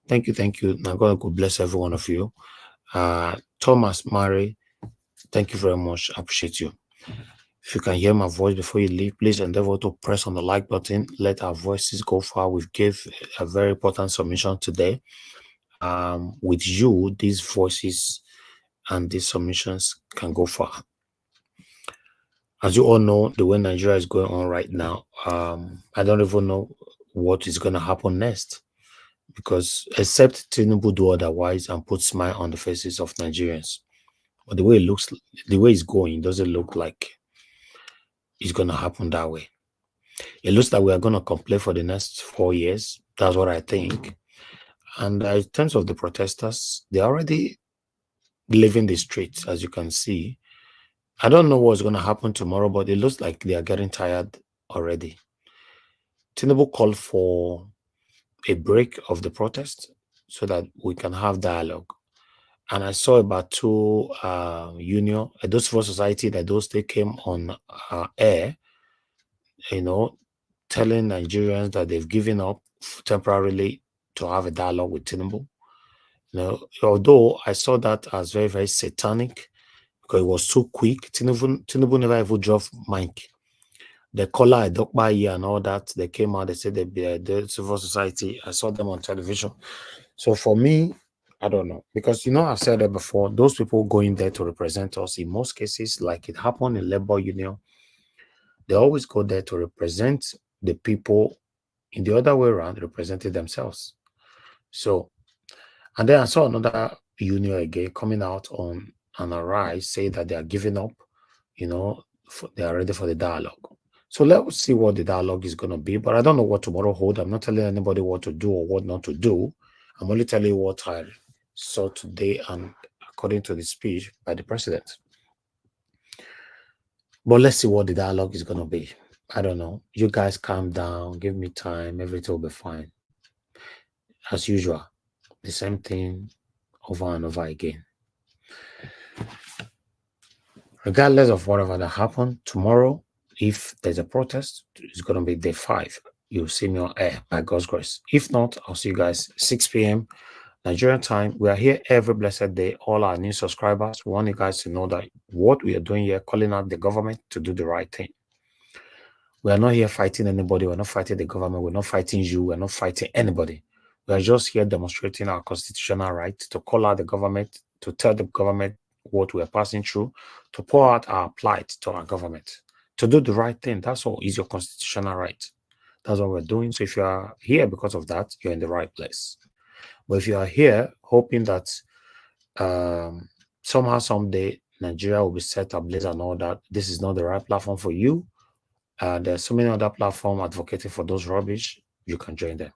Thank you. Now God will bless every one of you. Thomas Murray, thank you very much. I appreciate you. If you can hear my voice before you leave, please endeavor to press on the like button. Let our voices go far. We've gave a very important submission today. with you, these voices and these submissions can go far. As you all know, the way Nigeria is going on right now, I don't even know what is going to happen next, because except Tinubu do otherwise and put smile on the faces of Nigerians. But the way it looks, the way it's going, doesn't look like it's going to happen that way. It looks like we are going to complain for the next 4 years. That's what I think. And in terms of the protesters, they're already leaving the streets, as you can see. I don't know what's going to happen tomorrow, but it looks like they are getting tired already. Tinubu called for a break of the protest so that we can have dialogue. And I saw about two union, those civil society that those they came on air, telling Nigerians that they've given up temporarily to have a dialogue with Tinubu. Although I saw that as very, very satanic, because it was too quick. Tinubu never even dropped mic. The caller, Dokbayi and all that, they came out, they said the civil society. I saw them on television. So for me, I don't know. Because, I've said it before, those people going there to represent us, in most cases, like it happened in labor union, they always go there to represent the people in the other way around, representing themselves. So, and then I saw another union again coming out on an arise, say that they are giving up, they are ready for the dialogue. So let's see what the dialogue is going to be. But I don't know what tomorrow holds. I'm not telling anybody what to do or what not to do. I'm only telling you what I saw today and according to the speech by the president. But let's see what the dialogue is going to be. I don't know. You guys calm down. Give me time. Everything will be fine. As usual, the same thing over and over again. Regardless of whatever that happened, tomorrow, if there's a protest, it's going to be day 5. You'll see me on air by God's grace. If not, I'll see you guys 6 p.m. Nigerian time. We are here every blessed day. All our new subscribers, we want you guys to know that what we are doing here, calling out the government to do the right thing. We are not here fighting anybody. We're not fighting the government. We're not fighting you. We're not fighting anybody. We are just here demonstrating our constitutional right to call out the government, to tell the government what we are passing through, to pour out our plight to our government, to do the right thing. That's all is your constitutional right. That's what we're doing. So if you are here because of that, you're in the right place. But if you are here hoping that somehow, someday, Nigeria will be set ablaze and all that, this is not the right platform for you. There's so many other platforms advocating for those rubbish. You can join them.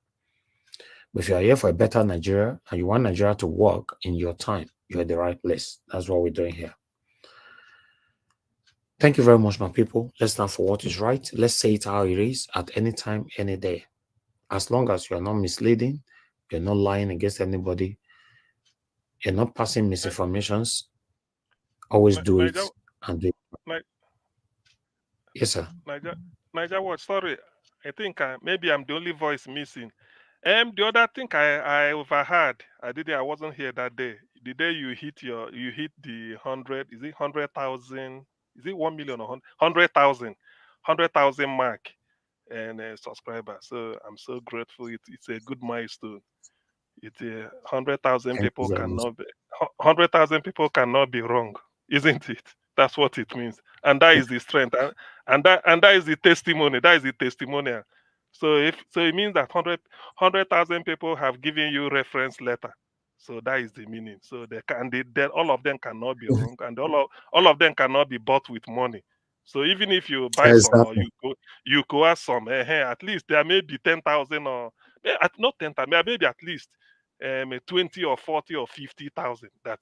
But if you are here for a better Nigeria and you want Nigeria to work in your time, you're at the right place. That's what we're doing here. Thank you very much, my people. Let's stand for what is right. Let's say it how it is at any time, any day. As long as you're not misleading, you're not lying against anybody, you're not passing misinformations, always do it and do it. Yes, sir. Niger, what? Sorry, I think maybe I'm the only voice missing. The other thing I overheard, I wasn't here that day. The day you hit the 100, is it 100,000? Is it 1 million or 100,000 mark and subscribers? So I'm so grateful. It's a good milestone. It's 100,000 people cannot be 100,000 people cannot be wrong, isn't it? That's what it means, and that is the strength, and that is the testimony. That is the testimonial. So it means that 100,000 people have given you reference letter. So that is the meaning. So all of them cannot be wrong, and all of them cannot be bought with money. So even if you buy some or you coerce some, at least there may be 10,000 or not 10,000, maybe at least 20 or 40 or 50,000. That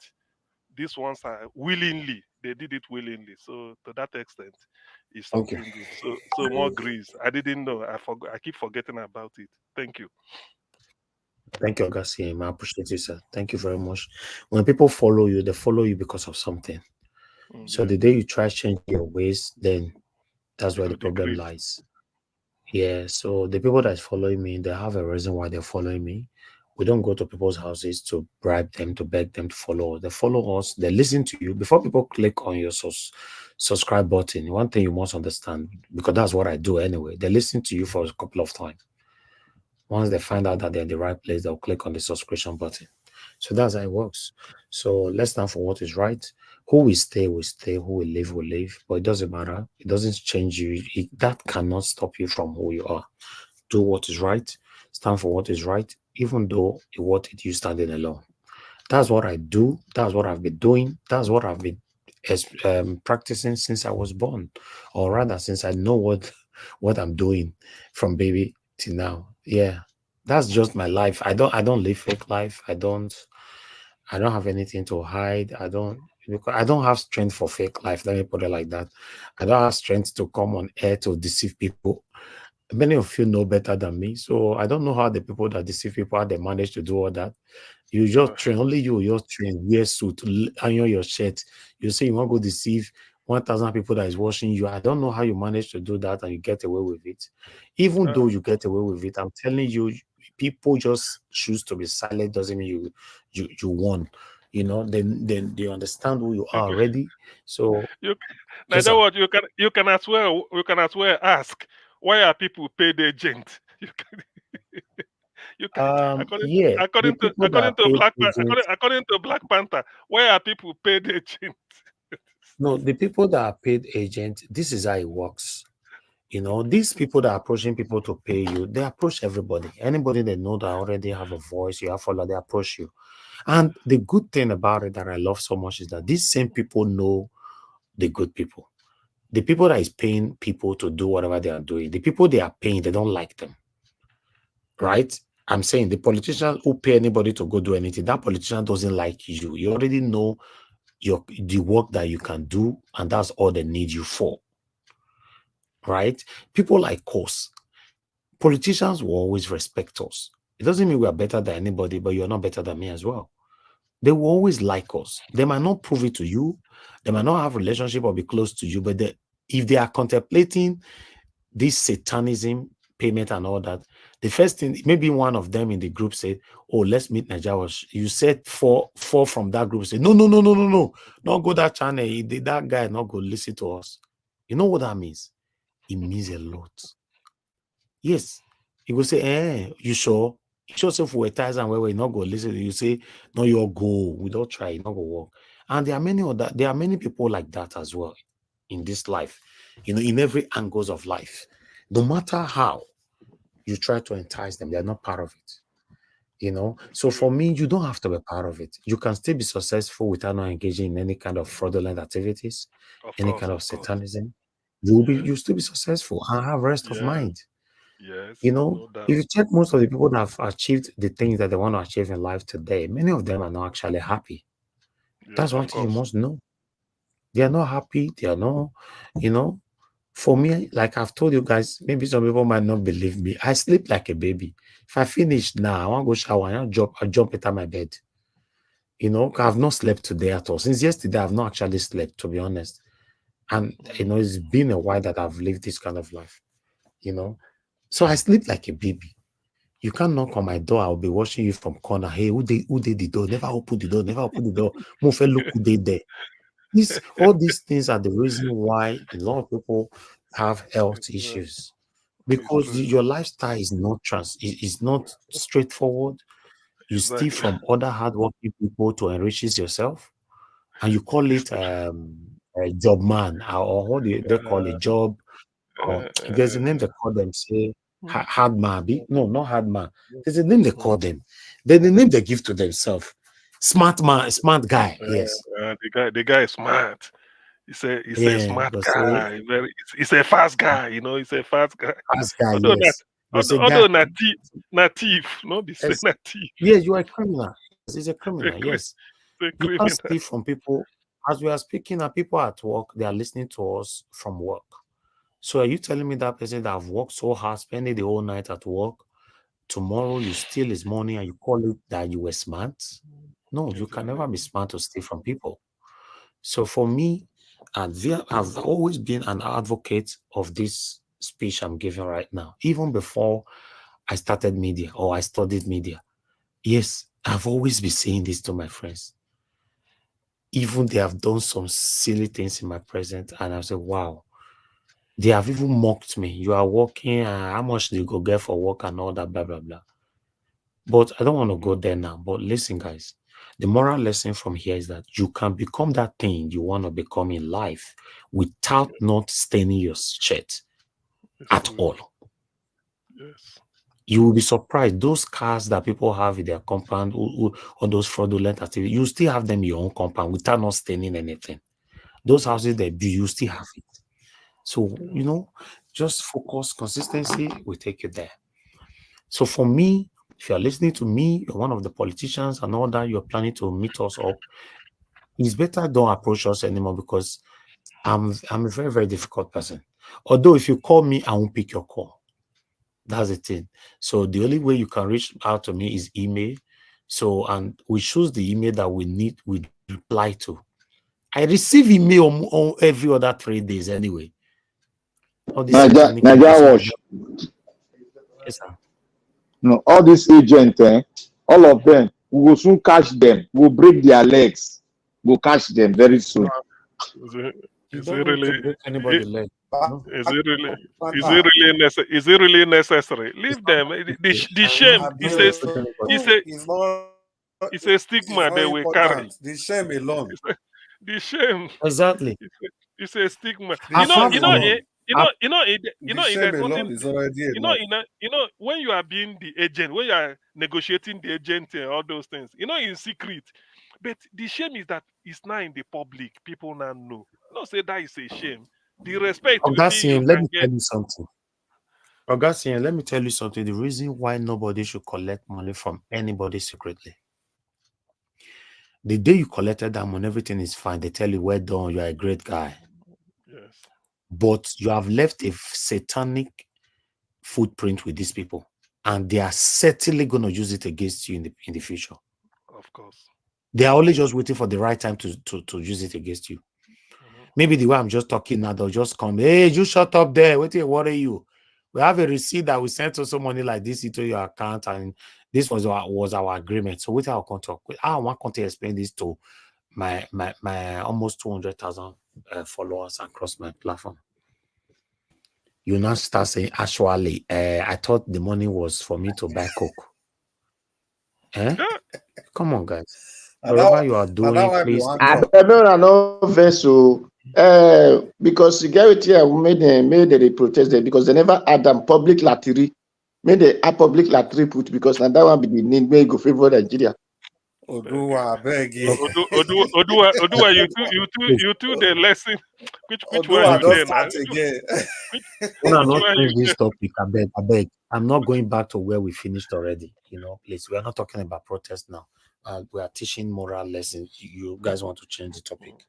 these ones are willingly. They did it willingly. So to that extent, it's something good. So more grace. I didn't know. I keep forgetting about it. Thank you. Thank you, Augustine. I appreciate you, sir. Thank you very much. When people follow you, they follow you because of something. So the day you try to change your ways, then that's where the problem lies. Yeah. So the people that's following me, they have a reason why they're following me. We don't go to people's houses to bribe them, to beg them to follow us. They follow us. They listen to you. Before people click on your subscribe button, one thing you must understand, because that's what I do anyway, they listen to you for a couple of times. Once they find out that they're in the right place, they'll click on the subscription button. So that's how it works. So let's stand for what is right. Who will stay will stay. Who will leave will leave. But it doesn't matter. It doesn't change you. That cannot stop you from who you are. Do what is right. Stand for what is right, even though what it you standing alone. That's what I do. That's what I've been doing. That's what I've been practicing since I was born, or rather, since I know what I'm doing from baby to now. Yeah, that's just my life. I don't live fake life. I don't have anything to hide. Because I don't have strength for fake life. Let me put it like that. I don't have strength to come on air to deceive people. Many of you know better than me, so I don't know how the people that deceive people, how they manage to do all that. You just train, only you just train, wear suit, iron your shirt. You say you want to go deceive 1,000 people that is watching you. I don't know how you manage to do that and you get away with it. Even though you get away with it, I'm telling you, people just choose to be silent doesn't mean you won. Then they understand who you are already. So You, yes, Naija, sir. what you can as well ask, why are people paid agent? You can, Yeah, the people that are paid agents. according to Black Panther, why are people paid agent? No, the people that are paid agents, this is how it works. These people that are approaching people to pay you, they approach everybody. Anybody they know that already have a voice, you have follower, they approach you. And the good thing about it that I love so much is that these same people know the good people. The people that is paying people to do whatever they are doing, the people they are paying, they don't like them. Right? I'm saying the politician who pay anybody to go do anything, that politician doesn't like you. You already know the work that you can do, and that's all they need you for. Right? People like us, politicians will always respect us. It doesn't mean we are better than anybody, but you're not better than me as well. They will always like us. They might not prove it to you. They might not have a relationship or be close to you, but if they are contemplating this satanism, payment and all that, the first thing, maybe one of them in the group said, oh, let's meet Nigeria. You said four from that group said, no, not go that channel. That guy not go listen to us. You know what that means? It means a lot. Yes. He will say, you sure? You sure if we're ties and where we not go listen, you say, no, you'll go. We don't try, not go work. And there are many people like that as well in this life, in every angles of life. No matter how you try to entice them, they're not part of it. So for me, you don't have to be part of it. You can still be successful without not engaging in any kind of fraudulent activities, any kind of satanism. You'll still be successful and have rest of mind. Yes, If no doubt. you check most of the people that have achieved the things that they want to achieve in life today, many of them are not actually happy. That's one thing you must know. They are not happy. They are not, for me, like I've told you guys, maybe some people might not believe me. I sleep like a baby. If I finish now, I want to go shower, I jump into my bed. I've not slept today at all. Since yesterday, I've not actually slept, to be honest. And, it's been a while that I've lived this kind of life, So I sleep like a baby. You can't knock on my door. I'll be watching you from corner. Hey, who did the door? Never open the door. Never open the door. Move and look who did there. All these things are the reason why a lot of people have health issues, because your lifestyle is not straightforward. You steal from other hardworking people to enrich yourself, and you call it a job man, or what do they call it, job, or there's a name they call them, say hard man. No, not hard man. There's a name they call them. Then the name they give to themselves. Smart man, smart guy. Yes. The guy is smart. He's a Yeah, smart but say guy. He's a fast guy. He's a fast guy. fast guy. Although not, Yes, but say guy. although not thief, no be say not thief. Yeah, you are a criminal. He's a criminal. It's Yes, a you can't criminal. steal from people. As we are speaking, and people at work, they are listening to us from work. So are you telling me that person that have worked so hard, spending the whole night at work, tomorrow you steal his money and you call it that you were smart? No, you can never be smart to steal from people. So for me, I've always been an advocate of this speech I'm giving right now, even before I started media or I studied media. Yes, I've always been saying this to my friends. Even they have done some silly things in my presence, and I say, wow, they have even mocked me. You are working, how much do you get for work and all that, blah, blah, blah. But I don't want to go there now. But listen, guys, The moral lesson from here is that you can become that thing you want to become in life without not staining your shirt at all. Yes. You will be surprised. Those cars that people have in their compound, or those fraudulent activities, you still have them in your own compound without not staining anything. Those houses that you still have it. So, you know, just focus, consistency will take you there. So for me, if you're listening to me, you're one of the politicians and all that, you're planning to meet us up, it's better don't approach us anymore, because I'm a very, very difficult person. Although if you call me, I won't pick your call. That's the thing. So the only way you can reach out to me is email. So, and we choose the email that we reply to. I receive email on every other 3 days anyway. All these satanic Nigeria people. Wash. Yes, sir. No, all these agents, all of them, we will soon catch them. We'll break their legs. We'll catch them very soon. Is it really? Break anybody's leg. No. Is it really necessary? Leave them. The shame is a stigma they will carry. The shame alone. The shame. Exactly. It's a stigma. The When you are being the agent, when you are negotiating the agent and all those things, in secret. But the shame is that it's now in the public. People now know. Not say that is a shame. The respect you Augustine, see, let me tell you something. Augustine, let me tell you something. The reason why nobody should collect money from anybody secretly. The day you collected that money, everything is fine. They tell you, well done, you're a great guy. Yes. But you have left a satanic footprint with these people, and they are certainly going to use it against you in the future. Of course. They are only just waiting for the right time to use it against you. Maybe the way I'm just talking now, they'll just come, hey, you shut up there. Wait till what are you? We have a receipt that we sent to some money like this into your account, and this was our agreement. So wait, I'll talk. I want to explain this to my almost 200,000 followers across my platform. You now start saying, actually, I thought the money was for me to buy Coke. Come on, guys. Whatever you are doing, please. I don't know vessel. Because security made the protest there because they never had them public lottery. Made the public lottery put because now that one be the need may go favor Nigeria. Odua, beg you. Odua, you two the lesson. Which one you there now? When I'm not doing this topic, I beg. I'm not going back to where we finished already. Please. We are not talking about protest now. We are teaching moral lessons. You guys want to change the topic,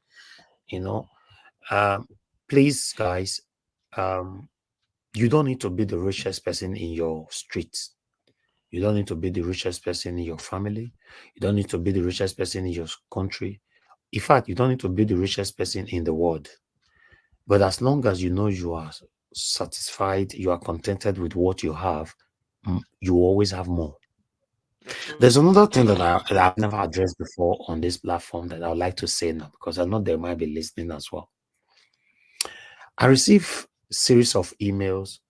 please, guys. You don't need to be the richest person in your streets. You don't need to be the richest person in your family. You don't need to be the richest person in your country. In fact, you don't need to be the richest person in the world. But as long as you know you are satisfied, you are contented with what you have, you always have more. There's another thing that I've never addressed before on this platform that I would like to say now, because I know they might be listening as well. I receive a series of emails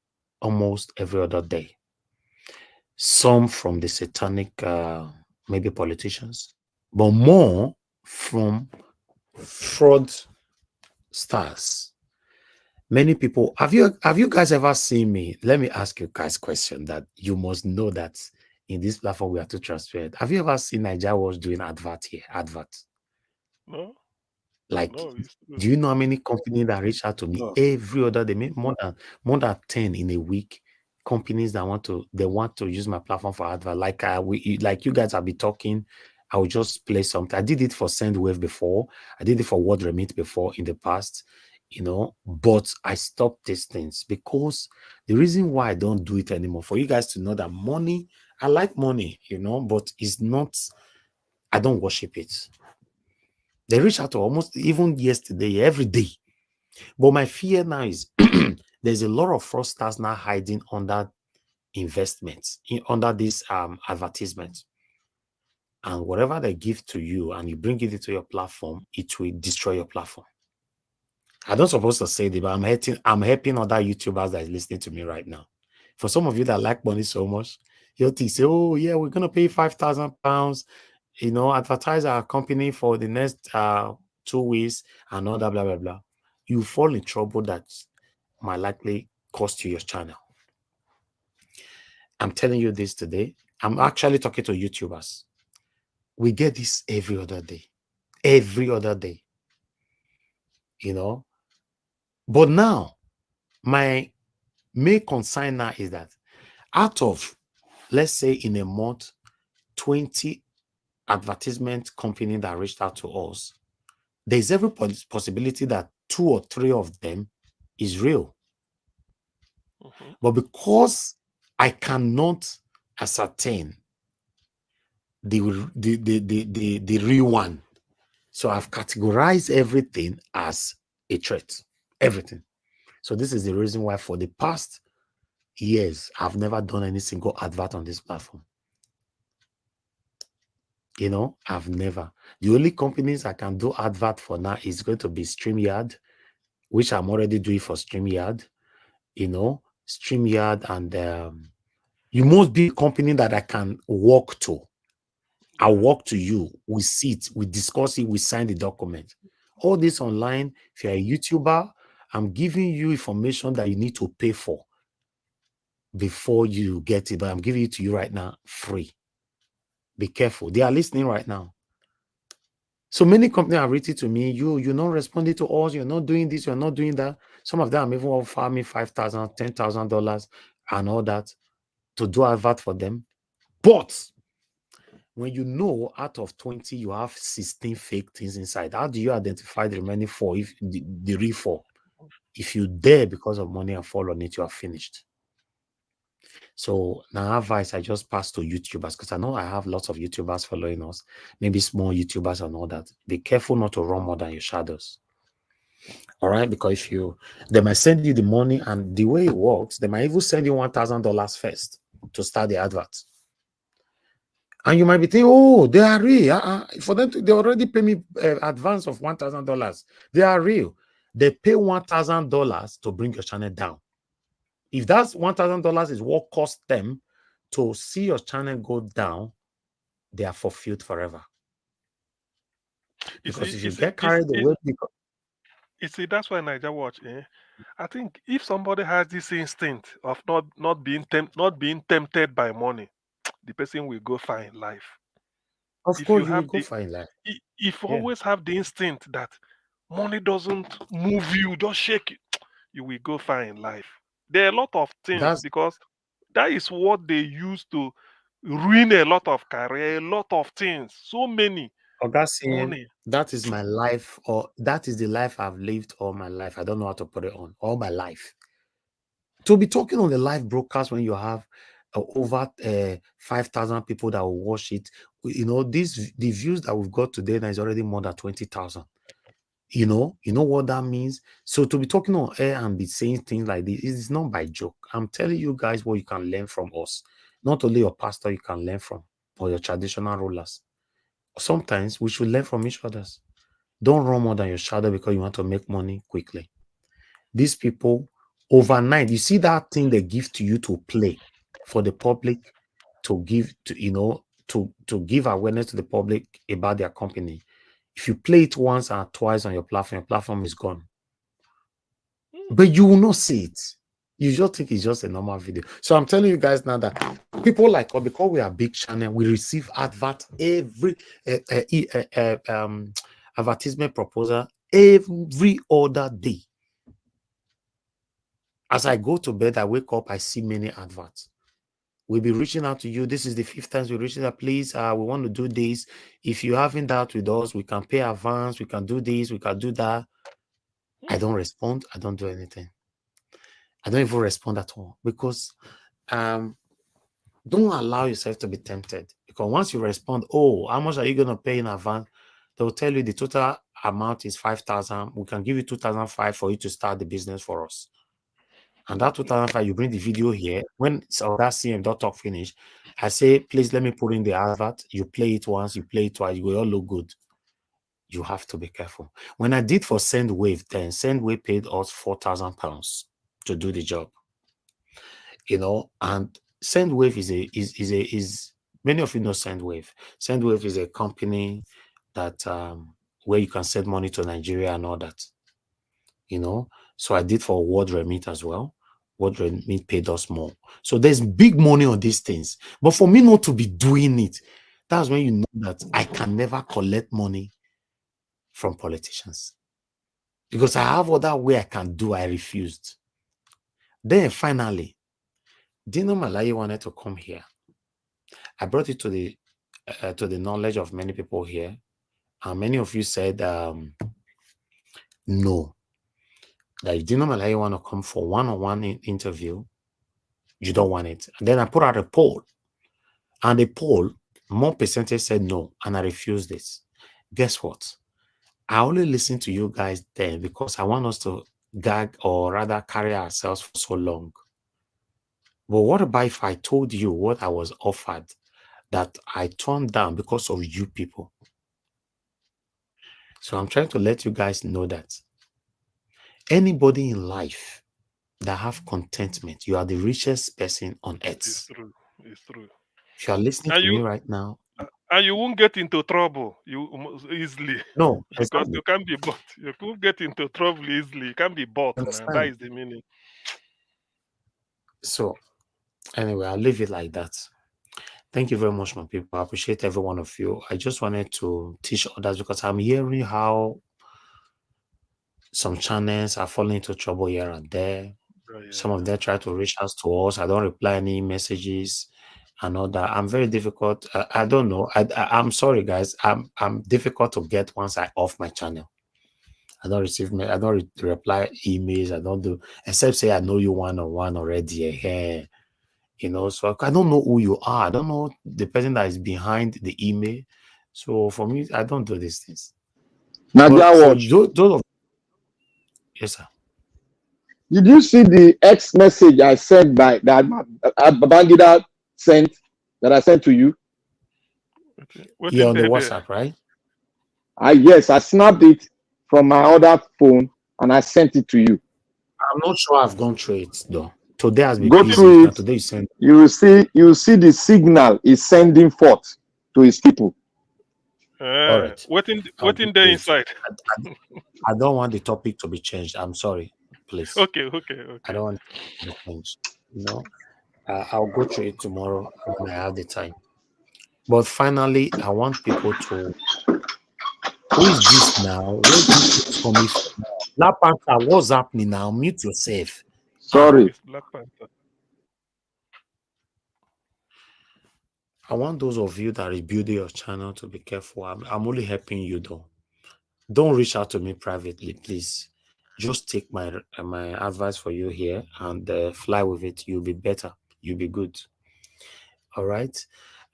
almost every other day. Some from the satanic, maybe politicians, but more from fraud stars. Many people, have you guys ever seen me? Let me ask you guys a question that you must know that in this platform we are too transparent. Have you ever seen Nigerians was doing advert here? No. Like, do you know how many companies that reach out to me every other day? More than 10 in a week. Companies that want to use my platform for advert. Like you guys have been talking. I will just play something. I did it for SendWave before. I did it for Word Remit before in the past. But I stopped these things because the reason why I don't do it anymore, for you guys to know that money, I like money, but it's not, I don't worship it. They reach out to almost even yesterday, every day. But my fear now is there's a lot of fraudsters now hiding under investments, under this advertisement. And whatever they give to you and you bring it into your platform, it will destroy your platform. I don't supposed to say it, but I'm helping other YouTubers that is listening to me right now. For some of you that like money so much, you'll say, oh yeah, we're gonna pay £5,000 advertise our company for the next 2 weeks and all that, blah, blah, blah, you fall in trouble that might likely cost you your channel. I'm telling you this today. I'm actually talking to YouTubers. We get this every other day. Every other day. But now, my main concern now is that out of, let's say in a month, 20 advertisement company that reached out to us, there's every possibility that 2 or 3 of them is real. But because I cannot ascertain the real one, so I've categorized everything as a threat. Everything. So this is the reason why for the past years, I've never done any single advert on this platform. I've never. The only companies I can do advert for now is going to be StreamYard, which I'm already doing for StreamYard. StreamYard, and you must be a company that I can walk to. I'll walk to you. We sit, we discuss it, we sign the document. All this online. If you're a YouTuber, I'm giving you information that you need to pay for before you get it, but I'm giving it to you right now free. Be careful. They are listening right now. So many companies have written to me, you're not responding to us, you're not doing this, you're not doing that. Some of them even offer me $5,000, $10,000 and all that to do advert for them. But when you know out of 20, you have 16 fake things inside, how do you identify the remaining 4, if the real 4? If you dare because of money and fall on it, you are finished. So now advice I just passed to YouTubers, because I know I have lots of YouTubers following us, maybe small YouTubers and all that. Be careful not to run more than your shadows. All right, because they might send you the money, and the way it works, they might even send you $1,000 first to start the advert. And you might be thinking, oh, they are real. For them, they already pay me advance of $1,000. They are real. They pay $1,000 to bring your channel down. If that's $1,000 is what cost them to see your channel go down, they are fulfilled forever. Because if you get carried away, you see, that's why Niger Watch. I think if somebody has this instinct of not being tempted by money, the person will go far in life. Of course, you will go far in life. If you always have the instinct that money doesn't move you, just shake it, you will go far in life. There are a lot of things, because that is what they use to ruin a lot of career, a lot of things, so many. Money. That is my life, or that is the life I've lived all my life. I don't know how to put it on. All my life. To be talking on the live broadcast when you have over 5,000 people that will watch it, the views that we've got today now is already more than 20,000. You know what that means? So to be talking on air and be saying things like this, it's not by joke. I'm telling you guys what you can learn from us. Not only your pastor you can learn from, or your traditional rulers. Sometimes we should learn from each other. Don't run more than your shadow because you want to make money quickly. These people, overnight, you see that thing they give to you to play for the public, to give to give awareness to the public about their company. If you play it once or twice on your platform is gone. But you will not see it. You just think it's just a normal video. So I'm telling you guys now that people like us, because we are big channel, we receive advert every advertisement proposal every other day. As I go to bed, I wake up, I see many adverts. We'll be reaching out to you. This is the 5th time we're reaching out. Please, we want to do this. If you haven't that with us, we can pay advance. We can do this. We can do that. I don't respond. I don't do anything. I don't even respond at all, because don't allow yourself to be tempted. Because once you respond, oh, how much are you going to pay in advance? They'll tell you the total amount is 5,000. We can give you 2,500 for you to start the business for us. And that 2,500, you bring the video here. When that CM.talk finish, I say, please let me put in the advert. You play it once, you play it twice, you will all look good. You have to be careful. When I did for SendWave, then SendWave paid us £4,000 to do the job. And SendWave is Many of you know Sendwave. Sendwave is a company that where you can send money to Nigeria and all that. You know, so I did for World Remit as well. World Remit paid us more. So there's big money on these things. But for me not to be doing it, that's when you know that I can never collect money from politicians. Because I have other way I can do, I refused. Then finally, Dino Malaye wanted to come here. I brought it to the knowledge of many people here. And many of you said no. That if Dino Malaye want to come for one-on-one interview, you don't want it. And then I put out a poll. And the poll, more percentage said no. And I refused this. Guess what? I only listened to you guys then because I want us to gag or rather carry ourselves for so long. But what about if I told you what I was offered that I turned down because of you people? So I'm trying to let you guys know that anybody in life that have contentment, you are the richest person on earth. It's true. It's true. If you are listening to me right now, and you won't get into trouble easily. No, because exactly. you can't be bought. You won't get into trouble easily. You can't be bought, man. Understand. That is the meaning. So anyway, I'll leave it like that. Thank you very much, my people. I appreciate every one of you. I just wanted to teach others because I'm hearing how some channels are falling into trouble here and there. Some of them try to reach out to us. I don't reply any messages and all that. I'm very difficult. I don't know. I'm sorry, guys. I'm difficult to get once I off my channel. I don't receive I don't reply emails. I don't do, except say I know you one-on-one already. You know, so I don't know who you are. I don't know the person that is behind the email. So for me, I don't do these things. Yes, sir. Did you see the X message I sent that Babangida sent that I sent to you? You're on the WhatsApp, right? Yes, I snapped it from my other phone and I sent it to you. I'm not sure I've gone through it though. Today has been Go busy. through it. Today you send. You will see the signal is sending forth to his people. All right. What in there inside? I don't want the topic to be changed. I'm sorry, please. Okay. I don't want it to be changed. You know, I'll go through it tomorrow when I have the time. But finally, I want people to. Who is this now? Where's this coming from? Black Panther, what's happening now? Mute yourself. Sorry. It's Black Panther. I want those of you that are building your channel to be careful. I'm only helping you though. Don't reach out to me privately, please. Just take my advice for you here and fly with it. You'll be better. You'll be good. All right.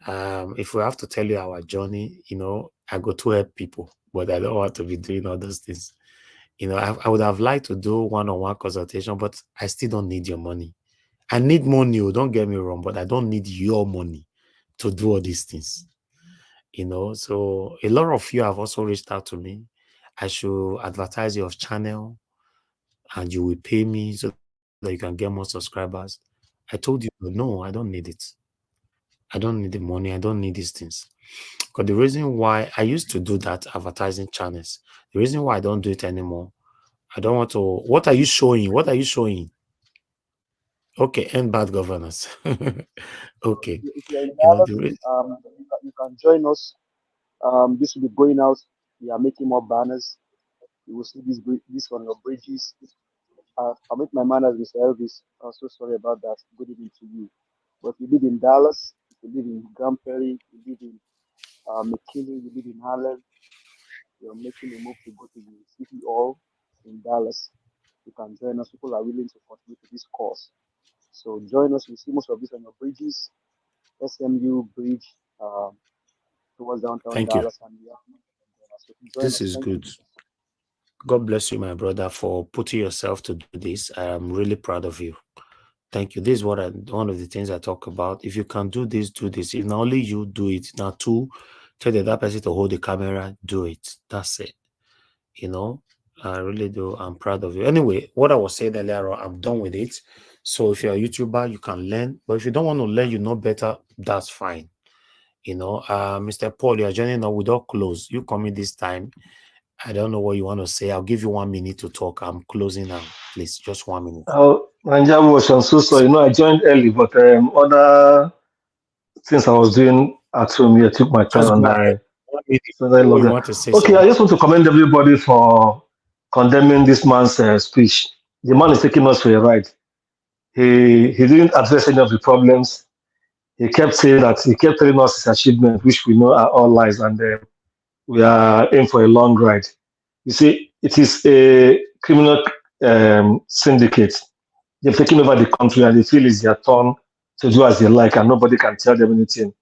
If we have to tell you our journey, you know, I go to help people, but I don't want to be doing all those things. You know, I would have liked to do one-on-one consultation, but I still don't need your money. I need money. Don't get me wrong, but I don't need your money to do all these things. You know, so a lot of you have also reached out to me. I should advertise your channel and you will pay me so that you can get more subscribers. I told you, no, I don't need it. I don't need the money. I don't need these things. Because the reason why I used to do that advertising channels, the reason why I don't do it anymore, I don't want to. What are you showing? What are you showing? Okay, end bad governance. Okay. If you're in Dallas, you can join us. This will be going out. We are making more banners. You will see this on your bridges. I'll make my manners, Mr. Elvis. I'm so sorry about that. Good evening to you. But if you live in Dallas, if you live in Grand Prairie, you live in McKinney, you live in Harlem, you're making a move to go to the City Hall in Dallas, you can join us. People are willing to contribute to this cause. So join us. We see most of this on your bridges. SMU Bridge towards downtown Thank Dallas. you. And so this is good. God bless you, my brother, for putting yourself to do this. I am really proud of you. Thank you. This is one of the things I talk about. If you can do this, do this. If not only you do it, now two, tell the other person to hold the camera, do it. That's it. You know, I really do. I'm proud of you. Anyway, what I was saying earlier, I'm done with it. So if you're a YouTuber, you can learn. But if you don't want to learn, you know better, that's fine. You know, Mr. Paul, you're joining us. We don't close. You coming this time. I don't know what you want to say. I'll give you 1 minute to talk. I'm closing now. Please, just 1 minute. Nigeria was on so sorry. I joined early, but other things I was doing at home here took my time, Just and go ahead. 1 minute. so I What logged you in. want to say? Okay, I just want to commend everybody for condemning this man's speech. The man is taking us for a ride. He didn't address any of the problems. He kept saying that he kept telling us his achievements, which we know are all lies, and we are in for a long ride. You see, it is a criminal syndicate. They've taken over the country, and they feel it's their turn to do as they like, and nobody can tell them anything.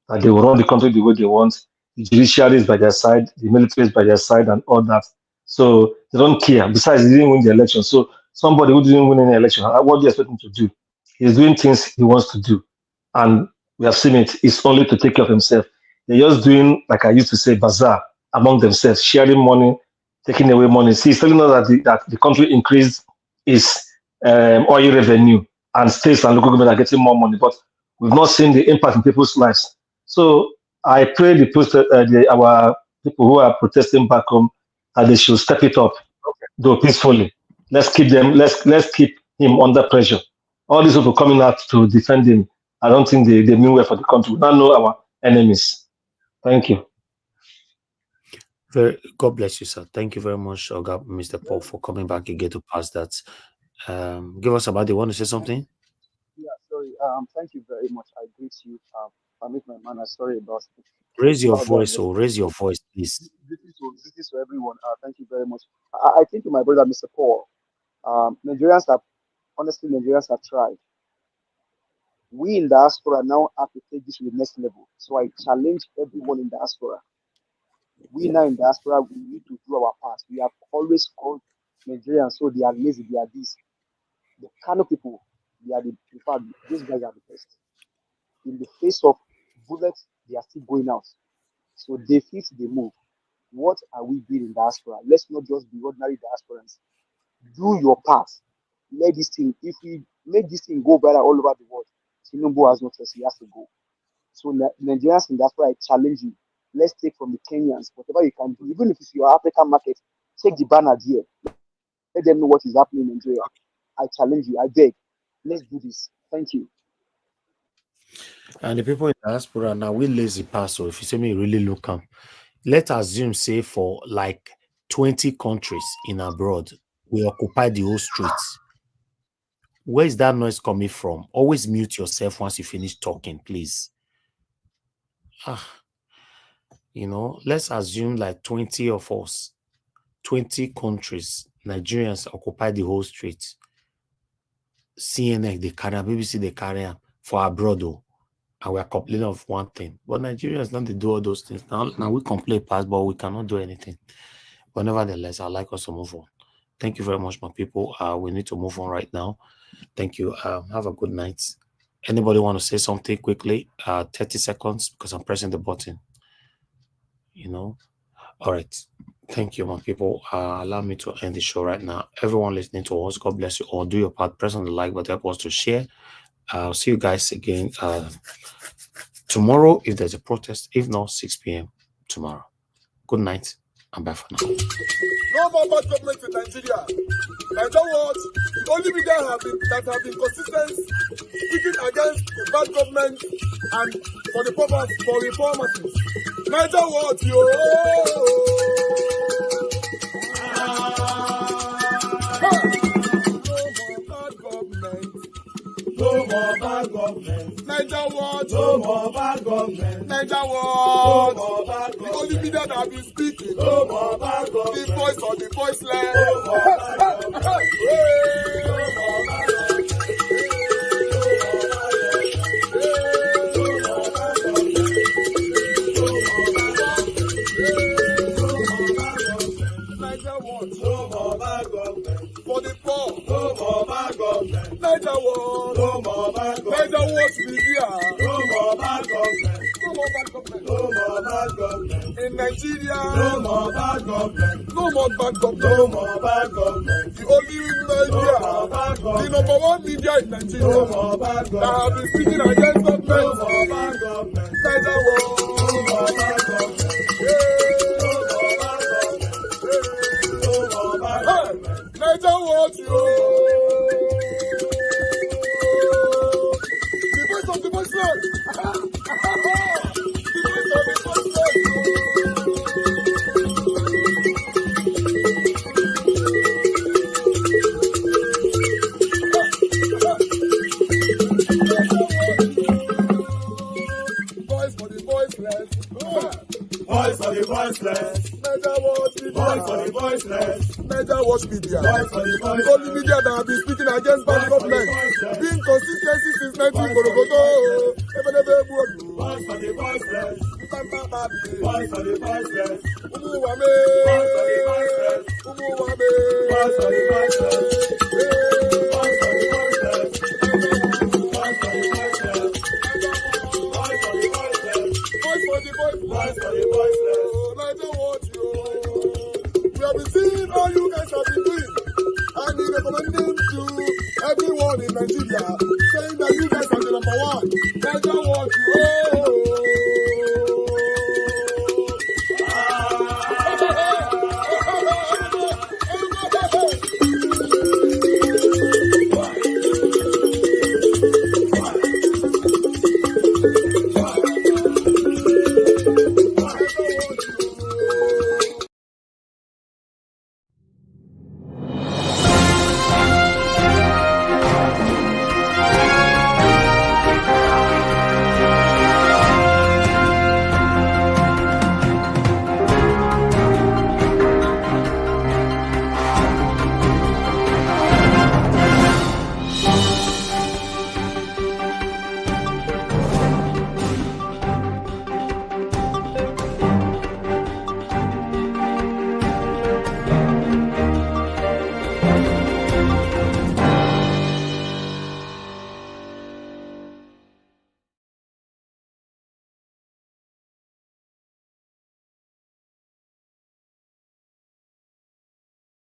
And they will run the country the way they want. The judiciary is by their side, the military is by their side, and all that. So they don't care. Besides, they didn't win the election. So somebody who didn't win any election, what do you expect him to do? He's doing things he wants to do. And we have seen it. It's only to take care of himself. They're just doing, like I used to say, bazaar among themselves, sharing money, taking away money. See, he's telling us that the country increased its oil revenue, and states and local government are getting more money, but we've not seen the impact in people's lives. So I pray our people who are protesting back home that they should step it up, though peacefully. Let's keep him under pressure. All these people coming out to defend him, I don't think they mean well for the country. We now know our enemies. Thank you. God bless you, sir. Thank you very much, Mr. Paul, for coming back again to pass that. Give us about. You want to say something? Yeah, sorry. Thank you very much. I greet you. I make my manners. Sorry about it. Raise your voice, raise your voice, please. This is to everyone. Thank you very much. I think to my brother, Mr. Paul, Nigerians have tried. We in diaspora now have to take this to the next level. So I challenge everyone in diaspora. We now in diaspora, we need to do our part. We have always called Nigerians, so they are lazy, they are this. The kind of people, they are in fact, these guys are the best. In the face of bullets, they are still going out. So they fit, they move. What are we doing in diaspora? Let's not just be ordinary diasporans. Do your part. Let this thing, if we make this thing go better all over the world, Tinubu has no choice, he has to go. So Nigerians in diaspora, I challenge you. Let's take from the Kenyans, whatever you can do, even if it's your African market, take the banner here. Let them know what is happening in Nigeria. I challenge you, I beg. Let's do this. Thank you. And the people in diaspora now, we lazy pass. So if you say me really look up, let's assume, say, for like 20 countries in abroad, we occupy the whole streets. Where is that noise coming from? Always mute yourself once you finish talking, please. You know, let's assume like 20 of us, 20 countries, Nigerians occupy the whole street. CNN, they carry, BBC, they carry for abroad, though. And we are complaining of one thing. But Nigerians don't do all those things. Now we complain past, but we cannot do anything. But nevertheless, I'd like us to move on. Thank you very much, my people. We need to move on right now. Thank you. Have a good night. Anybody want to say something quickly? 30 seconds, because I'm pressing the button. You know? All right. Thank you, my people. Allow me to end the show right now. Everyone listening to us, God bless you all. Do your part. Press on the like button. Help us to share. I'll see you guys again tomorrow if there's a protest. If not, 6 p.m. tomorrow. Good night and bye for now. No more bad government in Nigeria. Nigeria what? The only media that have been consistent speaking against the bad government and for the purpose for reformers. Nigeria what, yo? No more bad government. Nigeria what? No more bad government. Nigeria what? No more bad government. The only media that have been speaking. No more bad government. The voice of the voiceless. No more bad government. No more bad government. No more bad government. For the poor. No more bad government. Nigeria what? No more bad government. Nigeria what media. No more bad government. No more bad government. No more bad government. In Nigeria. No more bad government. No more bad government. No more bad government. The only media. No more bad government. The number one media in Nigeria. No more bad government. That have been speaking against government. No more bad government. Nigeria what? voiceless. Mega watch media. Voice for the voiceless. Mega watch media. Voice for the voiceless. The only media that have been speaking against bad government. Being consistency since 1944. Voice for the voiceless. Voice for the voiceless. Umuwame. Voice for the voiceless. Umuwame. Voice for the voiceless. Voice for the voiceless. Voice for the voiceless. Voice for the voiceless. Voice for the voiceless. Voice for the voiceless. I don't want you. We have been seeing how you guys have been doing. And we recommend to everyone in Nigeria.